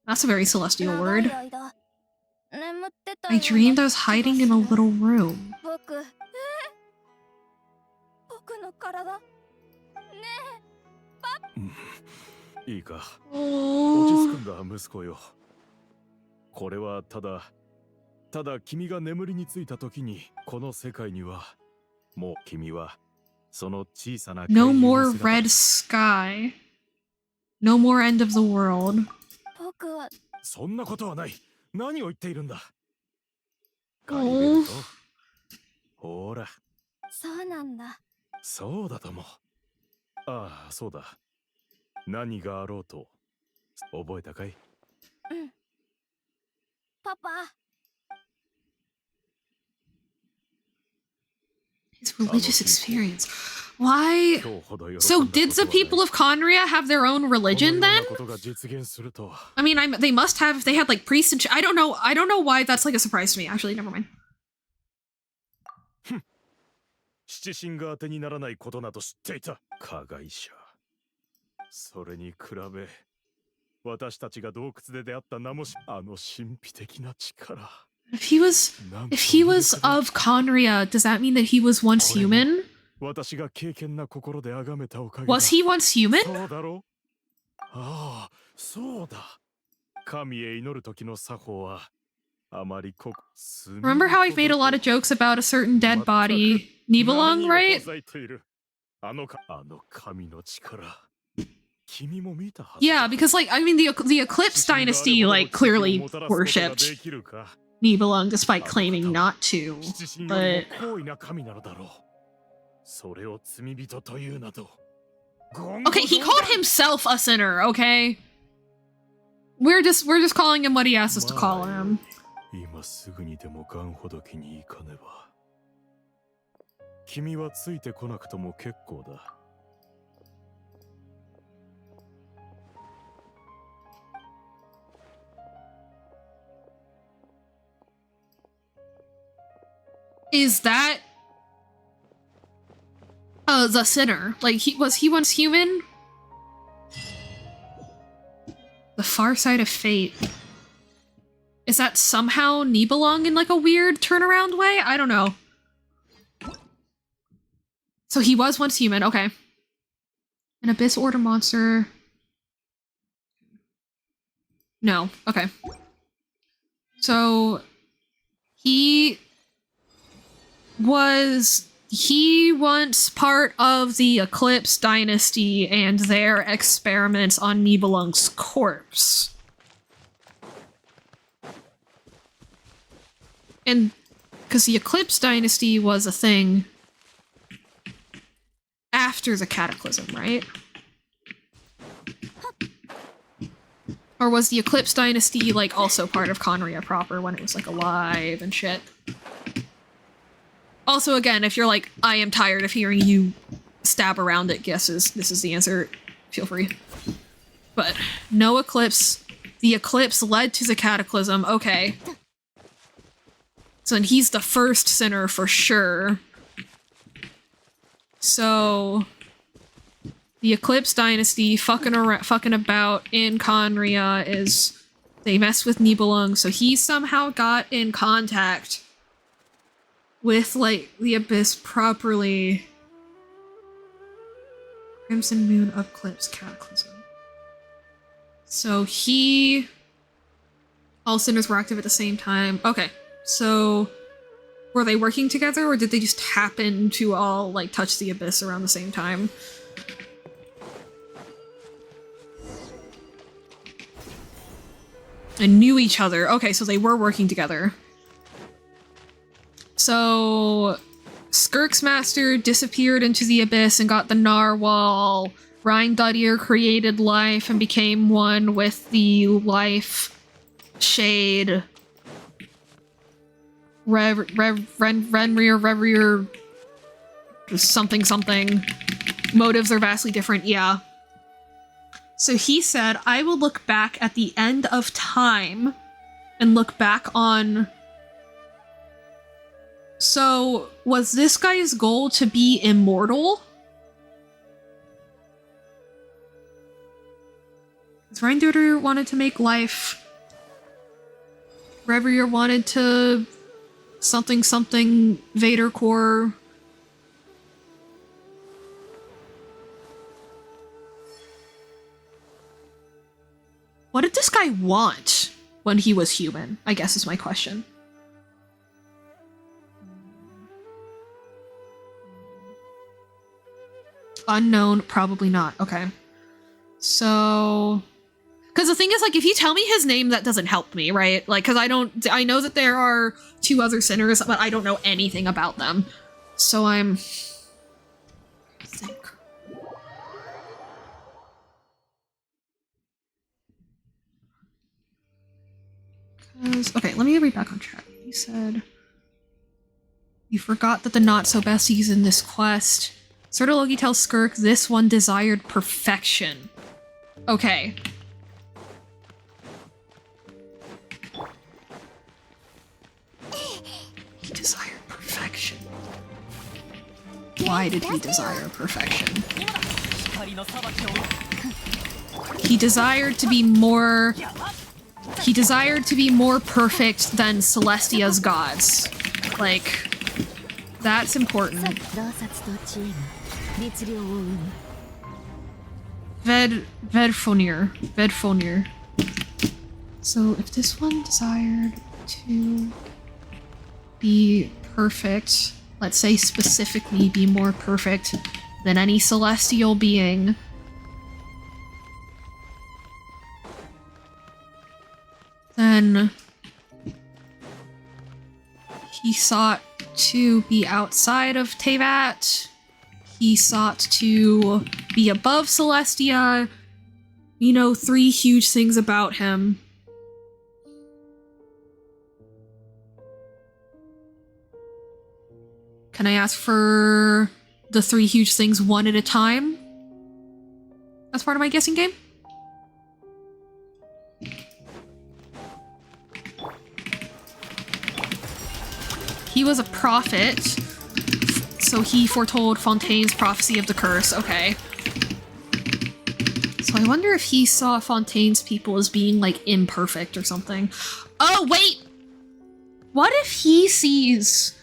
That's a very celestial word. I dreamed I was hiding in a little room. Oh. これはただ君が眠りについた時にこの世界にはもう君はその小さな No more red sky. No more end of the world. そんなことはない。何を言っているんだ。Oh. ほら。そうなんだ。そうだとも。ああ、そうだ。何があろうと覚えたかい？うん。パパ。His religious experience. Why? So did the people of Conria have their own religion then? I mean, they must have if they had like priests and I don't know why that's like a surprise to me. Actually, never mind. 七神が当てにならないことなど知っていた。加害者。それに比べ、私たちが洞窟で出会った名もあの神秘的な力。If he was of Conria, does that mean that he was once human? 私が敬虔な心で崇めたおかげ。Was he once human? そうだろう。ああ、そうだ。神へ祈る時の作法はあまりこ。Remember how I've made a lot of jokes about a certain dead body, Nibelung, right? あの神の力。君も見たはず。Yeah, because like I mean the Eclipse dynasty like clearly worshipped Nibelung despite claiming not to. But okay, he called himself a sinner, okay? We're just calling him what he asked us to call him. 今すぐにでもガンほどきに行かねば。君はついてこなくとも結構だ。Is that the sinner? Like was he once human? The far side of fate. Is that somehow Nibelung in like a weird turnaround way? I don't know. So he was once human, okay. An Abyss Order monster. No, okay. So he was once part of the Eclipse dynasty and their experiments on Nibelung's corpse. And because the Eclipse dynasty was a thing after the Cataclysm, right? Or was the Eclipse Dynasty, like, also part of Conria proper when it was, like, alive and shit? Also, again, if you're like, I am tired of hearing you stab around at guesses, this is the answer. Feel free. But no eclipse. The eclipse led to the cataclysm. Okay. So then he's the first sinner for sure. So the Eclipse Dynasty fucking about in Conria is they mess with Nibelung, so he somehow got in contact with, like, the Abyss properly. Crimson Moon Eclipse Cataclysm. So all sinners were active at the same time. Okay, so were they working together, or did they just happen to all, like, touch the Abyss around the same time? And knew each other. Okay, so they were working together. So Skirk's master disappeared into the Abyss and got the narwhal. Rheindudir created life and became one with the life shade. Renrir, something. Motives are vastly different, yeah. So he said, I will look back at the end of time and look back on... So, was this guy's goal to be immortal? Rheindudir wanted to make life. Reverie wanted to... something Vader core. What did this guy want when he was human, I guess is my question. Unknown, probably not. Okay. So... Because the thing is, like, if you tell me his name, that doesn't help me, right? Like, because I know that there are 2 other sinners, but I don't know anything about them. So I'm... Okay, let me read back on chat. He said... You forgot that the not-so-besties in this quest. Sir Loki tells Skirk this one desired perfection. Okay. He desired perfection. Why did he desire perfection? He desired to be more... He desired to be more perfect than Celestia's gods. Like, that's important. Vedfonir. So if this one desired to be perfect, let's say specifically be more perfect than any celestial being, then he sought to be outside of Tevat. He sought to be above Celestia. You know, 3 huge things about him. Can I ask for the 3 huge things one at a time? As part of my guessing game? He was a prophet, so he foretold Fontaine's prophecy of the curse. Okay. So I wonder if he saw Fontaine's people as being, like, imperfect or something. Oh, wait! What if he sees...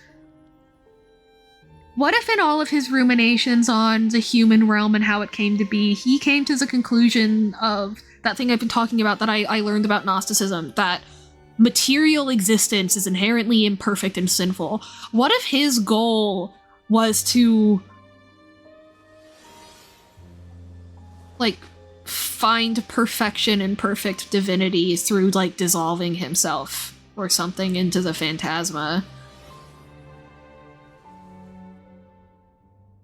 What if in all of his ruminations on the human realm and how it came to be, he came to the conclusion of that thing I've been talking about that I learned about Gnosticism, that material existence is inherently imperfect and sinful. What if his goal was to, like, find perfection and perfect divinity through, like, dissolving himself or something into the phantasma?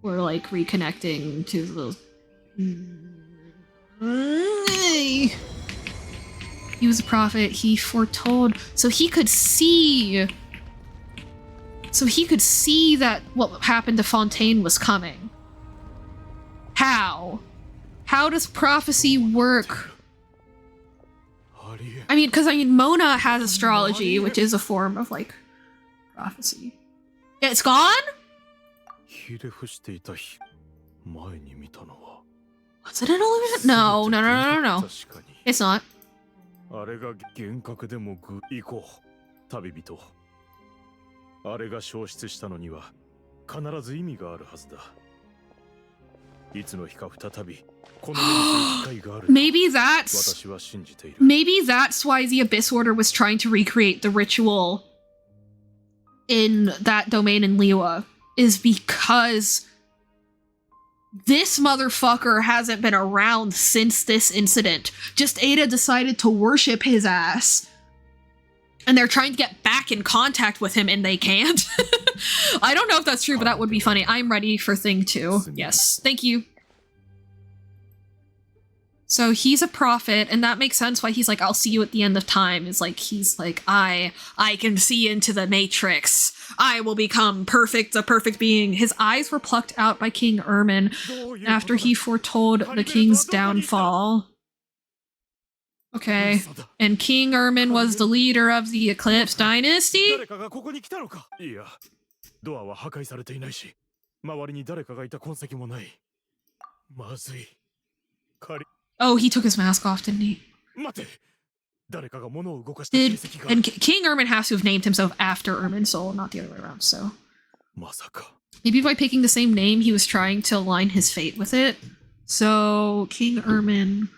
Or, like, reconnecting to the... He was a prophet. He foretold. So he could see. So he could see that what happened to Fontaine was coming. How? How does prophecy work? I mean, because Mona has astrology, which is a form of like prophecy. It's gone? Was it an illusion? No. It's not. あれが幻覚でも行こう旅人あれが消失したのには必ず意味があるはずだいつの日か再びこの世にする機会がある Maybe that's 私は信じている Maybe that's why the Abyss Order was trying to recreate the ritual in that domain in Liwa is because this motherfucker hasn't been around since this incident. Just Ada decided to worship his ass. And they're trying to get back in contact with him and they can't. I don't know if that's true, but that would be funny. I'm ready for thing 2. Yes, thank you. So he's a prophet, and that makes sense why he's like, I'll see you at the end of time. Is like, he's like, I can see into the matrix. I will become perfect, a perfect being. His eyes were plucked out by King Ermin after he foretold the king's downfall. Okay. And King Ermin was the leader of the Eclipse Dynasty? いや、ドアは破壊されていないし、周りに誰かがいた痕跡もない。まずい。Oh, he took his mask off, didn't he? 待て。誰かが物を動かした形跡が。And King Ermin has to have named himself after Ermin's soul, not the other way around, so. まさか。Maybe by picking the same name, he was trying to align his fate with it. So, King Ermin.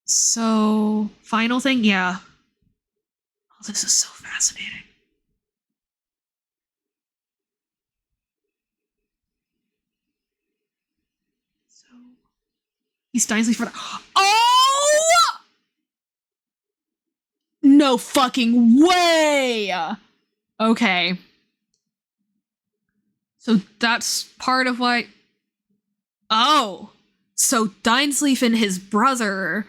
So, final thing? Yeah. Oh, this is so fascinating. So, he's Steinsley for. Oh! No fucking way! Okay. So that's part of why. Oh! So Dainsleif and his brother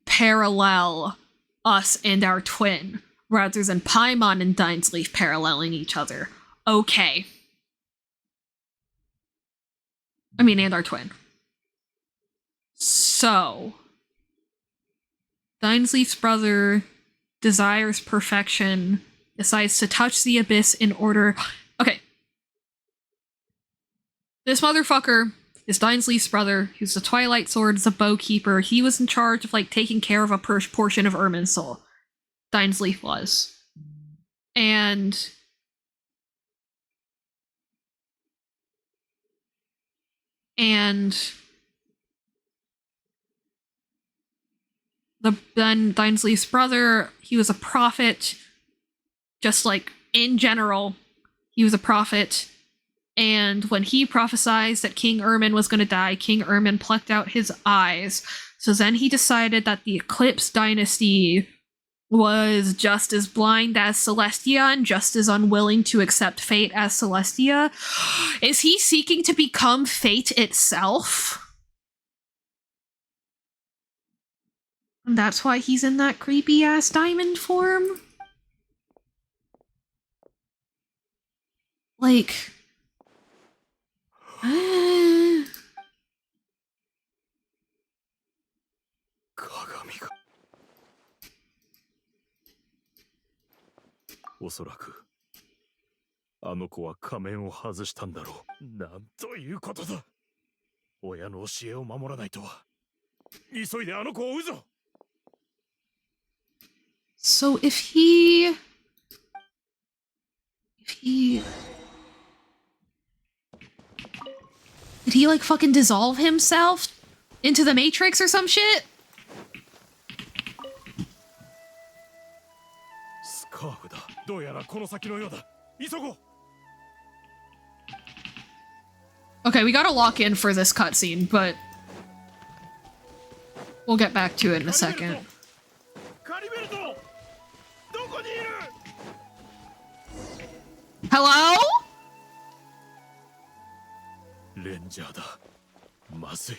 parallel us and our twin, rather than Paimon and Dainsleif paralleling each other. Okay. I mean, and our twin. So, Dainsleif's brother desires perfection, decides to touch the abyss in order... Okay. This motherfucker is Dainsleif's brother, who's the Twilight Sword, the Bowkeeper. He was in charge of, like, taking care of a portion of Ermin's soul. Dainsleif was. And... then Dainsleif's brother, he was a prophet, just like in general, he was a prophet. And when he prophesied that King Ermin was going to die, King Ermin plucked out his eyes. So then he decided that the Eclipse Dynasty was just as blind as Celestia and just as unwilling to accept fate as Celestia. Is he seeking to become fate itself? And that's why he's in that creepy-ass diamond form? Like...「おそらくあの子は仮面を外したんだろう。なんということだ。親の教えを守らないとは。急いであの子を追うぞ。So if he... Did he, like, fucking dissolve himself into the Matrix or some shit? スカーフだ。どうやらこの先のようだ。急ごう。Okay, we gotta lock in for this cutscene, but we'll get back to it in a second. Hello? レンジャーだ。まずい。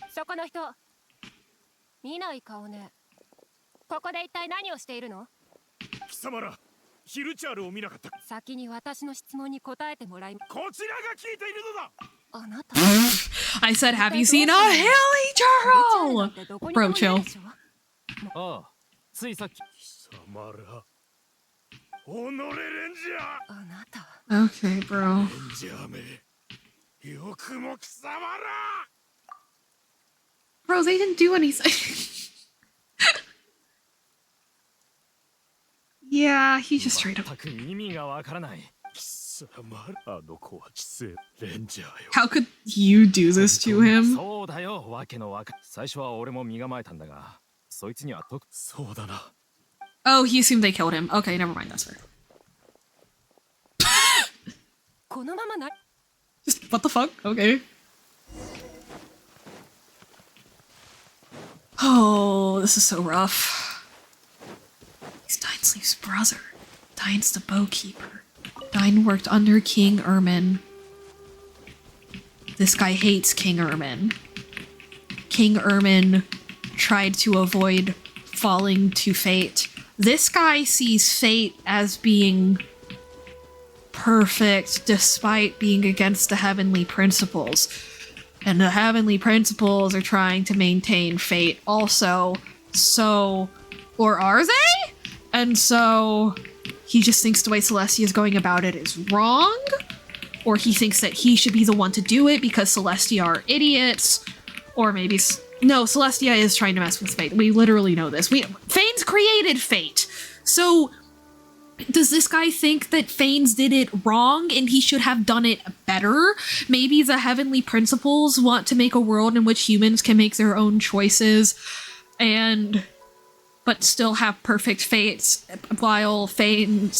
そこの人、見ない顔ね。ここで一体何をしているの？貴様ら、ヒルチャールを見なかった。先に私の質問に答えてもらい。こちらが聞いているのだ。あなた。I said, have you seen a hilly turtle? Bro, chill. ああ、ついさっき。貴様ら、己レンジャー。あなた。Okay, bro. レンジャーめ、よくも貴様ら。Bro, they didn't do anything. Yeah, he just straight up. How could you do this to him? Oh, he assumed they killed him. Okay, never mind, that's fair. Just, what the fuck? Okay. Oh, this is so rough. He's Dainsleif's brother. Dain's the bowkeeper. Dain worked under King Ermin. This guy hates King Ermin. King Ermin tried to avoid falling to fate. This guy sees fate as being perfect despite being against the heavenly principles. And the heavenly principles are trying to maintain fate also. So, or are they? And so he just thinks the way Celestia is going about it is wrong. Or he thinks that he should be the one to do it because Celestia are idiots. Or maybe... No, Celestia is trying to mess with fate. We literally know this. Fanes created fate. So, does this guy think that Fanes did it wrong and he should have done it better? Maybe the heavenly principles want to make a world in which humans can make their own choices but still have perfect fates, while the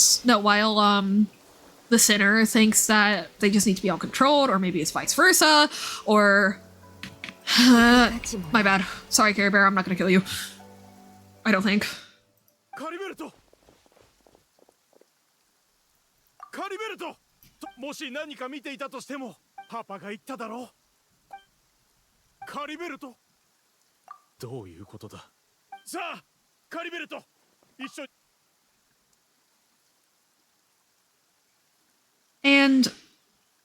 sinner thinks that they just need to be all controlled, or maybe it's vice versa, or... my bad. Sorry, Caribert, I'm not gonna kill you. I don't think. Caribert! もし何か見ていたとしても、パパが言っただろう。カリベルト。どういうことだ。さあ、カリベルト、一緒に。And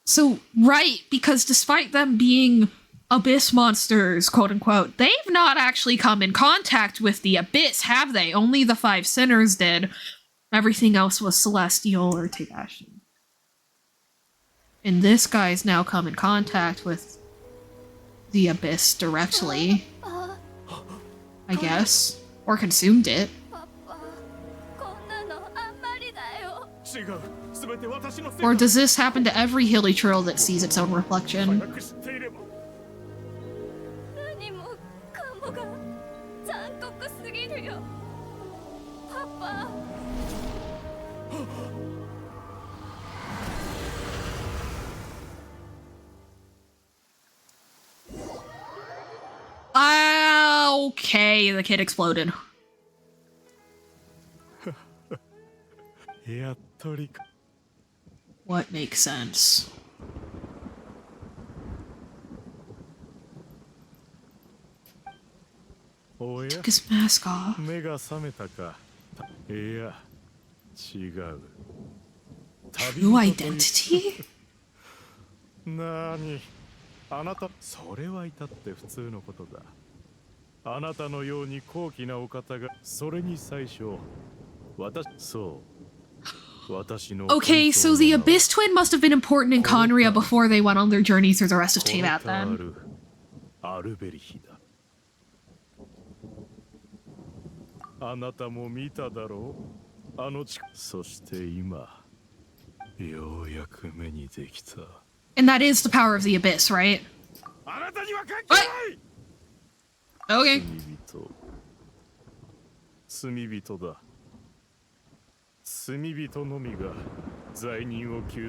so, right, because despite them being abyss monsters, quote unquote, they've not actually come in contact with the abyss, have they? Only the 5 sinners did. Everything else was celestial or Tegashian. And this guy's now come in contact with the abyss directly, I guess. Or consumed it. Or does this happen to every hilly trail that sees its own reflection? Okay, the kid exploded. What makes sense? Took his mask off. True identity? あなた、それは至って普通のことだ。あなたのように高貴なお方が、それに最初、そう。Okay, so the Abyss Twin must have been important in Conria before they went on their journey through the rest of Teyvat then. アルベリヒだ。あなたも見ただろう。そして今、ようやく目にできた。And that is the power of the Abyss, right? What? Okay.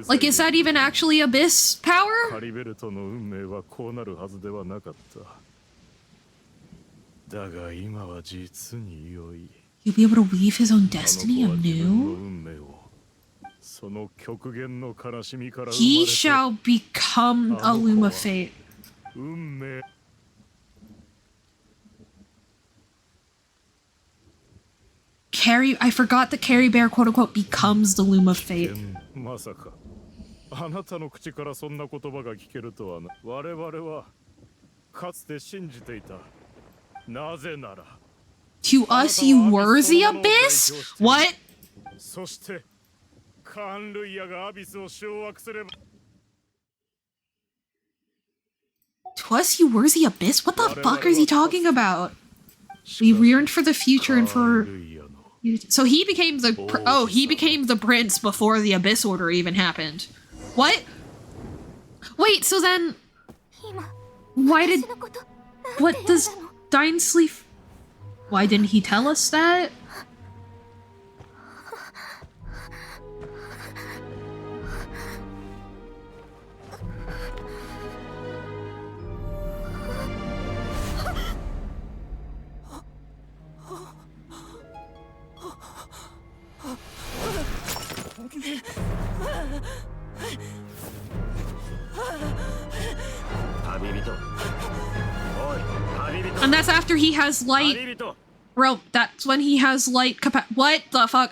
Like, is that even actually Abyss power? He'll be able to weave his own destiny anew? He shall become a loom of fate. I forgot the caribert quote unquote becomes the loom of fate. まさかあなたの口からそんな言葉が聞けるとはな。我々はかつて信じていた。なぜなら To us, you were the abyss? What? そしてカンルイヤがアビスを掌握すれば To us, you were the abyss? What the fuck is he talking about? We yearned for the future and for... So he became the... Oh, he became the prince before the Abyss Order even happened. What? Wait, so then... Why did... What does Dinsley... Why didn't he tell us that? And that's after he has light... Bro, that's when he has light What the fuck?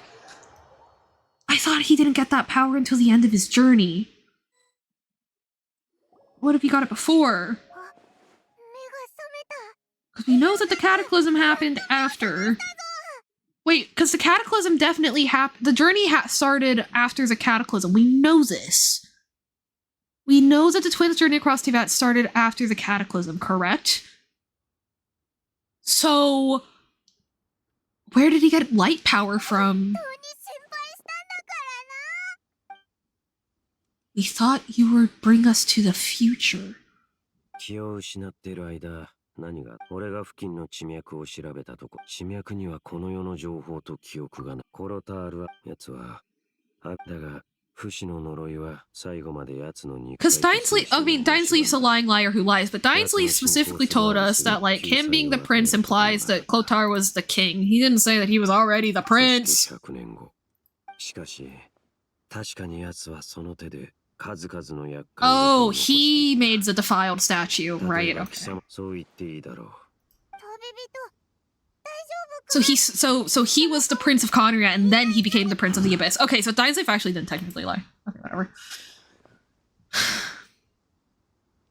I thought he didn't get that power until the end of his journey. What if he got it before? Because we know that the cataclysm happened after. Wait, because the cataclysm definitely happened. The journey started after the cataclysm. We know this. We know that the twins' journey across Teyvat started after the cataclysm, correct? So, where did he get light power from? We thought you would bring us to the future. 気を失っている間、何が俺が付近の地脈を調べたとこ、地脈にはこの世の情報と記憶がない。コロタールはやつは、だが不死の呪いは最後までやつの肉。Because Dinsley's a lying liar who lies, but Dinsley specifically told us that, like, him being the prince implies that c2r1 was the king. He didn't say that he was already the prince. しかし、確かにやつはその手で。Oh, he made the defiled statue, right? Okay. So he was the Prince of Conria, and then he became the Prince of the Abyss. Okay, so Dinsley actually didn't technically lie. Okay, whatever.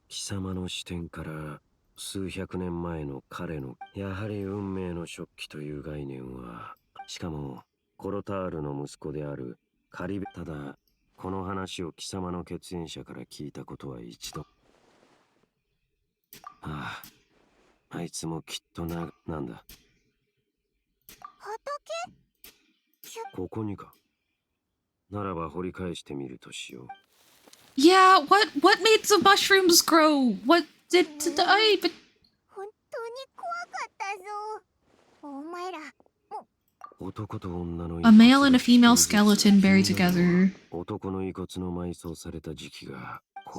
貴様の視点から数百年前の彼のやはり運命の食器という概念は、しかもコロタールの息子であるカリベただ。この話を貴様の血縁者から聞いたことは一度。ああ、あいつもきっとなんだ。畑？ここにか。ならば掘り返してみるとしよう。Yeah, what made the mushrooms grow? What did I? But 本当に怖かったぞ。お前ら。A male and a female skeleton buried together. So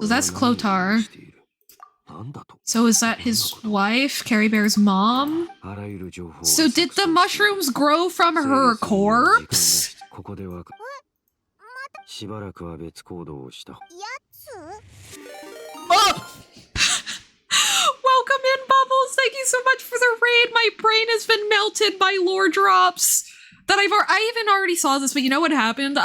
that's c2r1. So is that his wife, Caribert's mom? So did the mushrooms grow from her corpse? Oh! Welcome in, Bubbles! Thank you so much for the raid! My brain has been melted by lore drops! That I even already saw this, but you know what happened?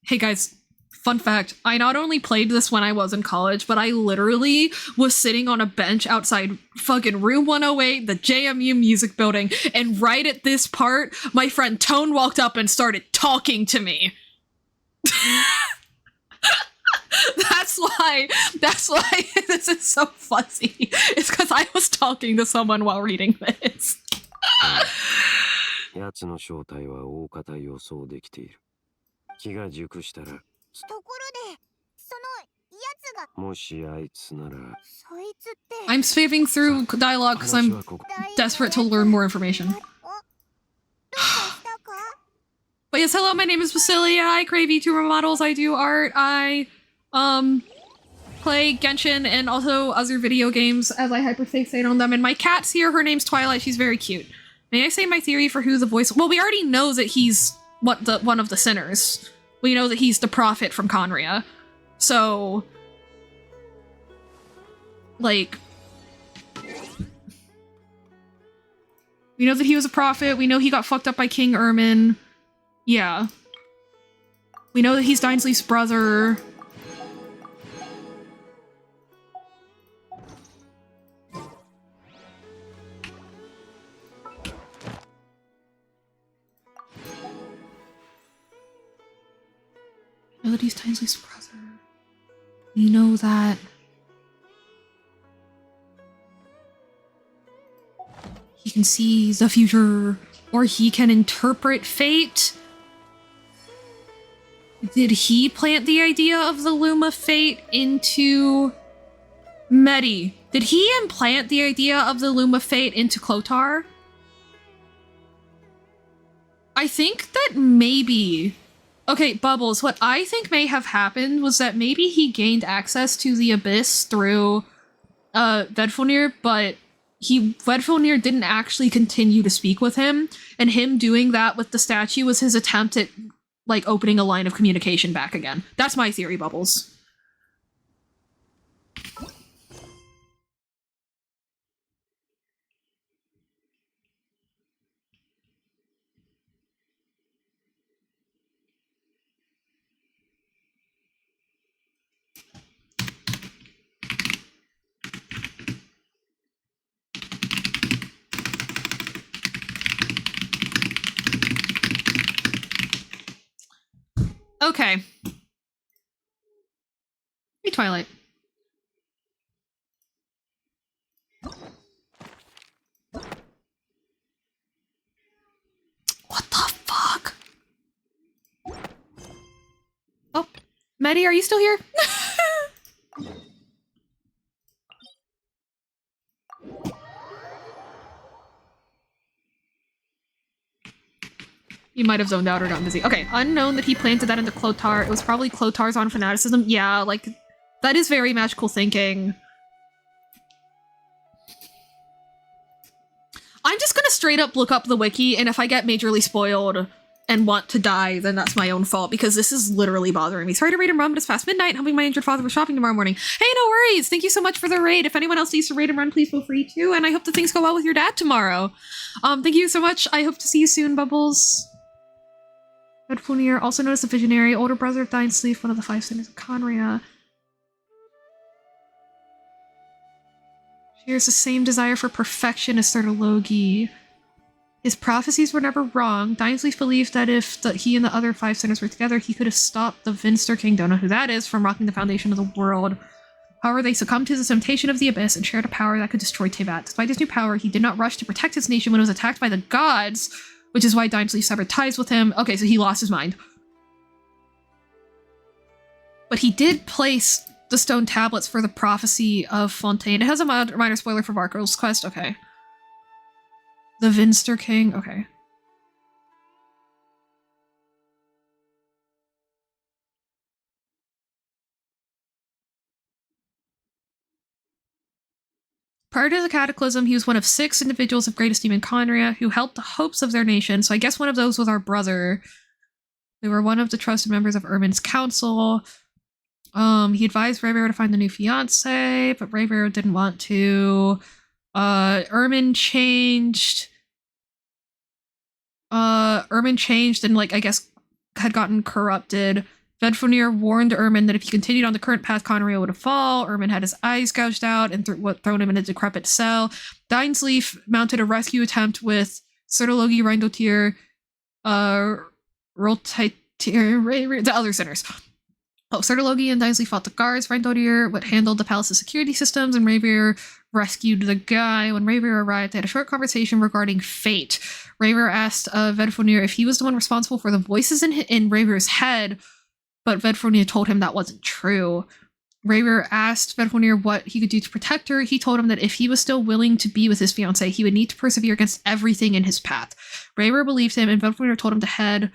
Hey guys, fun fact. I not only played this when I was in college, but I literally was sitting on a bench outside fucking room 108, the JMU music building, and right at this part, my friend Tone walked up and started talking to me. That's why this is so fuzzy. It's because I was talking to someone while reading this. やつの正体は大方予想できている。気が熟したら。ところで、そのやつが。もしあいつなら。そいつって。I'm spaving through dialogue because I'm desperate to learn more information. But yes, hello, my name is Basilia. I create VTuber models. I do art. I play Genshin and also other video games as I hyperfixate on them. And my cat's here. Her name's Twilight. She's very cute. May I say my theory for who the voice... Well, we already know that he's one of the sinners. We know that he's the prophet from Conria. So... like... We know that he was a prophet. We know he got fucked up by King Ermin. Yeah. We know that he's Dainsleif's brother. We know that he's Dainsleif's brother. We know that he can see the future, or he can interpret fate. Did he plant the idea of the Loom of Fate into Medi? Did he implant the idea of the Loom of Fate into c2r1? I think that maybe... Okay, Bubbles, what I think may have happened was that maybe he gained access to the Abyss through Vedfulnir, but Vedfulnir didn't actually continue to speak with him, and him doing that with the statue was his attempt at, like, opening a line of communication back again. That's my theory, Bubbles. Okay. Hey, Twilight. What the fuck? Oh, Medi, are you still here? You might have zoned out or gotten busy. Okay, unknown that he planted that into c2r1. It was probably c2r1's on fanaticism. Yeah, like, that is very magical thinking. I'm just gonna straight up look up the wiki, and if I get majorly spoiled and want to die, then that's my own fault, because this is literally bothering me. Sorry to raid and run, but it's past midnight, helping my injured father with shopping tomorrow morning. Hey, no worries! Thank you so much for the raid. If anyone else needs to raid and run, please feel free to, and I hope that things go well with your dad tomorrow. Thank you so much. I hope to see you soon, Bubbles. Vedfulnir, also known as the Visionary, older brother of Dainsleif, one of the 5 sinners of Conria. Shares the same desire for perfection as Sertologi. His prophecies were never wrong. Dainsleif believed that if he and the other 5 sinners were together, he could have stopped the Vinster King, don't know who that is, from rocking the foundation of the world. However, they succumbed to the temptation of the Abyss and shared a power that could destroy Teyvat. Despite his new power, he did not rush to protect his nation when it was attacked by the gods, which is why Dainsleif severed ties with him. Okay, so he lost his mind. But he did place the stone tablets for the prophecy of Fontaine. It has a minor spoiler for Varko's quest. Okay. The Vinster King. Okay. Prior to the Cataclysm, he was one of 6 individuals of great esteem in Conria who helped the hopes of their nation. So I guess one of those was our brother. They were one of the trusted members of Ermin's council. He advised Rhaegar to find a new fiance, but Rhaegar didn't want to. Ermin changed. Ermin changed and, like, I guess had gotten corrupted. Vedfulnir warned Ermin that if he continued on the current path, Conria would fall. Ermin had his eyes gouged out and thrown him in a decrepit cell. Dainsleif mounted a rescue attempt with Sertologi, Reindotir, Roltaitir, the other sinners. Sertologi and Dainsleif fought the guards. Reindotir handled the palace's security systems, and Rhaegar rescued the guy. When Rhaegar arrived, they had a short conversation regarding fate. Rhaegar asked Vedfulnir if he was the one responsible for the voices in Rhaegar's head, but Vedfulnir told him that wasn't true. Rhaegar asked Vedfulnir what he could do to protect her. He told him that if he was still willing to be with his fiancée, he would need to persevere against everything in his path. Rhaegar believed him, and Vedfulnir told him to head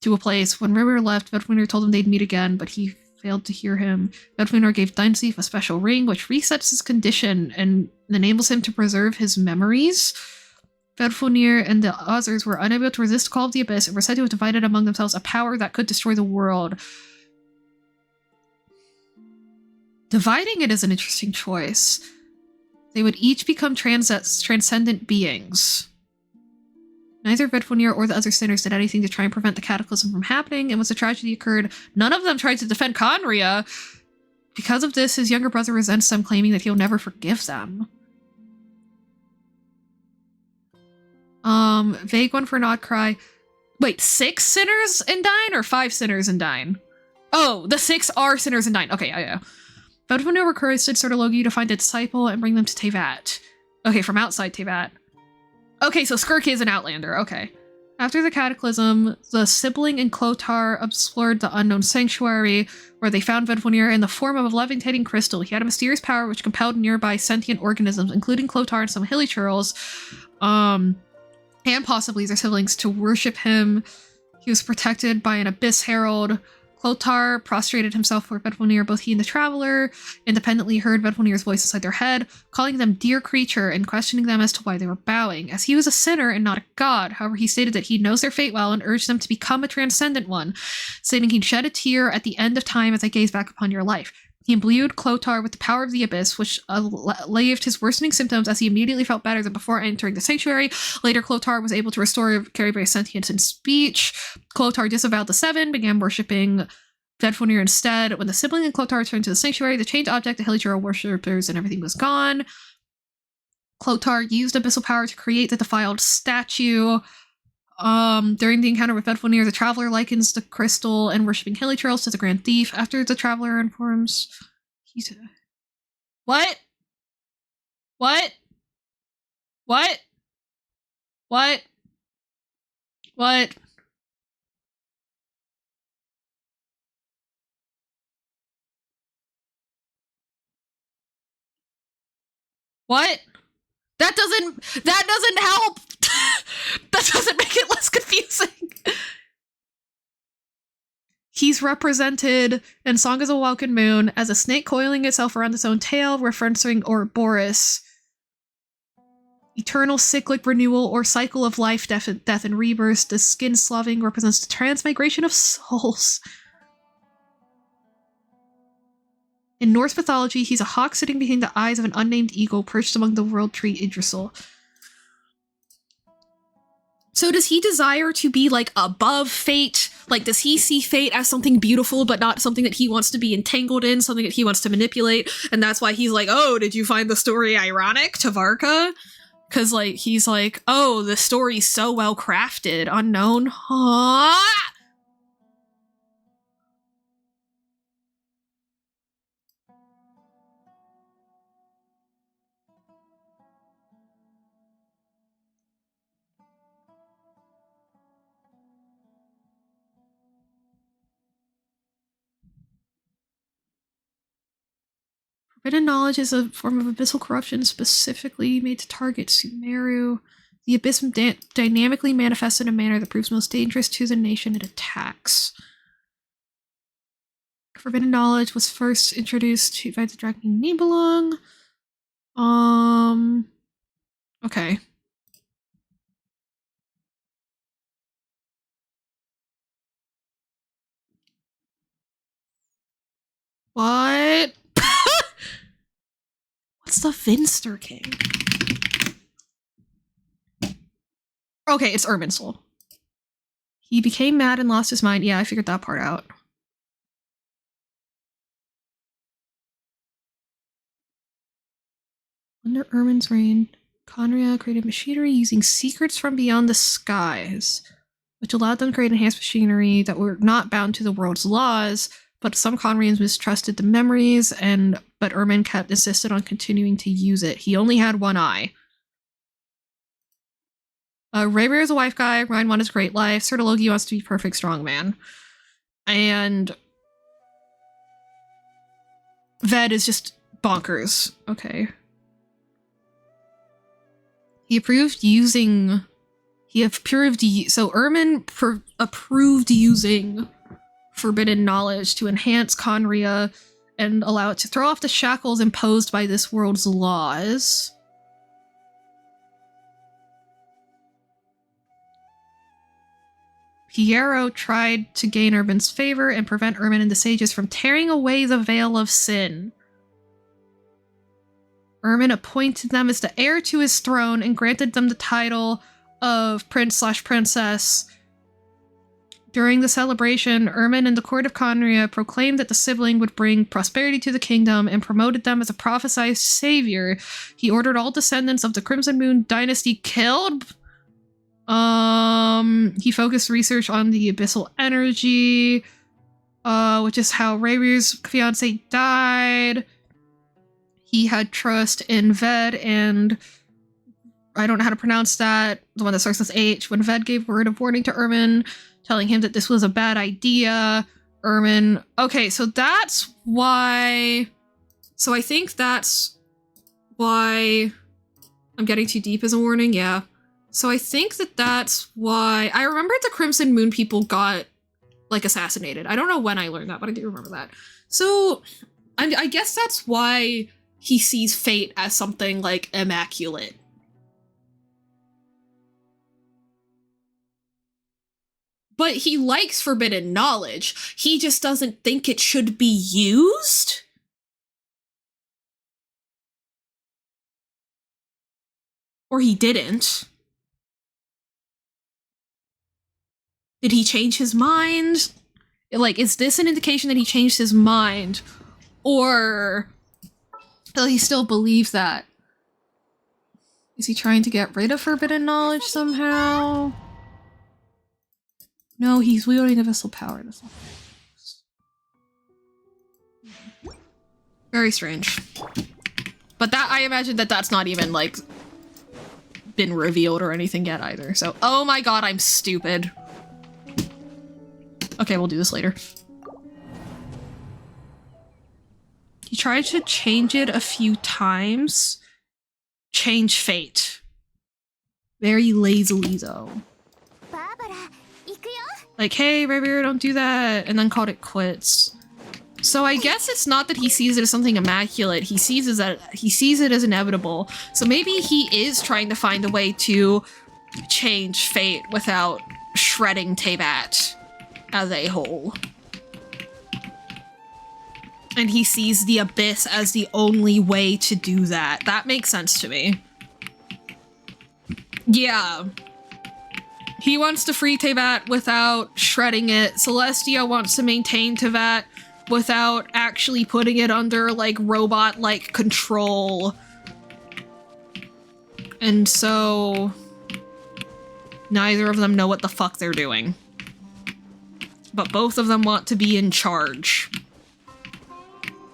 to a place. When Rhaegar left, Vedfulnir told him they'd meet again, but he failed to hear him. Vedfulnir gave Dainsleif a special ring, which resets his condition and enables him to preserve his memories. Vedfulnir and the others were unable to resist the call of the Abyss and were said to have divided among themselves a power that could destroy the world. Dividing it is an interesting choice. They would each become transcendent beings. Neither Vedfonir or the other sinners did anything to try and prevent the cataclysm from happening, and once the tragedy occurred, none of them tried to defend Conria. Because of this, his younger brother resents them, claiming that he'll never forgive them. Vague one for Nodcry. Wait, 6 sinners in Dine or 5 sinners in Dine? Oh, the 6 are sinners in Dine. Okay, yeah. Vedfonir requested Sertologi to find a disciple and bring them to Tevat. Okay, from outside Tevat. Okay, so Skirk is an outlander. Okay. After the cataclysm, the sibling and Clotar explored the unknown sanctuary, where they found Vedfonir in the form of a levitating crystal. He had a mysterious power which compelled nearby sentient organisms, including Clotar and some hilichurls, and possibly their siblings, to worship him. He was protected by an Abyss Herald. Clotar prostrated himself for Vedfonir. Both he and the Traveler independently heard Vedfonir's voice inside their head, calling them dear creature and questioning them as to why they were bowing, as he was a sinner and not a god. However, he stated that he knows their fate well and urged them to become a transcendent one, stating he'd shed a tear at the end of time as I gaze back upon your life. He imbued Clotar with the power of the Abyss, which allayed his worsening symptoms as he immediately felt better than before entering the sanctuary. Later, Clotar was able to restore Caribert's sentience and speech. Clotar disavowed the Seven, began worshipping Vedfonir instead. When the sibling and Clotar returned to the sanctuary, the changed object, the Hilichurl worshippers, and everything was gone. Clotar used abyssal power to create the defiled statue. During the encounter with Vedfonir, the Traveler likens the crystal and worshipping Hilichurls to the Grand Thief. After the Traveler informs... What? What? What? What? What? What? That doesn't help! That doesn't make it less confusing. He's represented in Song of the Welkin Moon as a snake coiling itself around its own tail, referencing Ouroboros. Eternal cyclic renewal or cycle of life, death and rebirth. The skin sloughing represents the transmigration of souls. In Norse mythology, he's a hawk sitting behind the eyes of an unnamed eagle perched among the world tree Yggdrasil. So does he desire to be, like, above fate? Like, does he see fate as something beautiful, but not something that he wants to be entangled in, something that he wants to manipulate? And that's why he's like, oh, did you find the story ironic, Tavarka? Because, like, he's like, oh, the story's so well crafted, unknown. Huh? Forbidden knowledge is a form of abyssal corruption specifically made to target Sumeru. The abyss dynamically manifests in a manner that proves most dangerous to the nation it attacks. Forbidden knowledge was first introduced by the dragon Nibelung. Okay. What? What's the Finster King? Okay, it's Irminsul. He became mad and lost his mind. Yeah, I figured that part out. Under Irmin's reign, Conria created machinery using secrets from beyond the skies, which allowed them to create enhanced machinery that were not bound to the world's laws, but some Conrians mistrusted the memories, but Irmin insisted on continuing to use it. He only had one eye. Raybear is a wife guy, Ryan wanted a great life, Sertologi wants to be perfect strongman. And Ved is just bonkers. Okay. So Irmin approved using forbidden knowledge to enhance Conria and allow it to throw off the shackles imposed by this world's laws. Piero tried to gain Irmin's favor and prevent Irmin and the sages from tearing away the veil of sin. Irmin appointed them as the heir to his throne and granted them the title of prince/princess. During the celebration, Ermin and the court of Conria proclaimed that the sibling would bring prosperity to the kingdom and promoted them as a prophesied savior. He ordered all descendants of the Crimson Moon dynasty killed. He focused research on the abyssal energy, which is how Ravir's fiance died. He had trust in Ved and I don't know how to pronounce that, the one that starts with H. When Ved gave word of warning to Ermin, telling him that this was a bad idea, Ermin... Okay, so that's why... So I think that's why... I'm getting too deep as a warning, yeah. So I think that that's why... I remember the Crimson Moon people got, like, assassinated. I don't know when I learned that, but I do remember that. So I guess that's why he sees fate as something, like, immaculate. But he likes forbidden knowledge. He just doesn't think it should be used? Or he didn't. Did he change his mind? Like, is this an indication that he changed his mind? Or does he still believe that? Is he trying to get rid of forbidden knowledge somehow? No, he's wielding abyssal power. That's not very strange. But that, I imagine that that's not even, like, been revealed or anything yet either. So, oh my god, I'm stupid. Okay, we'll do this later. He tried to change it a few times. Change fate. Very lazily, though. Like, hey, Ravir, don't do that, and then called it quits. So I guess it's not that he sees it as something immaculate, he sees it as inevitable. So maybe he is trying to find a way to change fate without shredding Teyvat as a whole. And he sees the Abyss as the only way to do that. That makes sense to me. Yeah. He wants to free Teyvat without shredding it. Celestia wants to maintain Teyvat without actually putting it under, like, robot-like control. And so... neither of them know what the fuck they're doing. But both of them want to be in charge.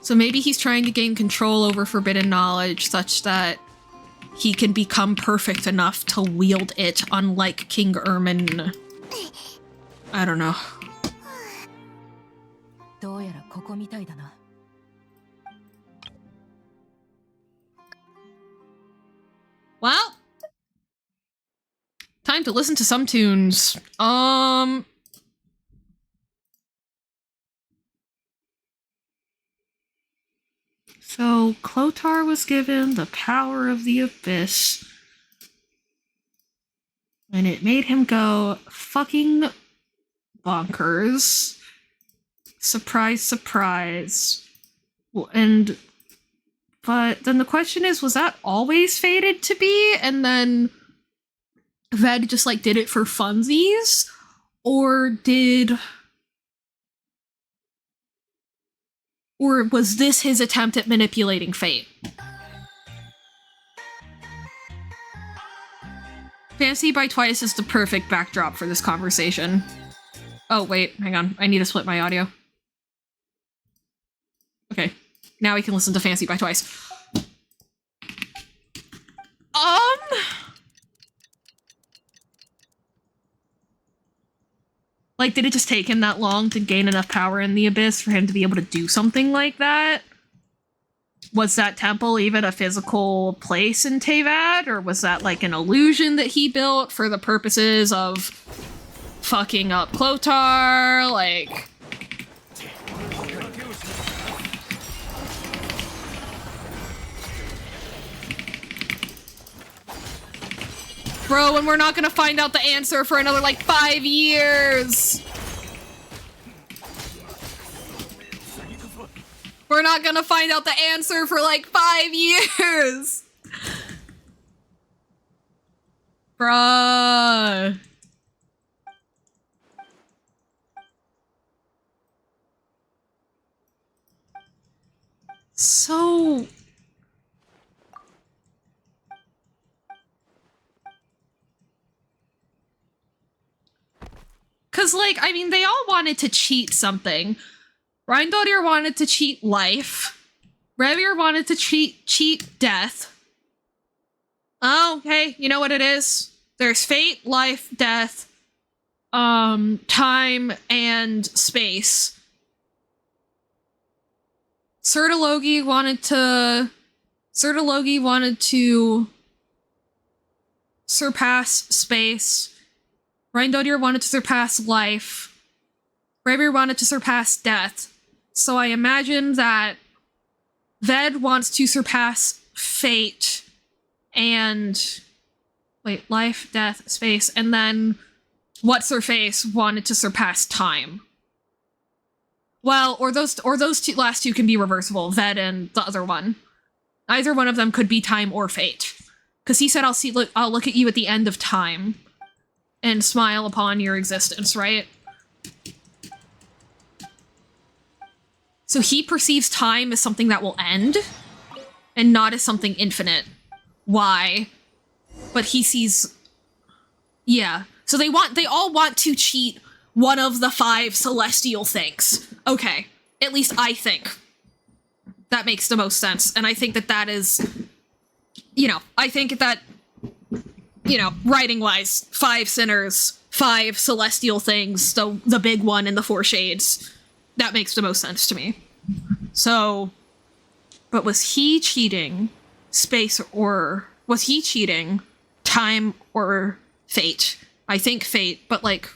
So maybe he's trying to gain control over forbidden knowledge such that he can become perfect enough to wield it, unlike King Ermin. I don't know. Well, time to listen to some tunes. So, Clotar was given the power of the Abyss. And it made him go fucking bonkers. Surprise, surprise. But then the question is, was that always fated to be? And then Ved just, like, did it for funsies? Or was this his attempt at manipulating fate? Fantasy by Twice is the perfect backdrop for this conversation. Oh, wait, hang on. I need to split my audio. Okay, now we can listen to Fantasy by Twice. Like, did it just take him that long to gain enough power in the Abyss for him to be able to do something like that? Was that temple even a physical place in Teyvat? Or was that, like, an illusion that he built for the purposes of fucking up Clotar? Like... Bro, and we're not gonna find out the answer for another, like, 5 years! We're not gonna find out the answer for, like, 5 years! Bruh. So... Cause, like, I mean, they all wanted to cheat something. Reindodir wanted to cheat life. Revir wanted to cheat death. Oh, okay, you know what it is? There's fate, life, death, time, and space. Sertologi wanted to surpass space. Reindodir wanted to surpass life. Revir wanted to surpass death. So I imagine that Ved wants to surpass fate and... Wait, life, death, space, and then What's-Her-Face wanted to surpass time. Well, or those two last two can be reversible, Ved and the other one. Either one of them could be time or fate. Because he said, I'll look at you at the end of time and smile upon your existence, right? So he perceives time as something that will end, and not as something infinite. Why? But he sees... Yeah. So they all want to cheat one of the 5 celestial things. Okay. At least I think. That makes the most sense. And I think that is... You know, I think that... You know, writing-wise, 5 sinners, 5 celestial things, the big one and the 4 shades. That makes the most sense to me. So... But was he cheating space or... Was he cheating time or fate? I think fate, but like...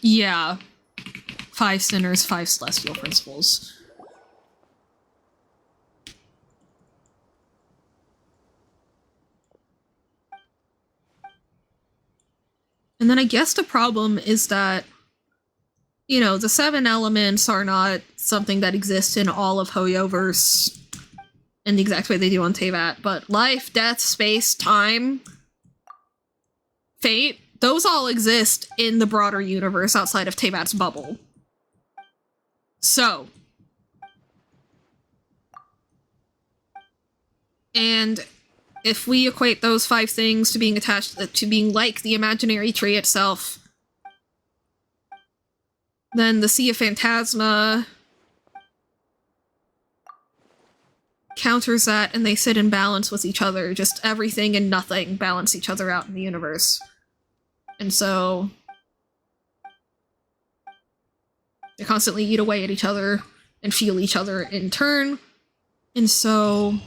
Yeah. 5 sinners, 5 celestial principles. And then I guess the problem is that, you know, the 7 elements are not something that exists in all of Hoyoverse in the exact way they do on Teyvat, but life, death, space, time, fate, those all exist in the broader universe outside of Teyvat's bubble. So. And if we equate those 5 things to being attached, to being like the imaginary tree itself, then the Sea of Phantasma counters that, and they sit in balance with each other. Just everything and nothing balance each other out in the universe. And so... they constantly eat away at each other and feel each other in turn. And so...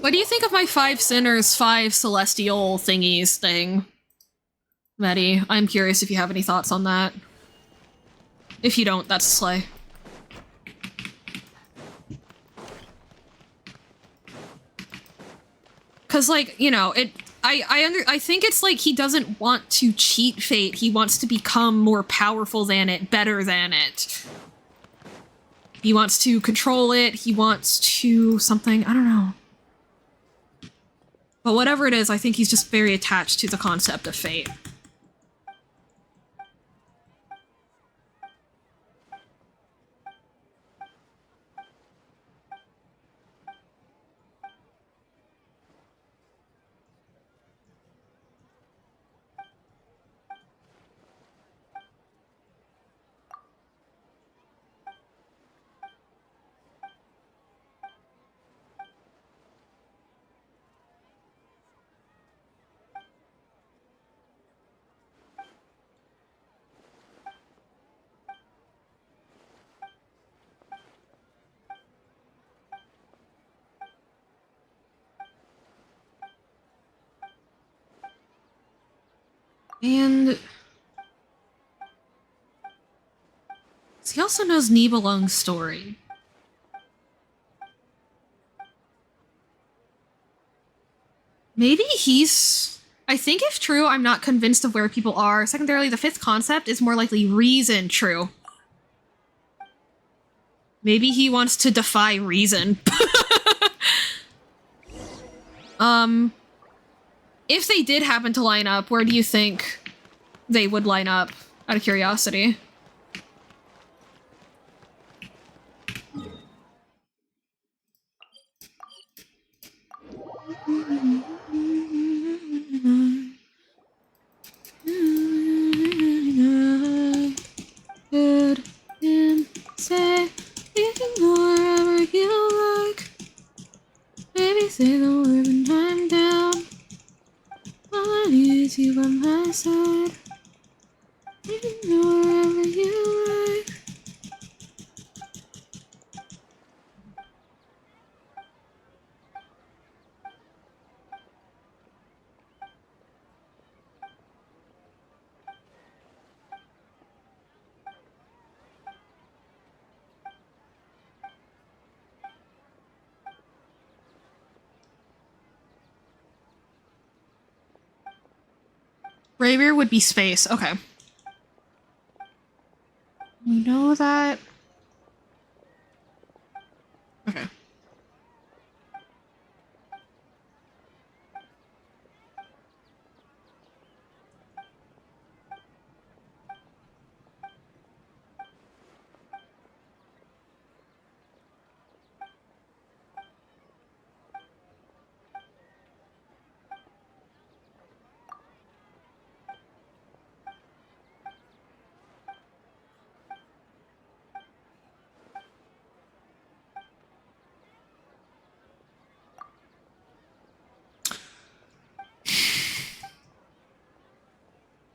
What do you think of my 5 sinners, 5 celestial thingies thing? Maddie, I'm curious if you have any thoughts on that. If you don't, that's a slay. Cause like, you know, I think it's like he doesn't want to cheat fate, he wants to become more powerful than it, better than it. He wants to control it, he wants to something, I don't know. But whatever it is, I think he's just very attached to the concept of fate. And he also knows Nibelung's story. Maybe he's... I think if true, I'm not convinced of where people are. Secondarily, the fifth concept is more likely reason true. Maybe he wants to defy reason. If they did happen to line up, where do you think they would line up, out of curiosity? Good and say you can go wherever you like. Maybe say the word when I'm down. All I need is you by my side. You can go wherever you like. Ravier would be space. Okay. You know that. Okay.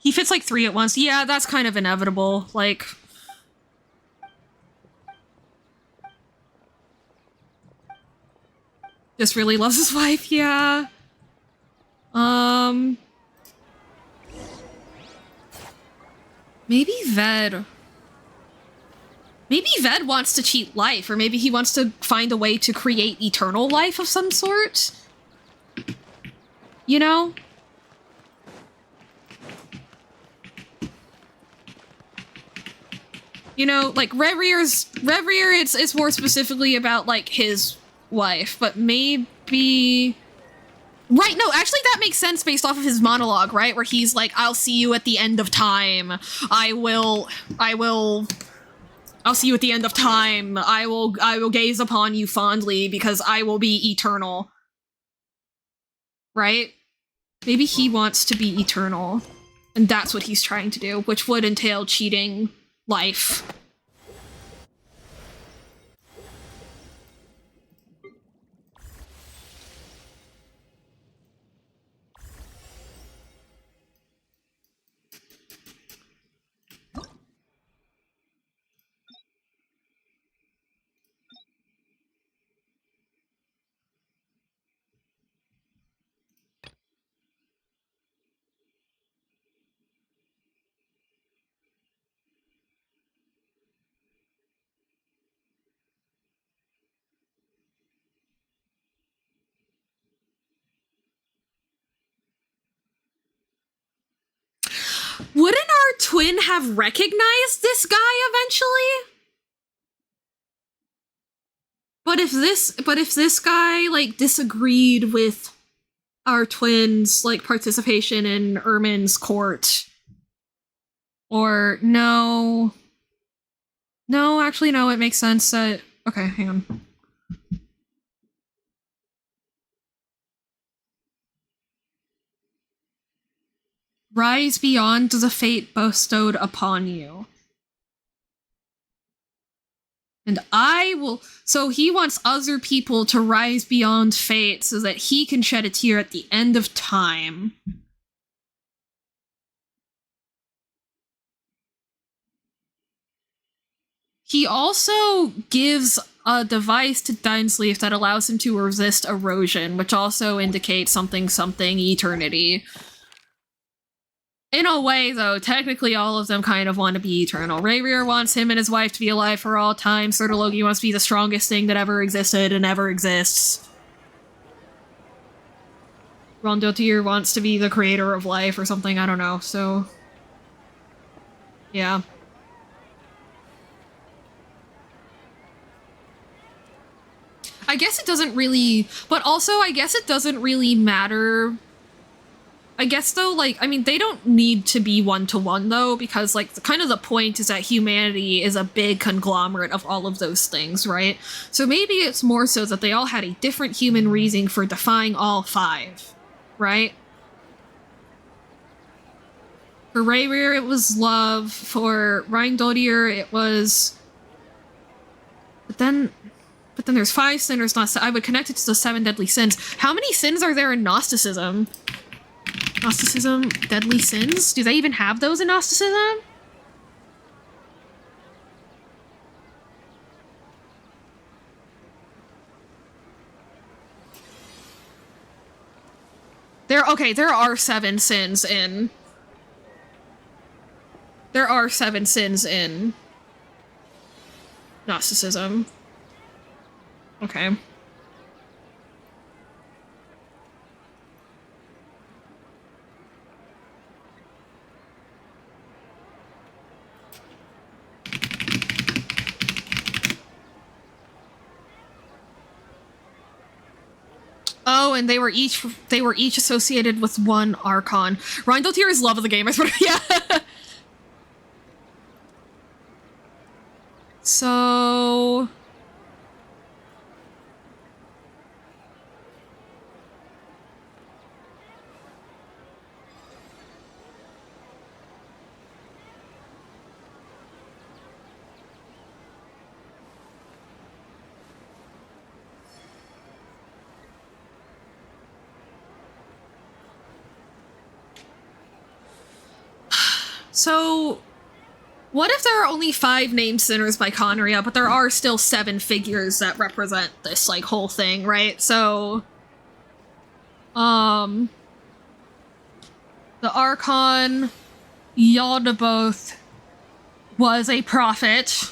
He fits like 3 at once. Yeah, that's kind of inevitable. Like... Just really loves his wife, yeah. Maybe Ved. Maybe Ved wants to cheat life, or maybe he wants to find a way to create eternal life of some sort. You know? You know, like, Revier, it's more specifically about, like, his wife, but maybe... Right, no, actually that makes sense based off of his monologue, right? Where he's like, I'll see you at the end of time. I'll see you at the end of time. I will gaze upon you fondly because I will be eternal. Right? Maybe he wants to be eternal. And that's what he's trying to do, which would entail cheating life. Wouldn't our twin have recognized this guy eventually? But if this guy, like, disagreed with our twin's, like, participation in Ermin's court... Or, no... No, actually, no, it makes sense that... Okay, hang on. Rise beyond the fate bestowed upon you. And I will... So he wants other people to rise beyond fate so that he can shed a tear at the end of time. He also gives a device to Dinesleaf that allows him to resist erosion, which also indicates something eternity. In a way, though, technically all of them kind of want to be eternal. Rayrir wants him and his wife to be alive for all time. Sertologi wants to be the strongest thing that ever existed and ever exists. Rondotir wants to be the creator of life or something, I don't know, so... yeah. I guess it doesn't really... but also, I guess it doesn't really matter... I guess, though, like, I mean, they don't need to be one-to-one, though, because, like, kind of the point is that humanity is a big conglomerate of all of those things, right? So maybe it's more so that they all had a different human reasoning for defying all five, right? For Rayrir, it was love. For Reindodir, it was... But then there's 5 sinners, not... I would connect it to the 7 deadly sins. How many sins are there in Gnosticism? Gnosticism, deadly sins? Do they even have those in Gnosticism? There are 7 sins in... There are 7 sins in... Gnosticism. Okay. Oh, and they were each associated with one Archon. Reindotir is love of the game, I swear. Yeah. So... So, what if there are only 5 named sinners by Conria, but there are still 7 figures that represent this, like, whole thing, right? So, the Archon, Yaldabaoth, was a prophet,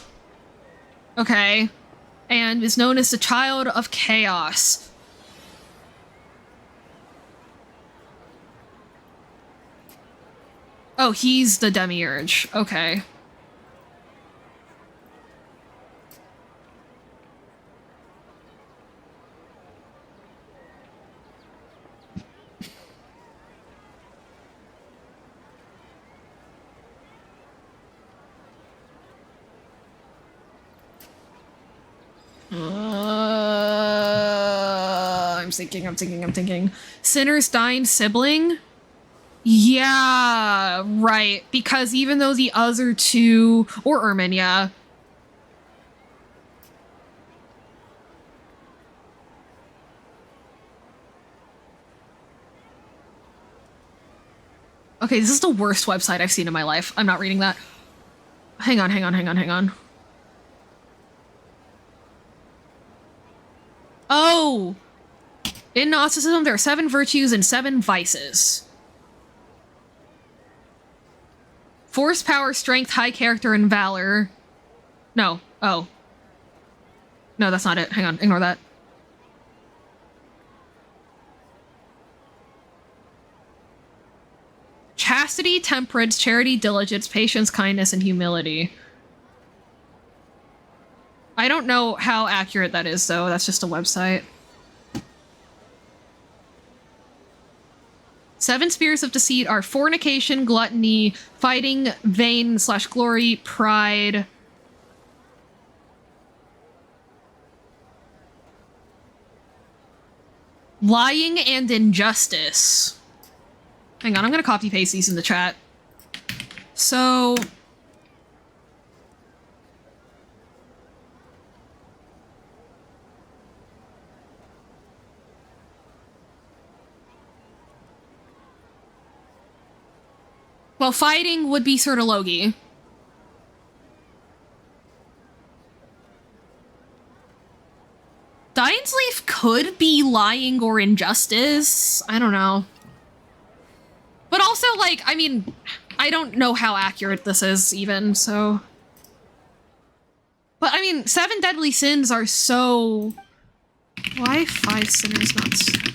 okay, and is known as the Child of Chaos. Oh, he's the Demiurge. Okay. I'm thinking. Sinner's dying sibling? Yeah, right. Because even though the other 2... or Ermin, yeah. Okay, this is the worst website I've seen in my life. I'm not reading that. Hang on. Oh! In Gnosticism, there are 7 virtues and 7 vices. Force, power, strength, high character, and valor. No. Oh. No, that's not it. Hang on. Ignore that. Chastity, temperance, charity, diligence, patience, kindness, and humility. I don't know how accurate that is, though. That's just a website. 7 spheres of deceit are fornication, gluttony, fighting, vain/glory, pride. Lying and injustice. Hang on, I'm gonna copy paste these in the chat. So... well, fighting would be Sertologi. Dian's Leaf could be lying or injustice. I don't know. But also, like, I mean, I don't know how accurate this is even, so... But, I mean, 7 deadly sins are so... Why 5 sinners, not 7?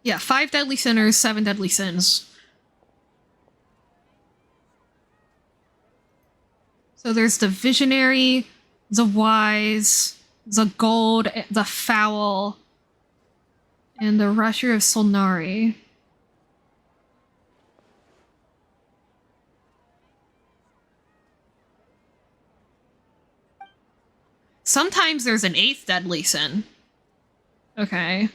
Yeah, 5 deadly sinners, 7 deadly sins. So there's the visionary, the wise, the gold, the foul, and the rusher of Solnari. Sometimes there's an 8th deadly sin. Okay.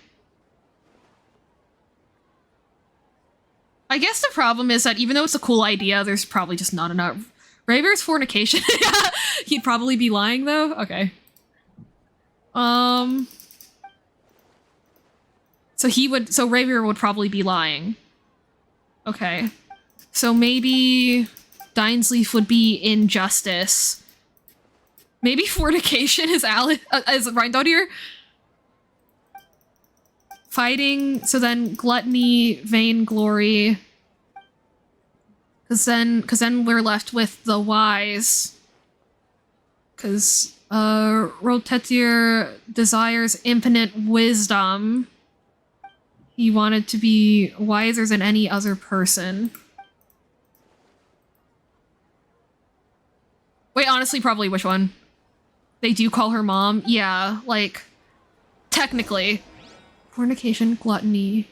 I guess the problem is that even though it's a cool idea, there's probably just not enough. Raver's fornication. He'd probably be lying though? Okay. So Raver would probably be lying. Okay. So maybe Dinesleaf would be injustice. Maybe fornication is Rindaudir? Fighting, so then gluttony, vainglory. Cause then we're left with the wise. Cause Rotetir desires infinite wisdom. He wanted to be wiser than any other person. Wait, honestly, probably which one? They do call her mom? Yeah, like, technically. Fornication, gluttony.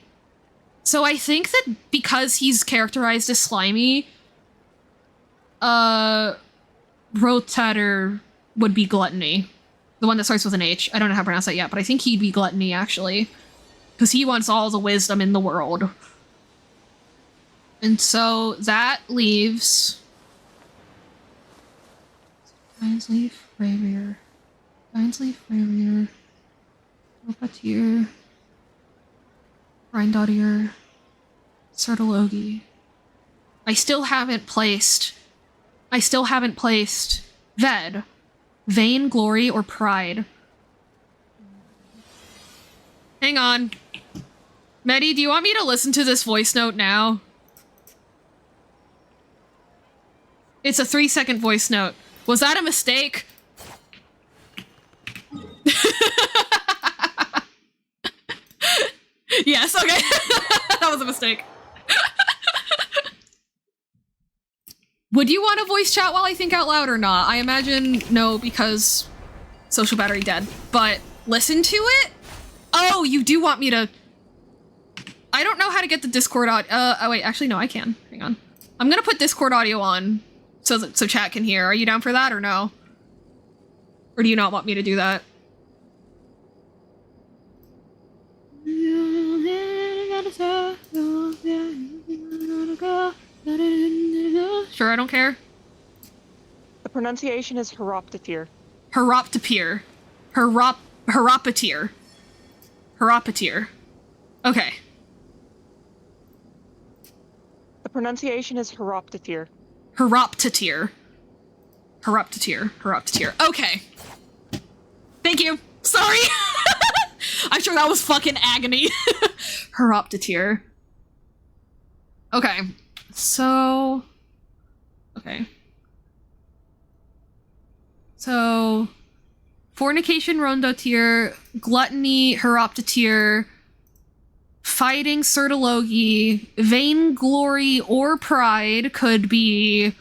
So I think that because he's characterized as slimy, Rotatter would be gluttony. The one that starts with an H. I don't know how to pronounce that yet, but I think he'd be gluttony, actually. Because he wants all the wisdom in the world. And so that leaves... Dinesleaf, Ravier. Dinesleaf, Ravier. Ropatir. Rindaudir. Sertologi. I still haven't placed Ved. Vainglory or Pride. Hang on. Medi, do you want me to listen to this voice note now? It's a 3-second voice note. Was that a mistake? Yes, okay. That was a mistake. Would you want to voice chat while I think out loud or not? I imagine no, because social battery dead. But listen to it? Oh, you do want me to... I don't know how to get the Discord audio. Oh wait, actually no, I can. Hang on. I'm gonna put Discord audio on so chat can hear. Are you down for that or no? Or do you not want me to do that? Sure, I don't care. The pronunciation is Heroptatir. Heroptatir. Heroptatir. Heroptatir. Okay. The pronunciation is Heroptatir. Heroptatir. Heroptatir. Heroptatir. Okay. Thank you. Sorry. I'm sure that was fucking agony. Heroptatir. Okay. So... Okay. So... Fornication, Rondotir, Gluttony, Heroptatir, Fighting, Sertologi, Vainglory or Pride could be...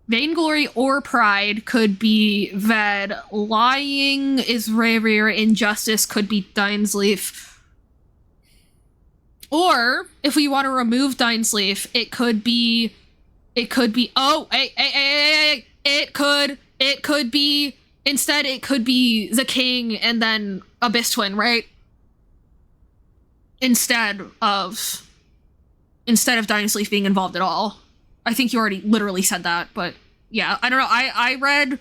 Vainglory or Pride could be Ved. Lying is Ravier. Injustice could be Dinesleaf. Or, if we want to remove Dinesleaf, it could be... Oh, hey. It could be... Instead, it could be the king and then Abyss Twin, right? Instead of Dinesleaf being involved at all. I think you already literally said that, but yeah, I don't know. I read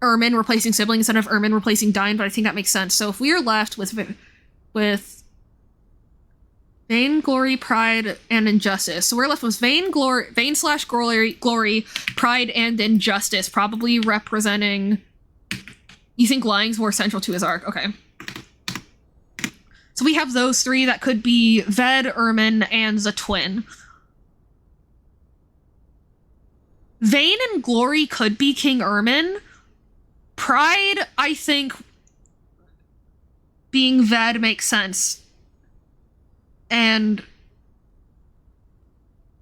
Ermin replacing Sibling instead of Ermin replacing Dine, but I think that makes sense. So if we are left with Vain, glory, pride, and injustice. So we're left with vain, slash glory, pride, and injustice, probably representing... You think lying's more central to his arc? Okay. So we have those three. That could be Ved, Ermin, and the twin. Vain and glory could be King Ermin. Pride, I think, being Ved makes sense. And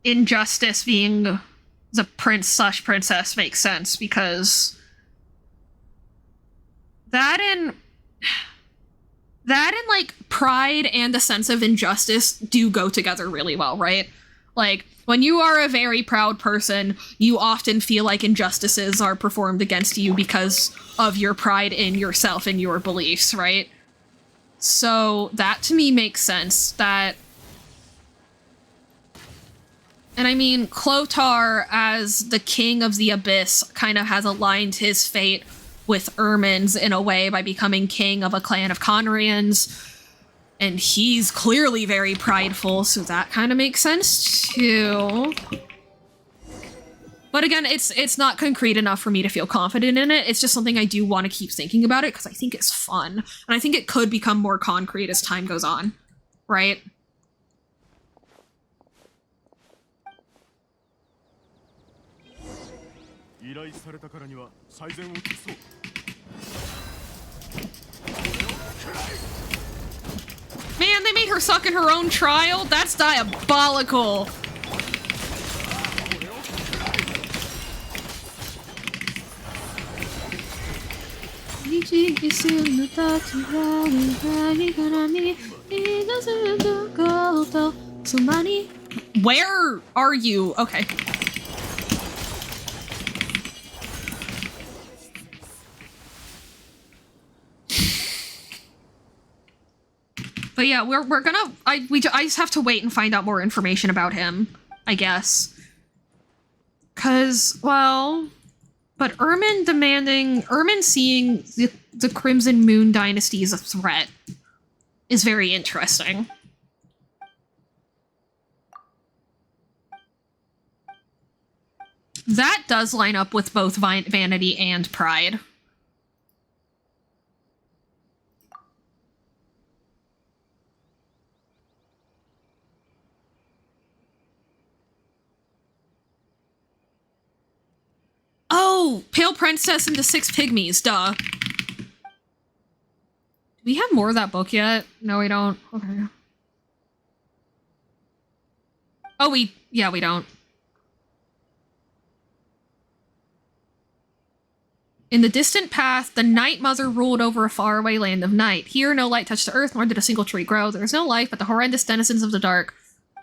injustice being the prince slash princess makes sense, because that and like pride and a sense of injustice do go together really well, right? Like, when you are a very proud person, you often feel like injustices are performed against you because of your pride in yourself and your beliefs, right? So that to me makes sense. That, and I mean, Clothar as the king of the abyss kind of has aligned his fate with Ermin's in a way by becoming king of a clan of Conrians. And he's clearly very prideful, so that kind of makes sense too. But again, it's not concrete enough for me to feel confident in it. It's just something I do want to keep thinking about it because I think it's fun. And I think it could become more concrete as time goes on, right? Man, they made her suck in her own trial? That's diabolical. Where are you? Okay. But yeah, we're gonna I just have to wait and find out more information about him, I guess. 'Cause, well, but Ermin seeing the Crimson Moon Dynasty as a threat is very interesting. That does line up with both vanity and pride. Oh, Pale Princess and the Six Pygmies, duh. Do we have more of that book yet? No, we don't. Okay. Oh, we don't. In the distant past, the Night Mother ruled over a faraway land of night. Here, no light touched the earth, nor did a single tree grow. There was no life but the horrendous denizens of the dark.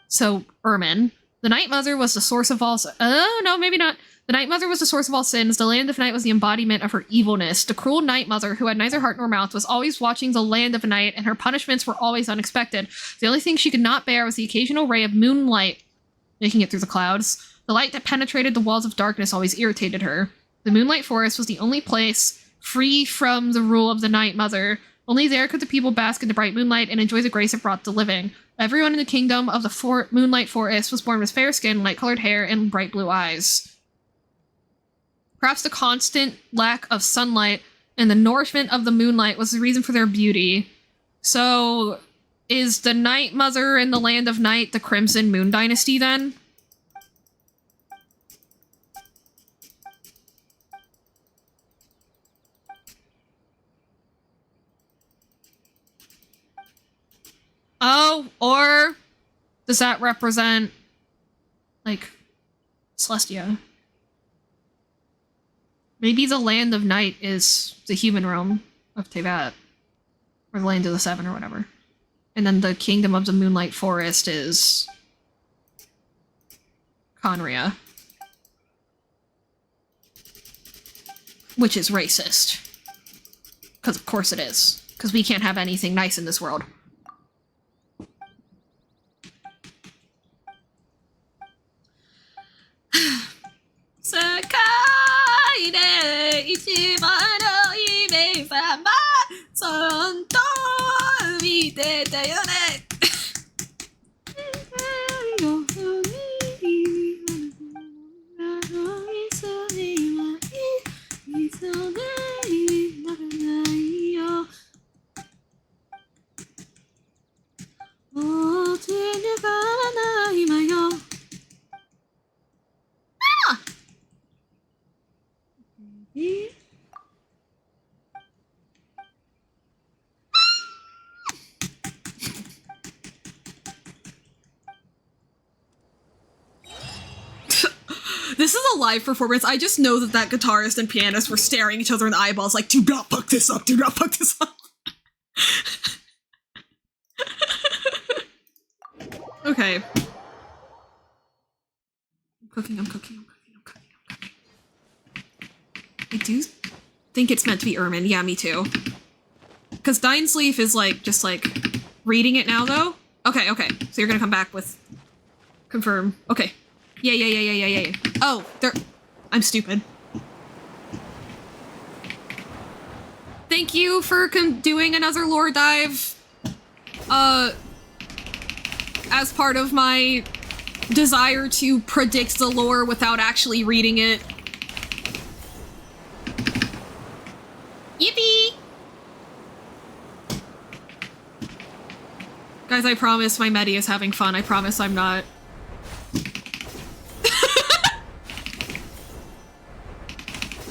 So, Ermin. The Night Mother was the source of all... Oh, no, maybe not. The Night Mother was the source of all sins. The Land of Night was the embodiment of her evilness. The cruel Night Mother, who had neither heart nor mouth, was always watching the Land of Night, and her punishments were always unexpected. The only thing she could not bear was the occasional ray of moonlight making it through the clouds. The light that penetrated the walls of darkness always irritated her. The Moonlight Forest was the only place free from the rule of the Night Mother. Only there could the people bask in the bright moonlight and enjoy the grace it brought the living. Everyone in the kingdom of the Moonlight Forest was born with fair skin, light-colored hair, and bright blue eyes. Perhaps the constant lack of sunlight and the nourishment of the moonlight was the reason for their beauty. So, is the Night Mother in the Land of Night the Crimson Moon Dynasty, then? Oh, or does that represent, like, Celestia? Maybe the Land of Night is the human realm of Tevat. Or the Land of the Seven, or whatever. And then the Kingdom of the Moonlight Forest is... Conria. Which is racist. Because of course it is. Because we can't have anything nice in this world. this is a live performance. I just know that guitarist and pianist were staring each other in the eyeballs like, do not fuck this up, do not fuck this up. Okay. I'm cooking. I do think it's meant to be Ermin. Yeah, me too. Because Dinesleaf is like, just like, reading it now though? Okay. So you're gonna come back with... Confirm. Okay. Yeah. Oh, there... I'm stupid. Thank you for doing another lore dive. As part of my desire to predict the lore without actually reading it. Yippee! Guys, I promise my Medi is having fun. I promise I'm not.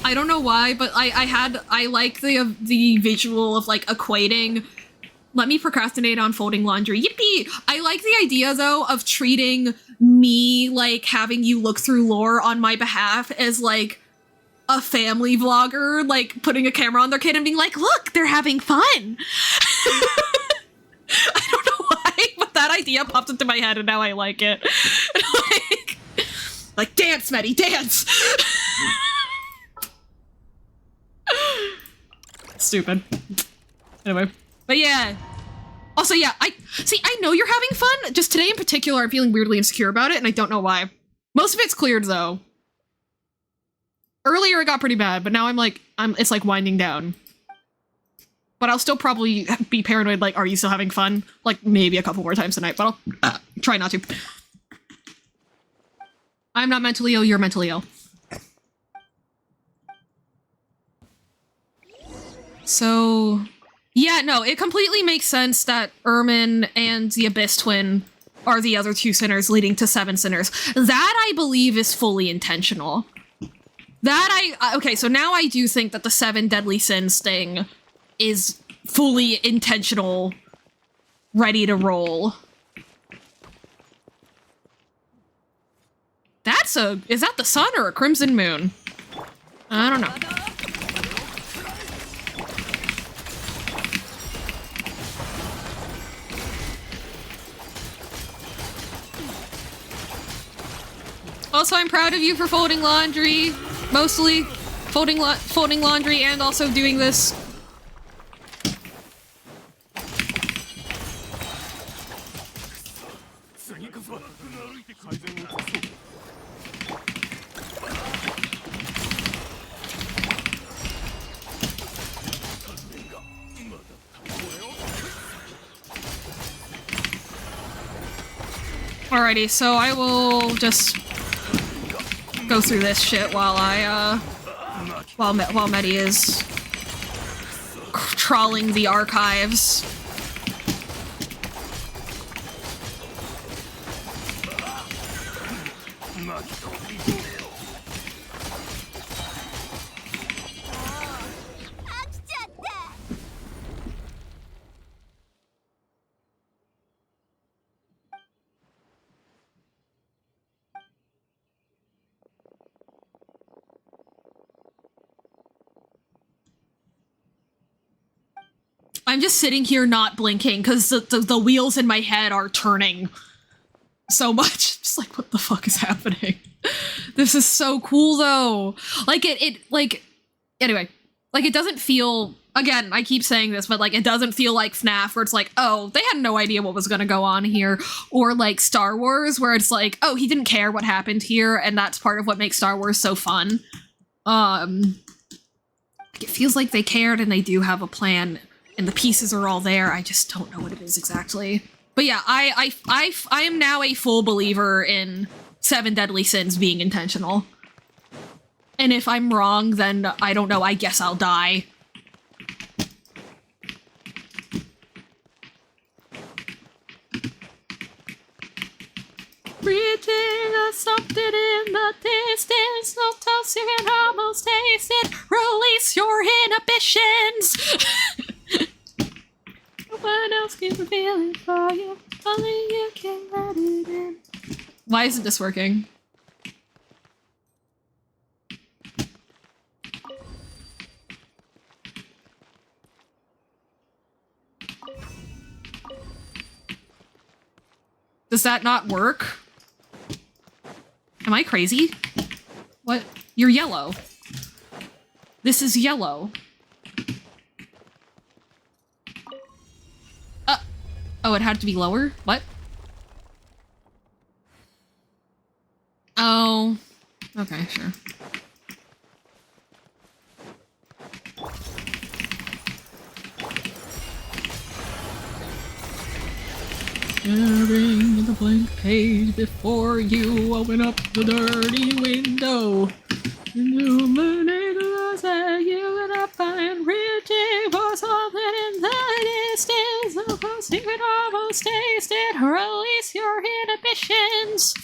I don't know why, but I like the visual of like equating. Let me procrastinate on folding laundry. Yippee! I like the idea though of treating me like having you look through lore on my behalf as like a family vlogger, like putting a camera on their kid and being like, look, they're having fun. I don't know why, but that idea popped into my head and now I like it. like dance, Medi, dance! Stupid. Anyway. But yeah. Also, yeah, I know you're having fun. Just today in particular, I'm feeling weirdly insecure about it, and I don't know why. Most of it's cleared, though. Earlier, it got pretty bad, but now it's like winding down. But I'll still probably be paranoid, like, are you still having fun? Like, maybe a couple more times tonight, but I'll try not to. I'm not mentally ill, you're mentally ill. So... yeah, no, it completely makes sense that Ermin and the Abyss Twin are the other two sinners leading to 7 sinners. That, I believe, is fully intentional. Okay, so now I do think that the 7 deadly sins thing is fully intentional, ready to roll. Is that the sun or a crimson moon? I don't know. Also, I'm proud of you for folding laundry. Mostly folding laundry and also doing this. Alrighty, so I will just go through this shit while while Medi is trawling the archives. I'm just sitting here not blinking because the wheels in my head are turning so much. Just like, what the fuck is happening? This is so cool though. Like anyway, like it doesn't feel, again, I keep saying this, but like it doesn't feel like FNAF where it's like, oh, they had no idea what was gonna go on here. Or like Star Wars where it's like, oh, he didn't care what happened here and that's part of what makes Star Wars so fun. It feels like they cared and they do have a plan. And the pieces are all there. I just don't know what it is exactly. But yeah, I am now a full believer in 7 deadly sins being intentional. And if I'm wrong, then I don't know, I guess I'll die. Reaching a something in the distance, no toast you can almost taste it. Release your inhibitions. No one else can feel it for you. Only you can let it in. Why isn't this working? Does that not work? Am I crazy? What? You're yellow. This is yellow. Oh, it had to be lower? What? Oh. Okay, sure. Staring at the blank page before you open up the dirty window. Illuminate us and you and I find reaching for something in the distance. So secret almost tasted. Release your inhibitions.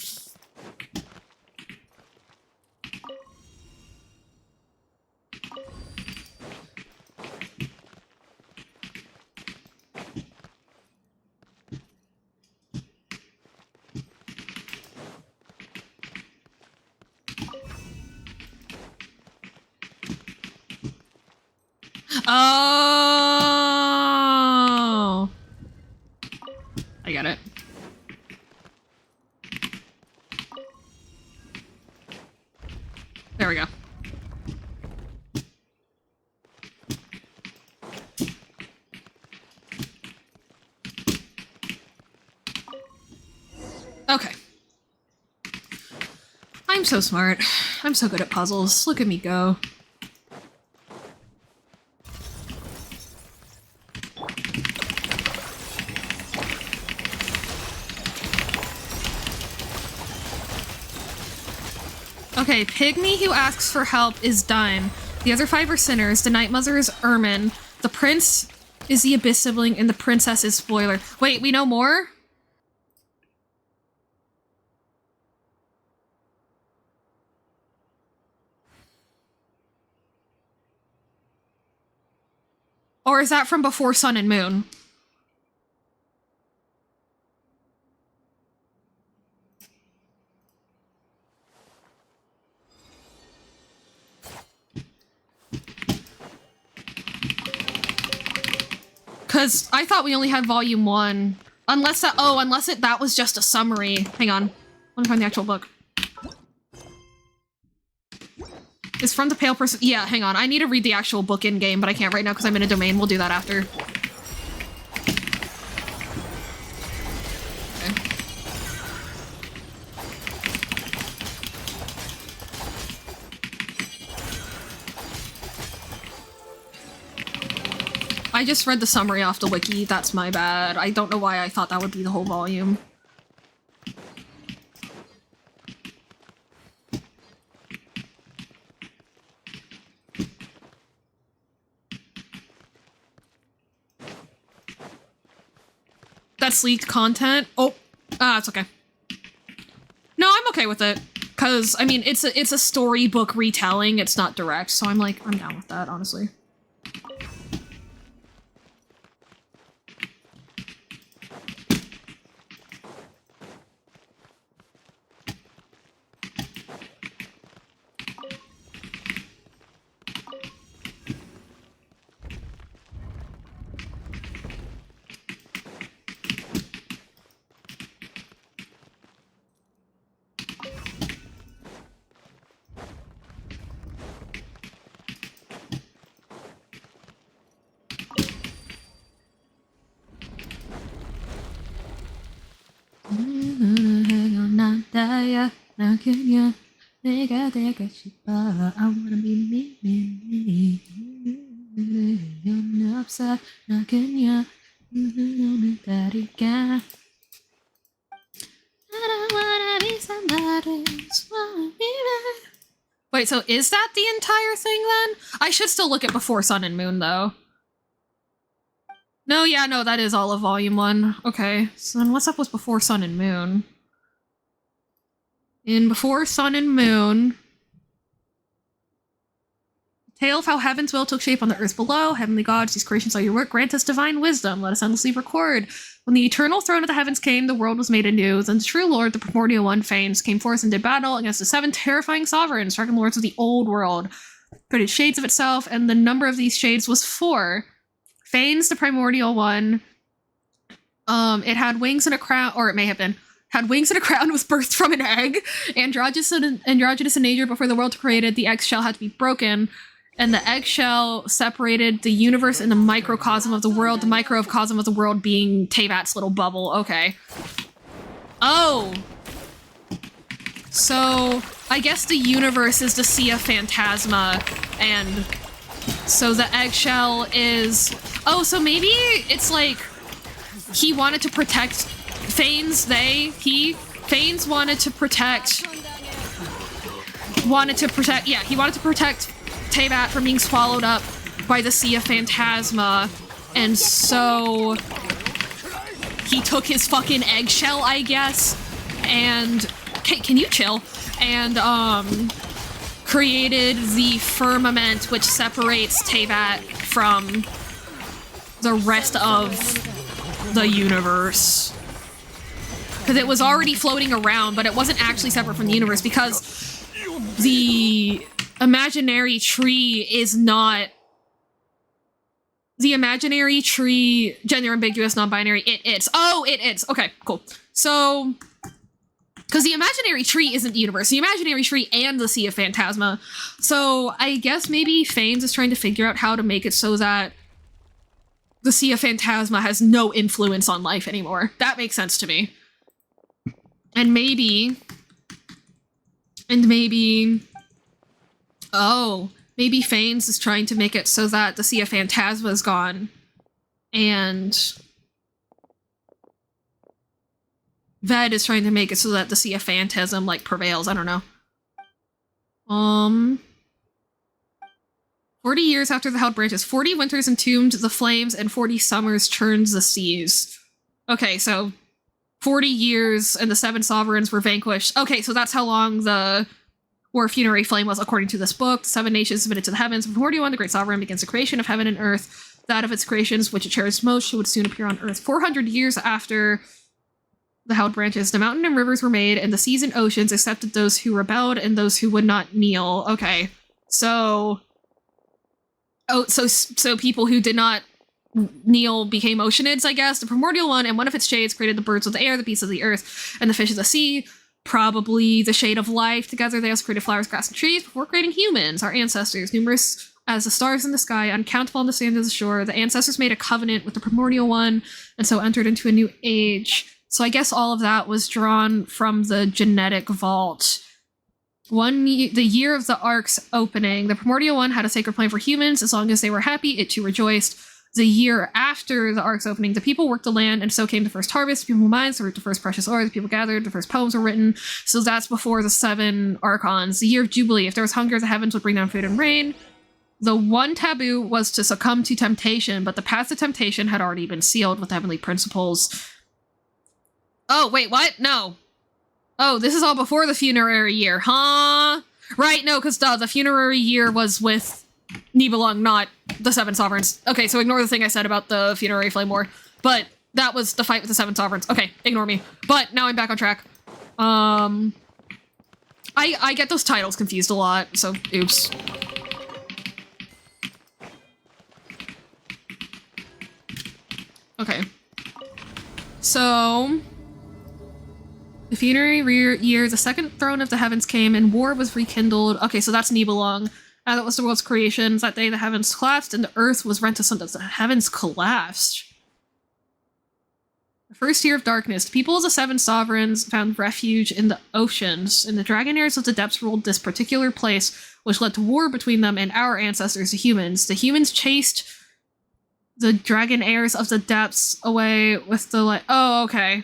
Oh, I get it. There we go. Okay. I'm so smart. I'm so good at puzzles. Look at me go. Okay, Pygmy who asks for help is done. The other 5 are sinners. The Night Mother is Ermin. The Prince is the Abyss sibling, and the Princess is Spoiler. Wait, we know more? Or is that from before Sun and Moon? Because I thought we only had volume 1. Unless that- oh, unless that was just a summary. Hang on. Let me find the actual book. It's from the Pale Person- yeah, hang on. I need to read the actual book in-game, but I can't right now because I'm in a domain. We'll do that after. Okay. I just read the summary off the wiki. That's my bad. I don't know why I thought that would be the whole volume. That's leaked content. Oh, it's okay. No, I'm okay with it. Cause I mean, it's a storybook retelling. It's not direct, so I'm down with that, honestly. I wanna be me. You're upset, knocking ya. That again. I don't wanna be somebody's. Wait, so is that the entire thing then? I should still look at Before Sun and Moon though. No, yeah, no, that is all of Volume 1. Okay, so then what's up with Before Sun and Moon? In Before Sun and Moon, tale of how heaven's will took shape on the earth below. Heavenly gods, these creations saw your work. Grant us divine wisdom. Let us endlessly record. When the eternal throne of the heavens came, the world was made anew. Then the true lord, the primordial one, Phanes, came forth and did battle against the 7 terrifying sovereigns, dragon lords of the old world. Created shades of itself, and the number of these shades was 4. Phanes, the primordial one. It had wings and a crown, or it may have been. had wings and a crown, was birthed from an egg. Androgynous in nature before the world created, the eggshell had to be broken. And the eggshell separated the universe and the microcosm of the world, the microcosm of the world being Teyvat's little bubble. Okay. Oh. So, I guess the universe is the Sea of Phantasma, and so the eggshell is... Oh, so maybe it's like he wanted to protect... Fanes wanted to protect... he wanted to protect Teyvat from being swallowed up by the Sea of Phantasma, and so he took his fucking eggshell, I guess, and can you chill? And created the firmament which separates Teyvat from the rest of the universe. Because it was already floating around, but it wasn't actually separate from the universe because the imaginary tree is not... The imaginary tree, gender ambiguous, non-binary, it's. Oh, it is. Okay, cool. So, because the imaginary tree isn't the universe. The imaginary tree and the Sea of Phantasma. So, I guess maybe Fanes is trying to figure out how to make it so that the Sea of Phantasma has no influence on life anymore. That makes sense to me. And maybe... Oh, maybe Fanes is trying to make it so that the Sea of Phantasma is gone. And Ved is trying to make it so that the Sea of Phantasm, like, prevails. I don't know. 40 years after the held branches, 40 winters entombed the flames, and 40 summers churned the seas. Okay, so 40 years and the 7 sovereigns were vanquished. Okay, so that's how long the War of Funerary Flame was, according to this book. The 7 nations submitted to the heavens. From 41, the great sovereign begins the creation of heaven and earth. That of its creations, which it cherished most, would soon appear on earth. 400 years after the held branches, the mountain and rivers were made, and the seas and oceans accepted those who rebelled and those who would not kneel. Okay, so... Oh, so people who did not kneel became oceanids, I guess. The primordial one and one of its shades created the birds of the air, the beasts of the earth, and the fish of the sea. Probably the shade of life. Together they also created flowers, grass, and trees before creating humans, our ancestors. Numerous as the stars in the sky, uncountable on the sand of the shore. The ancestors made a covenant with the primordial one, and so entered into a new age. So I guess all of that was drawn from the genetic vault. The year of the Ark's opening, the primordial one had a sacred plan for humans. As long as they were happy, it too rejoiced. The year after the Ark's opening, the people worked the land, and so came the first harvest. The people mined, so reaped the first precious ore. The people gathered, the first poems were written. So that's before the 7 Archons. The year of Jubilee, if there was hunger, the heavens would bring down food and rain. The one taboo was to succumb to temptation, but the path to temptation had already been sealed with heavenly principles. Oh, wait, what? No. Oh, this is all before the funerary year, huh? Right, no, because the funerary year was with Nibelung, not the 7 sovereigns. Okay, so ignore the thing I said about the funerary flame war. But that was the fight with the 7 sovereigns. Okay, ignore me. But now I'm back on track. I get those titles confused a lot, so oops. Okay. So... The funerary year, the second throne of the heavens came, and war was rekindled. Okay, so that's Nibelung. That was the world's creation. That day the heavens collapsed, and the earth was rent asunder. The heavens collapsed. The first year of darkness. The people of the 7 sovereigns found refuge in the oceans, and the dragon heirs of the depths ruled this particular place, which led to war between them and our ancestors, the humans. The humans chased the dragon heirs of the depths away with the light. Oh, okay.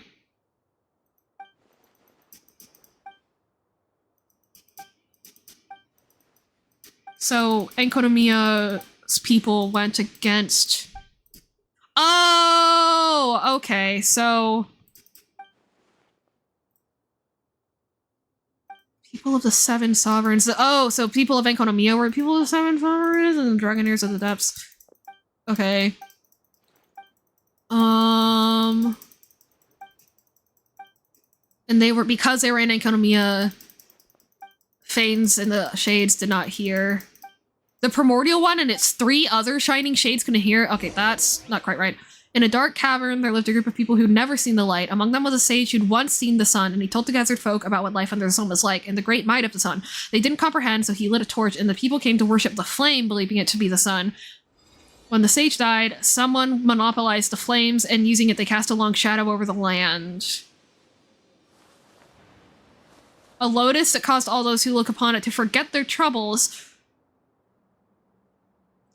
So, Enkonomiya's people went against... Oh! Okay, so... People of the 7 sovereigns... Oh, so people of Enkonomiya were people of the 7 sovereigns and the Dragonaires of the Depths. Okay. And they were... Because they were in Enkonomiya, Fanes and the Shades did not hear... The primordial one and its 3 other shining shades couldn't hear. Okay, that's not quite right. In a dark cavern, there lived a group of people who'd never seen the light. Among them was a sage who'd once seen the sun, and he told the gathered folk about what life under the sun was like, and the great might of the sun. They didn't comprehend, so he lit a torch, and the people came to worship the flame, believing it to be the sun. When the sage died, someone monopolized the flames, and using it, they cast a long shadow over the land. A lotus that caused all those who look upon it to forget their troubles.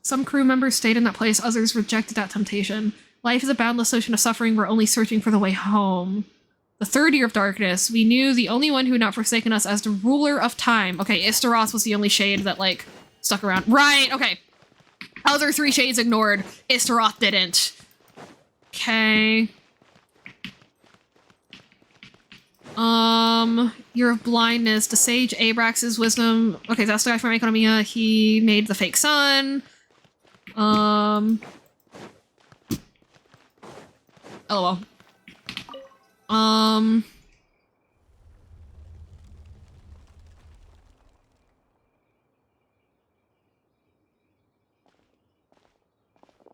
Some crew members stayed in that place, others rejected that temptation. Life is a boundless ocean of suffering, we're only searching for the way home. The third year of darkness, we knew the only one who had not forsaken us as the ruler of time. Okay, Istaroth was the only shade that, like, stuck around. Right, okay. Other three shades ignored. Istaroth didn't. Okay. Year of blindness. The sage Abrax's wisdom. Okay, that's the guy from Economia. He made the fake sun. LOL.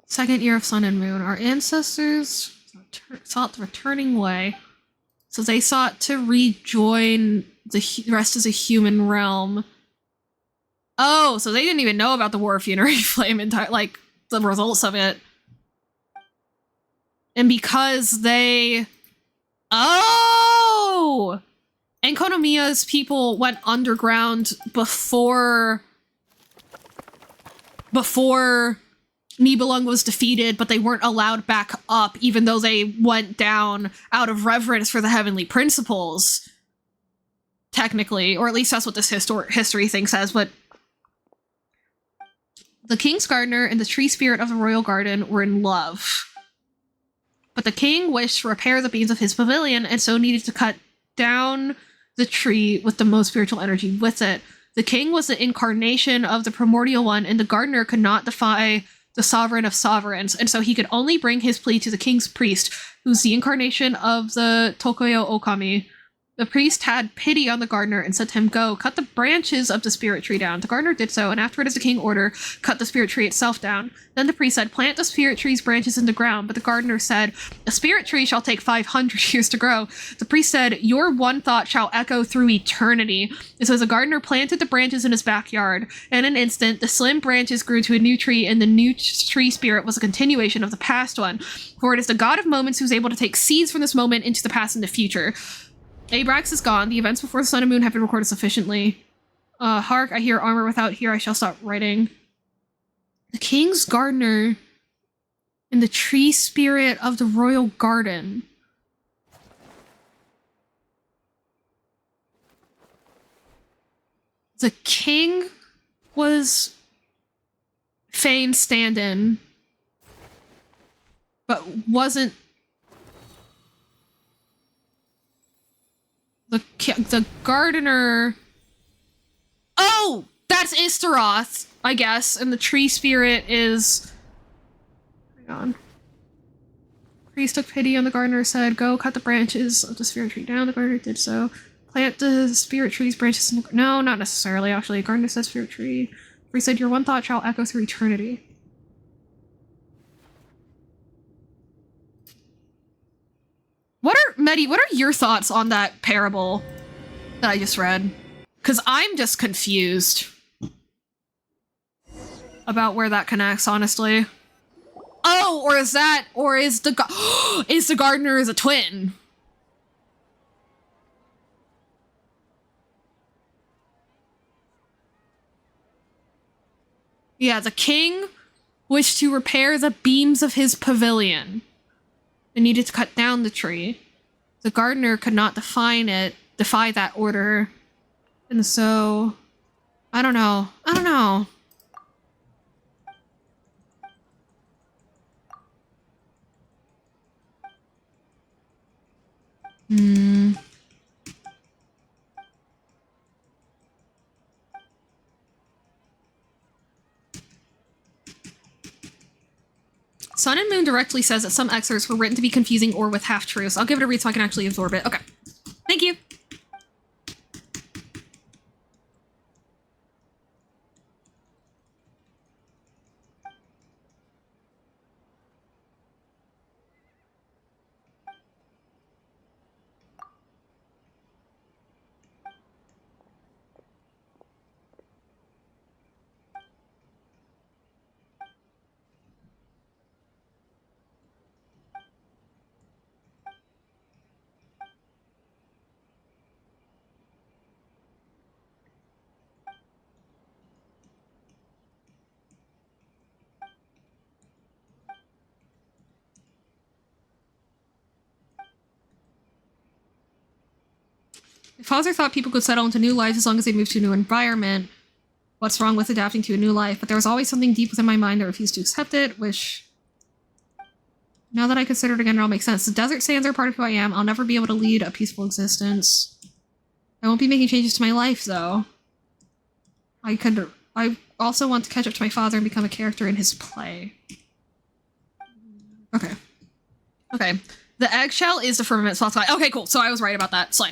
Second year of sun and moon. Our ancestors sought the returning way. So they sought to rejoin the rest as a human realm. Oh, so they didn't even know about the War of Funerary Flame like the results of it. And because they... Oh! Enkonomiya's people went underground before Nibelung was defeated, but they weren't allowed back up, even though they went down out of reverence for the heavenly principles. Technically, or at least that's what this history thing says, but... The king's gardener and the tree spirit of the royal garden were in love. But the king wished to repair the beams of his pavilion, and so needed to cut down the tree with the most spiritual energy with it. The king was the incarnation of the primordial one, and the gardener could not defy the sovereign of sovereigns, and so he could only bring his plea to the king's priest, who's the incarnation of the Tokoyo Okami. The priest had pity on the gardener and said to him, "Go, cut the branches of the spirit tree down." The gardener did so, and afterward, as the king ordered, cut the spirit tree itself down. Then the priest said, "Plant the spirit tree's branches in the ground." But the gardener said, "A spirit tree shall take 500 years to grow." The priest said, "Your one thought shall echo through eternity." And so the gardener planted the branches in his backyard. In an instant, the slim branches grew to a new tree, and the new tree spirit was a continuation of the past one. For it is the god of moments who's able to take seeds from this moment into the past and the future. Abrax is gone. The events before the sun and moon have been recorded sufficiently. Hark, I hear armor without here. I shall stop writing. The king's gardener and the tree spirit of the royal garden. The king was Fane's stand-in, but wasn't the gardener. Oh, that's Istaroth, I guess, and the tree spirit is. Hang on. Priest took pity on the gardener, said, "Go cut the branches of the spirit tree down." The gardener did so. Plant the spirit tree's branches in the... No, not necessarily, actually. The gardener said spirit tree. Priest said, "Your one thought shall echo through eternity." What are your thoughts on that parable that I just read? Because I'm just confused about where that connects, honestly. Oh, is the gardener a twin? Yeah, the king wished to repair the beams of his pavilion and needed to cut down the tree. The gardener could not defy that order. And so, I don't know. Sun and Moon directly says that some excerpts were written to be confusing or with half-truths. I'll give it a read so I can actually absorb it. Okay. Thank you. My father thought people could settle into new lives as long as they moved to a new environment. What's wrong with adapting to a new life? But there was always something deep within my mind that refused to accept it, which... Now that I consider it again, it all makes sense. The desert sands are part of who I am. I'll never be able to lead a peaceful existence. I won't be making changes to my life, though. I also want to catch up to my father and become a character in his play. Okay. Okay. The eggshell is the firmament false sky. Okay, cool. So I was right about that. Slay.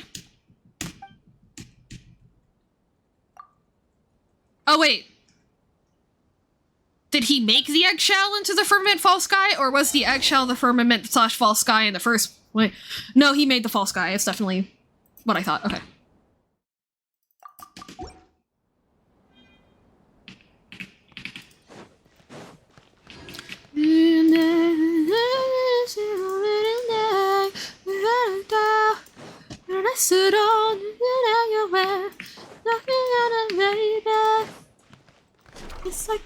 Oh, wait. Did he make the eggshell into the firmament false sky, or was the eggshell the firmament / false sky in the first way? No, he made the false sky. It's definitely what I thought. Okay. It's like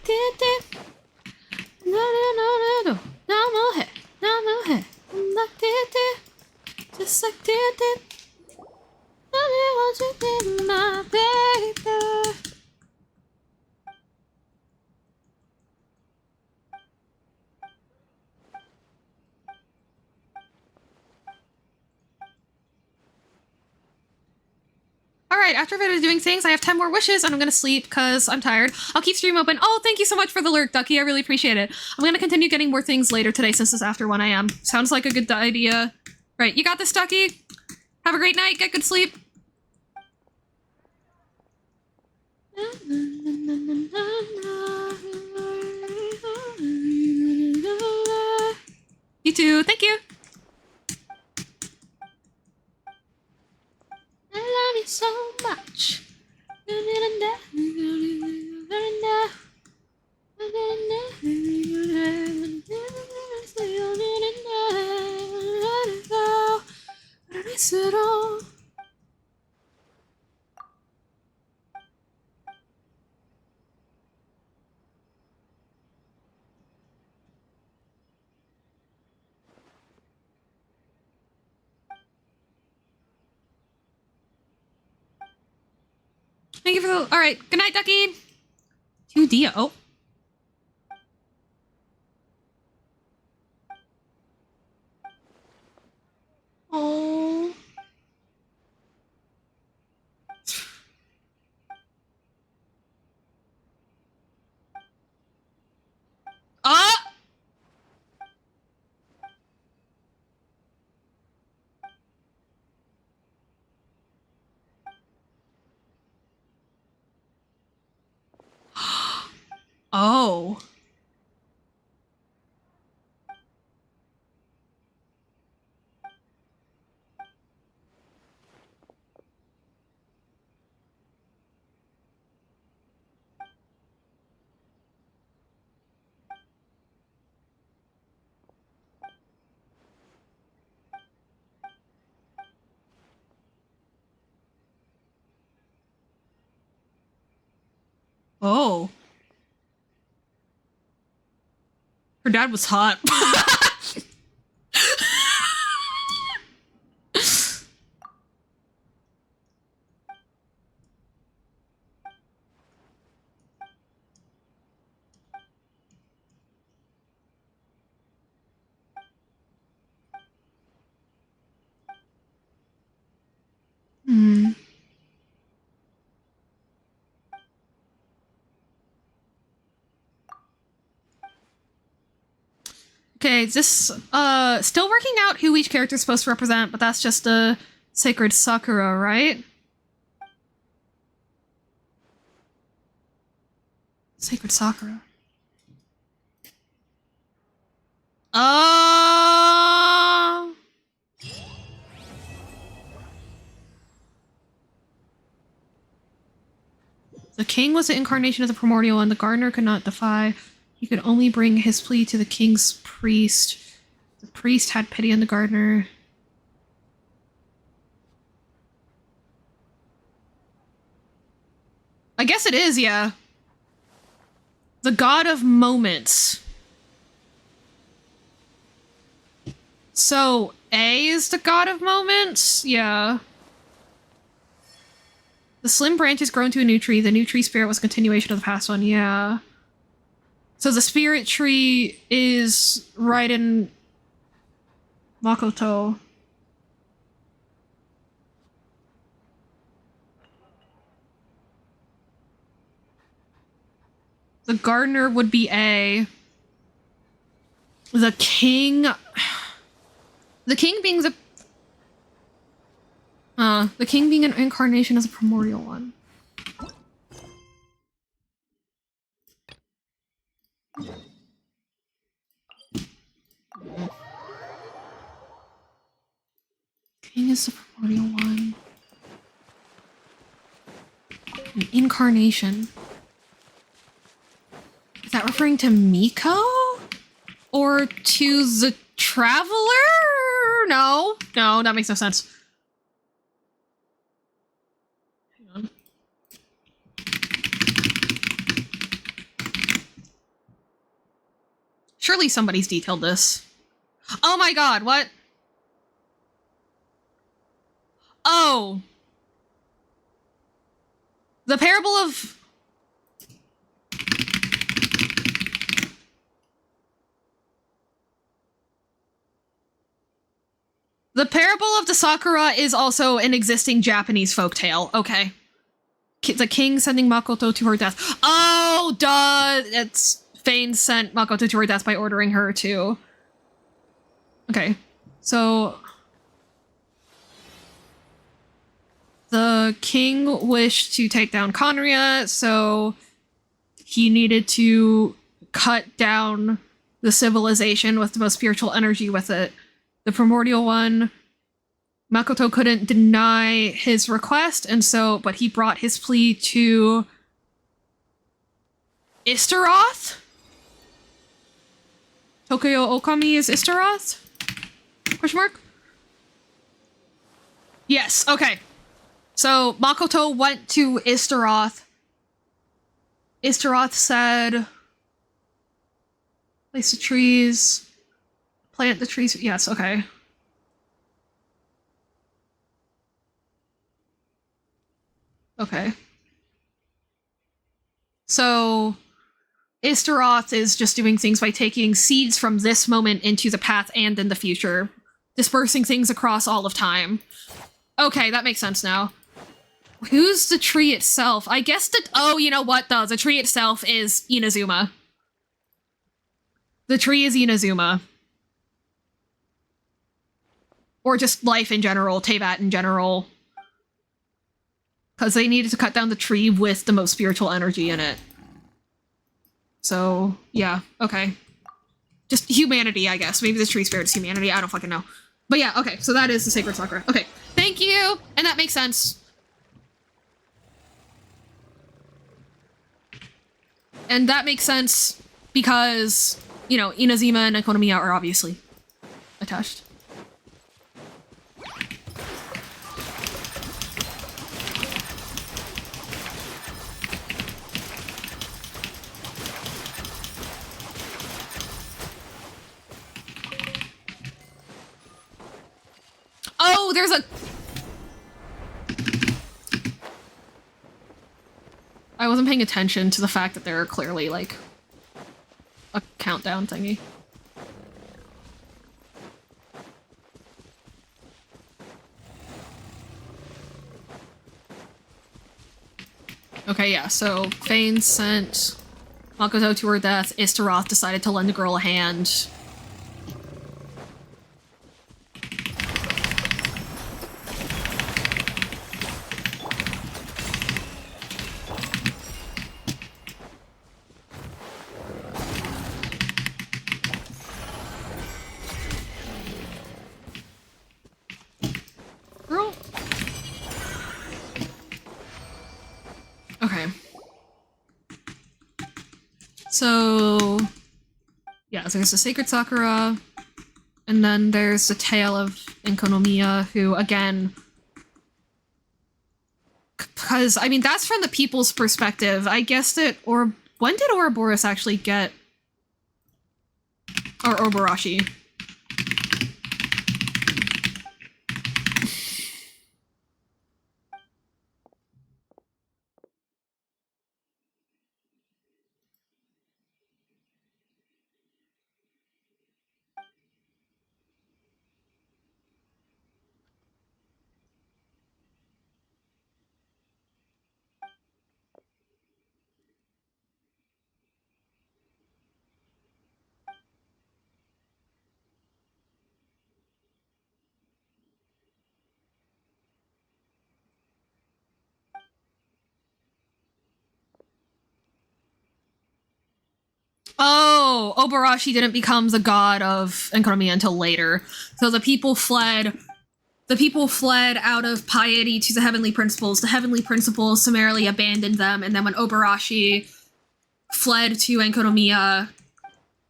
just like tell me what you did, my baby. Alright, after a bit of doing things, I have 10 more wishes and I'm gonna sleep because I'm tired. I'll keep stream open. Oh, thank you so much for the lurk, Ducky. I really appreciate it. I'm gonna continue getting more things later today since it's after 1 AM. Sounds like a good idea. Right, you got this, Ducky. Have a great night. Get good sleep. You too. Thank you. I love you so much. Thank you for the... Alright, good night, Ducky! 2D... Oh. Oh. Ah! Oh. Oh. Her dad was hot. Hmm. Okay, this still working out who each character is supposed to represent, but that's just a sacred Sakura, right? Sacred Sakura. The king was the incarnation of the primordial and the gardener could not defy. He could only bring his plea to the king's priest. The priest had pity on the gardener. I guess it is, yeah. The god of moments. So, A is the god of moments? Yeah. The slim branch has grown to a new tree. The new tree spirit was a continuation of the past one. Yeah. So the spirit tree is right in Makoto. The gardener would be A. The king... The king being the king being an incarnation is a primordial one. King is the primordial one. An incarnation. Is that referring to Miko? Or to the traveler? No, that makes no sense. Hang on. Surely somebody's detailed this. Oh my god, what? Oh. The parable of... The parable of the Sakura is also an existing Japanese folktale. Okay. The king sending Makoto to her death. Oh, duh! It's... Fane sent Makoto to her death by ordering her to... Okay. So... The king wished to take down Conria, so he needed to cut down the civilization with the most spiritual energy with it. The primordial one, Makoto couldn't deny his request, and so, but he brought his plea to Istaroth? Tokyo Okami is Istaroth? Question mark? Yes, okay. So Makoto went to Istaroth. Istaroth said, place the trees, plant the trees. Yes, okay. Okay. So Istaroth is just doing things by taking seeds from this moment into the path and in the future, dispersing things across all of time. Okay, that makes sense now. Who's the tree itself? I guess that- oh, you know what though? The tree itself is Inazuma. The tree is Inazuma. Or just life in general, Teyvat in general. Because they needed to cut down the tree with the most spiritual energy in it. So, yeah, okay. Just humanity, I guess. Maybe the tree spirit is humanity, I don't fucking know. But yeah, okay, so that is the Sacred Sakura. Okay, thank you! And that makes sense. And that makes sense because, you know, Inazuma and Ekonomiya are obviously attached. Oh, there's a... I wasn't paying attention to the fact that there are clearly, like, a countdown thingy. Okay, yeah, so Fane sent Makoto to her death. Istaroth decided to lend the girl a hand. Girl? Okay. So, yeah, so there's the Sacred Sakura, and then there's the tale of Enkonomiya, who, again, because, I mean, that's from the people's perspective. I guess that, or when did Ouroboros actually get, or Obarashi? Oh, Obarashi didn't become the god of Enkonomiya until later. So the people fled out of piety to the Heavenly Principles. The Heavenly Principles summarily abandoned them, and then when Obarashi fled to Enkonomiya,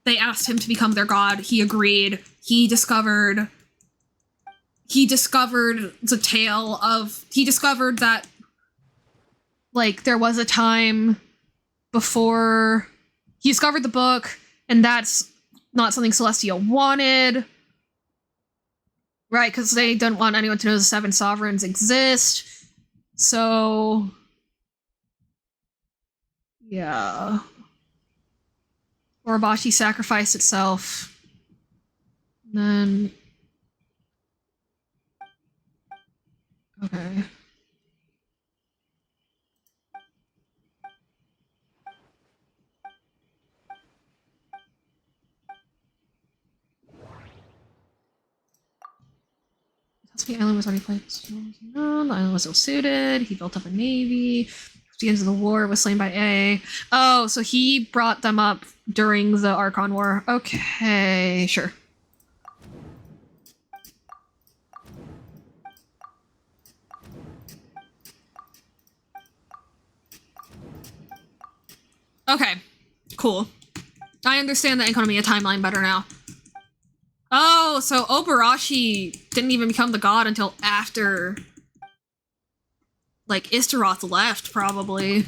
they asked him to become their god. He agreed. He discovered the tale of... He discovered that, like, there was a time before... He discovered the book, and that's not something Celestia wanted. Right, because they don't want anyone to know the Seven Sovereigns exist. So... yeah. Orobashi sacrificed itself. And then... okay. The island was already placed. No, the island was ill-suited. He built up a navy. At the end of the war, was slain by A. Oh, so he brought them up during the Archon War. Okay, sure. Okay, cool. I understand the Enkonomiya timeline better now. Oh, so Obarashi didn't even become the god until after, like, Istaroth left, probably.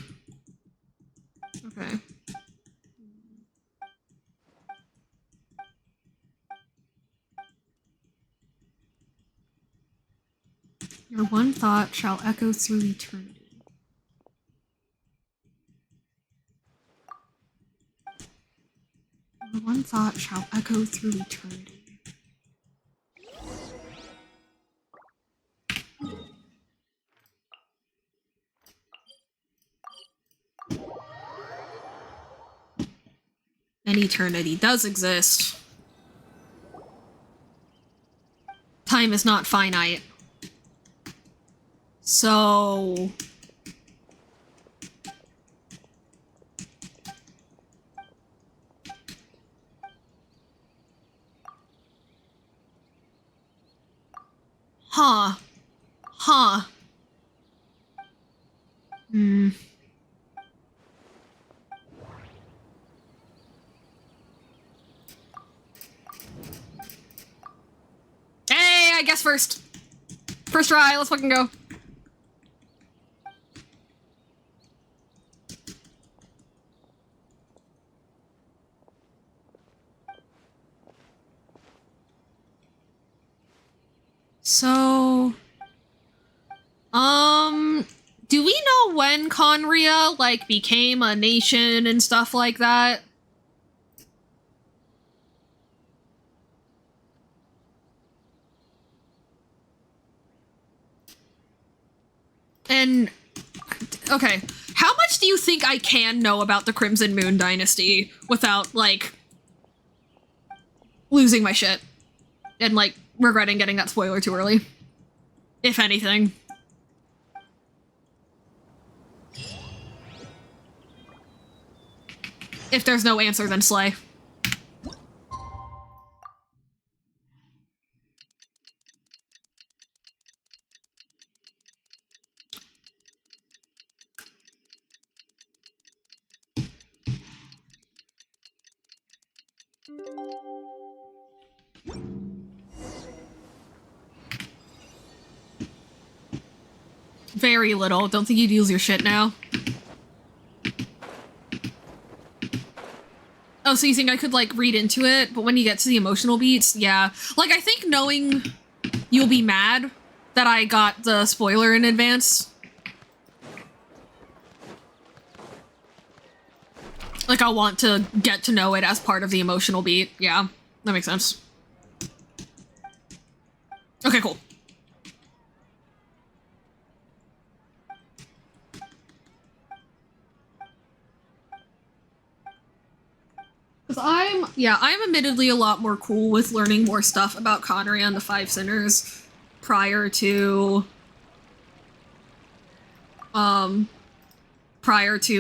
Okay. Your one thought shall echo through eternity. Your one thought shall echo through eternity. And eternity does exist. Time is not finite. So... huh. Huh. Hmm. Hey, I guess first. First try, let's fucking go. So, do we know when Conria, like, became a nation and stuff like that? And, okay, how much do you think I can know about the Crimson Moon Dynasty without, like, losing my shit? And, like, regretting getting that spoiler too early? If anything. If there's no answer, then slay. Very little. Don't think you'd use your shit now. Oh, so you think I could, like, read into it, but when you get to the emotional beats, yeah. Like, I think knowing you'll be mad that I got the spoiler in advance. Like, I'll want to get to know it as part of the emotional beat. Yeah, that makes sense. Okay, cool. Because I'm admittedly a lot more cool with learning more stuff about Connery and the Five Sinners prior to,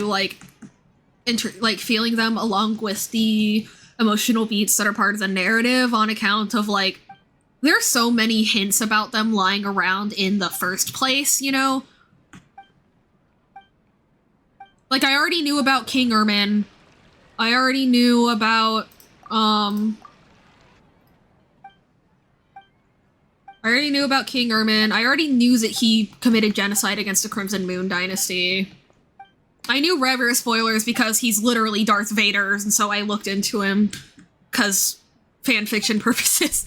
like, feeling them along with the emotional beats that are part of the narrative on account of like there's so many hints about them lying around in the first place, you know? Like, I already knew about King Ermin. I already knew about, King Ermin. I already knew that he committed genocide against the Crimson Moon Dynasty. I knew Revere spoilers because he's literally Darth Vader, and so I looked into him because fanfiction purposes.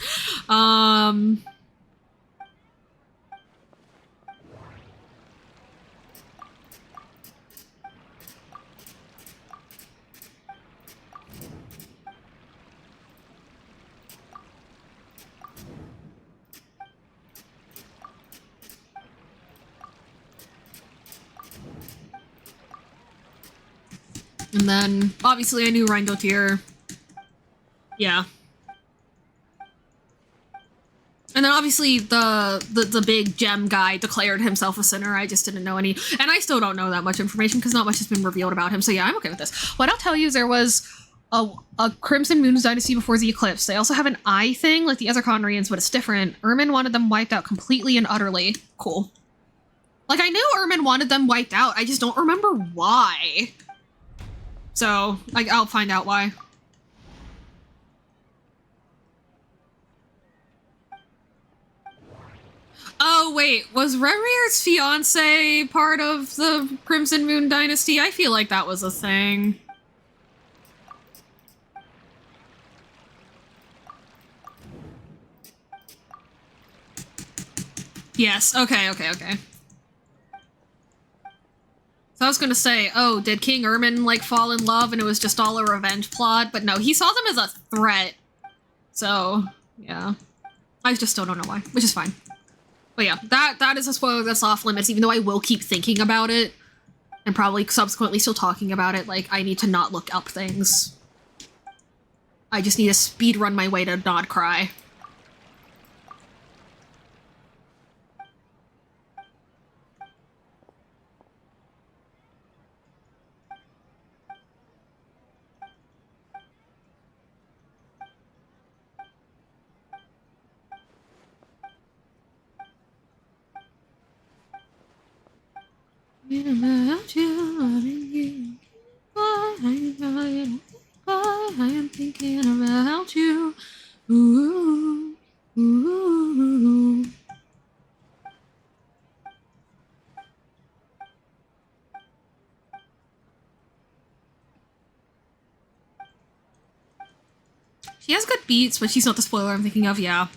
And then, obviously, I knew Reingotier. Yeah. And then, obviously, the big gem guy declared himself a sinner. I just didn't know any. And I still don't know that much information because not much has been revealed about him. So yeah, I'm okay with this. What I'll tell you is there was a Crimson Moon's Dynasty before the Eclipse. They also have an eye thing, like the other Conrians, but it's different. Ermin wanted them wiped out completely and utterly. Cool. Like, I knew Ermin wanted them wiped out. I just don't remember why. So, I'll find out why. Oh, wait. Was Revere's fiance part of the Crimson Moon Dynasty? I feel like that was a thing. Yes. Okay. So I was gonna say, oh, did King Ermin, like, fall in love and it was just all a revenge plot? But no, he saw them as a threat. So, yeah. I just still don't know why, which is fine. But yeah, that is a spoiler that's off limits, even though I will keep thinking about it. And probably subsequently still talking about it. Like, I need to not look up things. I just need to speedrun my way to not cry. About you, loving you. I am thinking about you. Ooh, ooh. She has good beats, but she's not the spoiler I'm thinking of, yeah.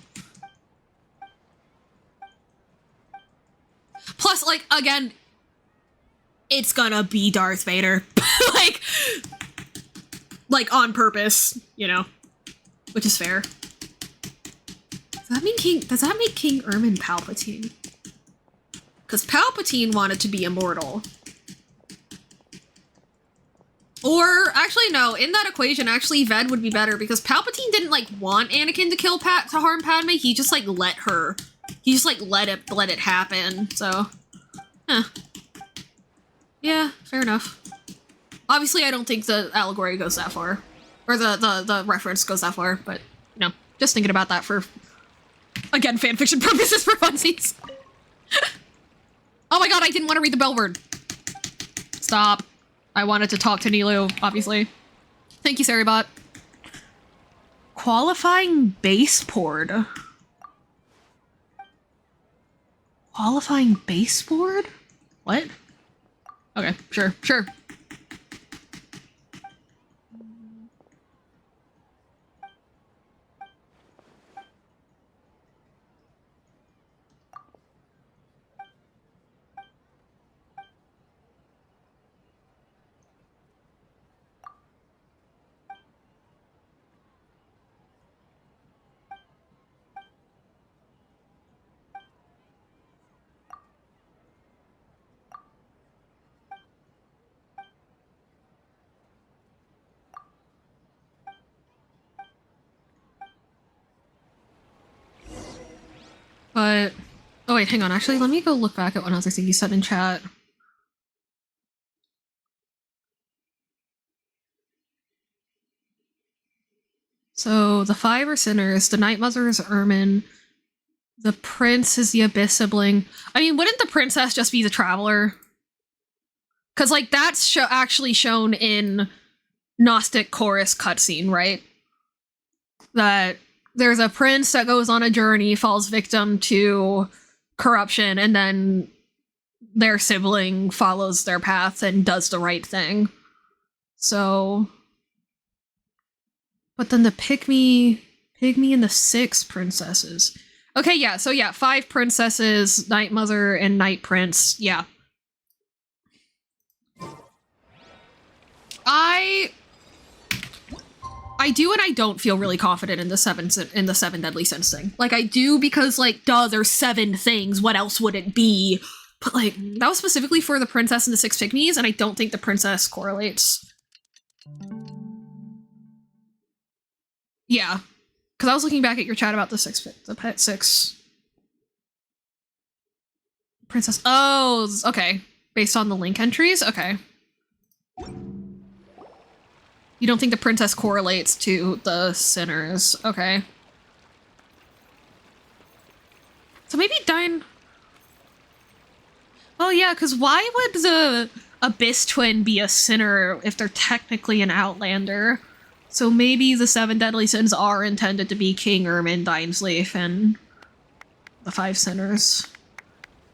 Plus, like, again, it's gonna be Darth Vader. like on purpose, you know, which is fair. Does that make King Ermin Palpatine? Because Palpatine wanted to be immortal. Or, actually, no, in that equation, actually, Ved would be better, because Palpatine didn't, like, want Anakin to harm Padme, he just, like, let her. He just, like, let it happen, so. Yeah, fair enough. Obviously, I don't think the allegory goes that far. Or the reference goes that far, but, you know, just thinking about that for, again, fanfiction purposes for funsies. Oh my god, I didn't want to read the bell word. Stop. I wanted to talk to Nilu, obviously. Thank you, Saribot. Qualifying baseboard. Qualifying baseboard? What? Okay, sure. But, oh wait, hang on. Actually, let me go look back at one other thing you said in chat. So the 5 are sinners. The Night Mother is Ermin. The prince is the Abyss sibling. I mean, wouldn't the princess just be the traveler? Because, like, that's actually shown in Gnostic Chorus cutscene, right? That there's a prince that goes on a journey, falls victim to corruption, and then their sibling follows their path and does the right thing. So... But then the Pygmy and the 6 princesses. Okay, yeah, so yeah, 5 princesses, Night Mother and Night Prince, yeah. I do and I don't feel really confident in the 7 deadly sins thing. Like, I do because, like, duh, there's 7 things, what else would it be? But, like, that was specifically for the princess and the 6 pygmies, and I don't think the princess correlates. Yeah. Because I was looking back at your chat about the pet 6 princess. Oh, okay. Based on the link entries? Okay. You don't think the princess correlates to the sinners? Okay. So maybe Dine... Well, yeah, because why would the Abyss Twin be a sinner if they're technically an Outlander? So maybe the 7 deadly sins are intended to be King Ermin, Dinesleaf, and the 5 sinners.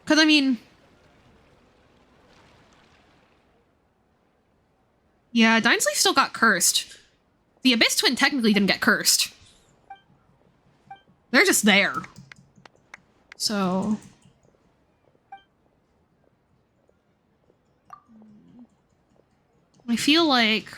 Because, I mean... Yeah, Dinesleaf still got cursed. The Abyss Twin technically didn't get cursed. They're just there. So... I feel like...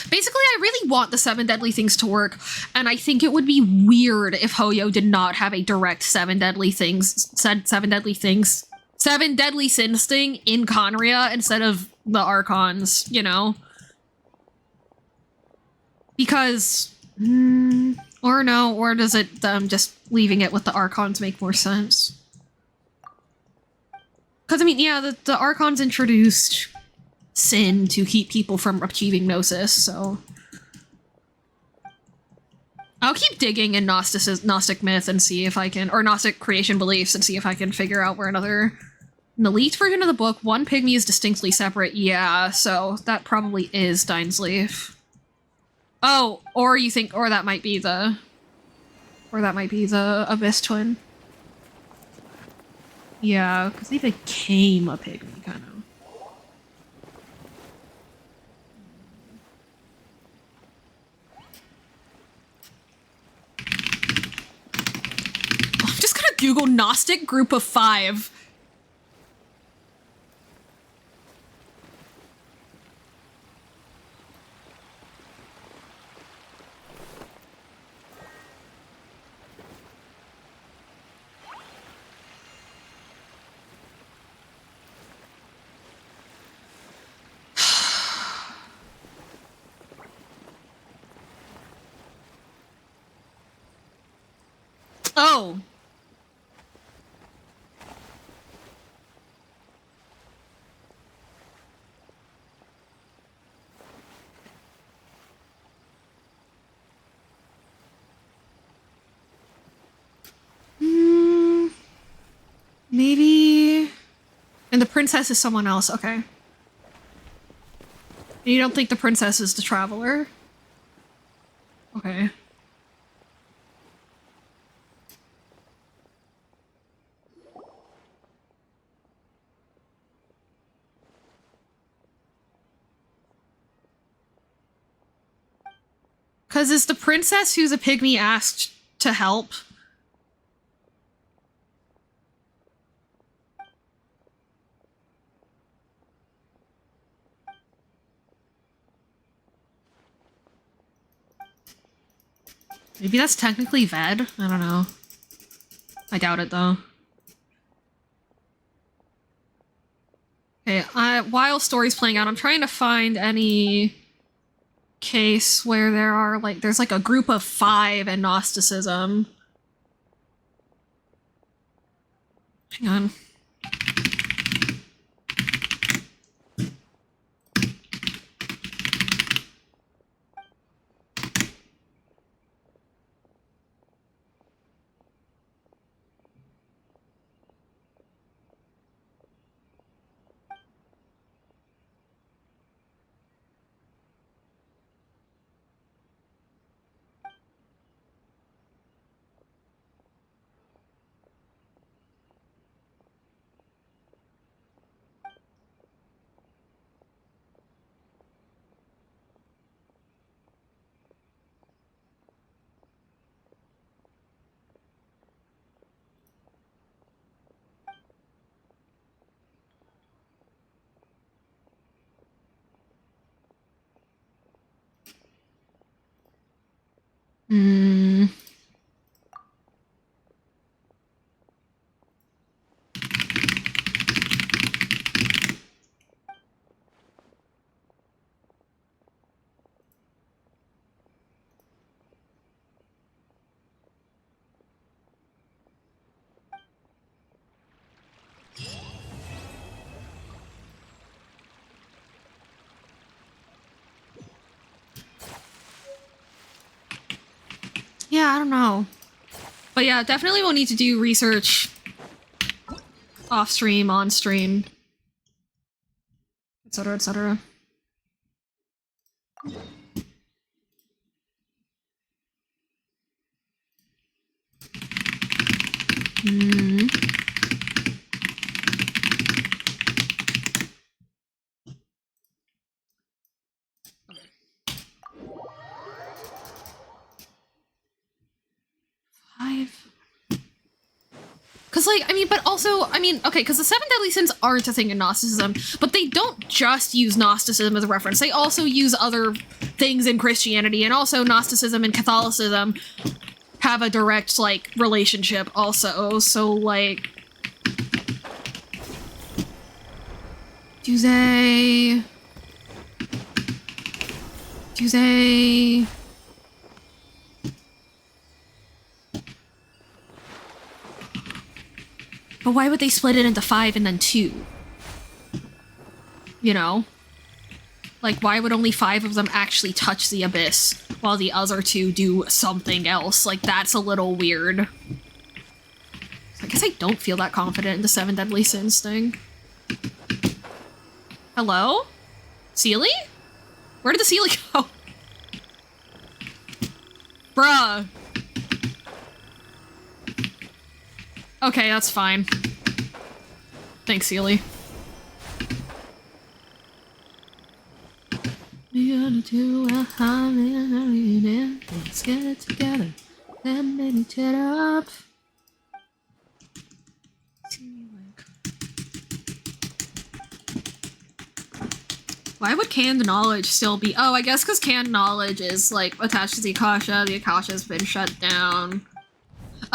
Basically, I really want the 7 deadly things to work, and I think it would be weird if Hoyo did not have a direct 7 deadly sins thing in Conria instead of the Archons, you know? Because, or no, or does it them just leaving it with the Archons make more sense? Because, I mean, yeah, the Archons introduced sin to keep people from achieving Gnosis, so... I'll keep digging in Gnostic myth and see if I can, or Gnostic creation beliefs, and see if I can figure out where another... In the leaked version of the book, 1 pygmy is distinctly separate, yeah, so that probably is Dinesleaf. Oh, or you think, or that might be the Abyss Twin. Yeah, because they became a pygmy, kind of. I'm just gonna Google Gnostic group of 5. Oh. Maybe... And the princess is someone else, okay. You don't think the princess is the traveler? Okay. Because is the princess who's a pygmy asked to help? Maybe that's technically Ved? I don't know. I doubt it, though. Okay, while story's playing out, I'm trying to find any case where there are, like, there's like a group of 5 in Gnosticism. Hang on. Hmm. Yeah, I don't know. But yeah, definitely we'll need to do research off stream, on stream, etc., etc. Hmm. Because, like, I mean, but also, I mean, okay, because the seven deadly sins aren't a thing in Gnosticism, but they don't just use Gnosticism as a reference. They also use other things in Christianity, and also Gnosticism and Catholicism have a direct, like, relationship also. So, like, do they... But why would they split it into 5 and then 2? You know? Like, why would only 5 of them actually touch the abyss, while the other 2 do something else? Like, that's a little weird. I guess I don't feel that confident in the 7 deadly sins thing. Hello? Sealy? Where did the Sealy go? Bruh. Okay, that's fine. Thanks, Sealy. We gotta do a holiday. Let's get it together. Then maybe it up. Why would canned knowledge still be? Oh, I guess because canned knowledge is like attached to the Akasha. The Akasha's been shut down.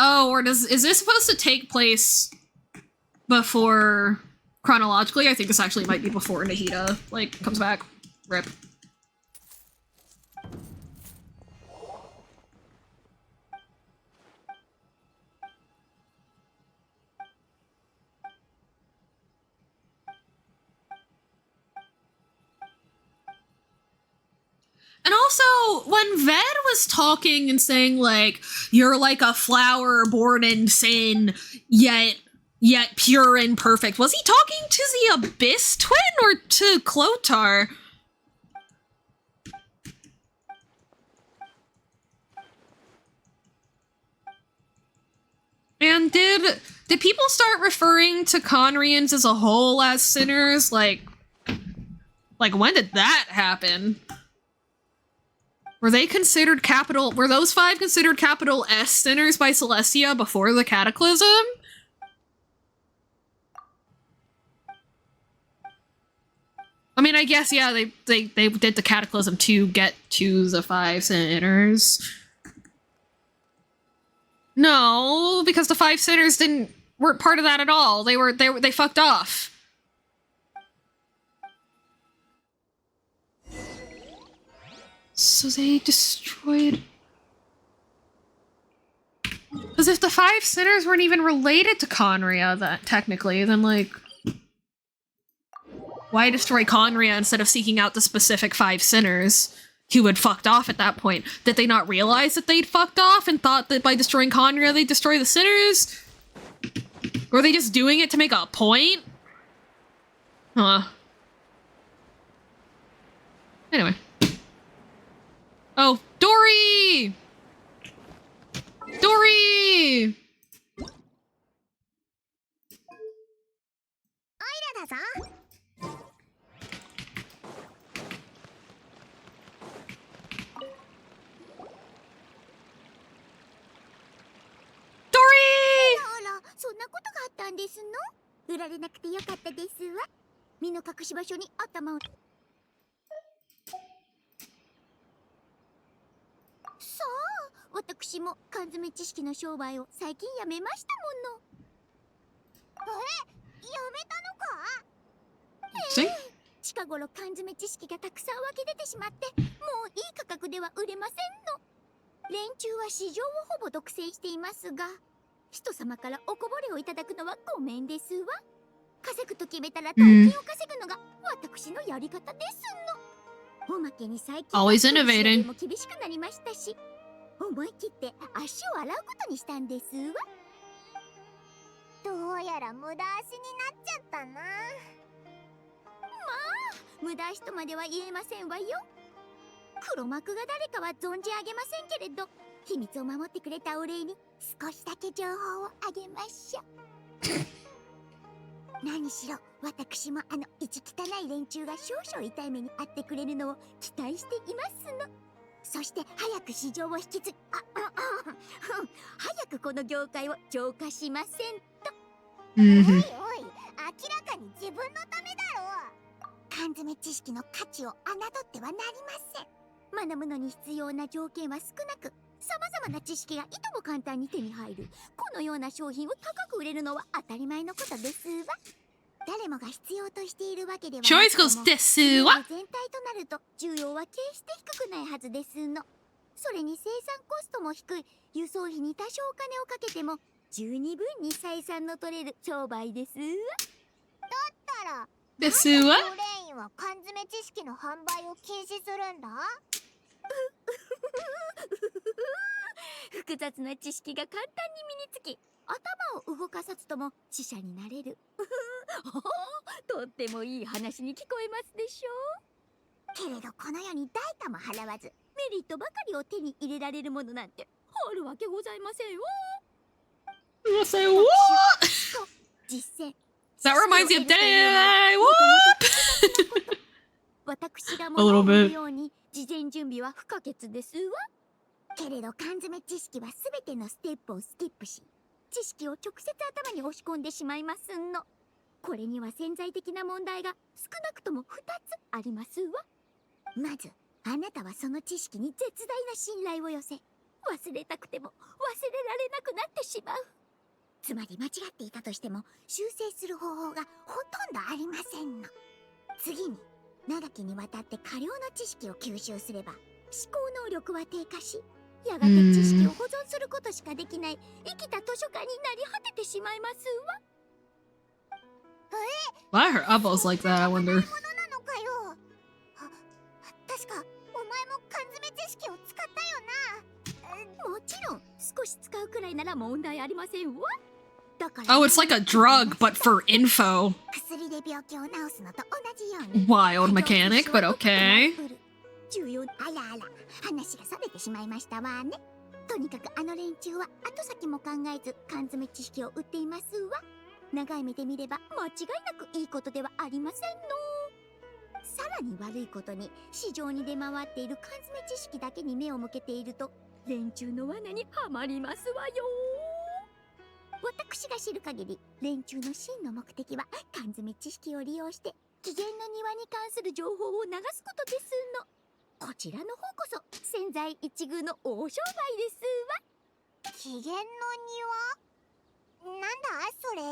Oh, or is this supposed to take place before chronologically? I think this actually might be before Nahida like comes back. Rip. And also, when Ved was talking and saying, like, you're like a flower born in sin, yet pure and perfect, was he talking to the Abyss Twin or to Clotar? And did people start referring to Conrians as a whole as sinners? Like, when did that happen? Were they considered capital... Were those 5 considered capital S sinners by Celestia before the Cataclysm? I mean, I guess, yeah, they did the Cataclysm to get to the 5 sinners. No, because the 5 sinners weren't part of that at all. They fucked off. So they destroyed... Because if the 5 sinners weren't even related to Conria, technically, then, like... Why destroy Conria instead of seeking out the specific 5 sinners who had fucked off at that point? Did they not realize that they'd fucked off and thought that by destroying Conria they'd destroy the sinners? Or were they just doing it to make a point? Huh. Anyway. Oh, Dory! Dory! Dory! そんなことがあったんですの？売られなくてよかったですわ。身の隠し場所に頭を。さあ、私も缶詰知識の商売を最近やめましたもの。やめたのか？近頃缶詰知識がたくさん湧き出てしまって、もういい価格では売れませんの。連中は市場をほぼ独占していますが、人様からおこぼれをいただくのはごめんですわ。稼ぐと決めたら大金を稼ぐのが私のやり方ですの。おまけに最近は Always innovating. も厳しくなりましたし、思い切って足を洗うことにしたんですわ。どうやら無駄足になっちゃったな。まあ、無駄足とまでは言えませんわよ。黒幕が誰かは存じ上げませんけれど、秘密を守ってくれたお礼に少しだけ情報をあげましょう。何しろ私も一汚い連中が少々痛い目に遭ってくれるのを期待していますの。そして早く市場を引き継ぎ、早くこの業界を浄化しませんと。おいおい、明らかに自分のためだろう。缶詰知識の価値を侮ってはなりません。学ぶのに必要な条件は少なく、様々な知識がいとも簡単に手に入るこのような商品を高く売れるのは当たり前のことですわ。誰もが必要としているわけではなくても、 Choice ですわ。全体となると需要は決して低くないはずですの。それに生産コストも低い輸送費に多少お金をかけても十二分に採算の取れる商売ですわ。だったらですわ。なんでソ連員は缶詰知識の販売を禁止するんだ？複雑な知識が簡単に身につき、頭を動かさずとも知者になれる。とってもいい話に聞こえますでしょう。けれどこの世に代価も払わずメリットばかりを手に入れられるものなんてあるわけございませんわ。Say what? 実践。 That reminds me of Day. What? 私がものを見るように事前準備は不可欠ですわ。けれど缶詰知識は全てのステップをスキップし、知識を直接頭に押し込んでしまいますの。これには潜在的な問題が少なくとも2つありますわ。まず、あなたはその知識に絶大な信頼を寄せ、忘れたくても忘れられなくなってしまう。つまり間違っていたとしても修正する方法がほとんどありませんの。次に、長きにわたって過量の知識を吸収すれば思考能力は低下し、やがて知識を保存することしかできない生きた図書館になり果ててしまいますわ。Why are her elbows like that, I wonder? 確かお前も缶詰知識を使ったよな。もちろん少し使うくらいなら問題ありませんわ。だから Oh, it's like a drug, but for info. 薬で病気を治すのと同じように Wild mechanic, but okay. 重要。あらあら、話がそれてしまいましたわね。とにかくあの連中は後先も考えず缶詰知識を売っていますわ。長い目で見れば間違いなくいいことではありませんの。さらに悪いことに市場に出回っている缶詰知識だけに目を向けていると連中の罠にはまりますわよ。私が知る限り連中の真の目的は缶詰知識を利用して紀元の庭に関する情報を流すことですの。こちらの方こそ千載一遇の大商売ですわ。紀元の庭？なんだそれ。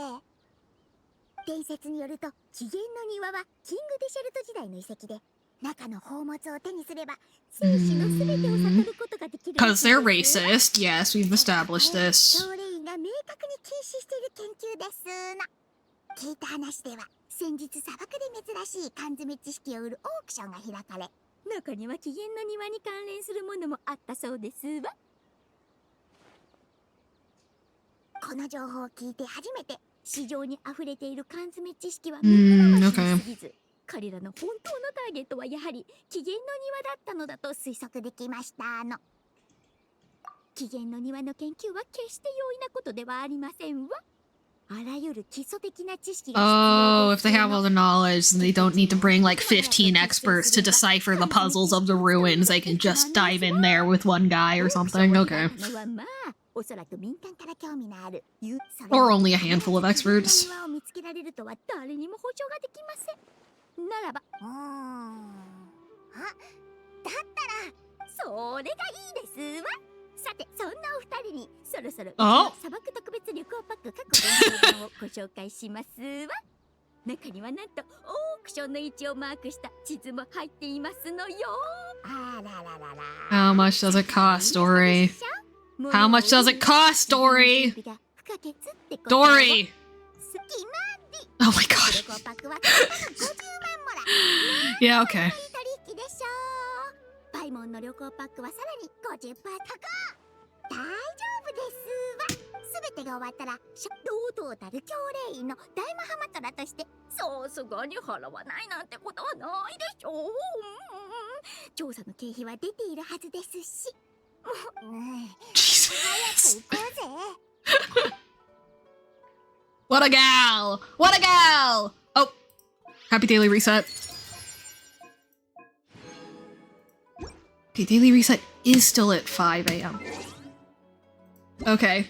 伝説によると紀元の庭はキングデシェルト時代の遺跡で、中の宝物を手にすれば生死のすべてを悟ることができる。 Because they're racist. Yes, we've established this. 奨励員が明確に禁止している研究ですの。聞いた話では先日砂漠で珍しい缶詰知識を売るオークションが開かれ、中には紀元の庭に関連するものもあったそうですわ。この情報を聞いて初めて市場に溢れている缶詰知識は目くらましに過ぎず、彼らの本当のターゲットはやはり紀元の庭だったのだと推測できましたの。紀元の庭の研究は決して容易なことではありませんわ。あらゆる基礎的な知識が Oh, if they have all the knowledge, then they don't need to bring like 15 experts to decipher the puzzles of the ruins. They can just dive in there with one guy or something. Okay. Or only a handful of experts. ならば、あ、だったらそれがいいですわ。さてそんなお二人にそろそろうちあの砂漠特別旅行パック各弁当版をご紹介しますわ。中にはなんとオークションの位置をマークした地図も入っていますのよ。あらららら。 How much does it cost, Dory? How much does it cost, Dory? Dory! Oh my god. Yeah, okay. パイモンの旅行パックはさらに 50% 高。大丈夫ですわ。すべてが終わったら堂々たる教令員の大マハマトラとしてさすがに払わないなんてことはないでしょう。調査の経費は出ているはずですし。早く行こうぜ。 What a gal! What a gal! Oh, happy daily reset. Okay, daily reset is still at 5 a.m. Okay.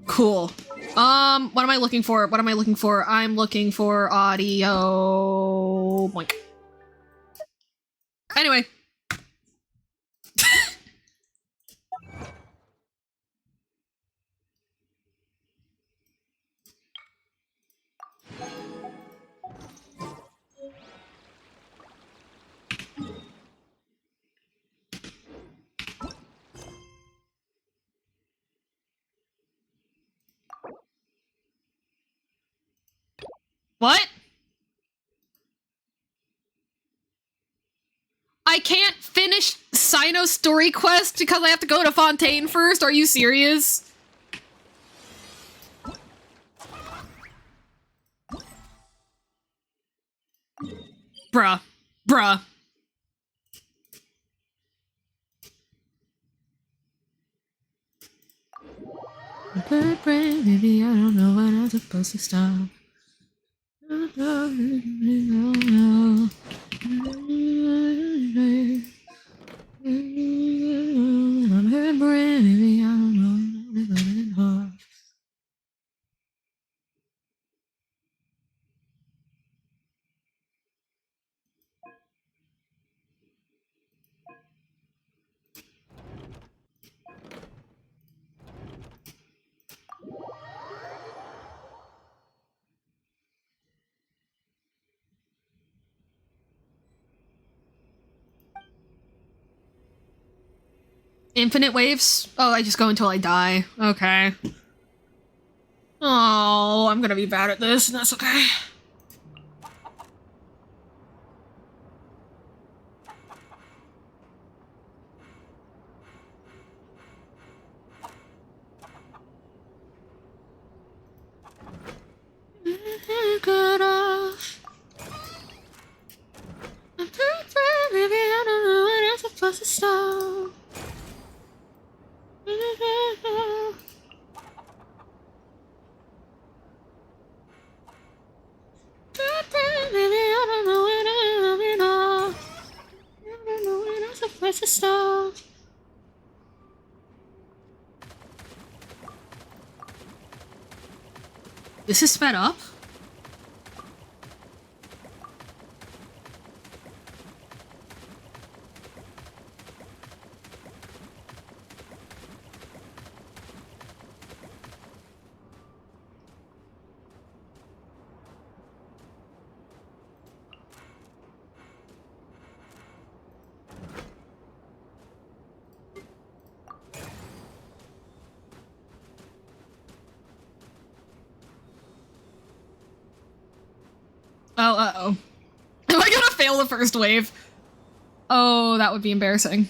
Cool. What am I looking for? What am I looking for? I'm looking for audio. Boink. Anyway. What? I can't finish Sino's story quest because I have to go to Fontaine first? Are you serious? Bruh. Bruh. Baby, I don't know when I'm supposed to stop. Infinite waves? Oh, I just go until I die. Okay. Oh, I'm gonna be bad at this, and that's okay. Cut off. Maybe I don't know when I'm supposed to stop. Maybe I don't know when I'm supposed to stop. This is sped up? Oh, uh-oh. Am I gonna fail the first wave? Oh, that would be embarrassing.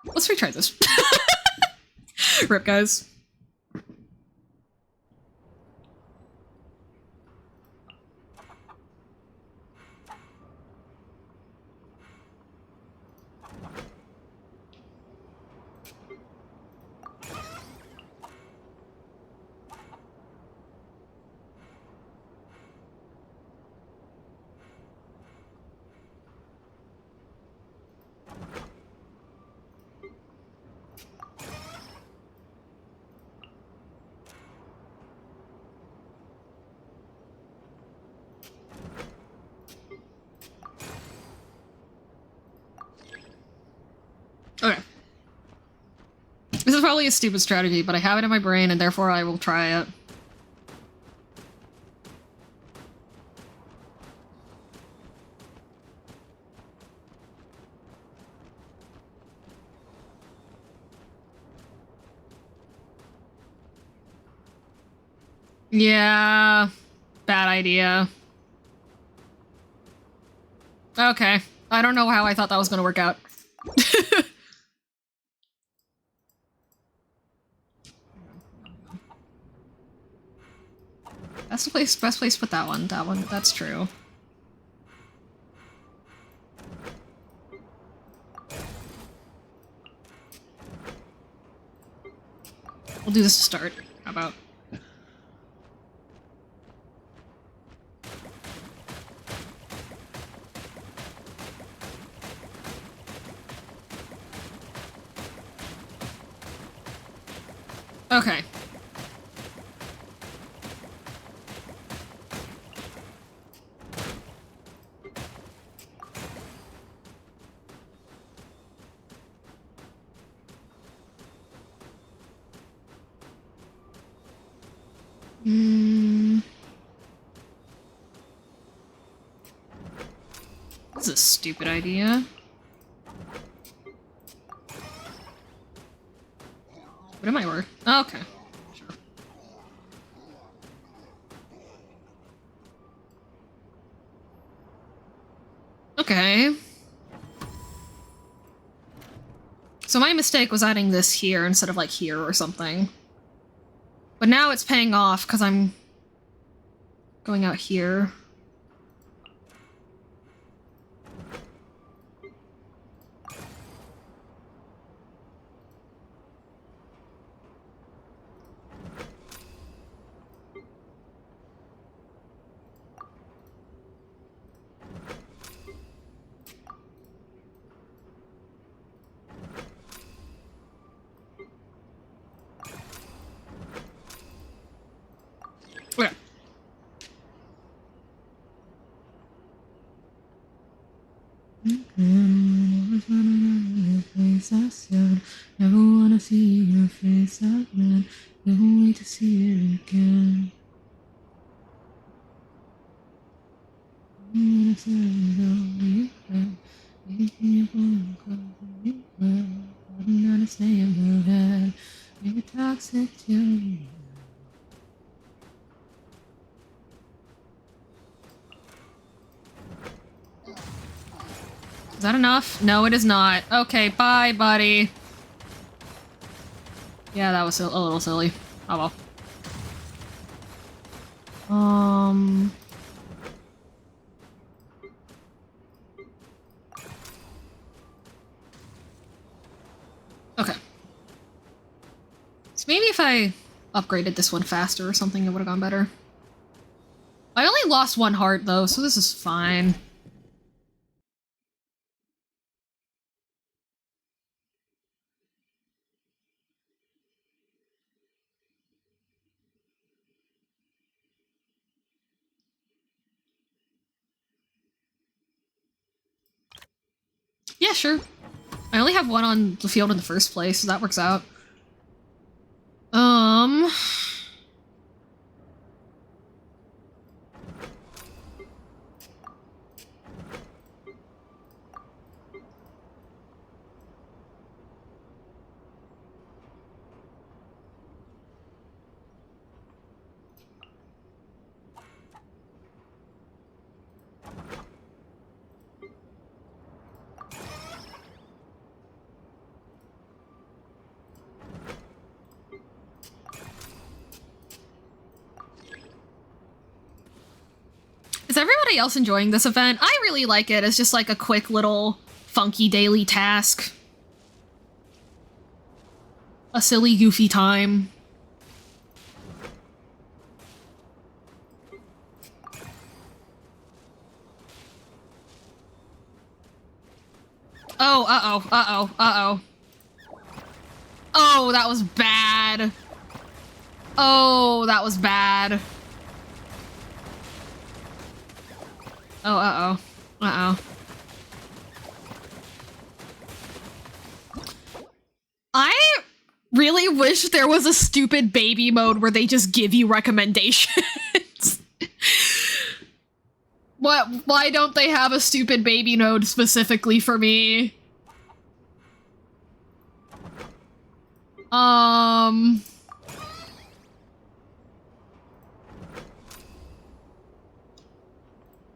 Let's retry this. Rip, guys. probably a stupid strategy, but I have it in my brain and therefore I will try it. Yeah, bad idea. Okay, I don't know how I thought that was gonna work out. Best place to put that one. That one, that's true. We'll do this to start. How about? Okay. This is a stupid idea. What am I worth? Oh, okay. Sure. Okay. So my mistake was adding this here instead of like here or something. But now it's paying off because I'm going out here. Okay. Never wanna see your face again. Never wait to see it again. Toxic to Is that enough? No, it is not. Okay, bye, buddy. Yeah, that was a little silly. Oh well. Okay. So maybe if I upgraded this one faster or something, it would have gone better. I only lost one heart, though, so this is fine. Yeah, sure. I only have one on the field in the first place, so that works out. Is everybody else enjoying this event? I really like it. It's just like a quick little funky daily task. A silly, goofy time. Oh, uh-oh, uh-oh, uh-oh. Oh, that was bad. Oh, that was bad. Oh, uh-oh. Uh-oh. really wish there was a stupid baby mode where they just give you recommendations. Why don't they have a stupid baby node specifically for me?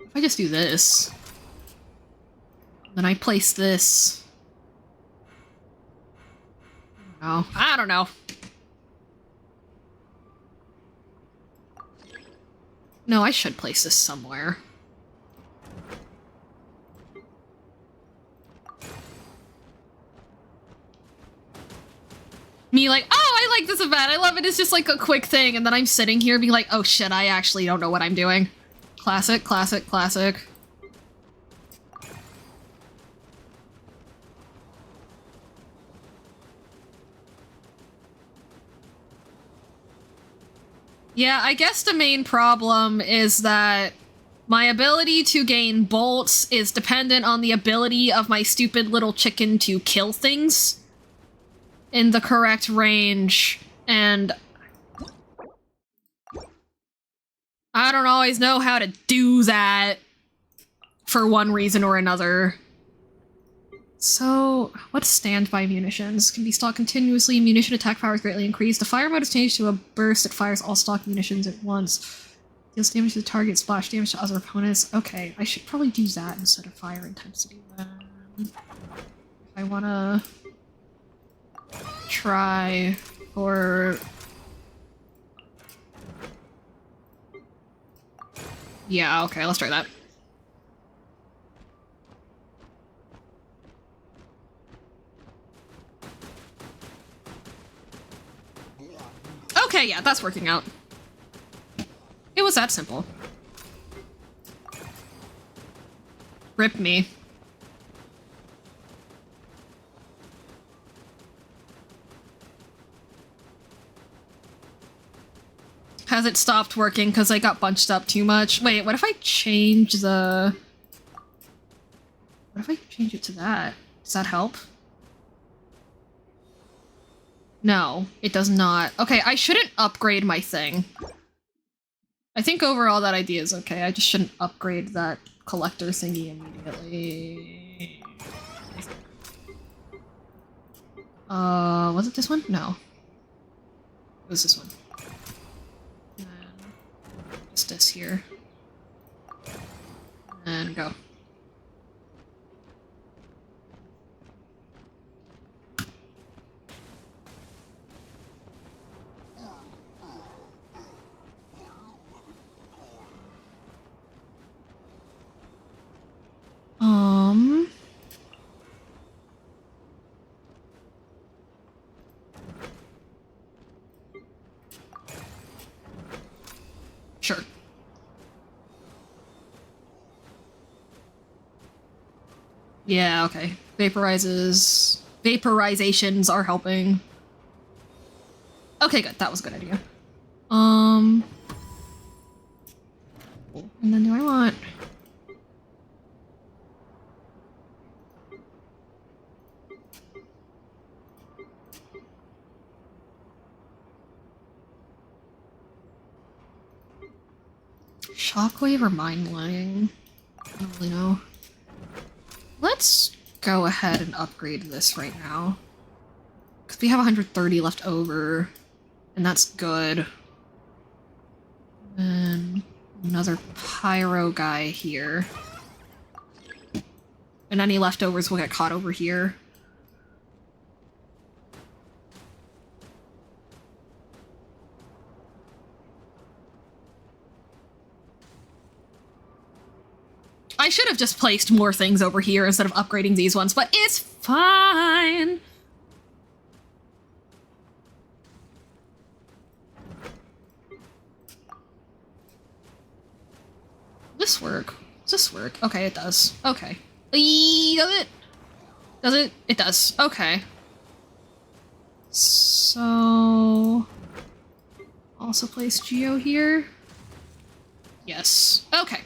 If I just do this, then I place this. Oh, I don't know. No, I should place this somewhere. Me like, oh, I like this event. I love it. It's just like a quick thing. And then I'm sitting here being like, oh shit, I actually don't know what I'm doing. Classic, classic, classic. Yeah, I guess the main problem is that my ability to gain bolts is dependent on the ability of my stupid little chicken to kill things in the correct range, and I don't always know how to do that for one reason or another. So, what's standby munitions? Can be stocked continuously. Munition attack power is greatly increased. The fire mode is changed to a burst that fires all stock munitions at once. Deals damage to the target, splash damage to other opponents. Okay, I should probably do that instead of fire intensity then. If I wanna try for... Yeah, okay, let's try that. Okay, yeah, that's working out. It was that simple. Rip me. Has it stopped working because I got bunched up too much? Wait, what if I change the... What if I change it to that? Does that help? No, it does not. Okay, I shouldn't upgrade my thing. I think overall that idea is okay. I just shouldn't upgrade that collector thingy immediately. Was it this one? No. It was this one. And just this here. And go. Sure. Yeah, okay. Vaporizations are helping. Okay, good. That was a good idea. And then do I want... Shockwave or Mind Laying? I don't really know. Let's go ahead and upgrade this right now. Because we have 130 left over. And that's good. And another pyro guy here. And any leftovers will get caught over here. I should have just placed more things over here instead of upgrading these ones, but it's fine! This work? Does this work? Okay, it does. Okay. Does it? Does it? It does. Okay. So... Also place Geo here? Yes. Okay.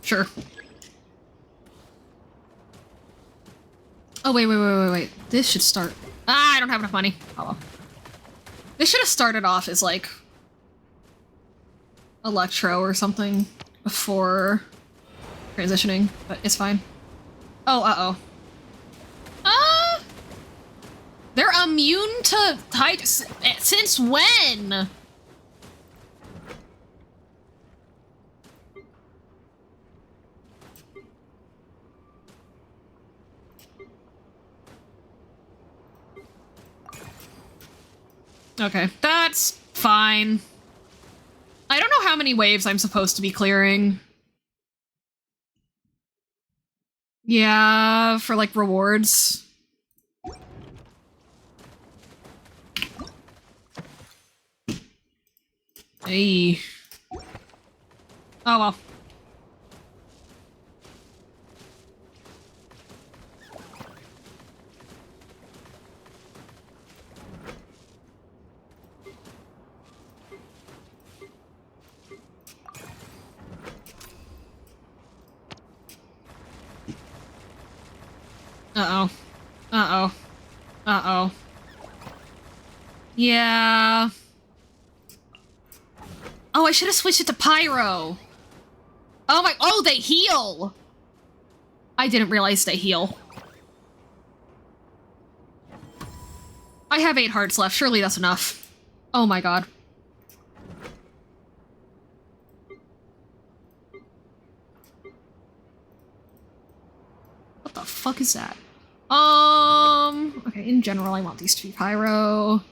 Sure. Oh, wait. This should start... Ah, I don't have enough money. Oh well. This should have started off as, like, Electro or something before transitioning, but it's fine. Oh, uh-oh. They're immune to hide... Since when? Okay, that's fine. I don't know how many waves I'm supposed to be clearing. Yeah, for like rewards. Hey. Oh well. Uh-oh. Uh-oh. Uh-oh. Yeah. Oh, I should have switched it to Pyro. Oh my- oh, they heal! I didn't realize they heal. I have 8 hearts left. Surely that's enough. Oh my god. What the fuck is that? Okay, in general, I want these to be Pyro.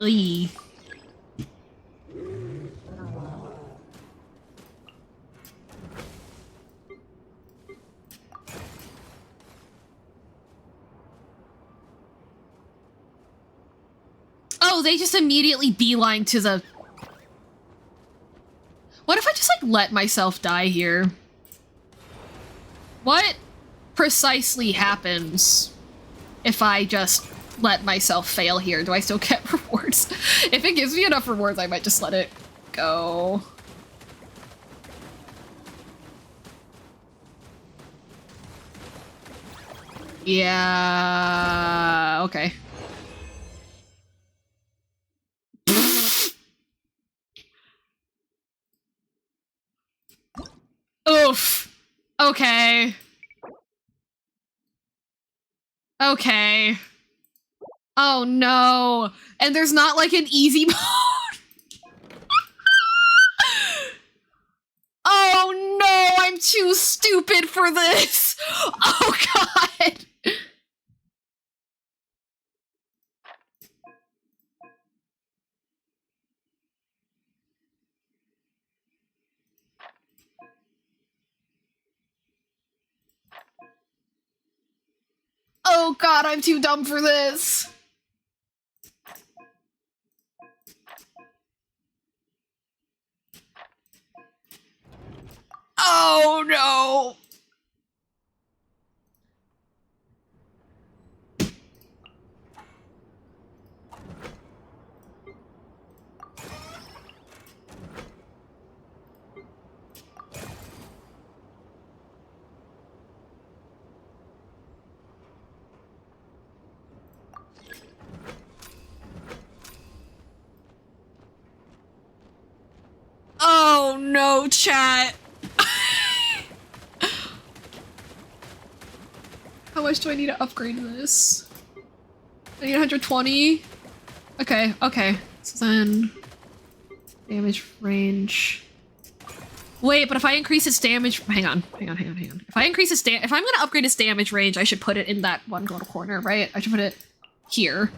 Eee. Oh, they just immediately beeline to the... What if I just, like, let myself die here? What precisely happens if I just let myself fail here? Do I still get rewards? If it gives me enough rewards, I might just let it go. Yeah... okay. Oof. Okay. Okay. Oh no. And there's not like an easy mode. Oh no, I'm too stupid for this. Oh god. Oh god, I'm too dumb for this. Oh no. Oh no, chat. How much do I need to upgrade this? I need 120. Okay, okay. So then damage range. Wait, but if I increase its damage, hang on. If I increase its if I'm gonna upgrade its damage range, I should put it in that one little corner, right? I should put it here.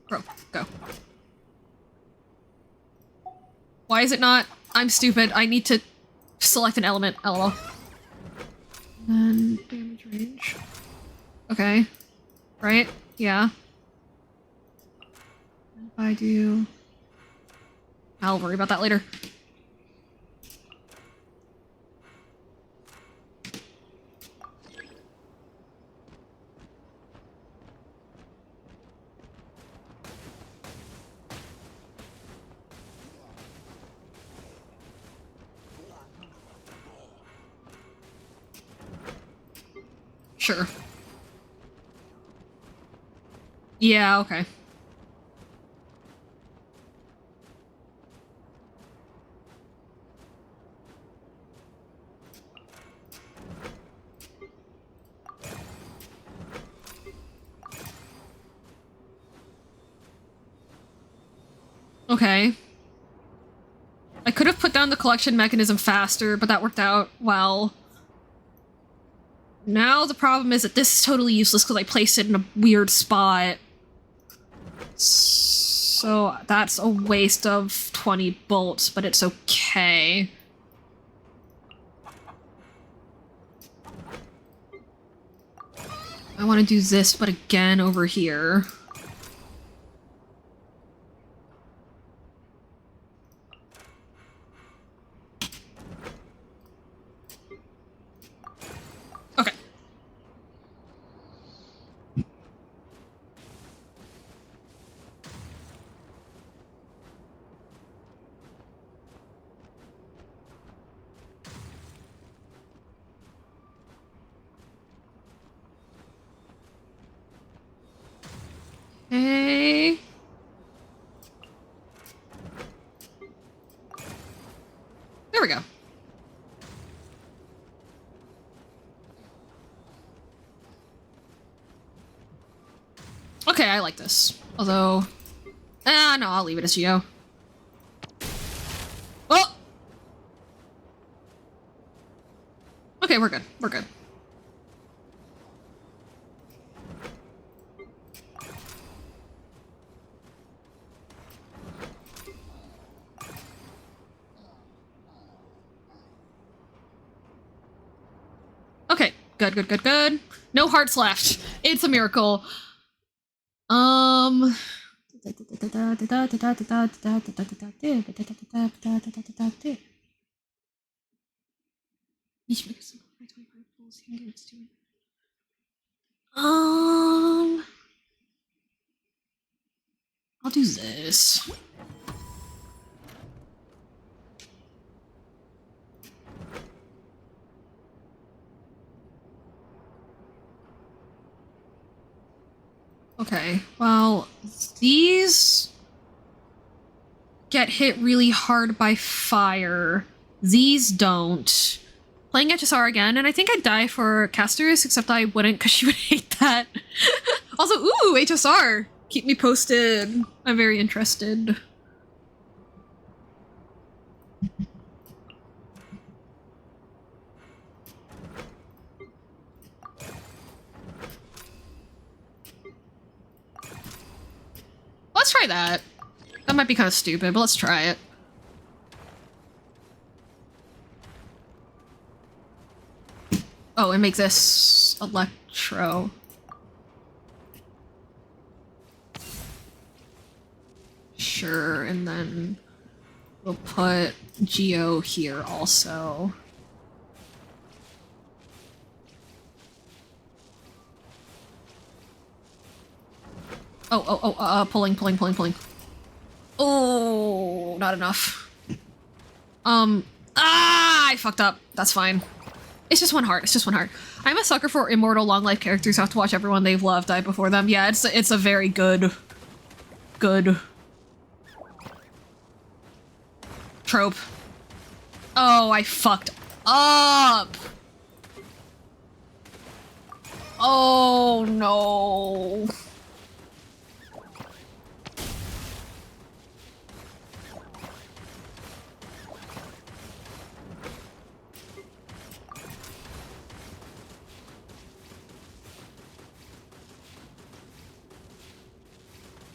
Bro, go. Why is it not? I'm stupid. I need to select an element. LOL. And damage range. Okay. Right? Yeah. I do. I'll worry about that later. Sure. Yeah, okay. Okay. I could have put down the collection mechanism faster, but that worked out well. Now the problem is that this is totally useless because I placed it in a weird spot. So that's a waste of 20 bolts, but it's okay. I want to do this, but again over here. Okay. Hey. There we go. Okay, I like this. Although... no, I'll leave it as Geo. Oh! Okay, we're good. We're good. Okay, good, good, good, good. No hearts left. It's a miracle. I'll do this. Okay, well, these get hit really hard by fire. These don't. Playing HSR again, and I think I'd die for casters, except I wouldn't because she would hate that. Also, ooh, HSR! Keep me posted. I'm very interested. Let's try that. That might be kind of stupid, but let's try it. Oh, and make this electro. Sure, and then we'll put Geo here also. Pulling. Oh, not enough. I fucked up. That's fine. It's just one heart. It's just one heart. I'm a sucker for immortal long life characters who have to watch everyone they've loved die before them. Yeah, it's a very good trope. Oh, I fucked up. Oh no.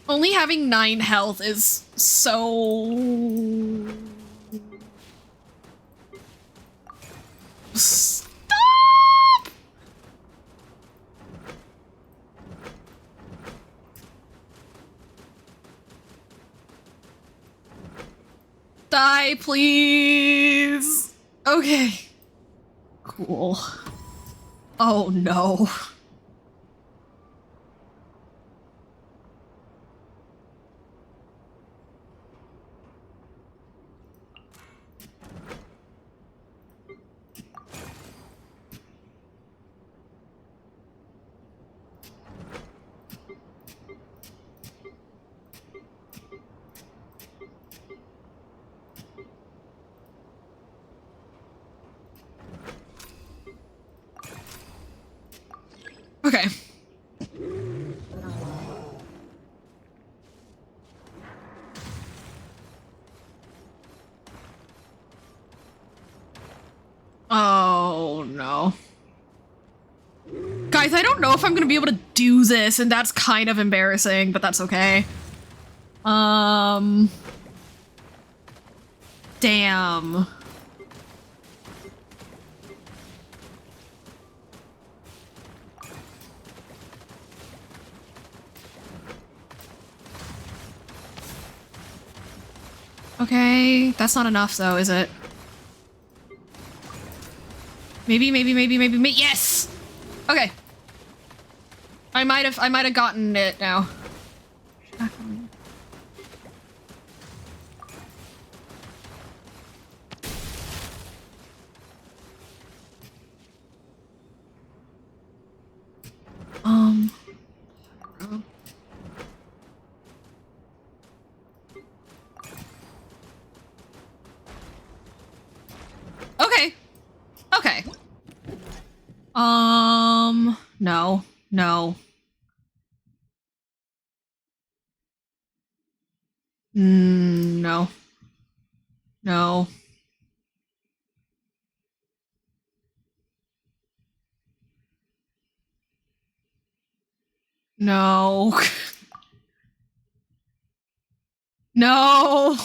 Only having 9 health is so... Stop! die, please. Okay. Cool. Oh no. Okay. Oh no. Guys, I don't know if I'm gonna be able to do this, and that's kind of embarrassing, but that's okay. Damn. Okay, that's not enough though, is it? Maybe, yes! Okay. I might have gotten it now. Okay. Okay. No. No. No. No. No. No.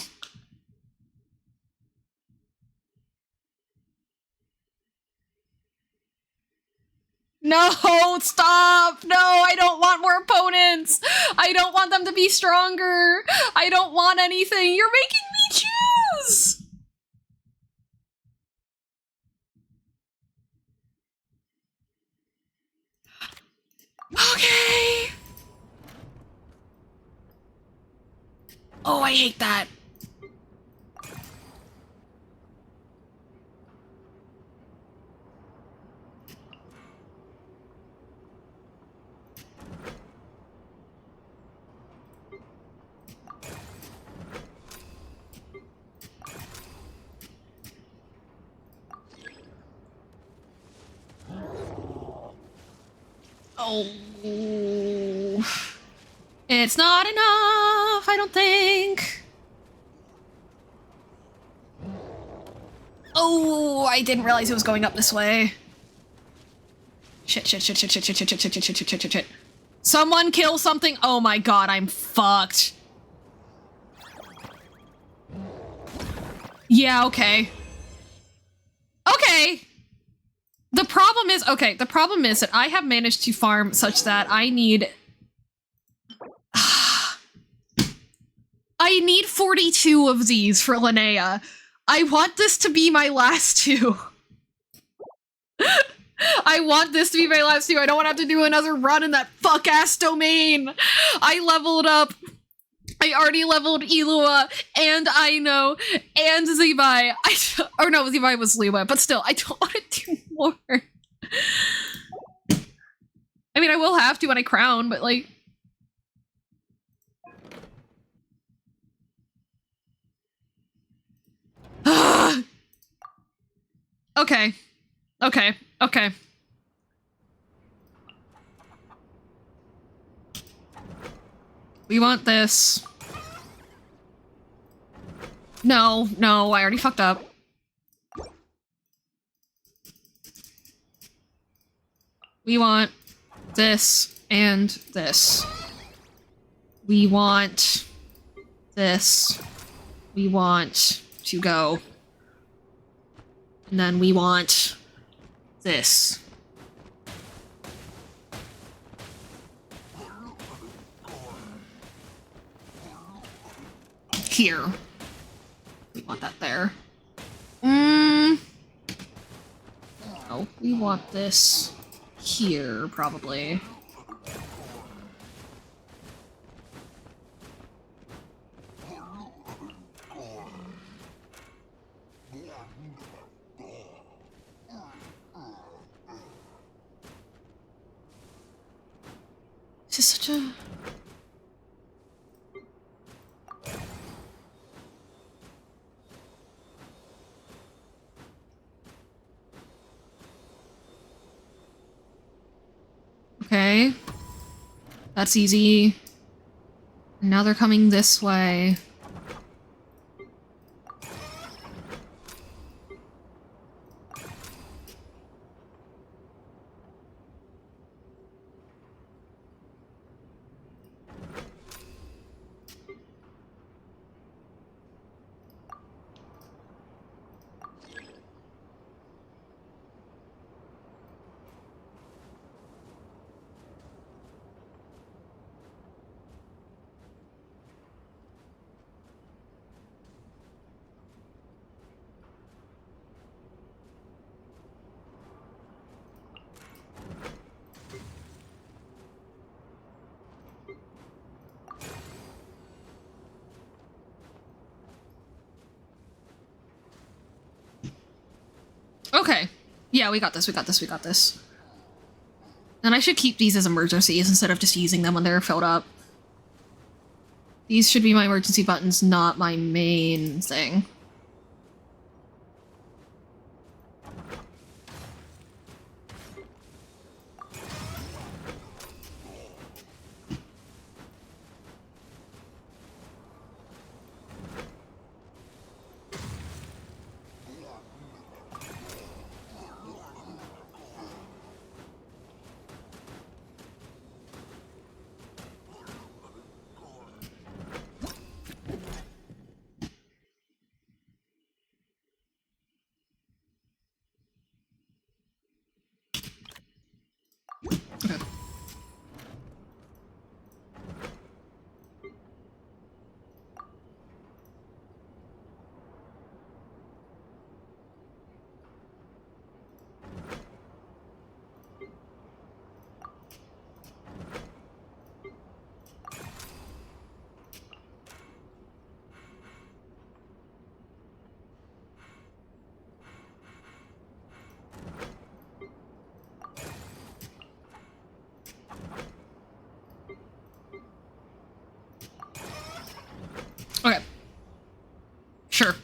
No, stop! No, I don't want more opponents! I don't want them to be stronger! I don't want anything! You're making me choose! Okay! Oh, I hate that. Oh. It's not enough, I don't think. Oh, I didn't realize it was going up this way. Shit. Someone kill something. Oh my god, I'm fucked. Yeah, okay. Okay. The problem is that I have managed to farm such that I need 42 of these for Linnea. I want this to be my last two. I want this to be my last two. I don't want to have to do another run in that fuck-ass domain. I leveled up. I already leveled Elua and Aino and Zebai. Or no, Zebai was Lua, but still, I don't want to do more. I mean, I will have to when I crown, but like... Okay. We want this. No, I already fucked up. We want this and this. We want this. We want to go. And then we want this. Here. We want that there. Oh, we want this here, probably. This is such a... Okay. That's easy. Now they're coming this way. Okay. Yeah, we got this, we got this, we got this. And I should keep these as emergencies instead of just using them when they're filled up. These should be my emergency buttons, not my main thing. Okay. Sure.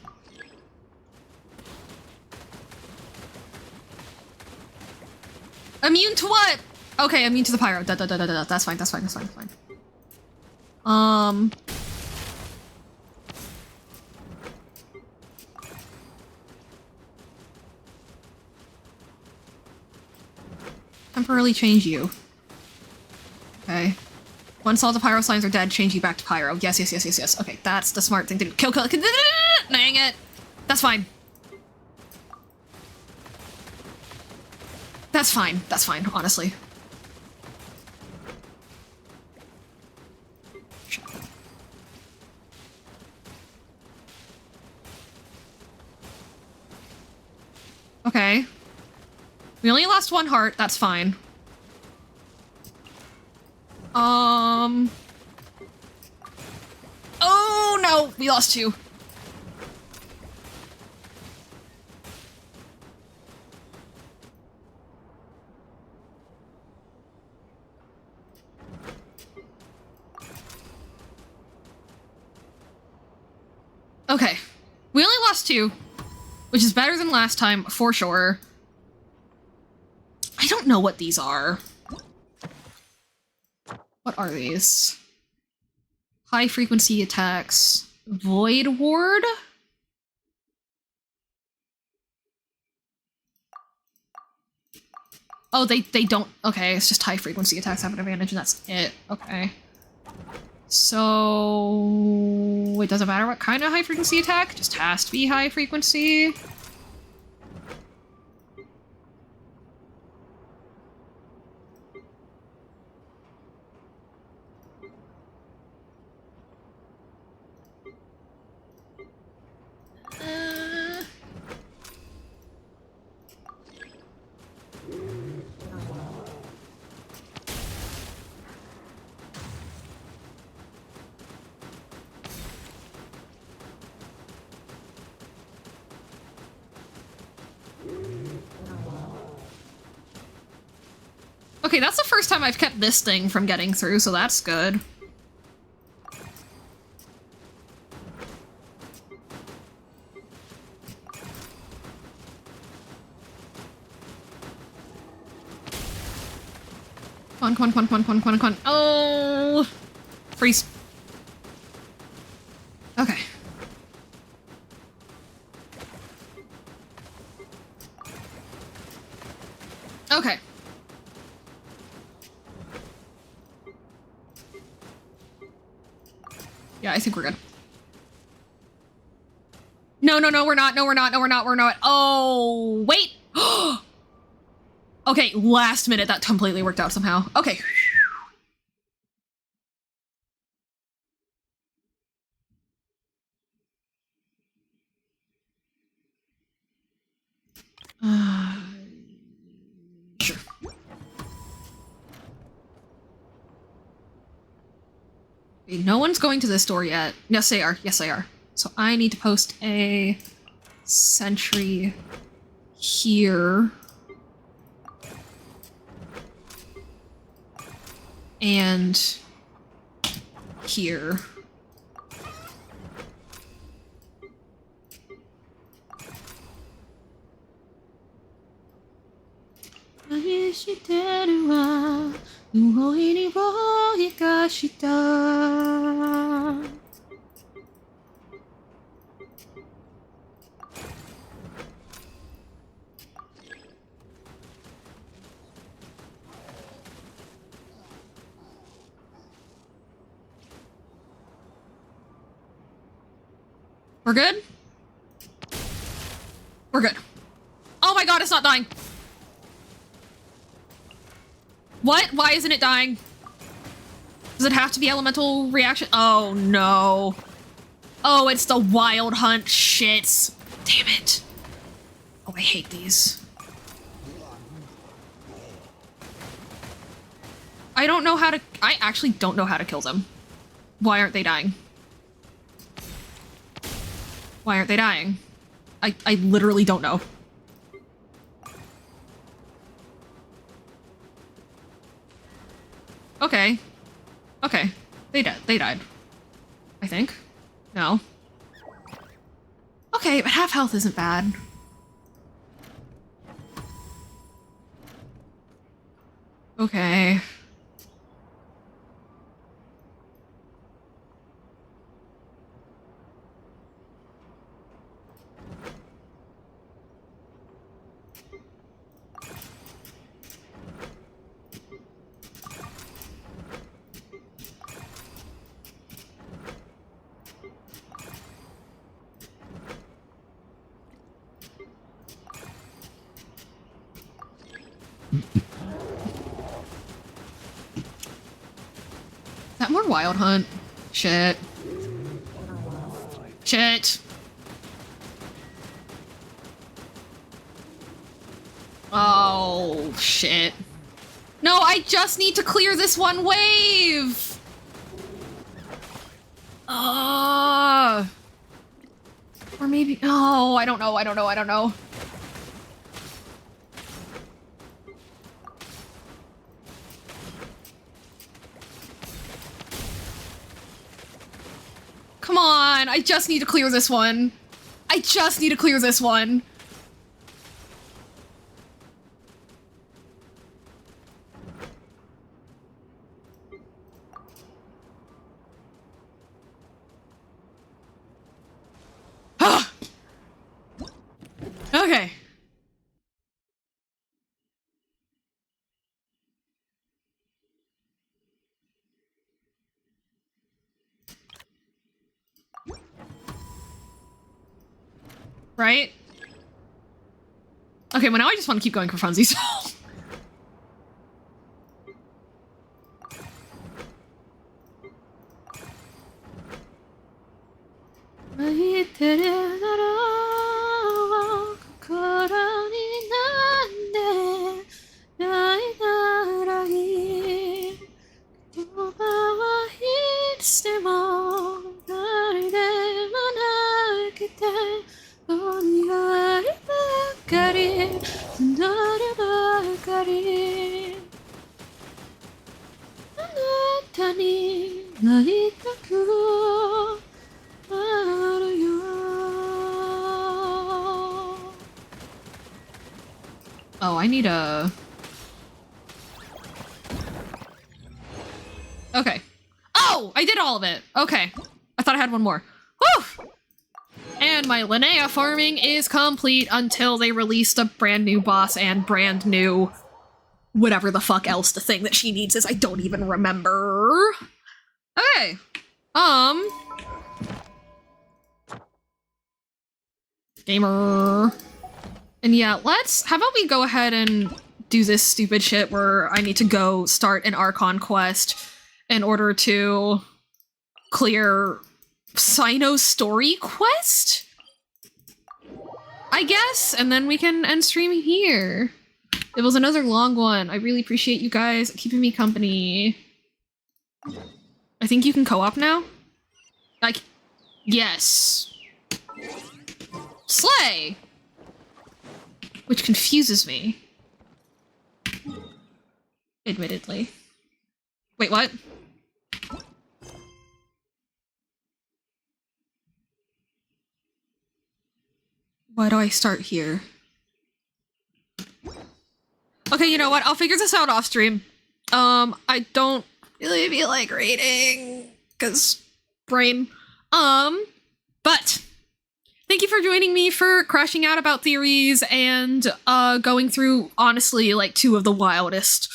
Immune to what? Okay, immune to the pyro. Da, da, da, da, da. That's fine, that's fine, that's fine, that's fine. Temporarily change you. Okay. Once all the pyro signs are dead, change you back to pyro. Yes, yes, yes, yes, yes. Okay, that's the smart thing to do. Kill, kill, kill. Dang it. That's fine. That's fine. That's fine, honestly. Okay. We only lost one heart. That's fine. Oh no, we lost two. Okay. We only lost two, which is better than last time, for sure. I don't know what these are. What are these? High frequency attacks. Void Ward? Oh, they don't. Okay, it's just high frequency attacks have an advantage and that's it. Okay. So it doesn't matter what kind of high frequency attack, it just has to be high frequency. Okay, that's the first time I've kept this thing from getting through, so that's good. Come on. Oh! Freeze. Okay. Okay. Yeah, I think we're good. No, we're not. We're not. Oh, wait. Okay, last minute, that completely worked out somehow. Okay. Sure. Okay, no one's going to this door yet. Yes, they are. Yes, they are. So I need to post a sentry here. And here. We're good? We're good. Oh my god, it's not dying. What? Why isn't it dying? Does it have to be elemental reaction? Oh no. Oh, it's the wild hunt shits. Damn it. Oh, I hate these. I actually don't know how to kill them. Why aren't they dying? Why aren't they dying? I literally don't know. Okay. Okay. They died. I think. No. Okay, but half health isn't bad. Okay. That more wild hunt? Shit. Shit. Oh, shit. No, I just need to clear this one wave! Or maybe... Oh, I don't know. Come on, I just need to clear this one. Okay. Right? Okay, well now I just want to keep going for funsies. Oh, I need a... Okay. Oh! I did all of it! Okay. I thought I had one more. Whew! And my Linnea farming is complete until they released a brand new boss and brand new... whatever the fuck else the thing that she needs is. I don't even remember. Okay. Gamer. And yeah, how about we go ahead and do this stupid shit where I need to go start an Archon quest in order to clear Sino's story quest? I guess, and then we can end stream here. It was another long one. I really appreciate you guys keeping me company. I think you can co-op now? Like, yes. Slay! Which confuses me. Admittedly. Wait, what? Why do I start here? Okay, you know what? I'll figure this out off stream. I don't really feel like reading, cause brain. But thank you for joining me for crashing out about theories and going through, honestly, like 2 of the wildest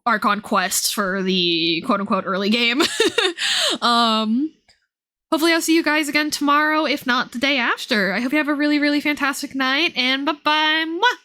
Archon quests for the quote-unquote early game. Hopefully I'll see you guys again tomorrow, if not the day after. I hope you have a really, really fantastic night, and bye-bye! Mwah!